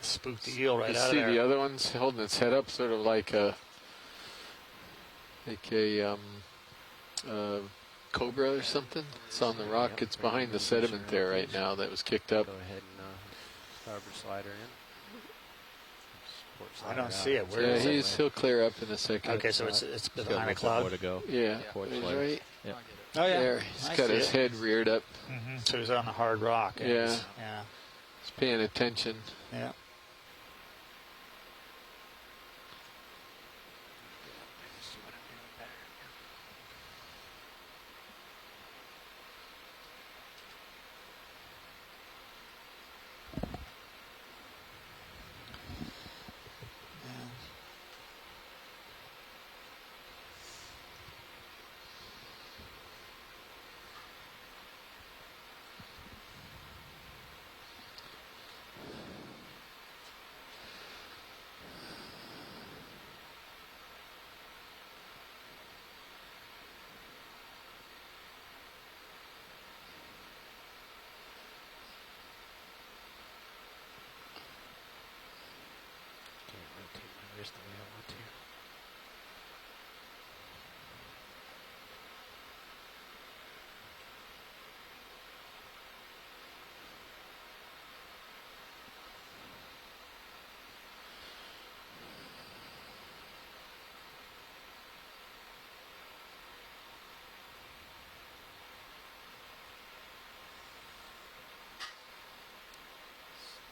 Spooked the eel right out of there. You see the other one's holding its head up sort of like a cobra or something. It's on the rock. It's behind the sediment there right now that was kicked up. Go ahead and starboard slider in. I don't see it. Where is it? He'll clear up in a second. Okay, so it's behind a cloud. More to go. Yeah, he's right. Yeah. Oh yeah, there. He's got his head reared up. So he's on the hard rock. Yeah. He's paying attention. Yeah.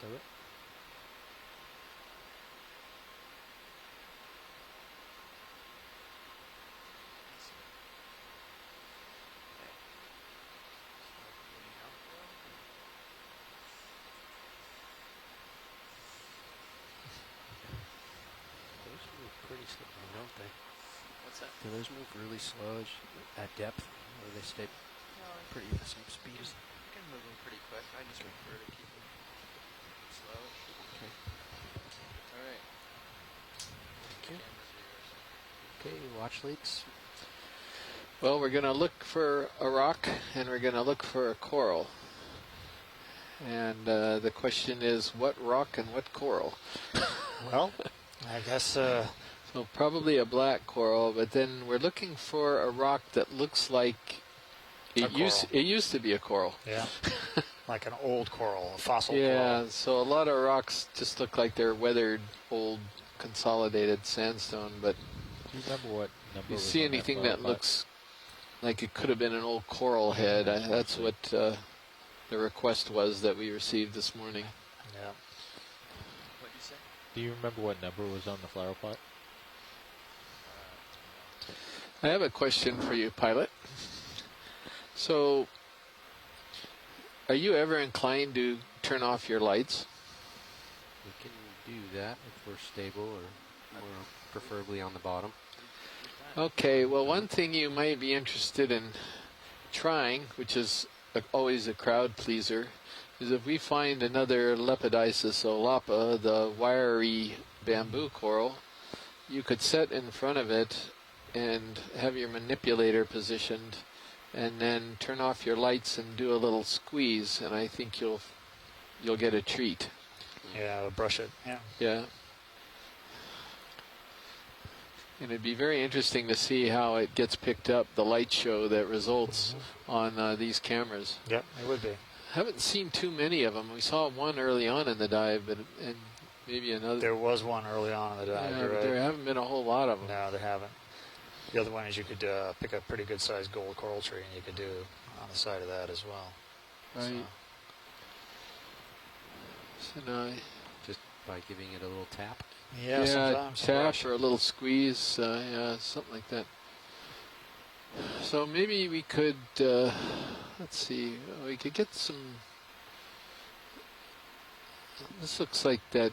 most of it. Those move pretty slow, don't they? What's that? Do those move really slow at depth, or do they stay pretty the same speed? You can move them pretty quick. I just prefer to keep them slow. Okay. All right. Thank you. Okay, watch leads. Well, we're going to look for a rock, and we're going to look for a coral. And the question is, what rock and what coral? Well, I guess... so probably a black coral, but then we're looking for a rock that looks like it used to be a coral. Yeah, like an old coral, a fossil coral. Yeah, so a lot of rocks just look like they're weathered, old, consolidated sandstone, but do you remember what number if you was see on that anything flower that pot? looks like it could have been an old coral head, that's what the request was that we received this morning. Yeah. What'd you say? Do you remember what number was on the flower pot? I have a question for you, pilot. So, are you ever inclined to turn off your lights? We can do that if we're stable or preferably on the bottom. Okay, well, one thing you might be interested in trying, which is always a crowd pleaser, is if we find another Lepidopsis olapa, the wiry bamboo coral, you could set in front of it and have your manipulator positioned and then turn off your lights and do a little squeeze, and I think you'll get a treat. Yeah, brush it. Yeah. Yeah. And it'd be very interesting to see how it gets picked up, the light show that results on these cameras. Yep, it would be. Haven't seen too many of them. We saw one early on in the dive, and maybe another. There was one early on in the dive. Yeah, You're right. there haven't been a whole lot of them. No, there haven't. The other one is you could pick a pretty good sized gold coral tree, and you could do on the side of that as well. Right. So now, just by giving it a little tap. Yeah, sometimes tap or a little squeeze, yeah, something like that. So maybe we could, let's see, we could get some. This looks like that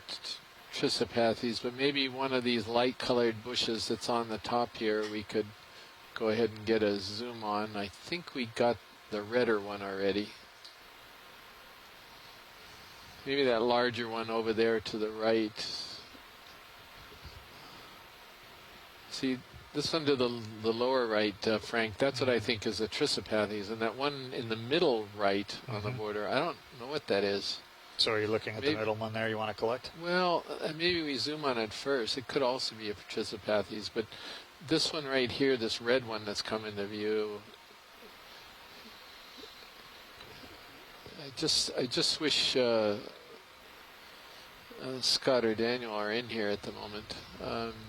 Chrysopathes, but maybe one of these light-colored bushes that's on the top here, we could go ahead and get a zoom on. I think we got the redder one already. Maybe that larger one over there to the right. See, this one to the lower right, Frank, that's what I think is a Chrysopathes, and that one in the middle right on the border, I don't know what that is. So are you looking at the middle one there you want to collect? Well, maybe we zoom on it first. It could also be a Chrysopathes, but this one right here, this red one that's come into view, I just wish Scott or Daniel are in here at the moment.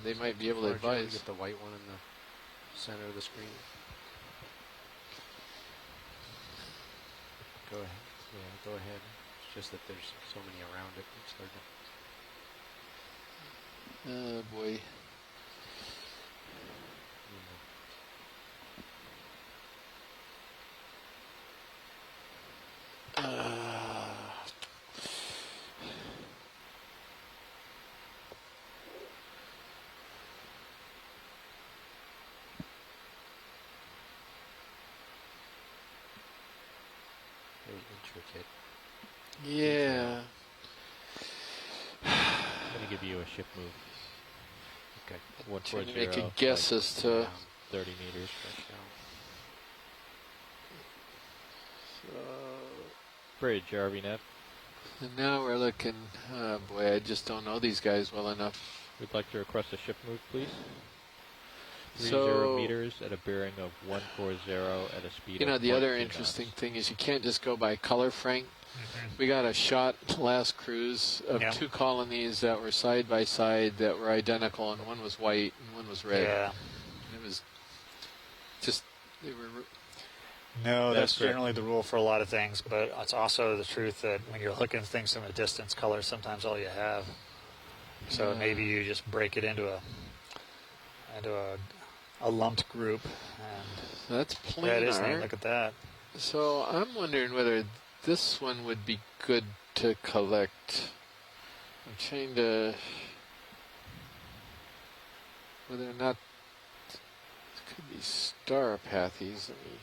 They might be able to advise. Get the white one in the center of the screen. Go ahead. Yeah, go ahead. It's just that there's so many around it. It's hard to. Oh boy. Very intricate. Yeah. I'm going to give you a ship move. Okay. 140. Make a guess as to 30 meters. Bridge, RVNet. And now we're looking. Oh boy, I just don't know these guys well enough. We'd like to request a ship move, please. 30 So, meters at a bearing of 140 at a speed. You know, of the other 0.2 interesting knots. thing is you can't just go by color, Frank. We got a shot last cruise of two colonies that were side by side that were identical, and one was white and one was red. Yeah. It was just, they were No, that's correct. generally the rule for a lot of things, but it's also the truth that when you're looking at things from a distance, color is sometimes all you have. So maybe you just break it into a lumped group. And So that's planar. that is neat. Look at that. So I'm wondering whether this one would be good to collect. I'm trying to... whether or not... it could be Starapathes. Let me...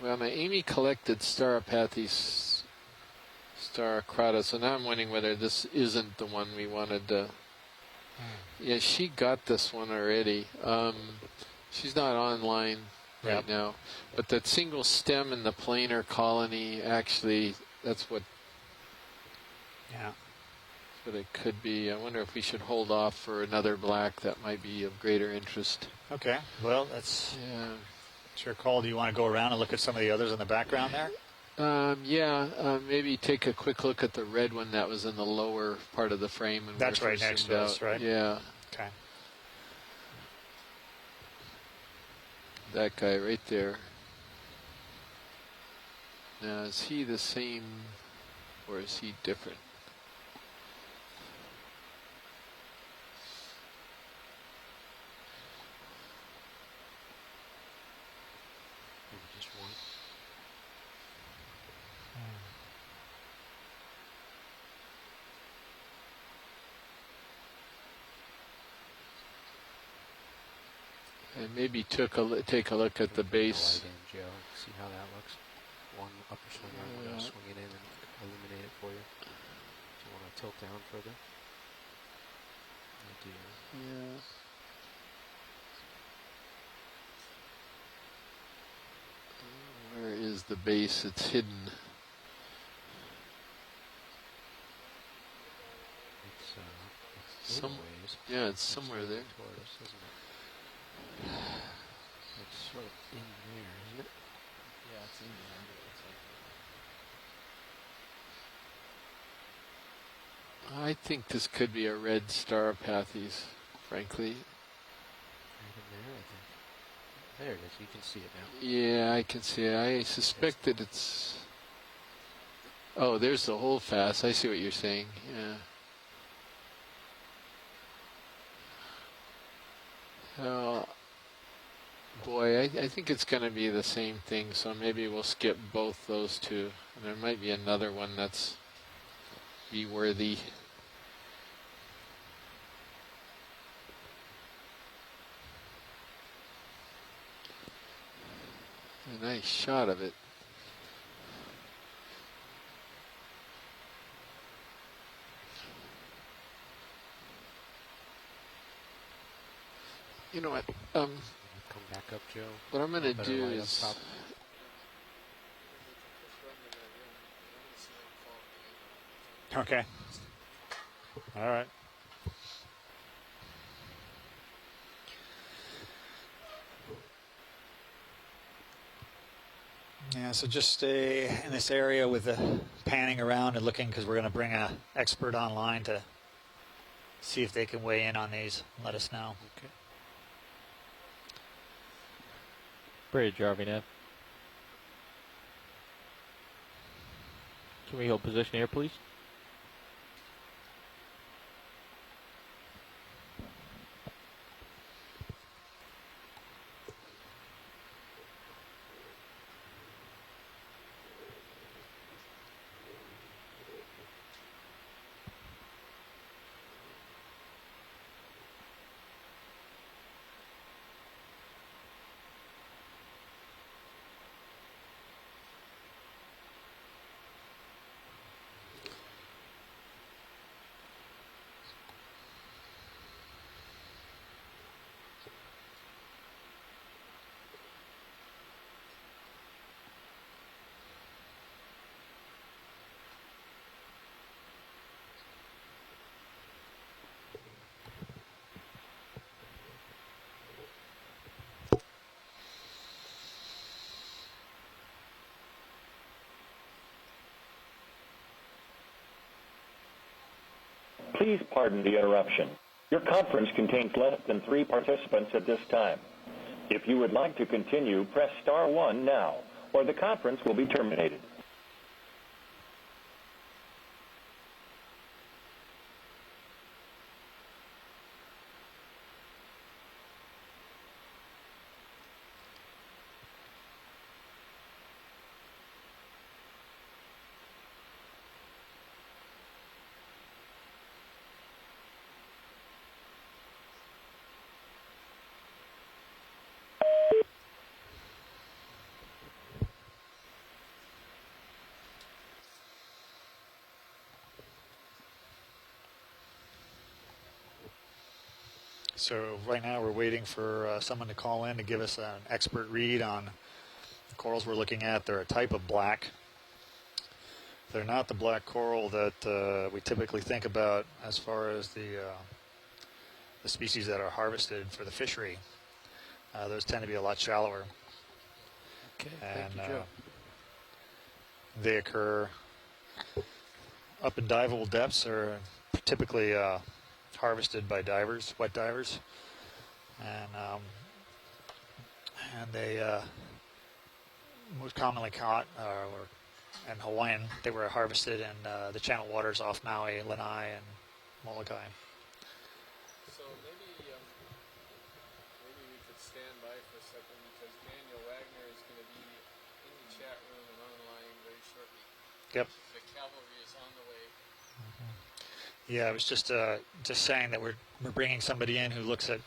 well, now Amy collected Starapathes Staracrata, so now I'm wondering whether this isn't the one we wanted to... yeah, she got this one already. She's not online right now. But that single stem in the planar colony, actually, that's what... yeah. But it could be. I wonder if we should hold off for another black that might be of greater interest. Okay. Well, that's yeah. It's your call. Do you want to go around and look at some of the others in the background there? Maybe take a quick look at the red one that was in the lower part of the frame. And that's right next to us, right? Yeah. Okay. That guy right there. Now, is he the same or is he different? Just one. And maybe take a look at the base. Light in, Joe. See how that looks. One upper swing arm, we're going to swing it in and illuminate it for you. Do you want to tilt down further? I do. Yeah. Where is the base? It's hidden. It's ways. Yeah, it's somewhere there. Toward us, isn't it? It's sort of in there, isn't it? Yeah, it's in there. It's like I think this could be a red Starapathes, frankly. Right in there, I think. There it is. You can see it now. Yeah, I can see it. I suspect that it's... oh, there's the whole fast. I see what you're saying. Yeah. Oh, boy, I think it's going to be the same thing, so maybe we'll skip both those two. And there might be another one that's be worthy. A nice shot of it. You know what? Come back up, Joe. What I'm going to do is... Okay. All right. Yeah, so just stay in this area with the panning around and looking, because we're going to bring an expert online to see if they can weigh in on these. Let us know. Okay. Bridge, RVNet. Can we hold position here, please? Please pardon the interruption. Your conference contains less than 3 participants at this time. If you would like to continue, press star 1 now, or the conference will be terminated. So right now we're waiting for someone to call in to give us an expert read on the corals we're looking at. They're a type of black. They're not the black coral that we typically think about as far as the species that are harvested for the fishery. Those tend to be a lot shallower. Okay, and thank you, Joe. they occur up in diveable depths, are typically harvested by divers, wet divers, and they most commonly caught or in Hawaiian. They were harvested in the channel waters off Maui, Lanai, and Molokai. So maybe we could stand by for a second because Daniel Wagner is going to be in the chat room and online very shortly. Yep. The cavalry is on the way. Yeah, I was just saying that we're bringing somebody in who looks at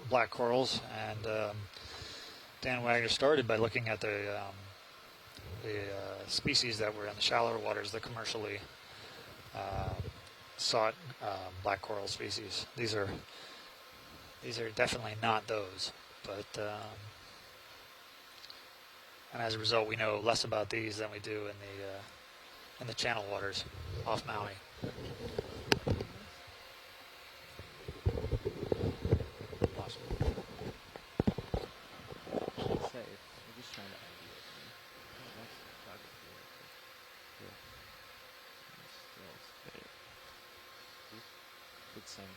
black corals, and Dan Wagner started by looking at the species that were in the shallower waters, the commercially sought black coral species. These are definitely not those, but and as a result, we know less about these than we do in the channel waters off Maui.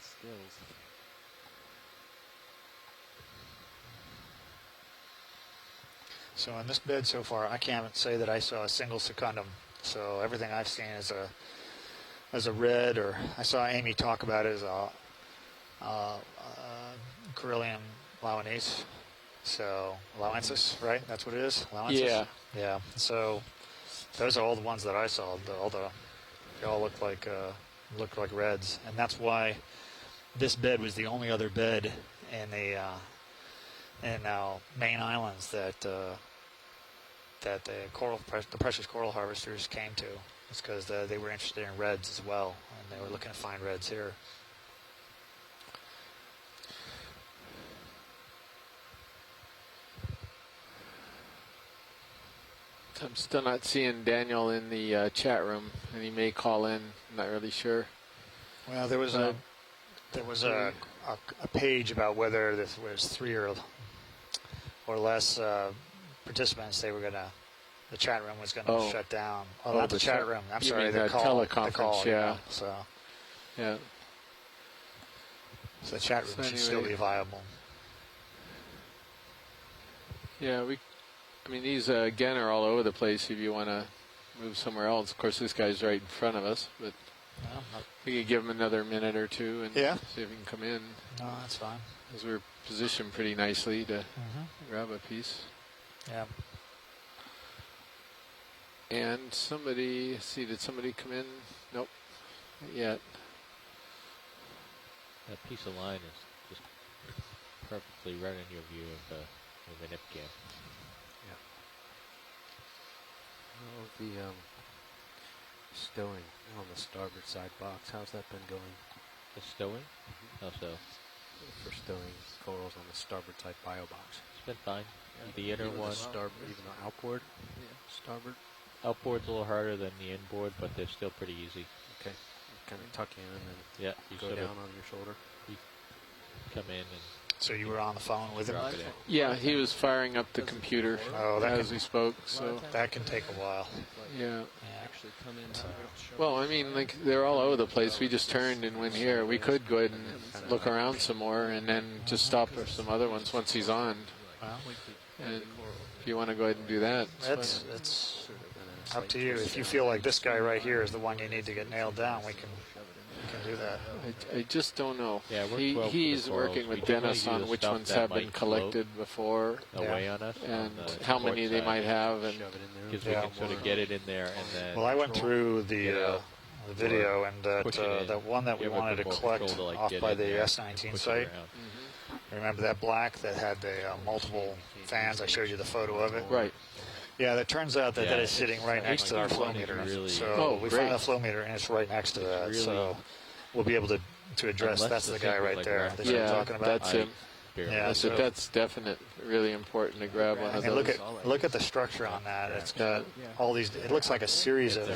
Stills. So in this bed so far, I can't say that I saw a single secundum. So everything I've seen is a red, or I saw Amy talk about it as a Coryllium lauanensis. So lauensis, right? That's what it is. Lauensis? Yeah. Yeah. So those are all the ones that I saw. They all look like reds, and that's why this bed was the only other bed in the main islands that the precious coral harvesters came to. It's because they were interested in reds as well, and they were looking to find reds here. I'm still not seeing Daniel in the chat room, and he may call in. I'm not really sure. Well, there was a page about whether this was 3 or less participants. The chat room was gonna shut down. Oh, not the chat room. I'm sorry, the call. Yeah. So yeah. So the chat room should still be viable. Yeah, these again are all over the place. If you want to move somewhere else, of course, this guy's right in front of us, but. We could give him another minute or two and see if he can come in. No, that's fine. Because we're positioned pretty nicely to grab a piece. Yeah. And did somebody come in? Nope, not yet. That piece of line is just perfectly right in your view of the nip cam. Yeah. Oh, the stowing on the starboard side box, how's that been going? The stowing? How so? For stowing corals on the starboard side bio box. It's been fine. Yeah. The inner one. Even the outboard? Yeah. Starboard? Outboard's a little harder than the inboard, but they're still pretty easy. Okay. You kind of tuck in and then you go down on your shoulder. You come in and... So you were on the phone with him? Yeah, he was firing up the computer as he spoke. So that can take a while. Yeah. Well, they're all over the place. We just turned and went here. We could go ahead and look around some more and then just stop for some other ones once he's on. Well, And if you want to go ahead and do that, it's up to you. If you feel like this guy right here is the one you need to get nailed down, we can do that. I just don't know. Yeah, he's working with Dennis on which ones have been collected before away on us, and how many they might have, and because we can sort of get it in there and then. Well, I went through the video, and that one that we wanted to collect off by the S19 site. Remember that black that had the multiple fans? I showed you the photo of it. Right. Yeah, that turns out that is sitting right next to our flow meter. So we found the flow meter, and it's right next to that. So we'll be able to address. That's the guy right there that you're talking about. That's him. Yeah, so that's definite, really important to grab one of those. Look at the structure on that. It's got all these. It looks like a series of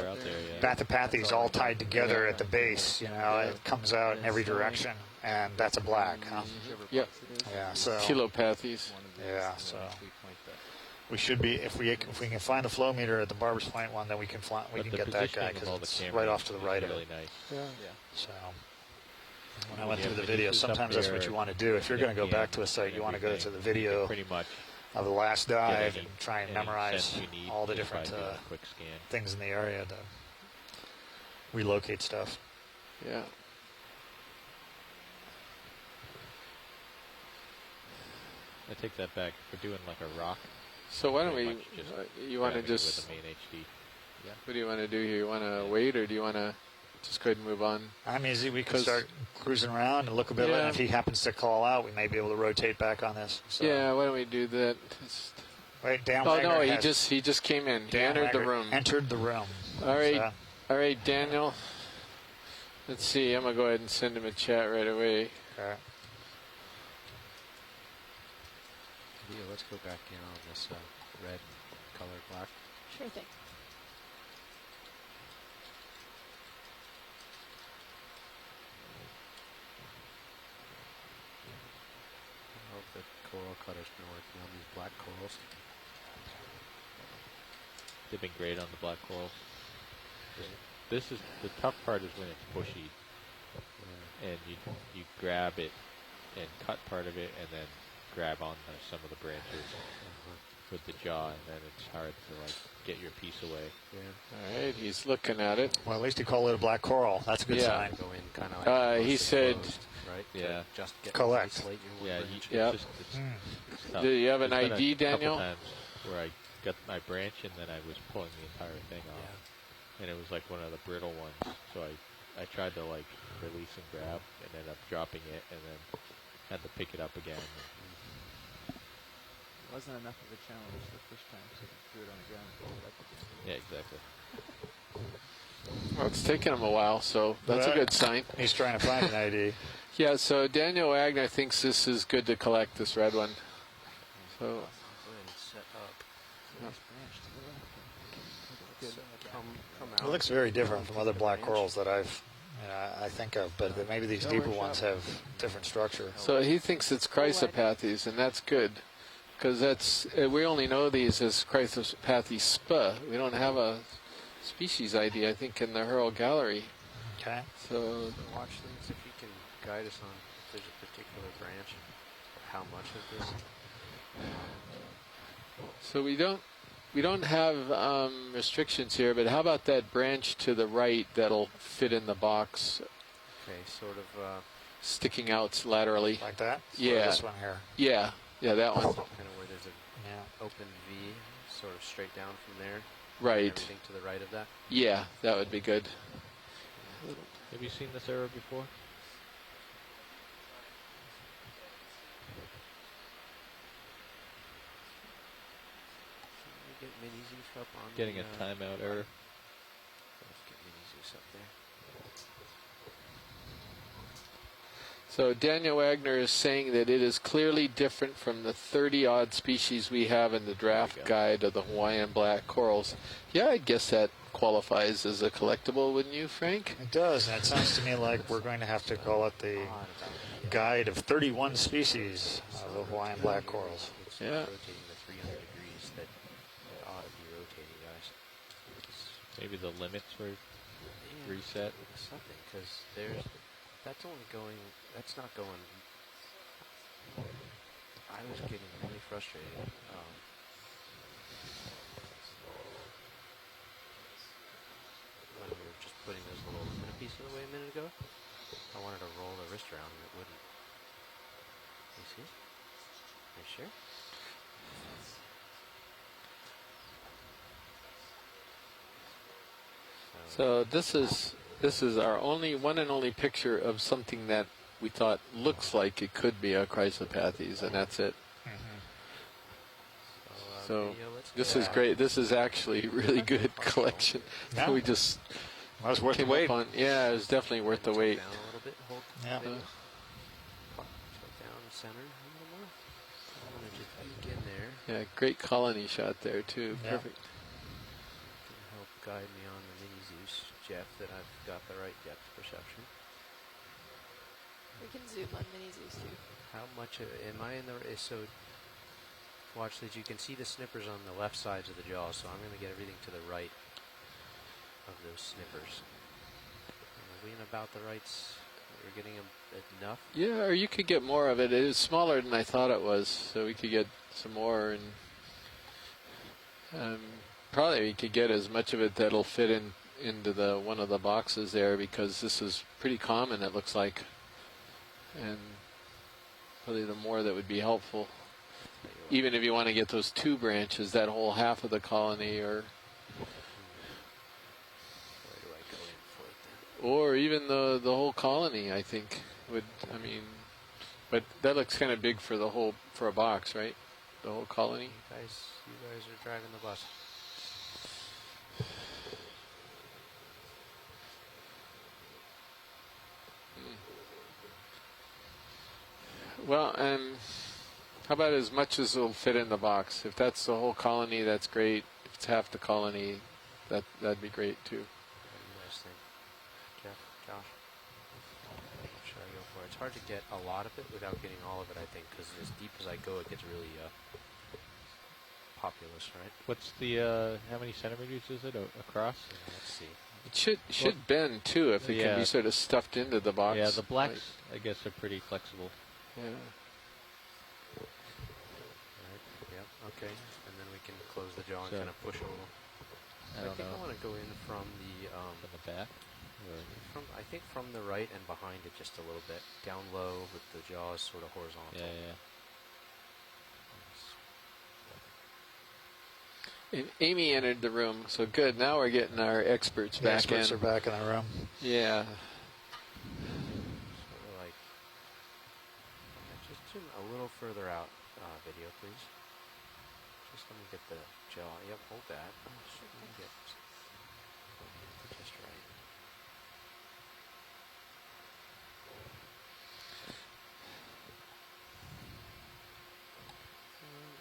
bathypathes all tied together at the base. You know, it comes out in every direction, and that's a black. Huh? Yep. Yeah. So kilopathes. Yeah. So we should be if we can find the flow meter at the Barber's Point one, then we can get that guy because it's right off to the right of it. Yeah. So. When I went through the video, sometimes that's what you want to do. If you're going to go back to a site, you want to go to the video of the last dive and try and memorize all the different things in the area to relocate stuff. Yeah. I take that back. If we're doing like a rock. So why don't we? You want to just? With the main HD. Yeah. What do you want to do here? You want to wait, or do you want to? Just go ahead and move on. I'm easy. We can start cruising around and look a bit. And if he happens to call out, we may be able to rotate back on this. So. Yeah, why don't we do that? Wait, Dan. Oh no, he just came in. He entered the room. Entered the room. All right, all right, Daniel. Let's see. I'm gonna go ahead and send him a chat right away. Okay. Yeah, let's go back in on this red color black. Sure thing. The coral cutter's been working on these black corals. They've been great on the black corals. This is the tough part is when it's bushy, and you grab it and cut part of it, and then grab on some of the branches with the jaw, and then it's hard to like get your piece away. Yeah. All right, he's looking at it. Well, at least he called it a black coral. That's a good sign. Go in kind of like he said. Right? Yeah. Just get collect. Yeah. It's Do you have an ID, Daniel? Times where I got my branch and then I was pulling the entire thing off, and it was like one of the brittle ones. So I tried to like release and grab, and ended up dropping it, and then had to pick it up again. It wasn't enough of a challenge the first time, so I threw it on the ground and pulled it up again. Yeah, exactly. Well, it's taken him a while, so that's a good sign. He's trying to find an ID. Yeah, so Daniel Wagner thinks this is good to collect, this red one. So it looks very different from other black corals that I think of, but maybe these deeper ones have different structure. So he thinks it's chrysopathes, and that's good, because we only know these as chrysopathes spa. We don't have a species ID, I think, in the Hurl gallery. Okay. So watch things if you can guide us on if there's a particular branch, or how much of this. So we don't have restrictions here, but how about that branch to the right that'll fit in the box? Okay, sort of sticking out laterally. Like that? Yeah. Or this one here. Yeah, that one. Kind of where there's a open V, sort of straight down from there. Right. Everything to the right of that. Yeah, that would be good. Have you seen this error before? Get Mini Zeus up on Getting a timeout error. Let's get Mini Zeus up there. So Daniel Wagner is saying that it is clearly different from the 30-odd species we have in the draft guide of the Hawaiian black corals. Yeah, I guess that qualifies as a collectible, wouldn't you, Frank? It does, and it sounds to me like we're going to have to call it the guide of 31 species of the Hawaiian black corals. Yeah. Rotating the 300 degrees that ought to be rotating, guys. Maybe the limits were reset. Something, because that's only going. That's not going. I was getting really frustrated. When we were just putting those little aluminum pieces away a minute ago, I wanted to roll the wrist around and it wouldn't. You see? Are you sure? So this is our one and only picture of something that we thought looks like it could be a Chrysopathes, and that's it. So this is great. This is actually really good collection. Yeah. We just was worth came the wait. up on. Yeah, it was definitely worth the wait. Down a little bit. Hold Yeah. down center a little more. I'm going to just peek in there. Yeah, great colony shot there too. Yeah. Perfect. Can help guide me on the mini Zeus, Jeff, that I've got the right depth perception. We can zoom on mini Zeus too. How much am I in the? So watch that you can see the snippers on the left sides of the jaw. So I'm going to get everything to the right of those snippers. Are we in about the right? We're getting enough. Yeah, or you could get more of it. It is smaller than I thought it was, so we could get some more, and probably we could get as much of it that'll fit into the one of the boxes there, because this is pretty common, it looks like, and probably the more that would be helpful. Even if you want to get those 2 branches, that whole half of the colony, or even the whole colony, I think would. I mean, but that looks kind of big for a box, right? The whole colony. You guys are driving the bus. Well, how about as much as will fit in the box? If that's the whole colony, that's great. If it's half the colony, that'd be great too. What do you guys think? Jeff, Josh? What should I go for? It's hard to get a lot of it without getting all of it, I think, because as deep as I go, it gets really populous, right? What's the, how many centimeters is it across? Yeah, let's see. It should bend too if it can be sort of stuffed into the box. Yeah, the blacks, I guess, are pretty flexible. Yeah. Right. Yep. Okay. And then we can close the jaw and So, kind of push a little. I think I want to go in from the back. I think from the right and behind it just a little bit, down low with the jaws sort of horizontal. Yeah. And Amy entered the room, so good. Now we're getting our experts back in. Experts are back in the room. Yeah. Sort of like, just zoom a little further out, video, please. Just let me get the jaw. Yep, hold that. Should we get just right?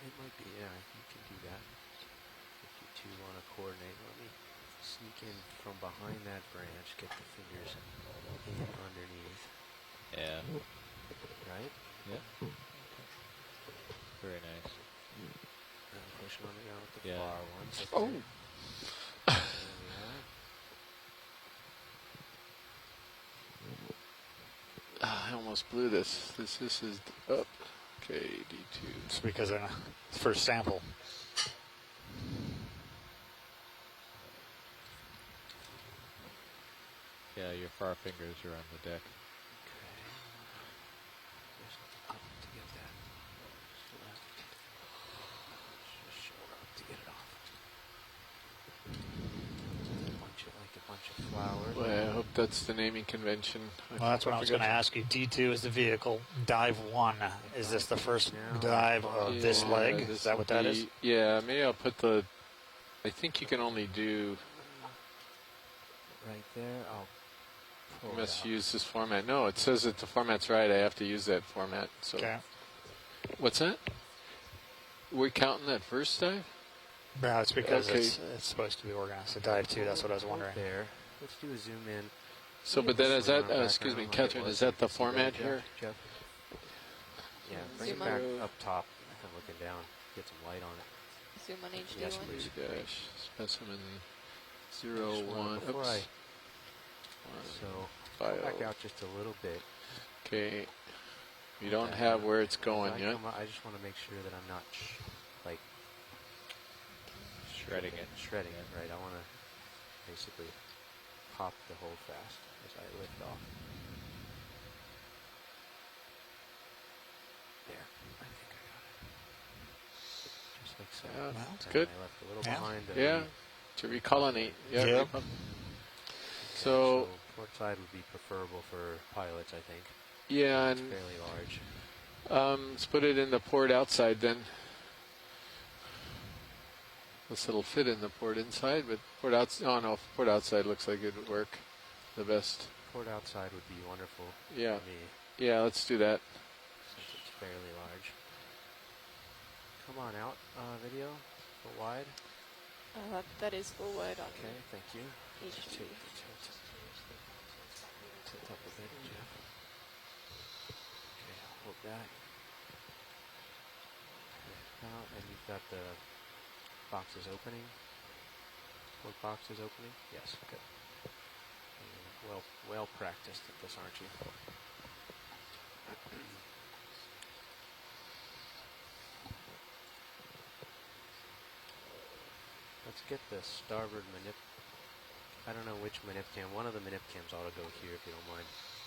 It might be. Yeah, you can do that. If you two want to coordinate, let me sneak in from behind that branch. Get the fingers in underneath. Yeah. Right? Yeah. Very nice. And pushing on the ground with the Yeah. far ones. Oh. There we are. I almost blew this. This is up. Okay, D2. It's because of the first sample. Yeah, your far fingers are on the deck. Just up to get that. Just shoulder up to get it off. Bunch it like a bunch of flowers. Well, I hope that's the naming convention. Well, that's what I was going to ask you. D2 is the vehicle. Dive 1. Is this the first dive of this leg? Is that what that is? Yeah, maybe I'll put I think you can only do... Right there. I'll pull You must it out. use this format. No, it says that the format's right. I have to use that format. So. Okay. What's that? We're counting that first dive? No, it's because Okay. it's supposed to be organized. So dive 2, that's what I was wondering. There. Let's do a zoom in. So, but then is that, excuse me, Catherine, is that the format here? Jeff? Yeah, bring it Zoom back on. up top and looking down. Get some light on it. Zoom on HD Yes, one. please. Dash, specimen Just 0, wanna- 1, before oops. So, Bio. go back out just a little bit. Okay. You don't have where it's going yet. I just want to make sure that I'm not like Shredding it. Shredding it, right? I want to basically pop the hold fast as I lift off. There, I think I got it. Just like so. Yeah, that's And good. I left a little behind. Yeah, to recolonate. Yeah. Yep. Okay, So port side would be preferable for pilots, I think. yeah, It's and fairly large. let's put it in the port outside then. This it'll fit in the port inside, but port outside. Oh no, port outside looks like it would work the best. Port outside would be wonderful Yeah. for me, Yeah, let's do that. since it's fairly large. Come on out, video, full wide. That is full wide on Okay, thank you. HG. Tilt up a bit, Jeff. Okay, hold that. Out, and you've got the boxes opening. Port boxes opening. Yes. Okay. Well practiced at this, aren't you? Let's get the starboard manip. I don't know which manip cam. One of the manip cams ought to go here if you don't mind.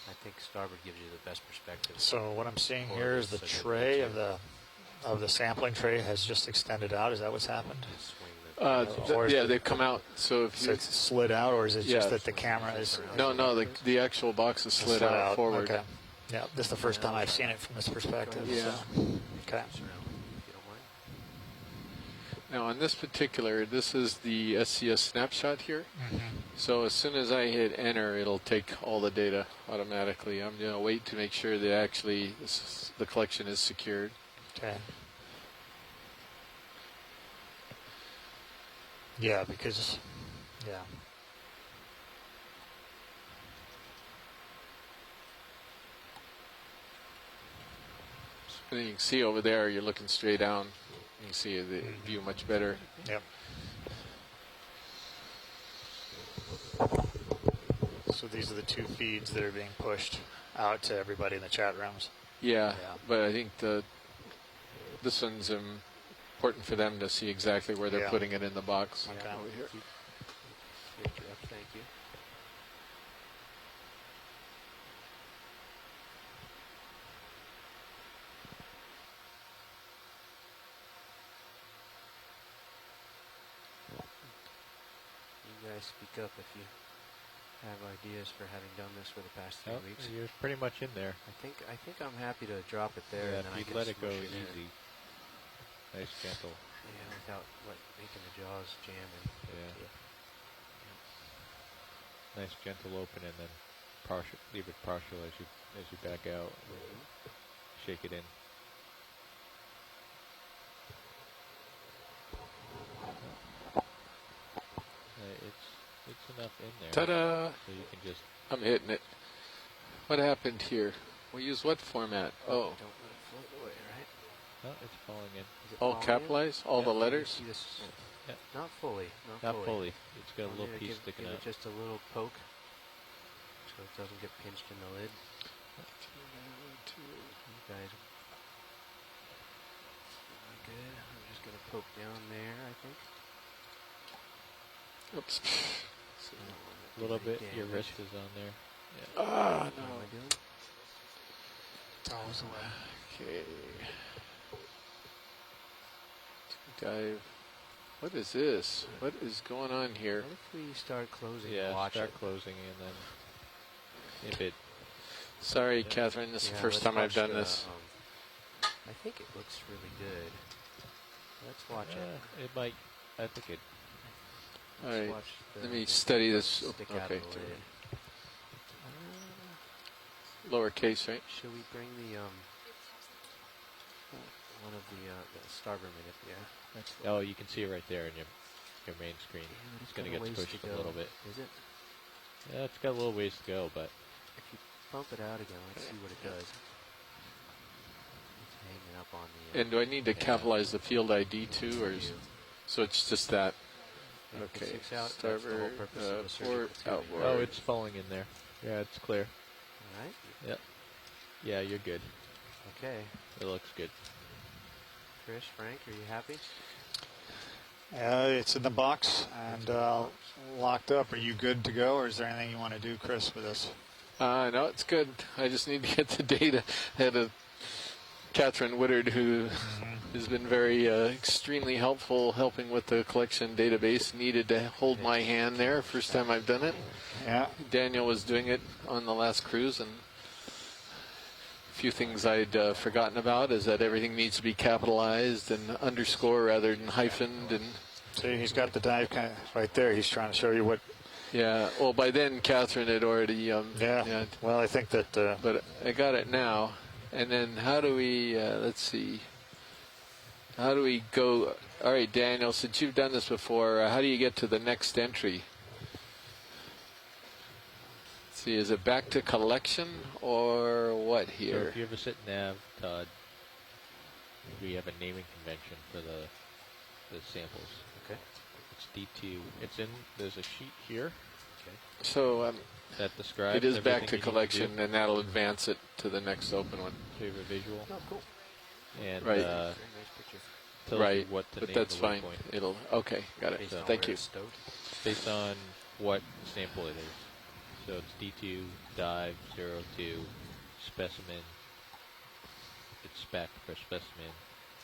I think starboard gives you the best perspective. So what I'm seeing Or here is the such a tray good of the sampling tray has just extended out. Is that what's happened? Swing Or is Yeah, it- they've come out. So if So you, it's slid out, or is it Yeah. just that the camera is no, the actual box is slid out forward. Okay. Yeah, this is the first time I've seen it from this perspective. Yeah. So. Okay. If you don't mind. Now on this particular, this is the SCS snapshot here. Mhm. So as soon as I hit enter, it'll take all the data automatically. I'm going to wait to make sure that actually the collection is secured. Okay. Yeah, because, yeah. So you can see over there, you're looking straight down. You can see the view much better. Yep. So these are the two feeds that are being pushed out to everybody in the chat rooms. Yeah, but I think this one's important for them to see exactly where they're Yeah. putting it in the box. Okay. Over here. Thank you. You guys speak up if you have ideas for having done this for the past 3 weeks. You're pretty much in there. I think I'm happy to drop it there, Yeah, and then I if you can let it go smush in. easy. Nice, gentle. Yeah, without making the jaws jam and Yeah. Nice, gentle open, and then partial. Leave it partial as you back out. Shake it in. It's enough in there. Ta-da! So you can just. I'm hitting it. What happened here? We use what format? Oh. Don't let it float away, right? Oh, it's falling in. Is it All falling in? capitalized? All the Yeah, letters? you see this? Yeah. Not fully. Not fully. It's got a Want little me to piece give sticking it out. just a little poke, so it doesn't get pinched in the lid. You guys, good. I'm just gonna poke down there, I think. Oops. A little bit. Your wrist is on there. Yeah. Ah, What am no. I doing? Okay. Dive. What is this? What is going on here? What if we start closing Yeah, and watch start it? closing and then if it. Sorry, Catherine. This is the Yeah, first let's time I've watch done the, this. I think it looks really good. Let's watch it. It might. I think it. All Let's right. watch Let me the study this. stick out Okay. of the lid. Lowercase, right? Should we bring the one of the starboard minute? Yeah. Oh, you can see it right there in your main screen. Yeah, It's going to got a get ways pushed to a go. little bit. Is it? Yeah, it's got a little ways to go, but If you bump it out again, let's see what it does. It's hanging up on the. And do I need to capitalize the field ID too, or so it's just that? If it Okay. sticks out, that's the whole Starboard, purpose of the surgical port, tubing. outboard. oh, it's falling in there. Yeah, it's clear. All right. Yep. Yeah, you're good. Okay. It looks good. Chris, Frank, are you happy? It's in the box and locked up. Are you good to go, or is there anything you want to do, Chris, with this? No, it's good. I just need to get the data. I had a Catherine Woodard who has been very extremely helpful helping with the collection database. Needed to hold my hand there. First time I've done it. Yeah. Daniel was doing it on the last cruise, and a few things I'd forgotten about is that everything needs to be capitalized and underscore rather than hyphened. And see, he's got the dive kind of right there. He's trying to show you what. Yeah. Well, by then Catherine had already. Yeah. Well, I think that. But I got it now. And then how do we, let's see, how do we go? All right, Daniel, since you've done this before, how do you get to the next entry? Let's see, is it back to collection or what here? So if you ever sit nav, Todd, we have a naming convention for the samples. Okay. It's D2. It's in, there's a sheet here. Okay. So that describes it is back everything to you need to collection, do. and that'll advance it to the next open one. So you have a visual. Oh, cool. And right. Very nice picture. tells right. you what to but name that's the fine. waypoint. It'll okay. Got it. So Thank you. Based on what sample it is. So it's D2, dive, 02, specimen. It's spec for specimen,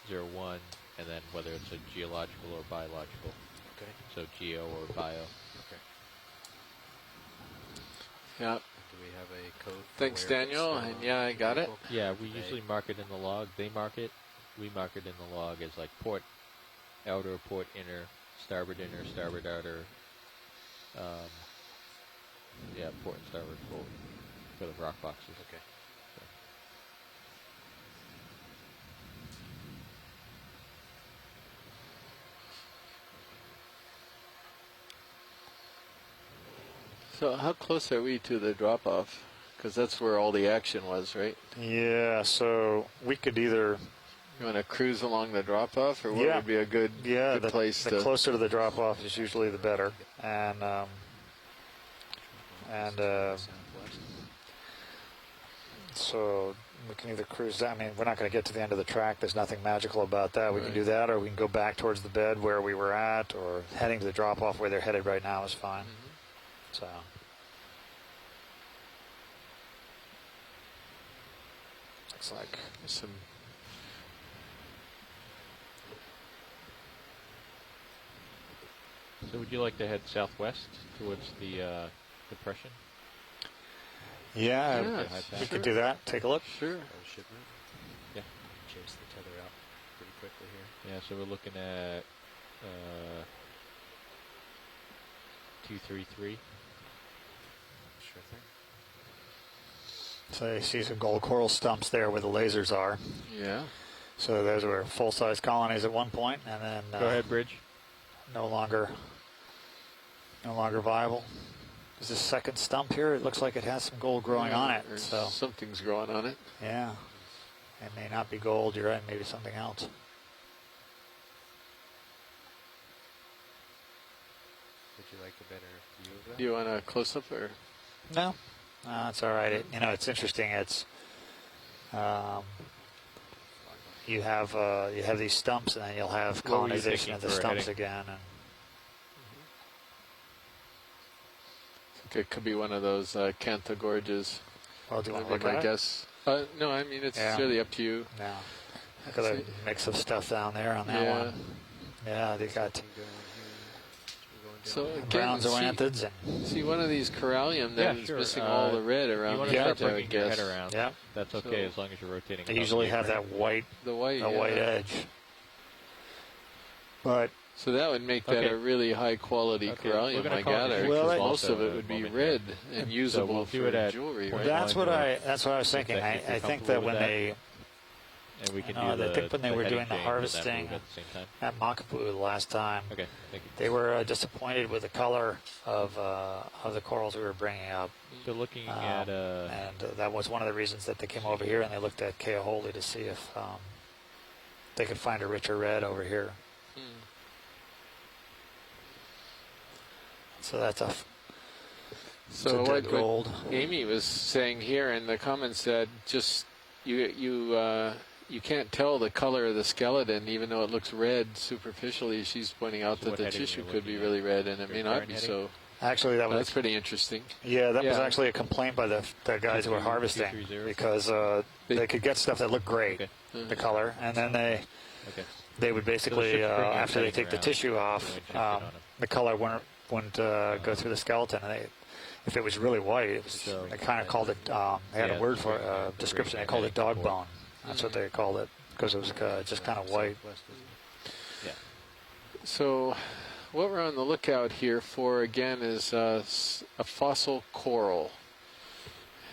01, and then whether it's a geological or biological. Okay. So geo or bio. Okay. Yeah. Do we have a code? Thanks, Daniel. And yeah, I got it. Yeah, we usually mark it in the log. They mark it. We mark it in the log as like port outer, port inner, starboard inner, starboard outer. Yeah, port and starboard forward for the rock boxes. Okay. So how close are we to the drop-off? Because that's where all the action was, right? Yeah, so we could either... You want to cruise along the drop-off, or what would be a good, good place the to... closer to the drop-off is usually the better. And so we can either cruise down. I mean, we're not going to get to the end of the track. There's nothing magical about that. We can do that, or we can go back towards the bed where we were at, or heading to the drop-off where they're headed right now is fine. So... looks like there's some... So would you like to head southwest towards the depression? Yeah, we could do that. Take a look. Sure. Yeah. Chase the tether out pretty quickly here. Yeah, so we're looking at 233. Sure thing. So you see some gold coral stumps there where the lasers are. Yeah. So those were full-size colonies at one point, and then go ahead, Bridge. No longer viable. There's this second stump here. It looks like it has some gold growing on it. So something's growing on it. Yeah. It may not be gold. You're right. Maybe something else. Would you like a better view of that? Do you want a close-up or? No. It's all right. It's interesting. It's you have these stumps, and then you'll have colonization of the stumps again. And it could be one of those Cantha gorges. Well, do you want to look look at it? Guess. No, I mean it's really up to you. Yeah. Look at the mix of stuff down there on that one. Yeah, they got. So again, browns oranthids and see one of these corallium that is missing all the red around the edge. I I would guess. Your head around. Yeah, that's okay as long as you're rotating. They usually have that white, white edge. But so that would make that a really high quality corallium, I gather. Well, most of it would be red and usable for jewelry. Right? That's what I was thinking. I think that when they. And we can I think when they were doing the harvesting at Makapu the last time, they were disappointed with the color of the corals we were bringing up. So looking at and that was one of the reasons that they came over here and they looked at Keahole to see if they could find a richer red over here. So that's so what Amy was saying here in the comments said just you can't tell the color of the skeleton, even though it looks red superficially. She's pointing out So that what the heading tissue are you could be looking really at? red, and it may not Current be heading? so. Actually, that was That's pretty interesting. Yeah, that was Yeah. actually a complaint by the guys who were harvesting 230? because they could get stuff that looked great, the color, and then they would basically ship's bringing after they everything take the around. tissue off, So it should fit on 'em. the color wouldn't go through the skeleton. And if it was really white, it was, they kind of called it. They had a word for a description. They called it dog bone. That's what they called it because it was just kind of white. Yeah. So, what we're on the lookout here for again is a fossil coral,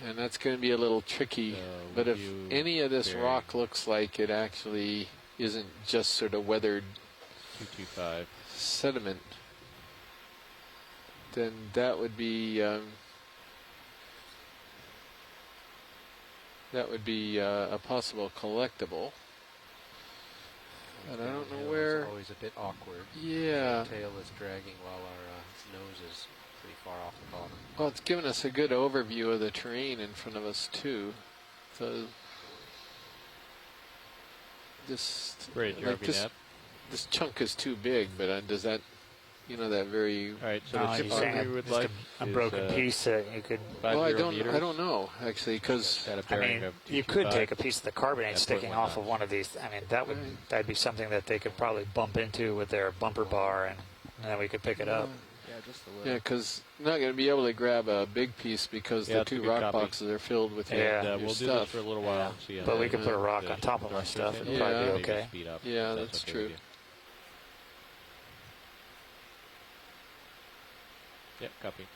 and that's going to be a little tricky. But if any of this rock looks like it actually isn't just sort of weathered 225 sediment, then that would be a possible collectible. And I don't know where. It's always a bit awkward. Yeah. The tail is dragging while our nose is pretty far off the bottom. Well, it's given us a good overview of the terrain in front of us too. So this Great, like this chunk is too big, but does that, that very? All right, so No, the you're saying tip we would just like a is, broken piece that you could. Well, I 50 meters. don't know actually, because I mean, you could take a piece of the carbonate sticking off of one of these. I mean, that'd be something that they could probably bump into with their bumper bar, and then we could pick it up. Yeah, just a little. Yeah, because I'm not going to be able to grab a big piece because the that's a two good rock copy. boxes are filled with Yeah. your We'll do stuff. this for a little while. And see how But we the- could put a rock the on top of my thrusters stuff. handle. It'd probably be Maybe okay. speed up, Yeah, if that's okay true. with you. Yep, copy.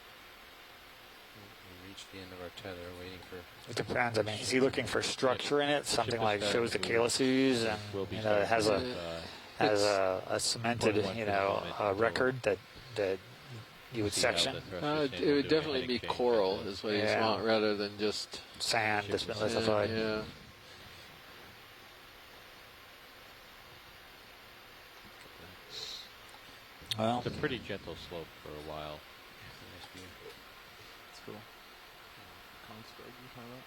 We reached the end of our tether, waiting for. It depends. I mean, is he looking for structure in it? Something Ship is like shows the starting to calyces and Will be it has starting a with, a cemented 0.1 for the moment. record that you would See how section. the thrusters It handle would doing definitely heading be change coral, like is what he's Yeah. want, rather than just Sand that's been Ship is- lithified. Yeah. Well, It's a pretty gentle slope for a while. Nice view. It's cool. Kongsberg, you talking about?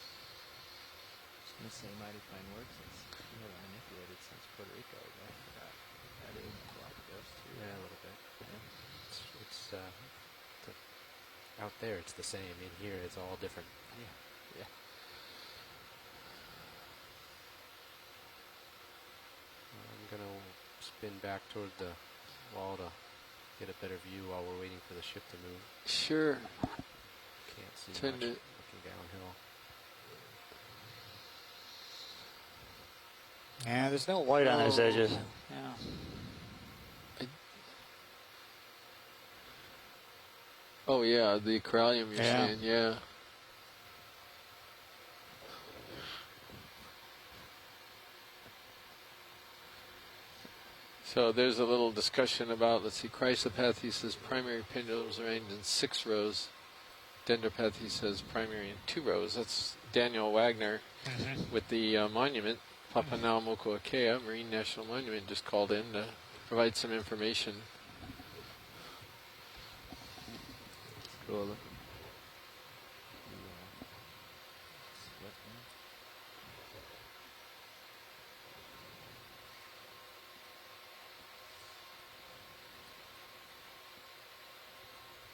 I was gonna say mighty fine work since you haven't manipulated since Puerto Rico, but I forgot that is Galapagos too. Yeah, a little bit. Yeah. It's out there. It's the same. In here, it's all different. Yeah. Yeah. I'm gonna spin back toward the wall to get a better view while we're waiting for the ship to move. Sure. Can't see Tend much to- looking downhill. yeah, there's no white on those edges. Yeah. Oh yeah, the corallium you're Yeah. saying, yeah. So there's a little discussion about, let's see, Chrysopathy says primary pendulums arranged in 6 rows. Dendropathy says primary in 2 rows. That's Daniel Wagner with the monument. Papanaumokuakea Marine National Monument just called in to provide some information. Cool.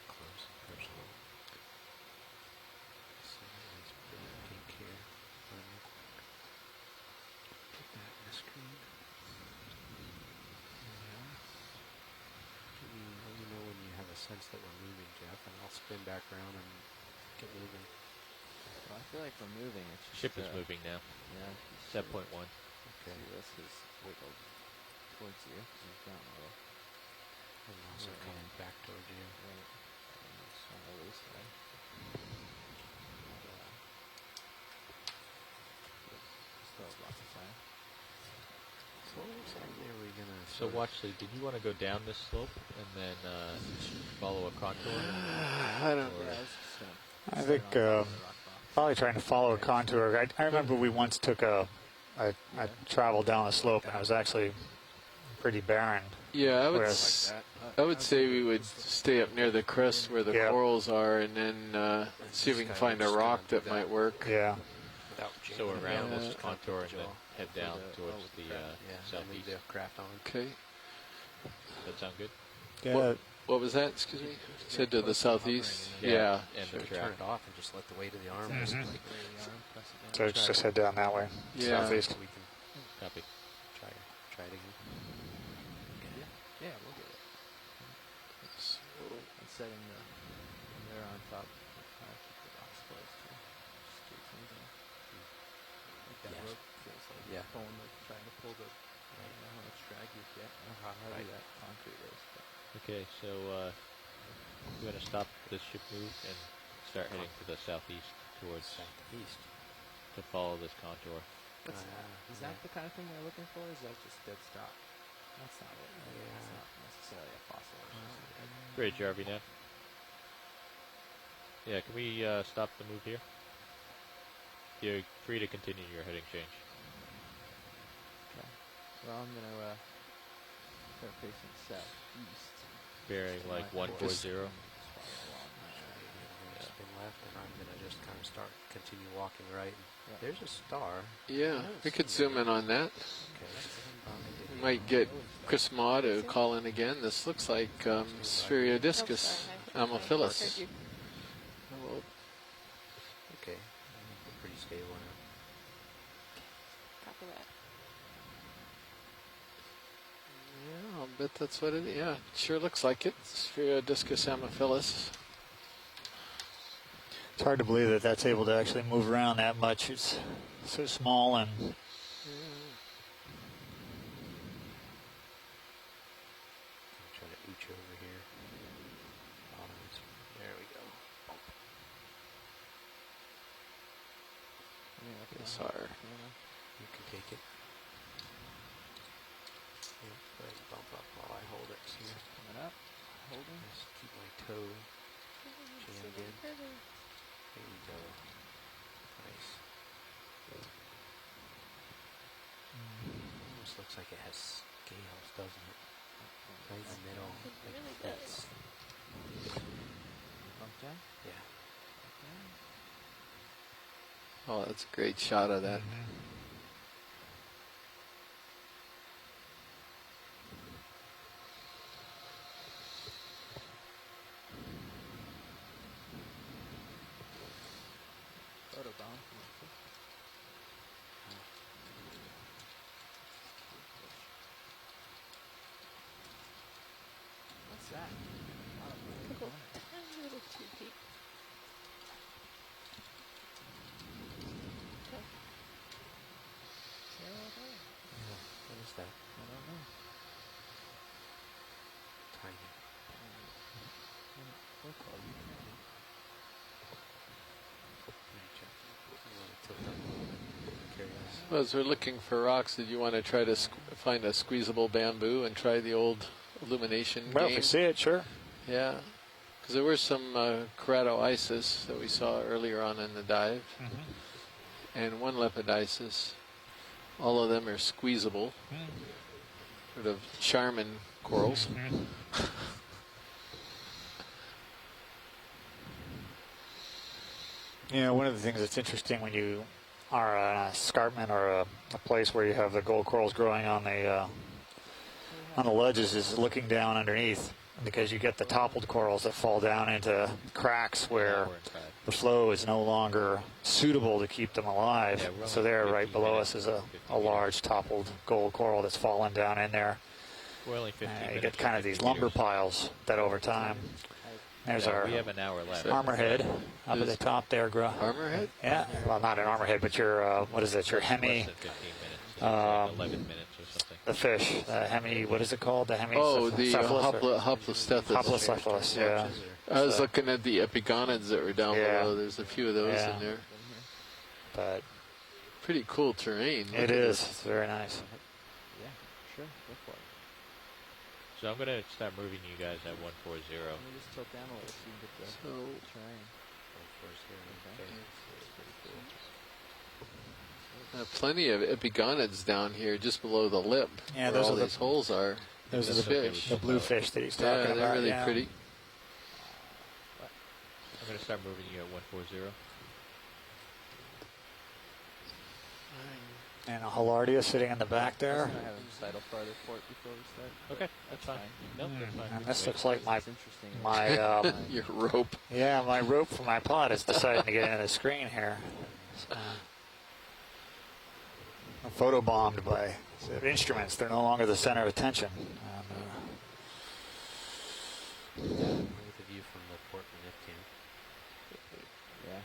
Close and personal. So it's pretty pink here. Put that in the screen. Yeah. Let me know when you have a sense that we're moving, Jeff, and I'll spin back around and get moving. Well, I feel like we're moving. It's just, Ship is moving now. Yeah. Set point 1. Okay. This is wiggled towards you. You've down a little. I'm also Right. coming back towards you. Right. And it's on the loose side. Still have lots of time. So What exactly are we gonna? So Watchley, did you want to go down this slope and then follow a contour? I don't. I think probably trying to follow a contour. I remember we once took a travel down a slope and it was actually pretty barren. Yeah, I would. Whereas- I would say we would stay up near the crest where the corals are, and then see if we can find a rock that might work. Yeah. So around this contour and then head down towards the southeast. Craft on. Okay. That sound good? Yeah. What was that? Excuse me. You said to the southeast. Yeah. And Should the we turn track. it off and just let the weight of the arm? So just head down that way, Yeah. southeast. We can Copy. try it again. Yeah, we'll get it. And setting the there on top. Keep the rocks close too. Just do things like that rope feels like pulling trying to pull the I don't know how much drag you get or how heavy that concrete is. But. Okay, so we're going to stop this ship move and start heading to the southeast towards southeast to follow this contour. Is that the kind of thing they're looking for? Or is that just dead stop? That's not what. It's not necessarily a fossil. Great, Jarvie, now. Yeah, can we stop the move here? You're free to continue your heading change. Okay. Well, I'm gonna start facing southeast. Bearing like 140. Spin left, and I'm gonna just kind of continue walking right. There's a star. Yeah, we could zoom in on that. Okay. We might get Chris Ma to call in again. This looks like Spherodiscus ammophilus. Well, Okay. Pretty stable now. Copy that. yeah, I'll bet that's what it is. Yeah, it sure looks like it. Spherodiscus ammophilus. It's hard to believe that that's able to actually move around that much. It's so small and I'm trying to ooch over here. There we go. SR. You can take it. Yeah, go ahead and bump up while I hold it here. Coming up, holding. Just keep my toe jammed in. There you go. Nice. Almost looks like it has scales, doesn't it? Right in the middle. It like really this. does. Bump down. Yeah. Oh, that's a great shot of that. Photobound. What's that? Tiny little 2 feet. Okay. What is that? I don't know. Tiny. We'll call you. Well, as we're looking for rocks, did you want to try to find a squeezable bamboo and try the old illumination well, game? if you see it, sure. Yeah, because there were some keratoisis that we saw earlier on in the dive, and one lepidisis. All of them are squeezable, sort of Charmin corals. You know, one of the things that's interesting when you are an escarpment or a place where you have the gold corals growing on the ledges is looking down underneath, because you get the toppled corals that fall down into cracks where the flow is no longer suitable to keep them alive. So there, right below us, is a large toppled gold coral that's fallen down in there. We're only 15 You minutes. get kind of these lumber piles that over time. There's our we have an hour left. armorhead up at the top there. Armorhead? Yeah, well, not an armorhead, but your, what is it, your hemi, Less than 15 minutes. It's like 11 minutes or something. the fish, the hemi, what is it called? The hemi. Oh, the cephalus. Hoplocephalus. Yeah. I was looking at the epigonids that were down below. There's a few of those in there. But pretty cool terrain. it is. It's very nice. Sure, go for it. So I'm going to start moving you guys at 140. Let me just tilt down a little so you can get the terrain. 140. Okay. That's pretty cool. Plenty of epigonids down here just below the lip. Yeah, where those all are these holes are. Those are the fish. The blue fish that he's talking about. Yeah, they're really pretty. I'm going to start moving you at 140. And a Hilardia sitting in the back there. I have him sidle farther port before we start. Okay, that's fine. Nope, that's fine. And this looks like my your rope. Yeah, my rope for my pod is deciding to get into the screen here. I'm photobombed by instruments. They're no longer the center of attention. With a view from the port and lift cam. Yeah.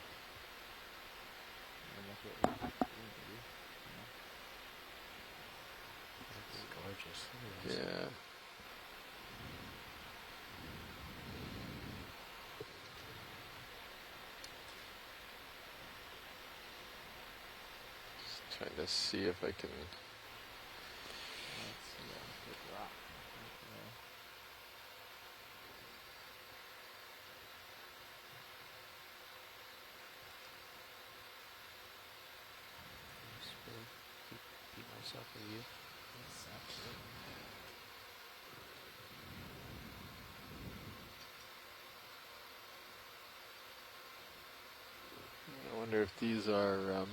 That's gorgeous. Yeah. Just trying to see if I can. Keep myself a view. Yes, absolutely. I wonder if these are.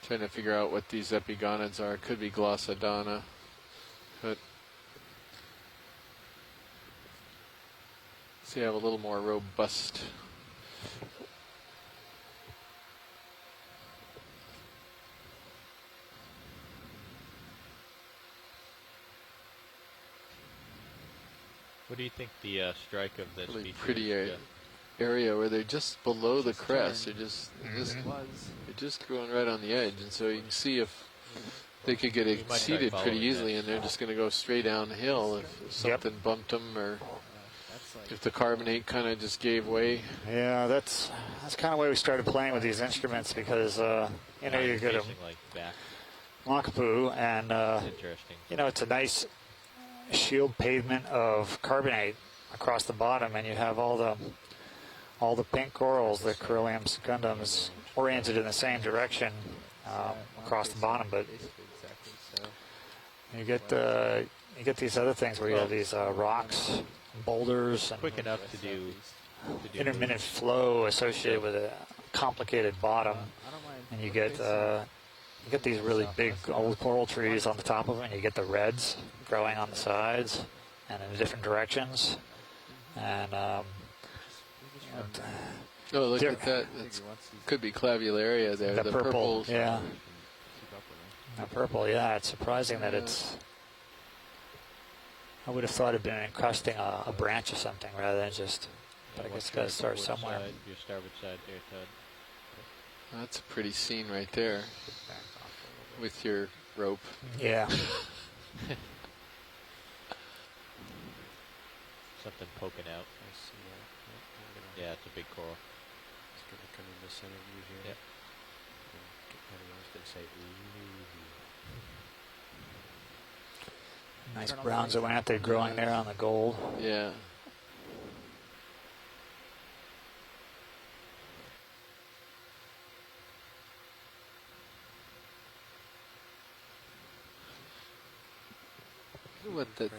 Trying to figure out what these epigonids are. Could be Glossodona, but see, I have a little more robust. What do you think the strike of this Really feature pretty is? area where they're just below the crest. They're just going right on the edge, and so you can see if they could get exceeded pretty easily, and they're just going to go straight downhill if something bumped them, or if the carbonate kind of just gave way. Yeah, that's kind of why we started playing with these instruments, because you get a Makapu, and it's a nice shield pavement of carbonate across the bottom, and you have all the pink corals, the Coryllium secundums, oriented in the same direction across the bottom, but you get these other things where you have these rocks, boulders, and quick enough to do intermittent flow associated with a complicated bottom, and you get these really big old coral trees on the top of it, and you get the reds growing on the sides and in different directions, and oh, look at that! It could be Clavularia there. The purple, purples. yeah. The purple, yeah. It's surprising that it's. I would have thought it'd been encrusting a branch or something rather than just. But I guess it's got to start somewhere. Your starboard side there, Todd. That's a pretty scene right there with your rope. Yeah. Something poking out. Yeah, it's a big coral. It's going to come in the center view here. Yep. Everyone's going to say, ooh. Nice brown zoanthe growing there on the gold. Yeah. What that?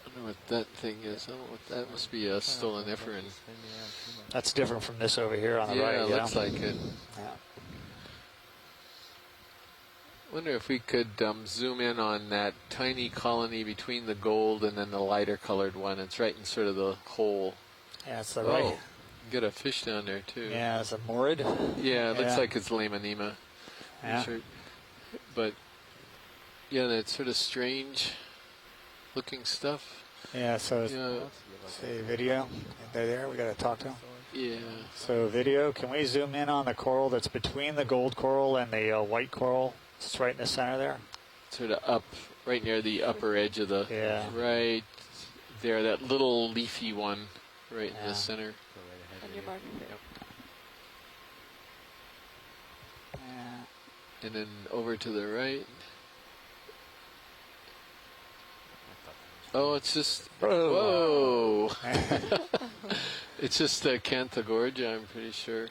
I don't know what that thing is. I don't know what that must be. A stoloniferan. That's different from this over here on the right. Yeah, it looks like it. Yeah. Wonder if we could zoom in on that tiny colony between the gold and then the lighter colored one. It's right in sort of the hole. Yeah, it's the right. Get a fish down there too. Yeah, it's a morid. Yeah, it looks like it's Lamanema. Yeah. Sure. But yeah, that sort of strange looking stuff. Yeah, so say video. They're there. We got to talk to them. Yeah. So video. Can we zoom in on the coral that's between the gold coral and the white coral? It's right in the center there. Sort of up, right near the upper edge of the. Yeah. Right there, that little leafy one, right in the center. On your marker. And then over to the right. Oh, it's just... Whoa! It's just a Canthagorgia, I'm pretty sure.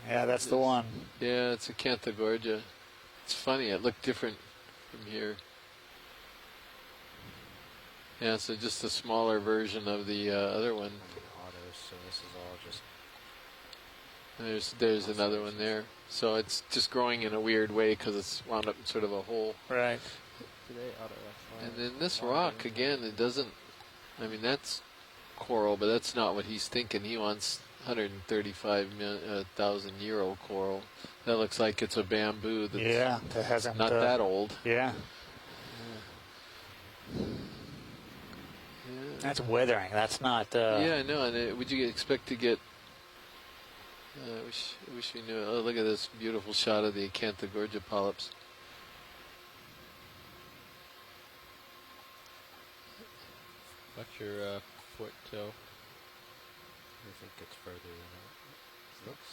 Yeah, that's the one. Yeah, it's a Canthagorgia. It's funny, it looked different from here. Yeah, so just a smaller version of the other one. Autos, so this is all just... There's another one there. So it's just growing in a weird way because it's wound up in sort of a hole. Right. Today, auto F5. And then this rock, again, it doesn't... I mean, that's coral, but that's not what he's thinking. He wants 135,000 euro coral. That looks like it's a bamboo that's that hasn't not that old. Yeah. That's weathering. That's not. Yeah, I know. And would you expect to get? I wish we knew. Oh, look at this beautiful shot of the Canthagorgia polyps. What's your foot toe? I think it's further than it looks.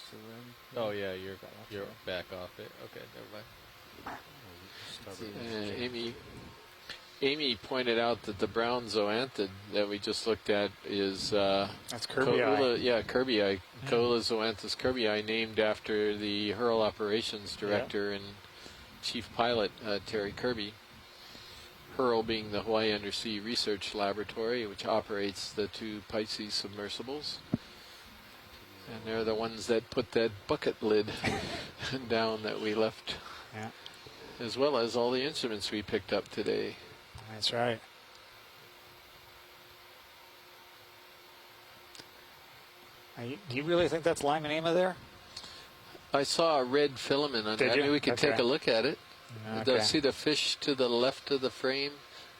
Oh yeah, you're back off it. Okay, never mind. Amy pointed out that the brown zoanthid that we just looked at is that's Kirby-eye. Kirby-eye. Koula zoanthus Kirby-eye, named after the Hurl operations director and chief pilot Terry Kirby. Hurl being the Hawaii Undersea Research Laboratory, which operates the two Pisces submersibles. And they're the ones that put that bucket lid down that we left, as well as all the instruments we picked up today. That's right. Do you really think that's Limonema there? I saw a red filament on Did that. you? Maybe we could take a look at it. Okay. See the fish to the left of the frame,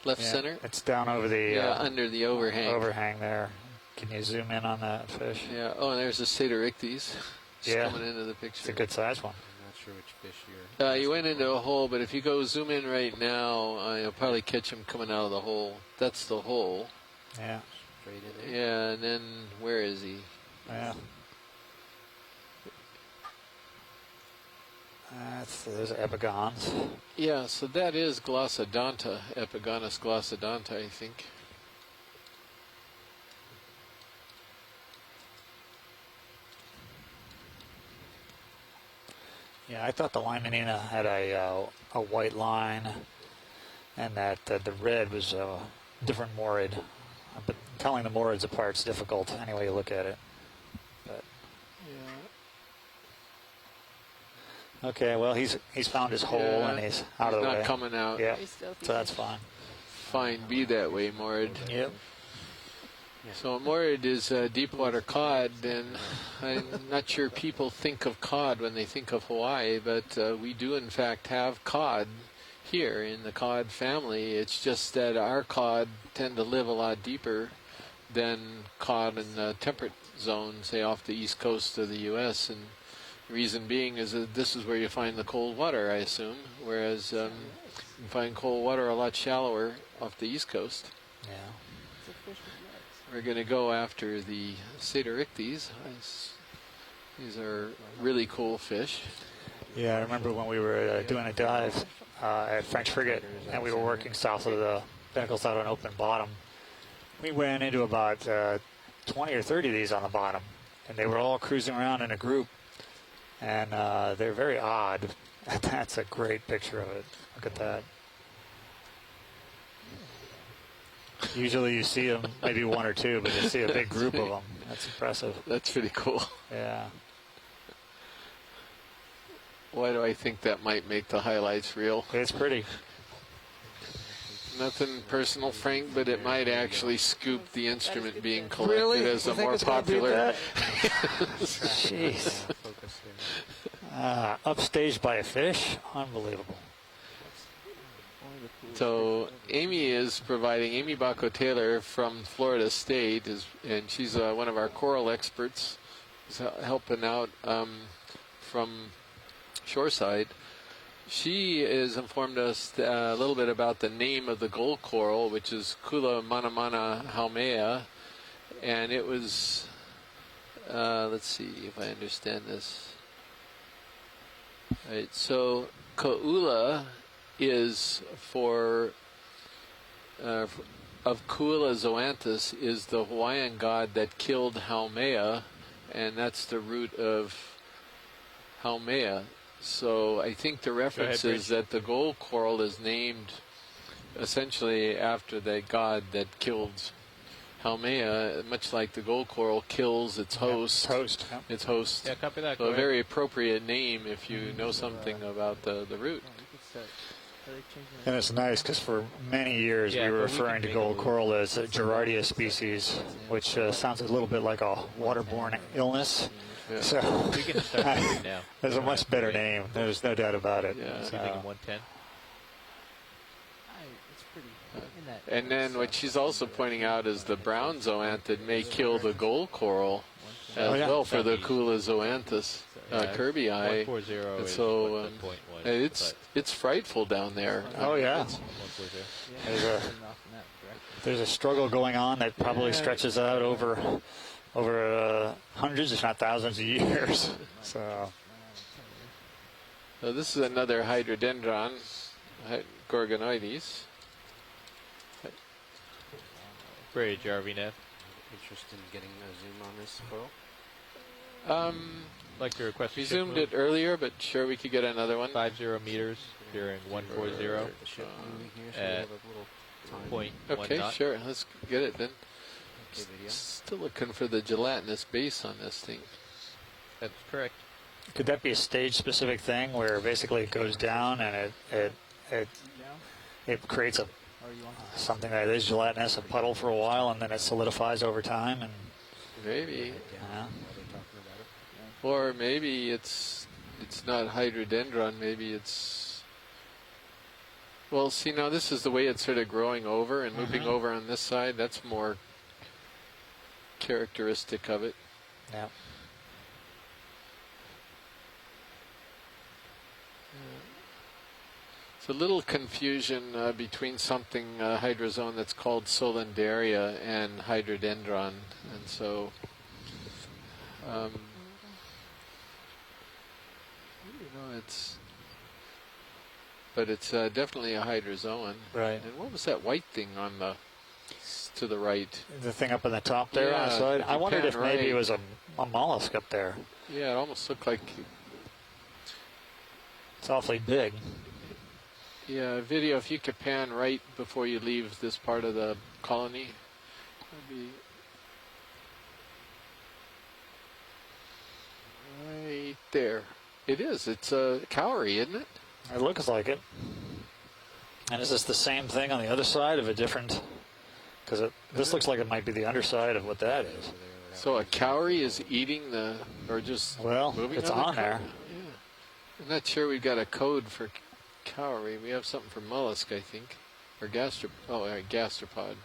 left center? It's down over the... under the overhang. Overhang there. Can you zoom in on that fish? Yeah. Oh, and there's the Satyrichthys coming into the picture. It's a good size one. I'm not sure which fish you're... You went into a hole, but if you go zoom in right now, you'll probably catch him coming out of the hole. That's the hole. Yeah. Straight in there. Yeah, and then where is he? Yeah. There's epigons. Yeah, so that is Glossodonta, Epigonus glossodonta, I think. Yeah, I thought the Limonena had a white line, and that the red was a different morid. But telling the morids apart is difficult any way you look at it. But okay, well he's found his hole and he's out of the way. He's not coming out. Yeah, so that's fine. Fine, be that way, morid. Yep. So morid is deep water cod, and I'm not sure people think of cod when they think of Hawaii, but we do in fact have cod here in the cod family. It's just that our cod tend to live a lot deeper than cod in the temperate zone, say off the east coast of the U.S., and the reason being is that this is where you find the cold water, I assume, whereas you can find cold water a lot shallower off the east coast. Yeah. We're going to go after the Satyrichthys. These are really cool fish. Yeah, I remember when we were doing a dive at French Frigate, and we were working south of the Pinnacles out on open bottom. We ran into about 20 or 30 of these on the bottom, and they were all cruising around in a group, and they're very odd. That's a great picture of it. Look at that. Usually you see them, maybe one or two, but you see a big group of them. That's impressive. That's pretty cool. Yeah. Why do I think that might make the highlights reel? It's pretty. Nothing personal, Frank, but it might actually scoop the instrument being collected as a You think more it's gonna do popular. that? Jeez. Upstaged by a fish? Unbelievable. So Amy is providing, Amy Baco-Taylor from Florida State, and she's one of our coral experts, is helping out from Shoreside. She has informed us a little bit about the name of the gold coral, which is Kula Manamana Haumea, and it was, let's see if I understand this. All right, so Ka'ula is for of Kula zoanthus is the Hawaiian god that killed Haumea, and that's the root of Haumea. So I think the reference is that the gold coral is named essentially after the god that killed Haumea, much like the gold coral kills its host. Its host. Yeah, copy that. So a very appropriate name if you know something about the root. And it's nice because for many years we were referring to gold coral as a Gerardia species, which sounds a little bit like a waterborne illness. Yeah. So we can start now. There's a much better name. There's no doubt about it. Yeah. So, 110. And then what she's also pointing out is the brown zoanthid may kill the gold coral as well for the Kula zoanthus Kirby eye. 140 and is so what the point was, it's frightful down there. Oh yeah. There's a struggle going on that probably stretches out over hundreds, if not thousands of years. So this is another hydrodendron, Gorgonoides. Bridge, RV Nev. Interested in getting a zoom on this coral? Like to request. We zoomed it earlier, but sure we could get another one. 50 meters during 140 at point Okay, 1 knot. sure. Let's get it then. Still looking for the gelatinous base on this thing. That's correct. could that be a stage-specific thing where basically it goes down and it creates something that is gelatinous, a puddle for a while, and then it solidifies over time? And maybe. Or maybe it's not hydrodendron. Maybe it's. Well, see, now this is the way it's sort of growing over and looping over on this side. That's more characteristic of it. Yeah. It's a little confusion between something hydrozone that's called Solandaria and hydrodendron, and so it's definitely a hydrozoan. Right. And what was that white thing on the to the right? The thing up on the top there on the side? I wondered if maybe it was a mollusk up there. Yeah, it almost looked like. It's awfully big. Yeah, video, if you could pan right before you leave this part of the colony. That'd be right there. It is. It's a cowrie, isn't it? It looks like it. And is this the same thing on the other side of a different... Because this looks like it might be the underside of what that is. So a cowrie is eating the... Or just moving it's on on there. Yeah. I'm not sure we've got a code for cowrie. We have something for mollusk, I think. Or gastropod.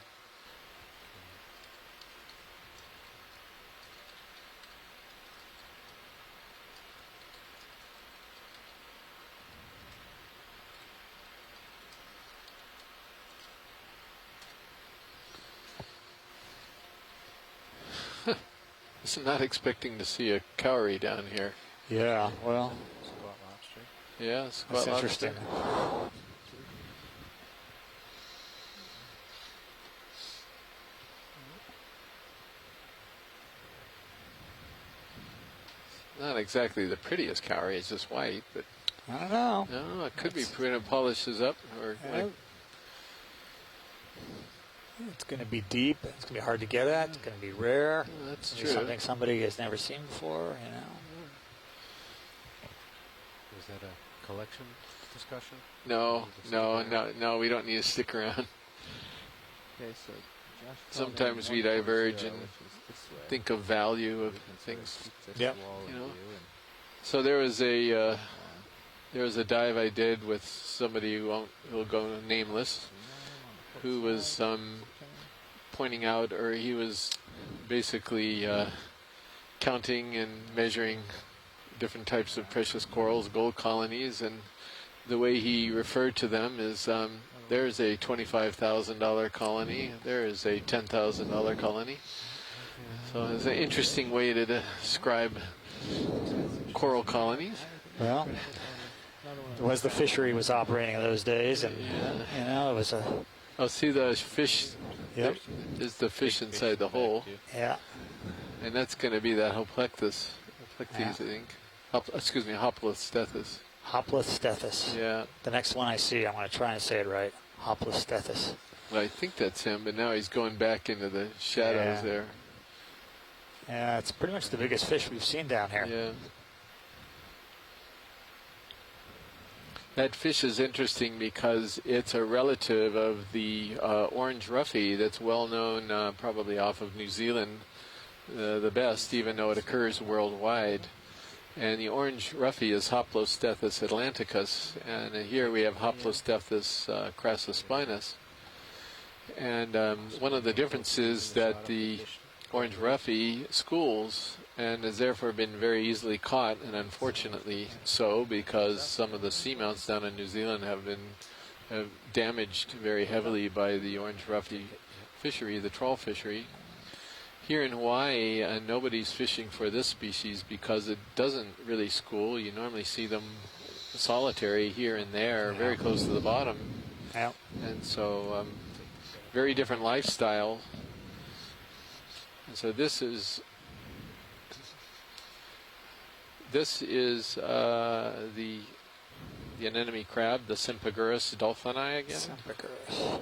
I'm not expecting to see a cowrie down here. Yeah, well... Squat lobster. Yeah, squat That's lobster. interesting. Not exactly the prettiest cowrie. It's just white, but I don't know. No, it could be when it polishes up, or like, it's going to be deep. It's going to be hard to get at. It's going to be rare. That's It's true. something somebody has never seen before. You know. Was that a collection discussion? no. We don't need to stick around. Okay, so Josh Sometimes we diverge and think of value of things. Yep. You know. So there was a dive I did with somebody who will go nameless, who was pointing out, or he was basically counting and measuring different types of precious corals, gold colonies, and the way he referred to them is there's a $25,000 colony, there is a $10,000 colony. So it's an interesting way to describe coral colonies. Well, it was the fishery was operating in those days, and you know it was a. Oh, see the fish. Yep. There's the fish inside the hole. Yeah. And that's going to be that Hopleuctes, I think. Excuse me, Hoplostethus. Hoplostethus. Yeah. The next one I see, I'm going to try and say it right. Hoplostethus. Well, I think that's him, but now he's going back into the shadows there. Yeah, it's pretty much the biggest fish we've seen down here. Yeah. That fish is interesting because it's a relative of the orange roughy that's well known probably off of New Zealand the best, even though it occurs worldwide. And the orange roughy is Hoplostethus atlanticus, and here we have Hoplostethus crassospinus. And one of the differences that the orange roughy schools and has therefore been very easily caught, and unfortunately so, because some of the seamounts down in New Zealand have been damaged very heavily by the orange roughy fishery, the trawl fishery. Here in Hawaii, nobody's fishing for this species because it doesn't really school. You normally see them solitary here and there, very close to the bottom. Yeah. And so, very different lifestyle. And so this is the anemone crab, the Sympagurus dolphini again. Sympagurus.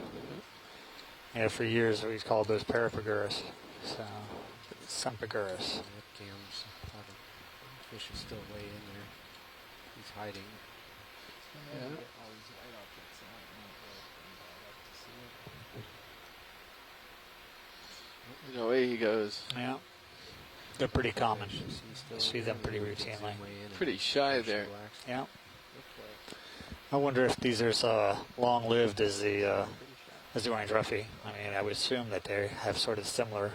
Yeah, for years we called those Parapagurus. So, Sympagurus. Cam's fish is still way in there. He's hiding. Yeah. Away he goes. Yeah. They're pretty common. You see them pretty routinely. Pretty shy there. Yeah. I wonder if these are as long-lived as the orange roughy. I mean, I would assume that they have sort of similar,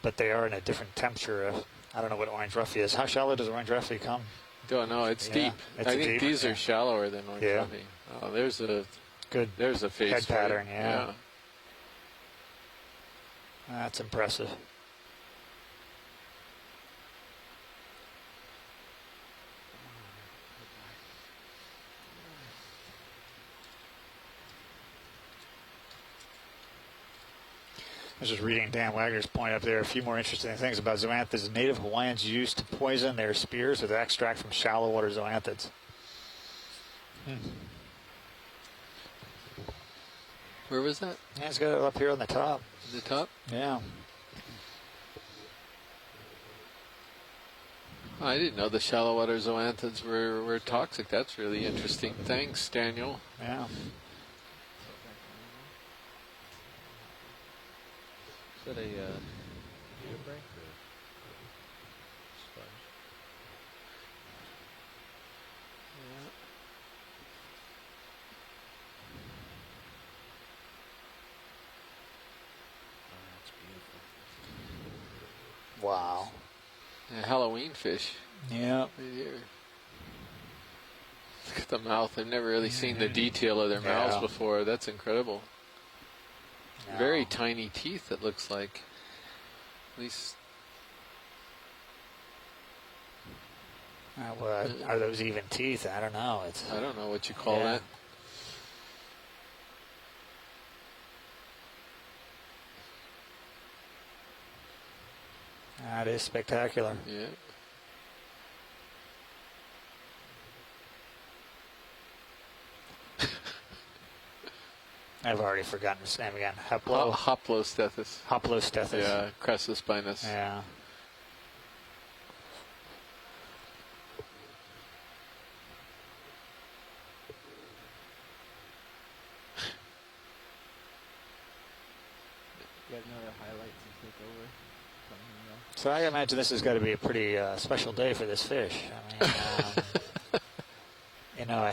but they are in a different temperature. I don't know what orange roughy is. How shallow does orange roughy come? Don't know. It's deep. I think these are shallower than orange roughy. Oh, there's a face head pattern. Right? Yeah. That's impressive. I was just reading Dan Wagner's point up there. A few more interesting things about zoanthids. Native Hawaiians used to poison their spears with extract from shallow water zoanthids. Where was that? Yeah, it's got it up here on the top. The top? Yeah. I didn't know the shallow water zoanthids were toxic. That's really interesting. Thanks, Daniel. Yeah. Is that a break or sponge? Wow. A Halloween fish. Yeah. Right here. Look at the mouth. I've never really seen the detail of their mouths before. That's incredible. No. Very tiny teeth, it looks like. At least. Well, are those even teeth? I don't know. I don't know what you call that. That is spectacular. Yeah. I've already forgotten his name again. Hoplostethus. Hoplostethus. Yeah, crassospinus. Yeah. You got another highlight to take over. So I imagine this has got to be a pretty special day for this fish. I mean, you know,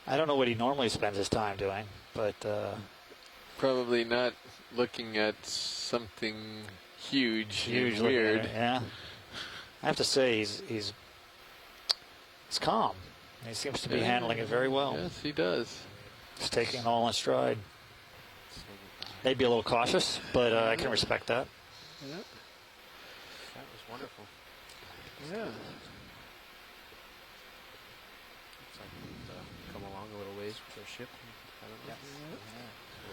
I don't know what he normally spends his time doing, but probably not looking at something huge and weird. Yeah, I have to say he's calm. He seems to be handling it very well. Yes, he does. He's taking it all in stride. Maybe a little cautious, but I can respect that. Yeah. That was wonderful. Yeah. Looks like we've come along a little ways with our ship. I don't know.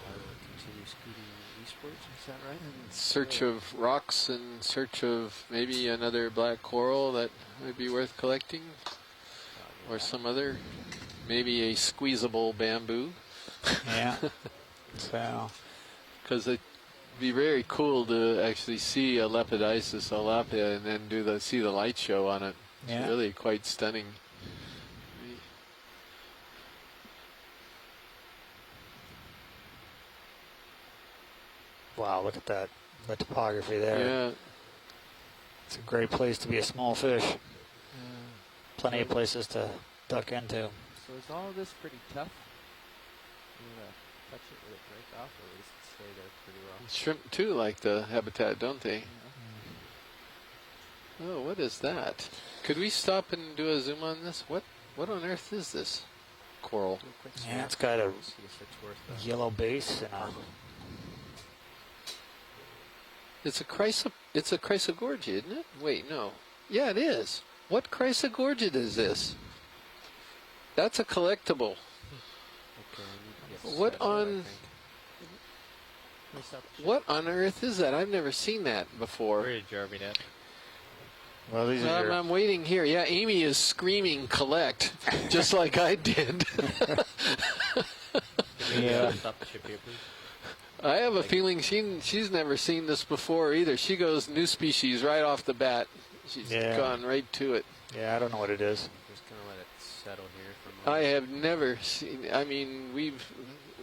I will continue scooting eastwards. Is that right? In search of rocks, in search of maybe another black coral that might be worth collecting, or some other, maybe a squeezable bamboo. Yeah. So, because it'd be very cool to actually see a Lepidopsis alapia and then see the light show on it. It's Yeah. really quite stunning. wow, look at that. The topography there. Yeah. It's a great place to be a small fish. Plenty of places to duck into. So is all of this pretty tough? You want to touch it, will it break off, or will it stay there pretty well? Shrimp too like the habitat, don't they? Oh, what is that? Could we stop and do a zoom on this? What on earth is this coral? Yeah, it's got a yellow base and a... It's a chrysogorgia, isn't it? Wait, no. Yeah, it is. What chrysogorgia is this? That's a collectible. What on earth is that? I've never seen that before. Where did Jarvie at? Well, these are I'm waiting here. Yeah, Amy is screaming collect, just like I did. Yeah. Stop the ship here, please. I have a feeling she's never seen this before either. She goes new species right off the bat. She's gone right to it. Yeah, I don't know what it is. Just gonna let it settle here for a I moment. have never seen. I mean,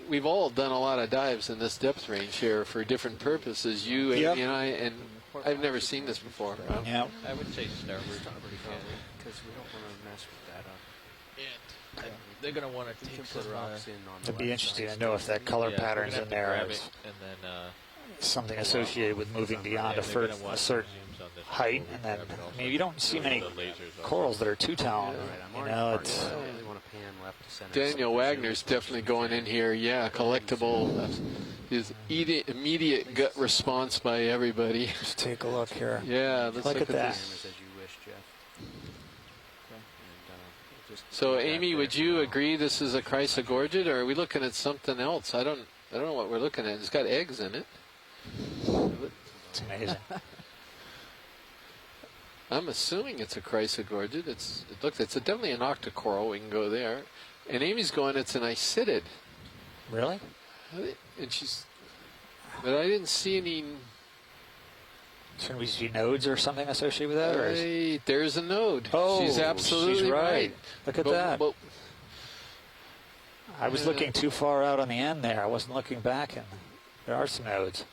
we've all done a lot of dives in this depth range here for different purposes. You, Amy, and I, and I've never seen this before. Yeah. I would say starboard. Because we don't want to mess with that up. And they're going to want to take some rocks in on the It'd be left interesting side. to know if that color we're pattern's gonna in have to there grab is it and then something associated with moving beyond yeah, a they're gonna want certain zooms on this height, before and we then grab it also. I mean, you don't see many The lasers corals that are two-tone. You know, it's I really want to pan left to center. Daniel Wagner's definitely going in here. Yeah, collectible. His immediate gut response by everybody. Just take a look here. Yeah, let's Look at that. this. As you wish, Jeff. So, Amy, would you agree this is a chrysogorgid, or are we looking at something else? I don't know what we're looking at. It's got eggs in it. It's amazing. I'm assuming it's a chrysogorgid. It's definitely an octocoral. We can go there. And Amy's going, it's an isidid. Really? And but I didn't see any. Shouldn't we see nodes or something associated with that? Or is, Hey, there's a node. oh, she's absolutely she's right. Look at that. I was looking too far out on the end there. I wasn't looking back, and there are some nodes.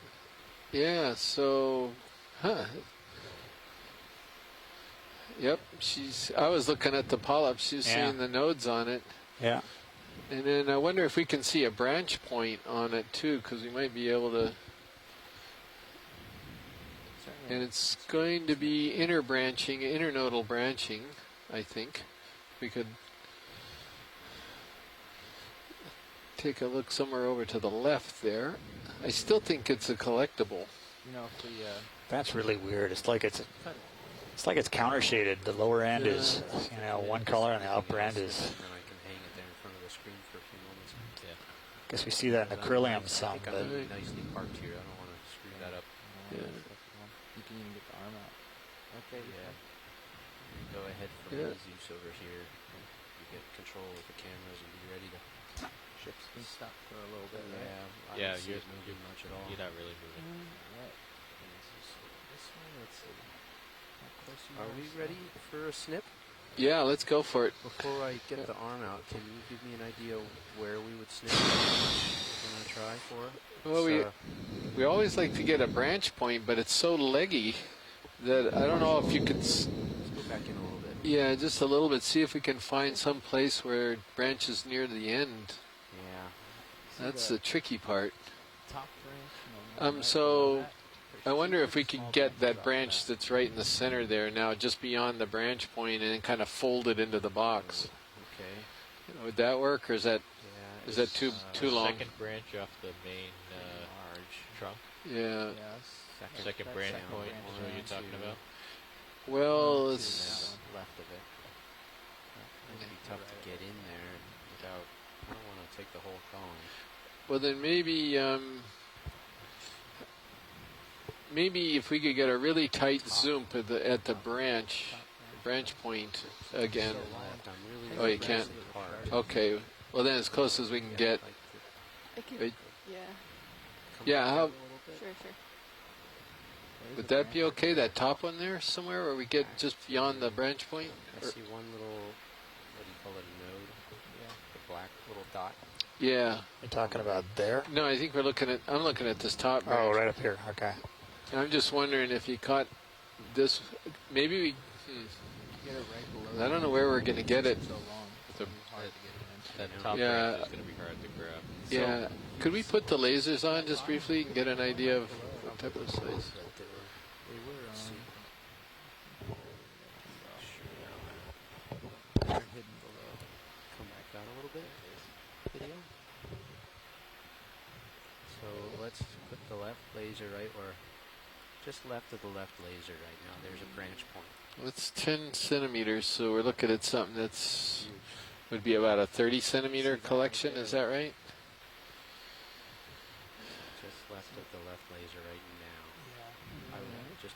Yeah, so, Yep, I was looking at the polyp. She's seeing the nodes on it. Yeah. And then I wonder if we can see a branch point on it too, because we might be able to. And it's going to be internodal branching, I think. We could take a look somewhere over to the left there. I still think it's a collectible. You know, if we That's really weird. It's like it's counter shaded. The lower end is one color, and the upper end is. And I can hang it there in front of the screen for a few moments. I guess we see that in acrylium some, I but think I'm nicely parked here. I don't want to screw that up. you can even get the arm out. Okay. Yeah. You go ahead from Yeah. Zeus over here. You get control of the cameras and be ready to. Ships can stop for a little bit, right? Yeah, I Yeah, don't see you're it moving much at all. You're not really moving. Right. And this one, let's see. How close you Are we ready for a snip? Yeah, let's go for it. Before I get the arm out, can you give me an idea where we would snip? We're going to try for it. Well, we always like to get a branch point, but it's so leggy that I don't know if you could. Let's go back in a little bit. Yeah, just a little bit. See if we can find some place where it branches near the end. Yeah. That's the tricky part. Top branch? So I wonder if we could get that branch that's right in the center there now, just beyond the branch point, and then kind of fold it into the box. Okay. Would that work, or is that too long? Second branch off the main trunk. Yeah. Second branch point is what you're talking about. Well, it's left of it. It'd be tough to get in there without. I don't want to take the whole column. Well, then maybe maybe if we could get a really tight zoom at the branch point again. Oh, you can't. Okay. Well, then as close as we can get. I can, Right. yeah. Yeah. How Sure. would that be okay? That top one there somewhere, where we get just beyond the branch point. I see one little, what do you call it, a node? Yeah. The black little dot. Yeah. You're talking about there? No, I think I'm looking at this top branch. Oh, right up here. Okay. And I'm just wondering if you caught this. Maybe we. Get it right below. I don't know where we're going to get it. So long. It's hard to get it in. That top branch is going to be hard to grab. Yeah. Could we put the lasers on just briefly and get an idea of what type of size? They were they're hidden below. Come back down a little bit. Video. So let's put the left laser right, or just left of the left laser right now. There's a branch point. Well, it's 10 centimeters, so we're looking at something that's would be about a 30 centimeter collection. Is that right? Just left of the left laser right now. Yeah. I would just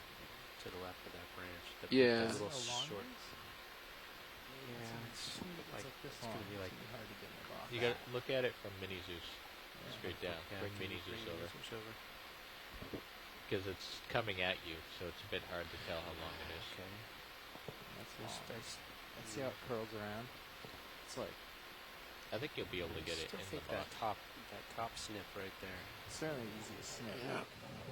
to the left of that branch. Yeah. The little short. Yeah, it's going to be like hard to get in the box. You got to look at it from Mini Zeus, straight down. Yeah, Bring Mini Zeus over. Because it's coming at you, so it's a bit hard to tell how long it is. Okay. Let's see how it curls around. It's like, I think you'll be able to get it in the box. That top snip right there. it's certainly easy to snip. Yeah.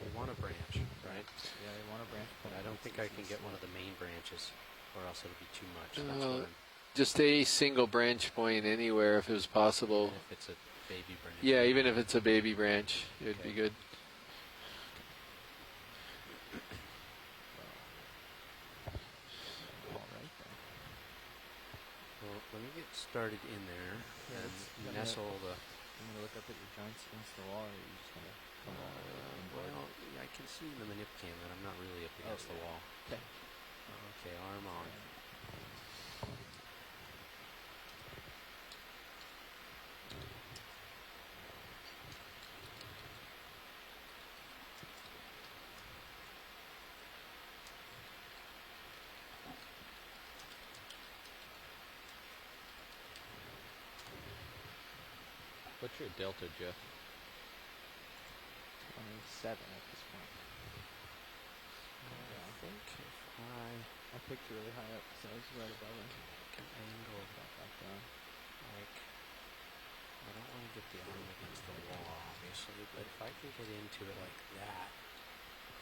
We want a branch, right? Yeah, you want a branch. But I don't think I can get one of the main branches, or else it'll be too much. That's what I'm, Just a single branch point anywhere if it was possible. if it's a baby branch. Yeah, even if it's a baby branch, it would be good. Well, let me get started in there and nestle the. I'm gonna look up at your joints against the wall, or are you just gonna come all the way in? Well, yeah, I can see in the manip cam that I'm not really up against the wall. Okay. Okay, arm on. What's your delta, Jeff? 27 at this point. I think if I picked really high up, so I was right above it. can angle Back down. like, I don't want to get the arm against the wall, obviously, but if I can get into it like that,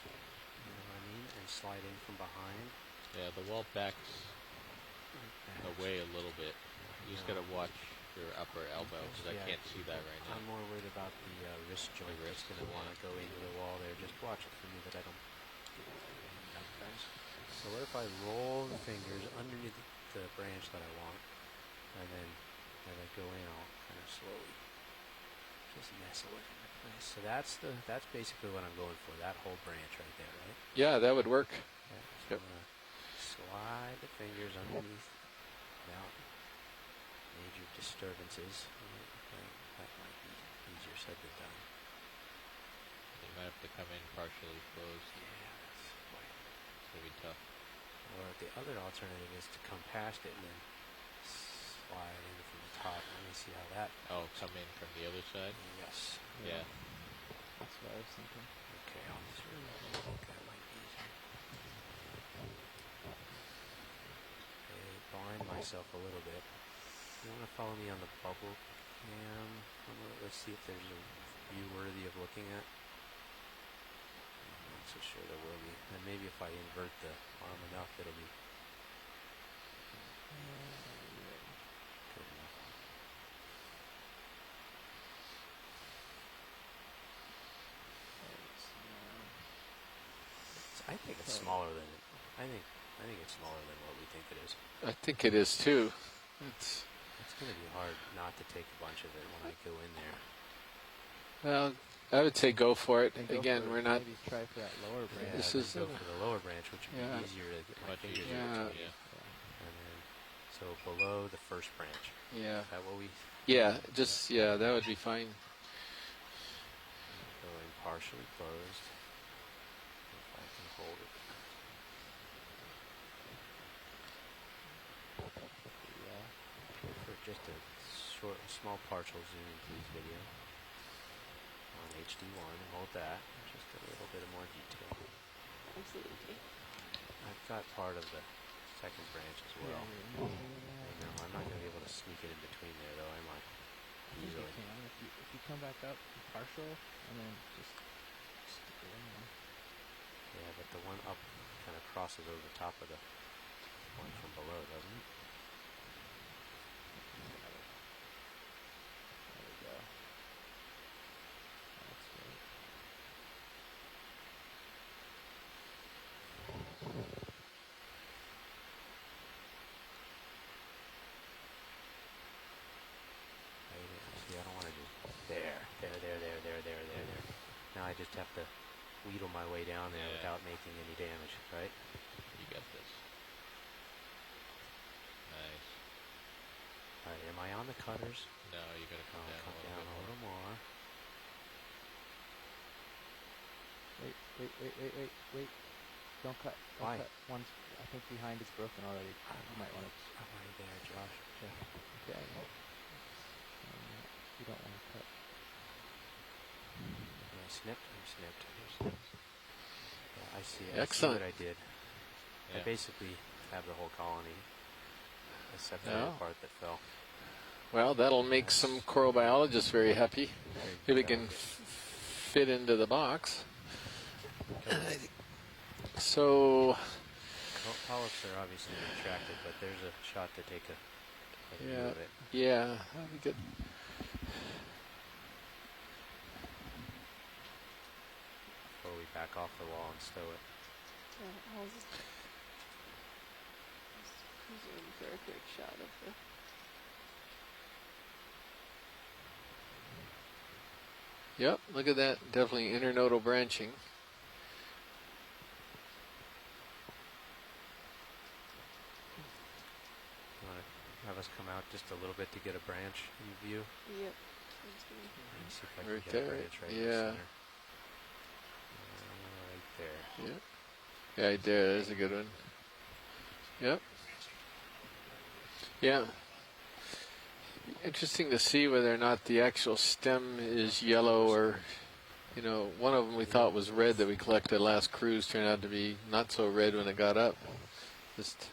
you know what I mean, and slide in from behind. Yeah, the wall backs away a little bit. You just got to watch your upper elbow, because I can't see that right now. I'm more worried about the wrist joint that's going to want to go into the wall there. Just watch it for me that I don't. So what if I roll the fingers underneath the branch that I want, and then as I go in, I'll kind of slowly just nestle it into place. So that's basically what I'm going for. That whole branch right there, right? Yeah, that would work. Yeah, so slide the fingers underneath without major disturbances. That might be easier said than done. You might have to come in partially closed. Yeah, that's quite. It's going to be tough. Or the other alternative is to come past it and then slide in from the top. Let me see how that. Oh, come in from the other side? Yes. Yeah. That's what I was thinking. Okay, I'll think that might be easier. Okay, blind myself a little bit. You want to follow me on the bubble cam? Let's see if there's a view worthy of looking at. I'm not so sure there will be. And maybe if I invert the arm enough, it'll be good enough. I think it's smaller than it. I think it's smaller than what we think it is. I think it is too. It's going to be hard not to take a bunch of it when I go in there. Well, I would say go for it. Go Again, for we're it. not. Maybe try for that lower branch. Yeah, This then is go for the lower branch, which would yeah. be easier to get my Much fingers easier, into. yeah. And then, so below the first branch. Yeah. Is that what we? Yeah, just that would be fine. partially closed. If I can hold it. For just a small partial zoom, please, video. On HD1, hold that. Just a little bit of more detail. Absolutely. I've got part of the second branch as well. I know, I'm not going to be able to sneak it in between there, though, am I? I think you Easily. can. If you come back up partial and then just stick it in there. Yeah, but the one up kind of crosses over the top of the one from below, doesn't it? There we go. That's great. See, I don't want to do there. Now I just have to wheedle my way down there without making any damage, right? You got this. Nice. All right, am I on the cutters? No, you got to come down, a little more. Wait. Don't cut. Why? Cut. One's, I think, behind is broken already. You might want to. I'm right there, Josh. Okay. You don't want to cut. Am I snipped? I'm snipped. Yeah, I see. Excellent. I see what I did. Yeah. I basically have the whole colony, except for the part that fell. Well, that'll make some coral biologists very happy if it can fit into the box. So, Polyps are obviously retracted, but there's a shot to take a view of it. Yeah, that'd be good. Before we back off the wall and stow it. Yeah, I'll just zoom for a quick shot of the. Yep, look at that. Definitely internodal branching. You want to have us come out just a little bit to get a branch in view? Yep. See if I can Right get there. a branch right in the Yeah. center. Right there. Yeah. Yeah, right there. There's a good one. Yep. Yeah. Interesting to see whether or not the actual stem is yellow or, you know, one of them we thought was red that we collected last cruise turned out to be not so red when it got up. Just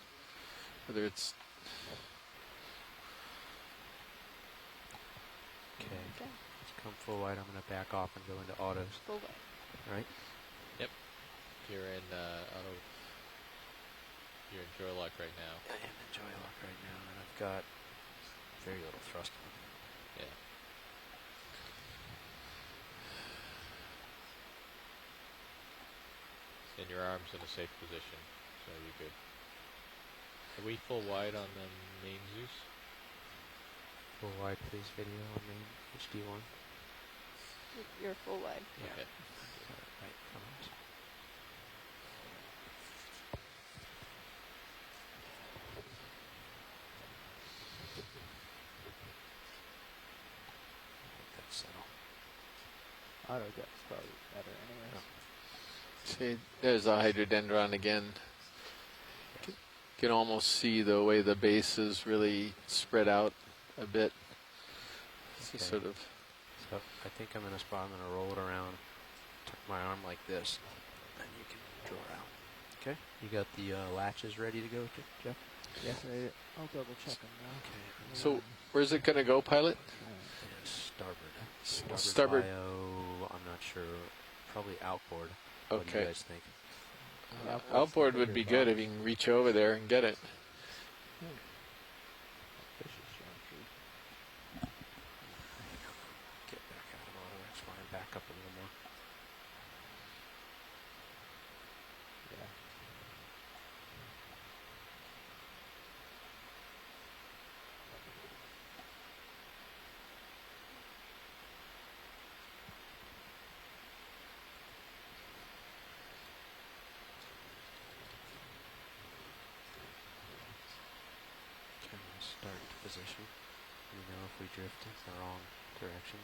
whether it's. Okay. Let's come full wide. I'm going to back off and go into autos. Full wide. Right? Yep. You're in auto. You're in joy lock right now. I am in joy lock right now, and I've got very little thrust on. Yeah. And your arm's in a safe position, so you're good. Are we full wide on the main Zeus? Full wide, please, video on main HD1. You're full wide. Yeah. Okay. Right, come on. Auto depth's probably better anyways. See, there's a hydrodendron again. You can almost see the way the base is really spread out a bit. Okay. Sort of. So I think I'm in a spot. I'm going to roll it around, tuck my arm like this, and you can draw out. Okay. You got the latches ready to go, Jeff? Yes, I'll double check them now. Okay. So where's it going to go, pilot? Starboard. Starboard. Bio, I'm not sure. Probably outboard. What do you Okay. guys think? Outboard would be good if you can reach over there and get it. Get back out of auto. That's fine. Back up a little more. Yeah. Okay, I'm going to start position. Let me know if we drift in the wrong direction.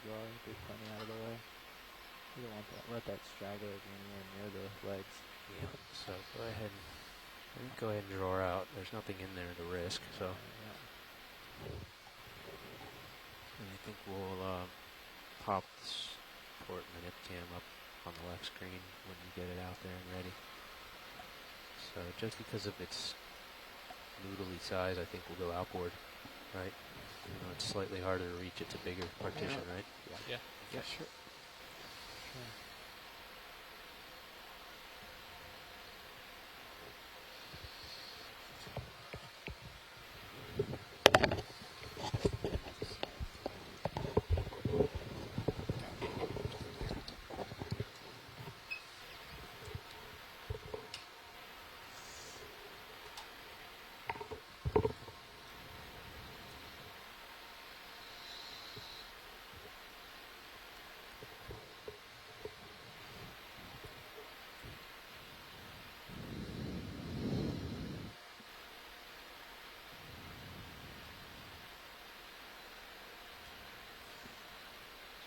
well. Get plenty out of the way. You don't want that. Let that straggler be anywhere near the legs. Yeah. So go ahead and draw out. There's nothing in there to risk. So. And I think we'll pop this port minute cam up on the left screen when you get it out there and ready. So just because of its noodly size, I think we'll go outboard, right? You know, it's slightly harder to reach. It's a bigger partition, right? Yeah. Yeah, sure.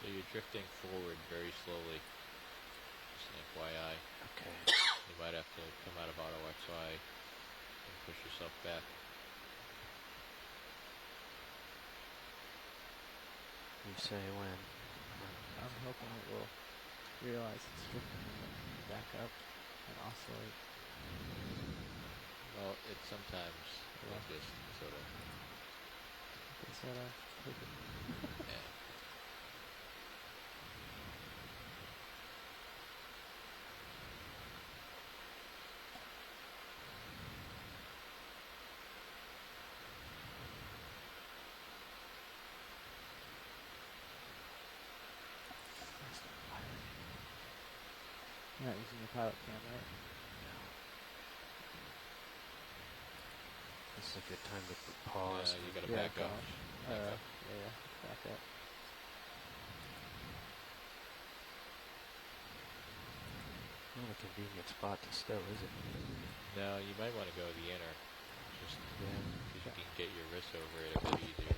So you're drifting forward very slowly. Just an FYI. Okay. You might have to come out of auto XY and push yourself back. You say when? I'm hoping it will realize it's drifting and then back up and oscillate. Well, it sometimes will just sort of. Yeah. You're not using your pilot cam, right? This is a good time to pause. You gotta back up. Yeah, back up. Not a convenient spot to stow, is it? No, you might want to go the inner. Just because you can get your wrist over it a bit easier.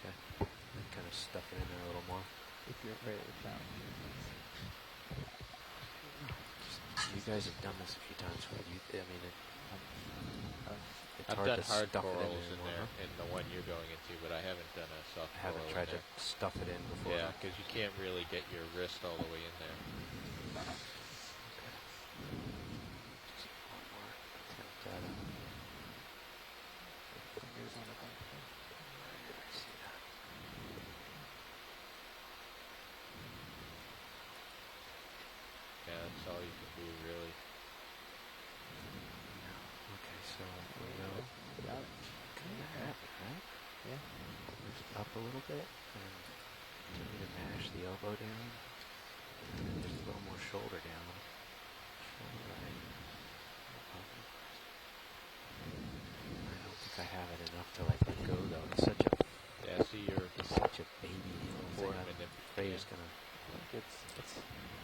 Okay. And kind of stuff it in there a little more. If you're afraid of the challenge. You guys have done this a few times. It's I've hard done to hard stuff corals it in there, in the one you're going into, but I haven't done a soft I haven't coral tried in to there. stuff it in before. Yeah, because you can't really get your wrist all the way in there. Just one more attempt at it. Fingers on the bumper. I see that. Yeah, that's all you can do, really. Okay, so we go. Got it. Kind of happy, right? Yeah. Lift up a little bit and continue to mash the elbow down. And then just a little more shoulder down. Shoulder right. I don't think I have it enough to like let go though. It's such a it's such a baby little thing. I'm afraid it's gonna. It's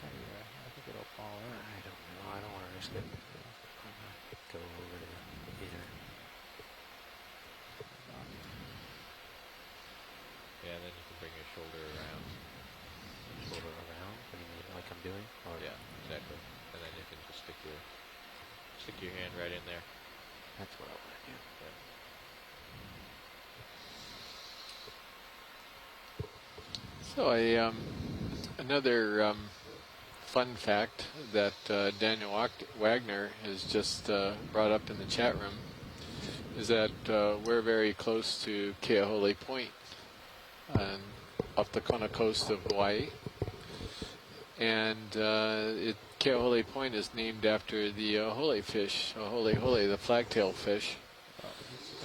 heavier. I think it'll fall in. I don't know. I don't want to risk it. I'm gonna go over to the inner. Yeah, and then you can bring your shoulder around. Shoulder around? What do you mean, like I'm doing? Or Yeah, exactly. And then you can just stick your hand right in there. That's what I want to do. So another fun fact that Daniel Wagner has just brought up in the chat room is that we're very close to Keahole Point off the Kona coast of Hawaii. And Keahole Point is named after the hole fish, hole, the flagtail fish.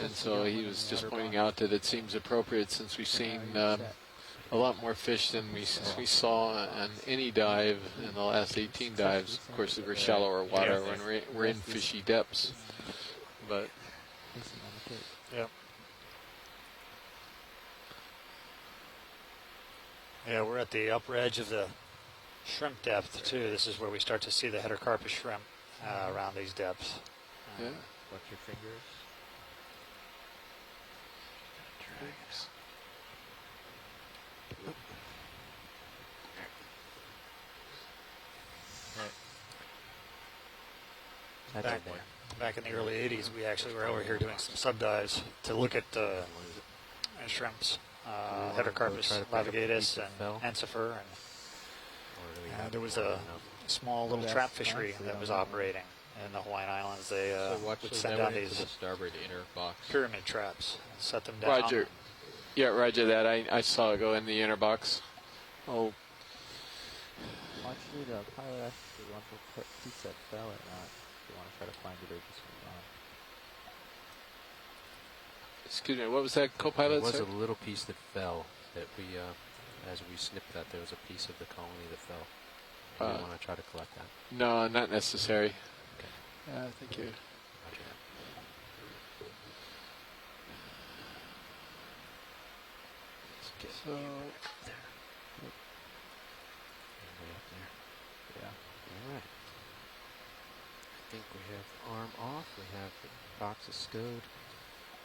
And so he was just pointing out that it seems appropriate since we've seen a lot more fish than we saw on any dive in the last 18 dives. Of course, we're shallower water when we're in fishy depths. But yep. Yeah, we're at the upper edge of the shrimp depth too. This is where we start to see the heterocarpus shrimp around these depths. Yeah. Watch your fingers. Back in the early 80s, we actually were over here doing some subdives to look at shrimps, Heterocarpus lavigatus and Ensifer, and there was a small little trap fishery that was operating in the Hawaiian Islands. They would send down these the starboard inner box. pyramid traps, set them down. Roger. Yeah, roger that. I saw it go in the inner box. Oh. Actually, the pilot asked if they want to piece that fell or not. If they want to try to find it or just move on. Excuse me, what was that, co-pilot? There was a little piece that fell that we, as we snipped that, there was a piece of the colony that fell. Do you want to try to collect that? No, not necessary. Okay. Thank you. Roger that. So, Way up there. Yeah. All right. I think we have arm off. We have the box of SCODE.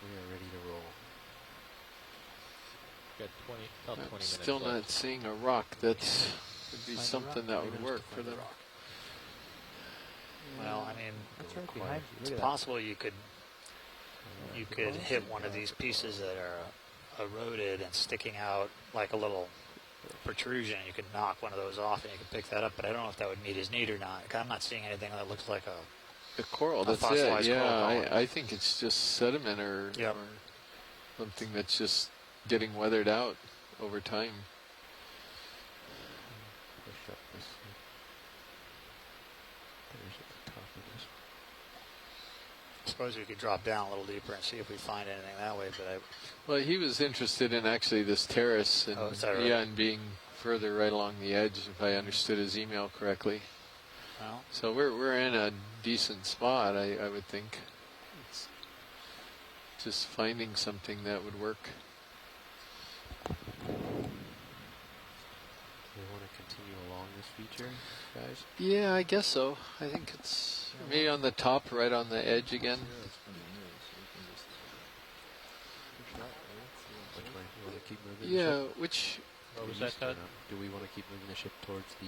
We are ready to roll. Got 20 minutes. Still left. not seeing a rock. That's would be something that would work for them. Well, I mean, That's right behind you. it's Look at possible you could hit one of these pieces that are eroded and sticking out like a little protrusion. You could knock one of those off and you could pick that up, but I don't know if that would meet his need or not. I'm not seeing anything that looks like a coral. That's it. fossilized coral Yeah, colony. I think it's just sediment or something that's just getting weathered out over time. Push up this. There's at the top of this. I suppose we could drop down a little deeper and see if we find anything that way, but Well, he was interested in actually this terrace and is that right? and being further right along the edge, if I understood his email correctly. Well, So we're in a decent spot, I would think. It's just finding something that would work. Do we want to continue along this feature, guys? Yeah, I guess so. I think it's maybe on the top, right on the edge again. Which way? You want to keep moving? Yeah, the ship? which... What was that, Todd? Do we want to keep moving the ship towards the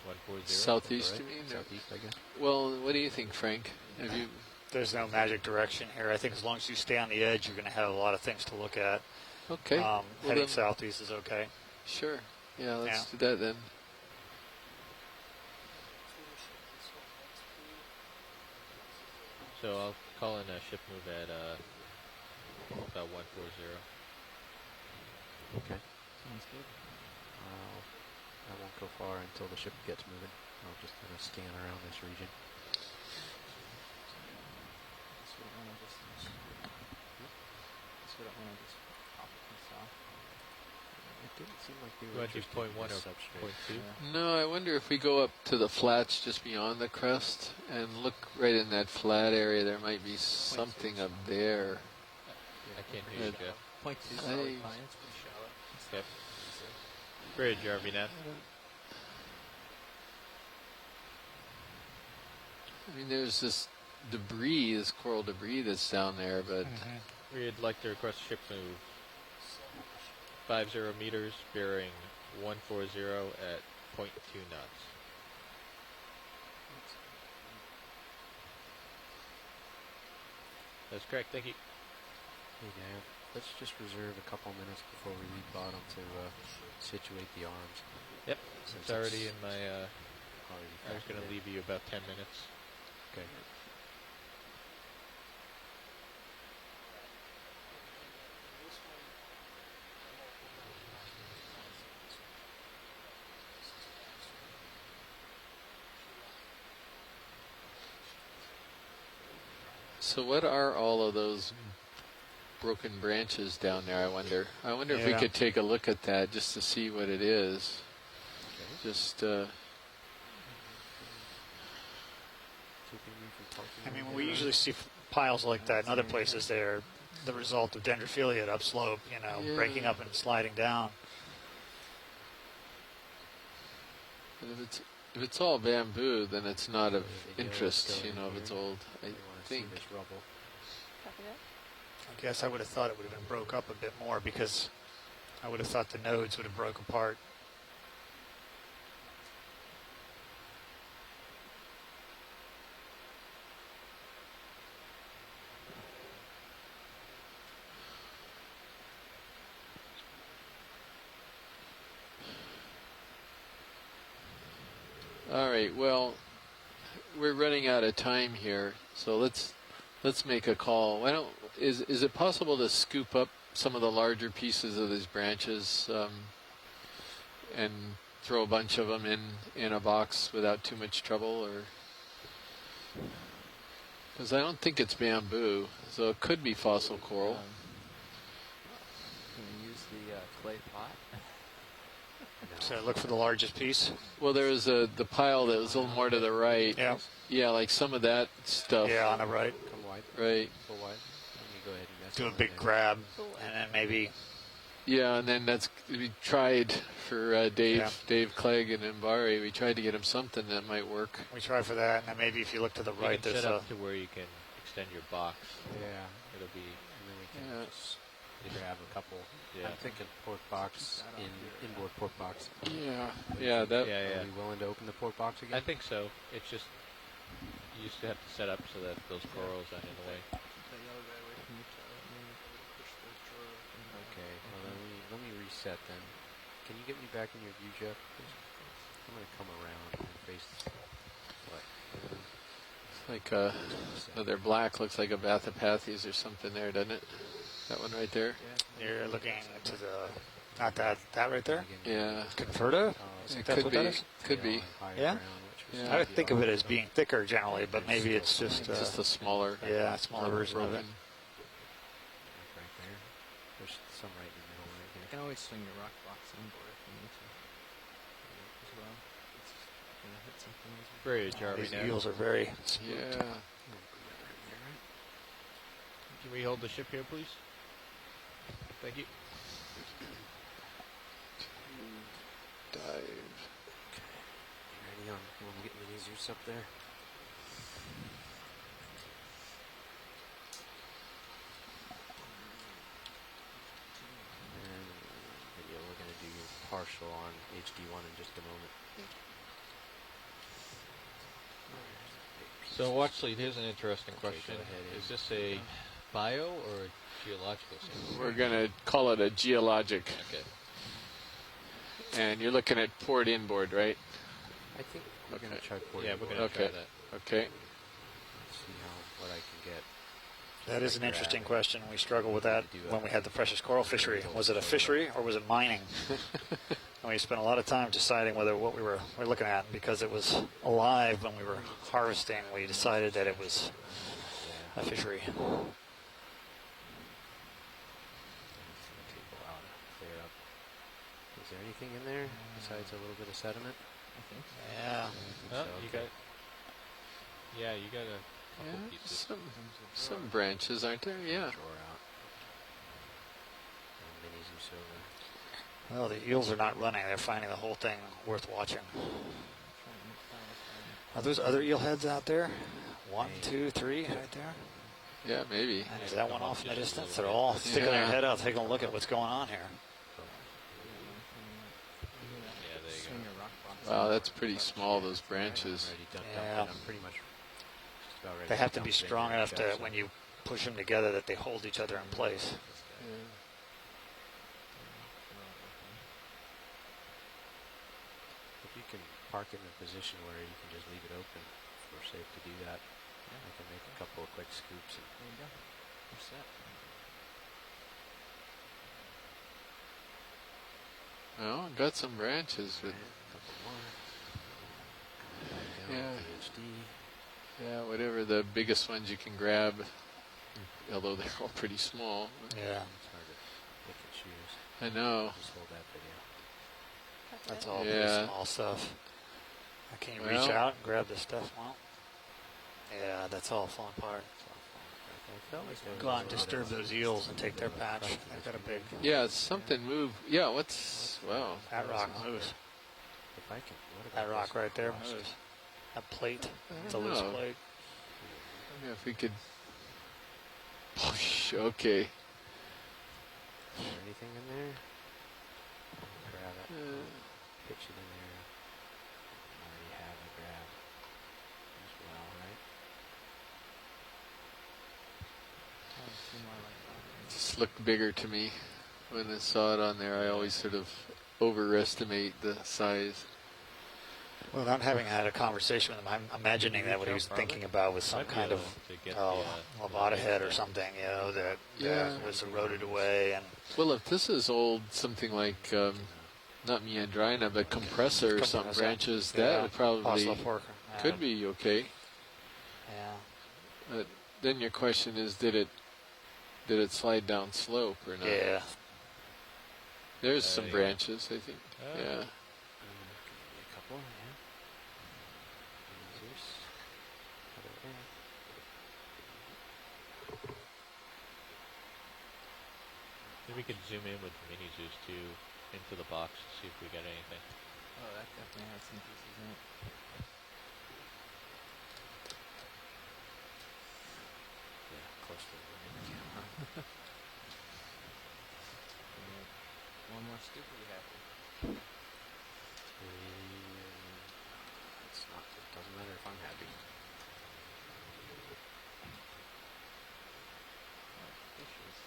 140? Southeast, right? you mean? Southeast, I guess. Well, what do you think, Frank? Have you... there's no magic direction here. I think as long as you stay on the edge, you're going to have a lot of things to look at. Okay. Well, Heading then- southeast is okay. Sure. Yeah, let's do that then. So I'll call in a ship move at about 140. Okay. Sounds good. I won't go far until the ship gets moving. I'll just kind of scan around this region. It didn't seem like they You were want to do interested in 0.1 the or substrate. 0.2? No, I wonder if we go up to the flats just beyond the crest and look right in that flat area, there might be something up there. I can't hear you, That- Jeff. 0.2 I- solid fine. It's pretty shallow. Okay. Bridge, RV I mean, there's this debris, this coral debris that's down there, but We'd like to request ship move 50 meters, bearing 140 at 0.2 knots. That's correct. Thank you. Hey, Nav, let's just reserve a couple minutes before we leave bottom to situate the arms. Yep, Since it's already in my. already I was going to factored in. leave you about 10 minutes. Okay. so what are all of those broken branches down there, I wonder? I wonder if we Yeah. could take a look at that just to see what it is. Just, I mean, we usually see piles like that in other places. They're the result of dendrophilia at upslope, breaking up and sliding down. but if it's all bamboo, then it's not of interest, if it's old, I think. This rubble. Copy that. I guess I would have thought it would have been broke up a bit more because I would have thought the nodes would have broke apart. right. Well, we're running out of time here, so let's make a call. Why don't is it possible to scoop up some of the larger pieces of these branches and throw a bunch of them in a box without too much trouble, or because I don't think it's bamboo, so it could be fossil coral. Can you use the clay pot? So look for the largest piece. Well, there was the pile that was a little more to the right. Yeah. Yeah, like some of that stuff. Yeah, on the right. Come wide. Right. Go wide. Let me go ahead and mess Do a with big it. grab, and then maybe. Yeah, and then we tried for Dave Yeah. Dave Clegg and Mbari. We tried to get him something that might work. We try for that, and then maybe if you look to the You right, can there's set a. up to where you can extend your box. Yeah. It'll be. And then we can just grab a couple. Yeah. I'm thinking port box inboard port box. Yeah. Yeah. That. Yeah. Are we willing to open the port box again? I think so. It's just you used to have to set up so that those corals aren't in the way. Okay. Well, let me reset then. Can you get me back in your view, Jeff? I'm going to come around and face what? Like they're black. Looks like a Bathypathes or something there, doesn't it? That one right there. You're looking to the. Not that right there. Yeah. Converta. It That's could what be. that is? Could be. Yeah. Yeah. I would think of it as being thicker generally, but maybe it's just. Just a smaller. Yeah, smaller version of it. Right there. There's some right in the middle right here. You can always swing your rock box inboard if you need to. As well. It's gonna hit something. Very jarring These now. eels are very smooth. Yeah. Can we hold the ship here, please? Thank you. Dive. You ready on? You want to get me these roots up there? And video, we're going to do partial on HD1 in just a moment. So, Watchley, here's an interesting question. go ahead. Is this a bio or a geological sample? We're gonna call it a geologic. Okay. And you're looking at port inboard, right? I think we're going to try port. Yeah, we're going to Okay. try that. Okay. See what I can get. That is an interesting question. We struggled with that when we had the precious coral fishery. Was it a fishery or was it mining? And we spent a lot of time deciding whether what we were looking at. Because it was alive when we were harvesting, we decided that it was a fishery. It's going to take a while to clear up. Is there anything in there besides a little bit of sediment? I think. Yeah. Oh, So, you okay. got. Yeah, you got a couple Yeah, pieces. some branches, aren't there? Yeah. Drawer out. Mini Zoo silver. Well, the eels are not running. They're finding the whole thing worth watching. Are those other eel heads out there? 1, 2, 3 right there? Yeah, maybe. And is that one off in the distance? They're all sticking their head out, taking a look at what's going on here. Yeah, there you Swing your rock box. Wow, that's pretty small, those branches. Already dumped Yeah. up, and I'm pretty much just about ready They have to be dump it strong in enough the to, when you push them together, that they hold each other in place. If you can park it in a position where you can just leave it open, if we're safe to do that, I can make a couple of quick scoops. And There you go. You're set. Oh, got some branches with. a couple more. Yeah. PhD. Yeah, whatever the biggest ones you can grab. Although they're all pretty small. Yeah. It's hard to pick and choose. I know. Just hold that video. That's all Yeah. pretty small stuff. Can you reach Well- out and grab this stuff? Well, yeah, that's all falling apart. I felt like there was Go out and a lot disturb of- those eels and take their patch. They've got a big. Yeah, something moved. Yeah, what's. Wow. That rock moves. If I can, what That about rock this right there rust? moves. That plate. It's a don't loose know. plate. Yeah, if we could. Okay. Is there anything in there? Grab it. Pitch it in there. I already have a grab as well, right? It just looked bigger to me when I saw it on there. I always sort of overestimate the size. Well, not having had a conversation with him, I'm imagining that what he was thinking about was some kind of Levada head or something, you know, that was eroded away. And well, if this is old, something like not meandrina, but compressor or some branches, that would probably could be okay. Yeah. Then your question is, did it slide down slope or not? Yeah. There's some branches, I think. Yeah. A couple, yeah. Maybe we could zoom in with the mini Zeus too into the box to see if we get anything. Oh, that definitely has some pieces in it. Yeah, close to the camera. One more scoop we have. It's not. It doesn't matter if I'm happy. Fishes.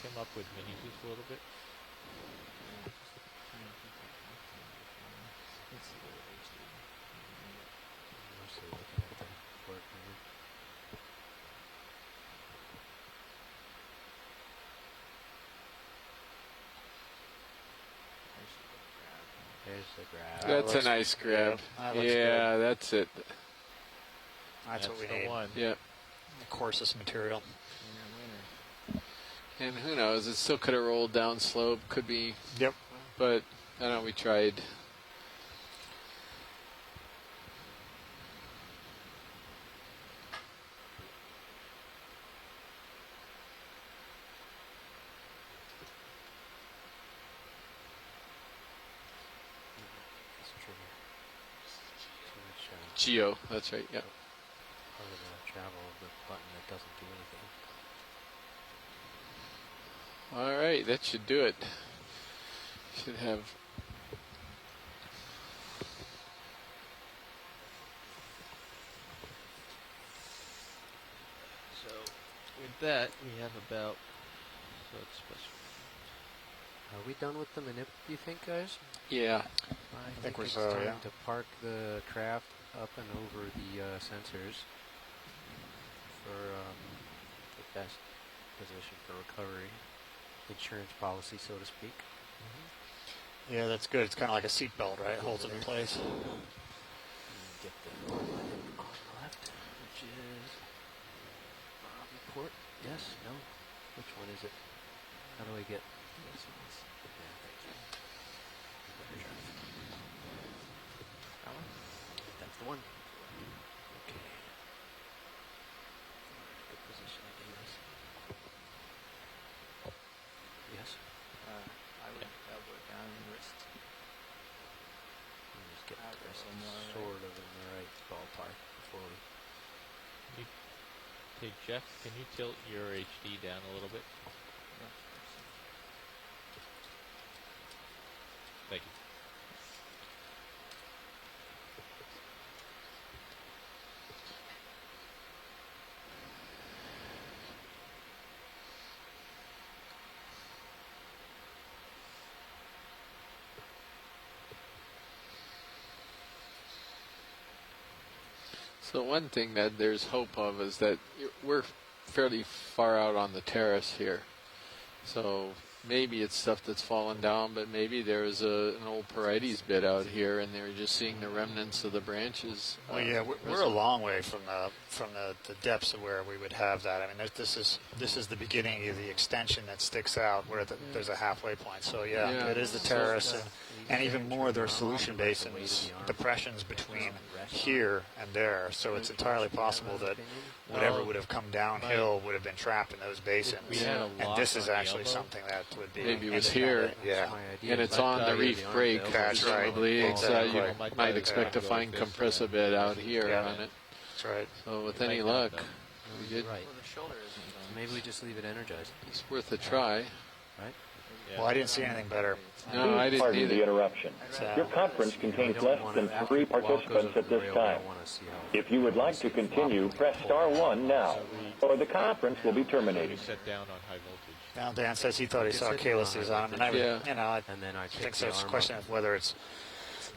Came up with mini Zeus a little bit. Mostly looking at the work here. There's the grab. That's a nice grab. Yeah, that's it. That's what we need. Yeah. The coarsest material. And who knows? It still could have rolled down slope. Could be. Yep. But I don't know. We tried. Geo, that's right, yeah. Part of the travel of the button that doesn't do anything. All right, that should do it. Should have. So with that, we have about. So it's special. Are we done with the manip, do you think, guys? Yeah. I think we're it's so, time yeah. to park the craft up and over the sensors for the best position for recovery. Insurance policy, so to speak. Yeah, that's good. It's kind of like a seat belt, right? It holds it in place. Get the on the left, which is report. Yes, no. Which one is it? How do I get this one? Yeah, thank you. Better drive. That one? That's the one. Okay. Good position I gave us. Yes. I would elbow it down and wrist. Just get Out the rest a little more, sort of in the right ballpark before we. Hey Jeff, can you tilt your HD down a little bit? Thank you. So one thing that there's hope of is that we're fairly far out on the terrace here. So maybe it's stuff that's fallen down, but maybe there's an old Porites bit out here, and they're just seeing the remnants of the branches. Well, yeah, we're a long way from the depths of where we would have that. I mean, this is the beginning of the extension that sticks out where there's a halfway point. So yeah, it is the terrace, and even more there are solution basins, depressions between here and there. So it's entirely possible that whatever would have come downhill would have been trapped in those basins. And this is actually something that would be maybe it was here, yeah, and it's on the reef break. That's right. Probably Exactly. you might expect to find compressor bed out here on it. That's right. So with any luck, we did. Right. Well, the shoulder isn't done. Maybe we just leave it energized. It's worth a try. Right? Well, I didn't see anything better. No, I didn't Pardon either. the interruption. Your conference contains less than 3 participants at this time. If you would like to continue, press star 1 now, or the conference will be terminated. Set down on high Now Dan says he thought he saw calyces on them, and I would, Yeah. you know, I And then I think pick so. the It's a arm question up. of whether it's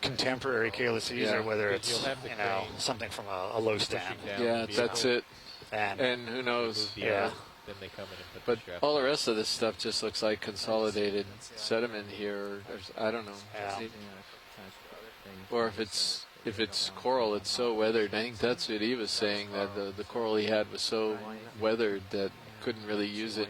contemporary calyces Yeah. or whether Because it's, you'll have the you know, crane something from a low stand. pushing down Yeah, the that's vehicle, it. And who knows? remove the Yeah. earth, then they come in and put But the straps all the on. rest of this stuff just looks like consolidated sediment here. Or I don't know. Yeah. Or if it's coral, it's so weathered. I think that's what he was saying, that the coral he had was so weathered that couldn't really use it.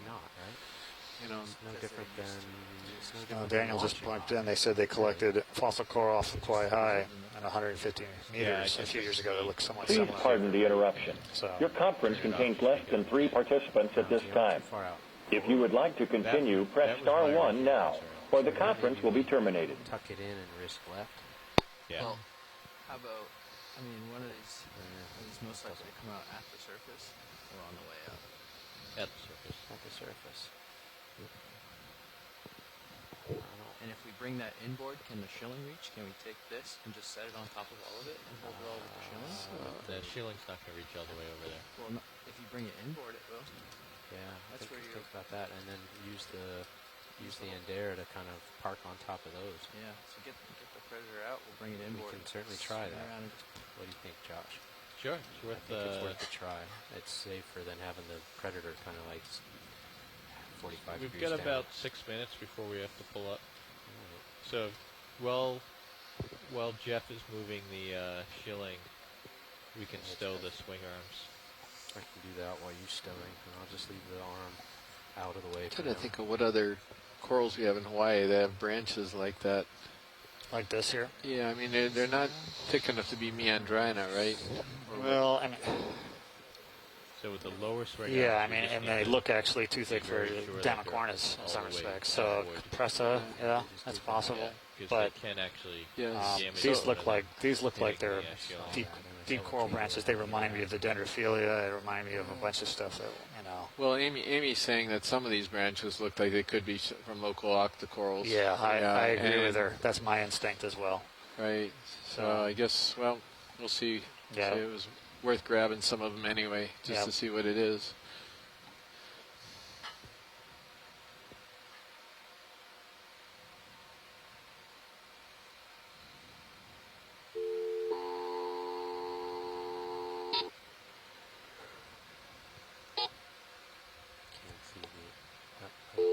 You know, No different than. It's no different Daniel than just piped in. They said they collected fossil coral off of Kauai High at 150 meters Yeah, a few years ago that looked somewhat Please similar. pardon the interruption. So, Your conference contains less than 3 participants at this time. far out. If you would like to continue, press star 1 now, or the conference will be terminated. Tuck it in and wrist left. Yeah. Well, how about, I mean, one of these most likely to come out at the surface or on the way up? At the surface. At the surface. And if we bring that inboard, can the shilling reach? Can we take this and just set it on top of all of it and hold it all with the shilling? The shilling's not going to reach all the way over there. Well, no, if you bring it inboard, it will. Yeah, That's think, where you think about that, and then use the Endare to kind of park on top of those. Yeah. So get the predator out. We'll bring it We inboard. can certainly try swing that. around and just What do you think, Josh? Sure. It's worth, I think it's worth a try. It's safer than having the predator kind of like 45 We've degrees got down. about 6 minutes before we have to pull up. So, while Jeff is moving the shilling, we can stow the swing arms. I can do that while you're stowing, and I'll just leave the arm out of the way. I'm trying to think of what other corals we have in Hawaii that have branches like that. like this here. Yeah, I mean, they're not thick enough to be meandrina, right? Well, I mean, So with the lower swing yeah, I arms, we mean, just and need they to look actually too be thick for very sure down that in they're corners in all some the way respects. So outboard. compressa, yeah, that's possible. Because But they can actually Yes. damage these one look of like them. they're Yeah, shilling. deep coral branches. They remind me of the dendrophilia. They remind me of a bunch of stuff that, you know. Well, Amy's saying that some of these branches look like they could be from local octocorals. Yeah, I agree with and- her. That's my instinct as well. Right. So I guess, well, we'll see. Yeah. So it was worth grabbing some of them anyway, just Yeah. to see what it is. Can't see the. Okay.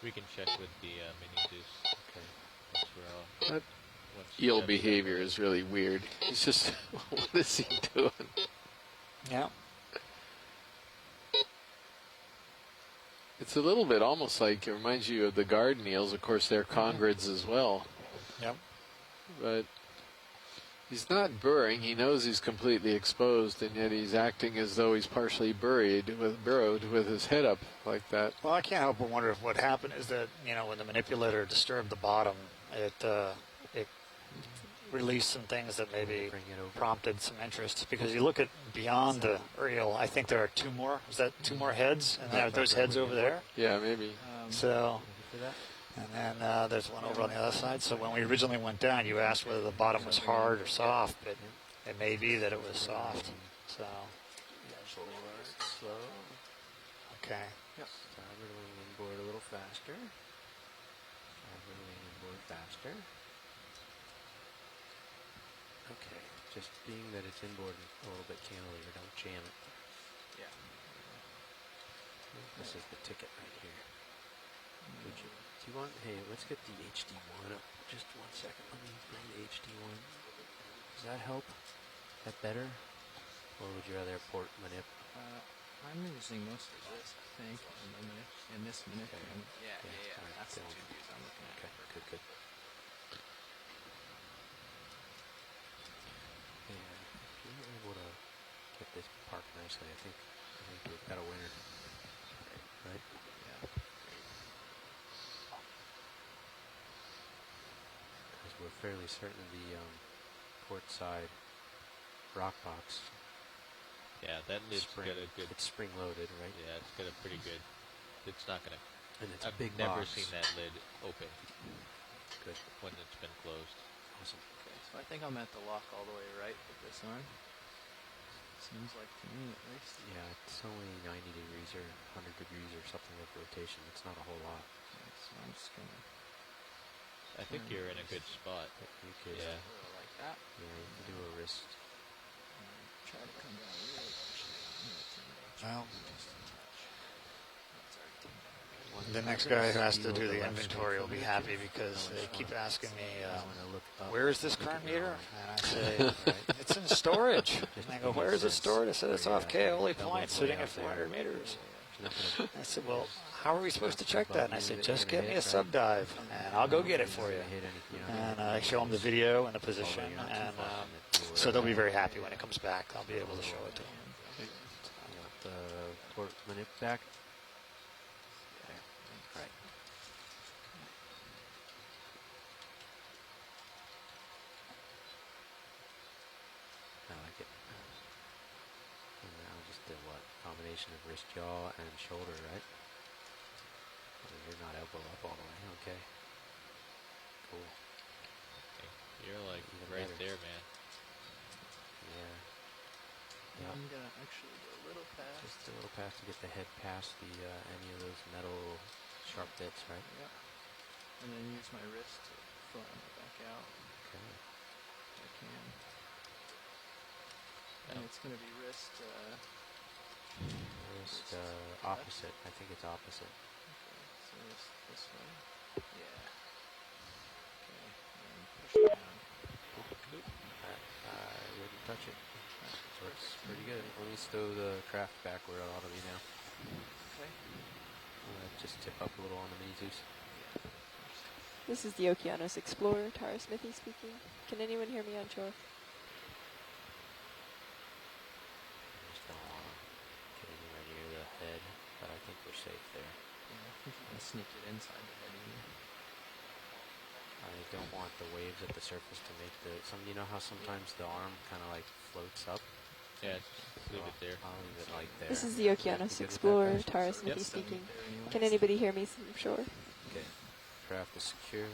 We can check with the mini deuce. Okay. Once we're all, That once eel Jeff's behavior is really weird. He's just, what is he doing? Yeah. It's a little bit almost like, it reminds you of the garden eels. Of course, they're congrids as well. Yep. But he's not burrowing. He knows he's completely exposed, and yet he's acting as though he's partially burrowed with his head up like that. Well, I can't help but wonder if what happened is that, you know, when the manipulator disturbed the bottom, it released some things that maybe prompted some interest. Because you look at beyond the eel, I think there are two more. Is that two more heads? And there are those heads over there. Yeah, maybe. So, and then there's one over on the other side. So when we originally went down, you asked whether the bottom was hard or soft, but it may be that it was soft. So, Slow. okay. Yep. Starboard wing inboard a little faster. Starboard wing inboard faster. Okay. Just being that it's inboard a little bit cantilever, don't jam it. Yeah. This is the ticket right here. Would you, do you want, hey, let's get the HD1 up. Just 1 second. Let me bring the HD1. Does that help? Is that better? Or would you rather port manip? I'm using most of this, I think, in this minute. Okay. Yeah. All right, That's the cool. two views I'm looking at. Okay, good. And if you're able to get this parked nicely, I think we've got a winner. Right? Yeah. Because we're fairly certain the port side rock box. Yeah, that lid's got a good. It's spring loaded, right? Yeah, it's got a pretty good. It's not gonna. And it's I've a big never box. seen that lid open. Good. When it's been closed. Awesome. Okay, so I think I'm at the lock all the way right with this arm. seems like to me, at least. Yeah, it's only 90 degrees or 100 degrees or something of rotation. It's not a whole lot. So I'm just gonna. I think you're in a good spot. You could, Yeah. Like that. Yeah, you can do a wrist. Try to come down really. Well, the next guy who has to do the inventory will be happy because they keep asking me, where is this current meter? And I say, it's in storage. And they go, where is it stored? I said, it's off Kaoli Point, sitting at 400 meters. I said, well, how are we supposed to check that? And I said, just get me a sub dive, and I'll go get it for you. And I show them the video and the position, and so they'll be very happy when it comes back. I'll be able to show it to them. The port manip back. Right. I like it. And now just the what? Combination of wrist, jaw, and shoulder, right? You're not elbow up all the way. Okay. Cool. You're like Even right better. there, man. Yeah. I'm gonna actually go a little past. Just a little past to get the head past the any of those metal sharp bits, right? Yeah. And then use my wrist to flatten it back out. Okay. If I can. And it's gonna be wrist. Wrist opposite. I think it's opposite. Okay. So this way. Yeah. Okay. And push down. I wouldn't touch it. Works pretty good. Let me stow the craft back where it ought to be now. Okay. Just tip up a little on the mini Zeus. This is the Okeanos Explorer, Tara Smithy speaking. Can anyone hear me on shore? Just don't want to get anywhere near the head, but I think we're safe there. Yeah, I think you can sneak it inside the head here. I don't want the waves at the surface to make the. You know how sometimes the arm kind of like floats up. Yeah, just leave it there. I'll leave it like there. This is the Okeanos Explorer, Tara Smithy speaking. Can anybody hear me from shore? Okay. Craft is secure.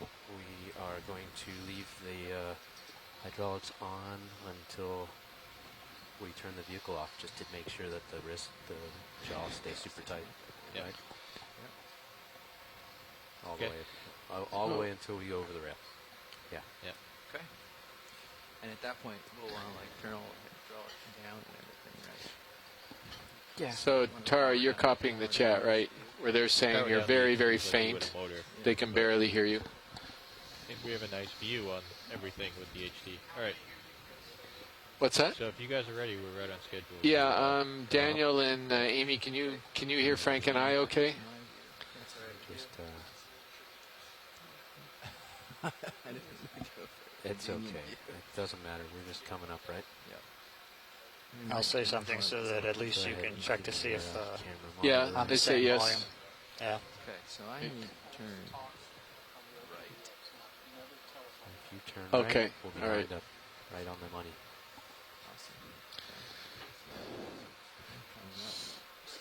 We are going to leave the hydraulics on until we turn the vehicle off, just to make sure that the jaw stays super tight. Yep. Right? All the way. All the way until we go over the rail. Yeah. Yep. Okay. And at that point, we'll want to like turn all the hydraulics down and everything, right? Yeah. So, Tara, you're copying the chat, right? Where they're saying you're very, very faint. They can barely hear you. I think we have a nice view on everything with the HD. All right. What's that? So if you guys are ready, we're right on schedule. Yeah, Daniel and Amy, can you hear Frank and I okay? Just, I didn't go for it. it's okay. It doesn't matter. We're just coming up, right? Yeah. I'll say something so that at least you can check to see if yeah, I'm they the say same yes. volume. Yeah. Okay, so I need to turn right. If you turn Okay, right, we'll be all right. lined up right on the money.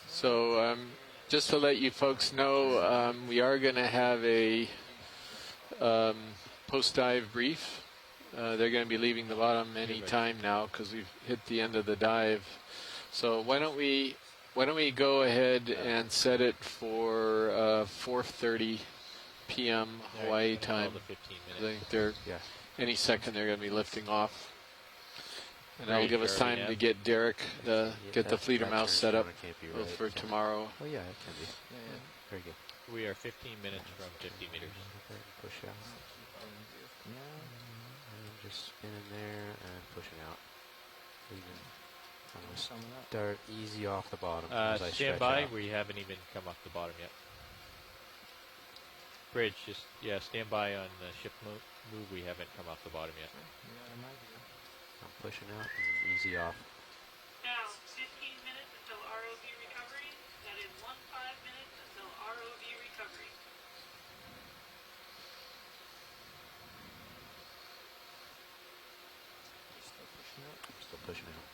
So just to let you folks know, we are going to have a post-dive brief. They're going to be leaving the bottom any time now because we've hit the end of the dive. So why don't we go ahead and set it for 4:30 p.m. Hawaii time. I think they're any second they're going to be lifting off. And that'll give us time to get Derek, get the Fleeter Mouse set up for tomorrow. Oh yeah, it can be. Yeah. Very good. We are 15 minutes from 50 meters. Push out. And just spinning there and pushing out. Leaving. I'm going to start easy off the bottom. As I Stand stretch by. out. We haven't even come off the bottom yet. Bridge, just stand by on the ship move. We haven't come off the bottom yet. I'm pushing out and easy off. Now, 15 minutes until ROV recovery. That is 15 minutes until ROV recovery. Still pushing out.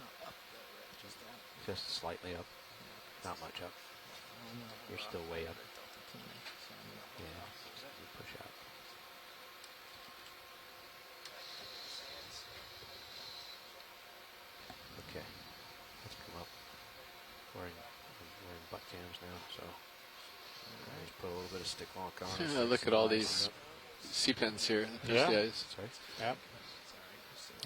Not up though, right? Just out. Just slightly up. Not much up. You're still way up. Yeah, you push out. butt cams now, so I just put a little bit of stick lock on. Yeah, look at all these C-pens here. Yeah. Guys. Sorry? Yeah.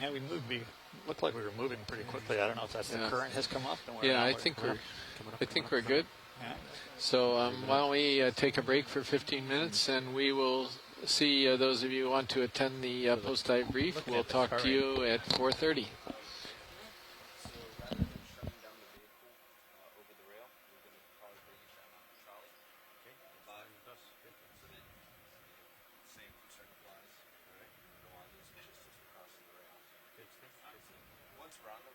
Yeah, we moved. We looked like we were moving pretty quickly. I don't know if that's the current has come up. And Yeah, I think we're good. Yeah. So why don't we take a break for 15 minutes, and we will see those of you who want to attend the post-dive brief. We'll talk to you at 4:30. Once we're on the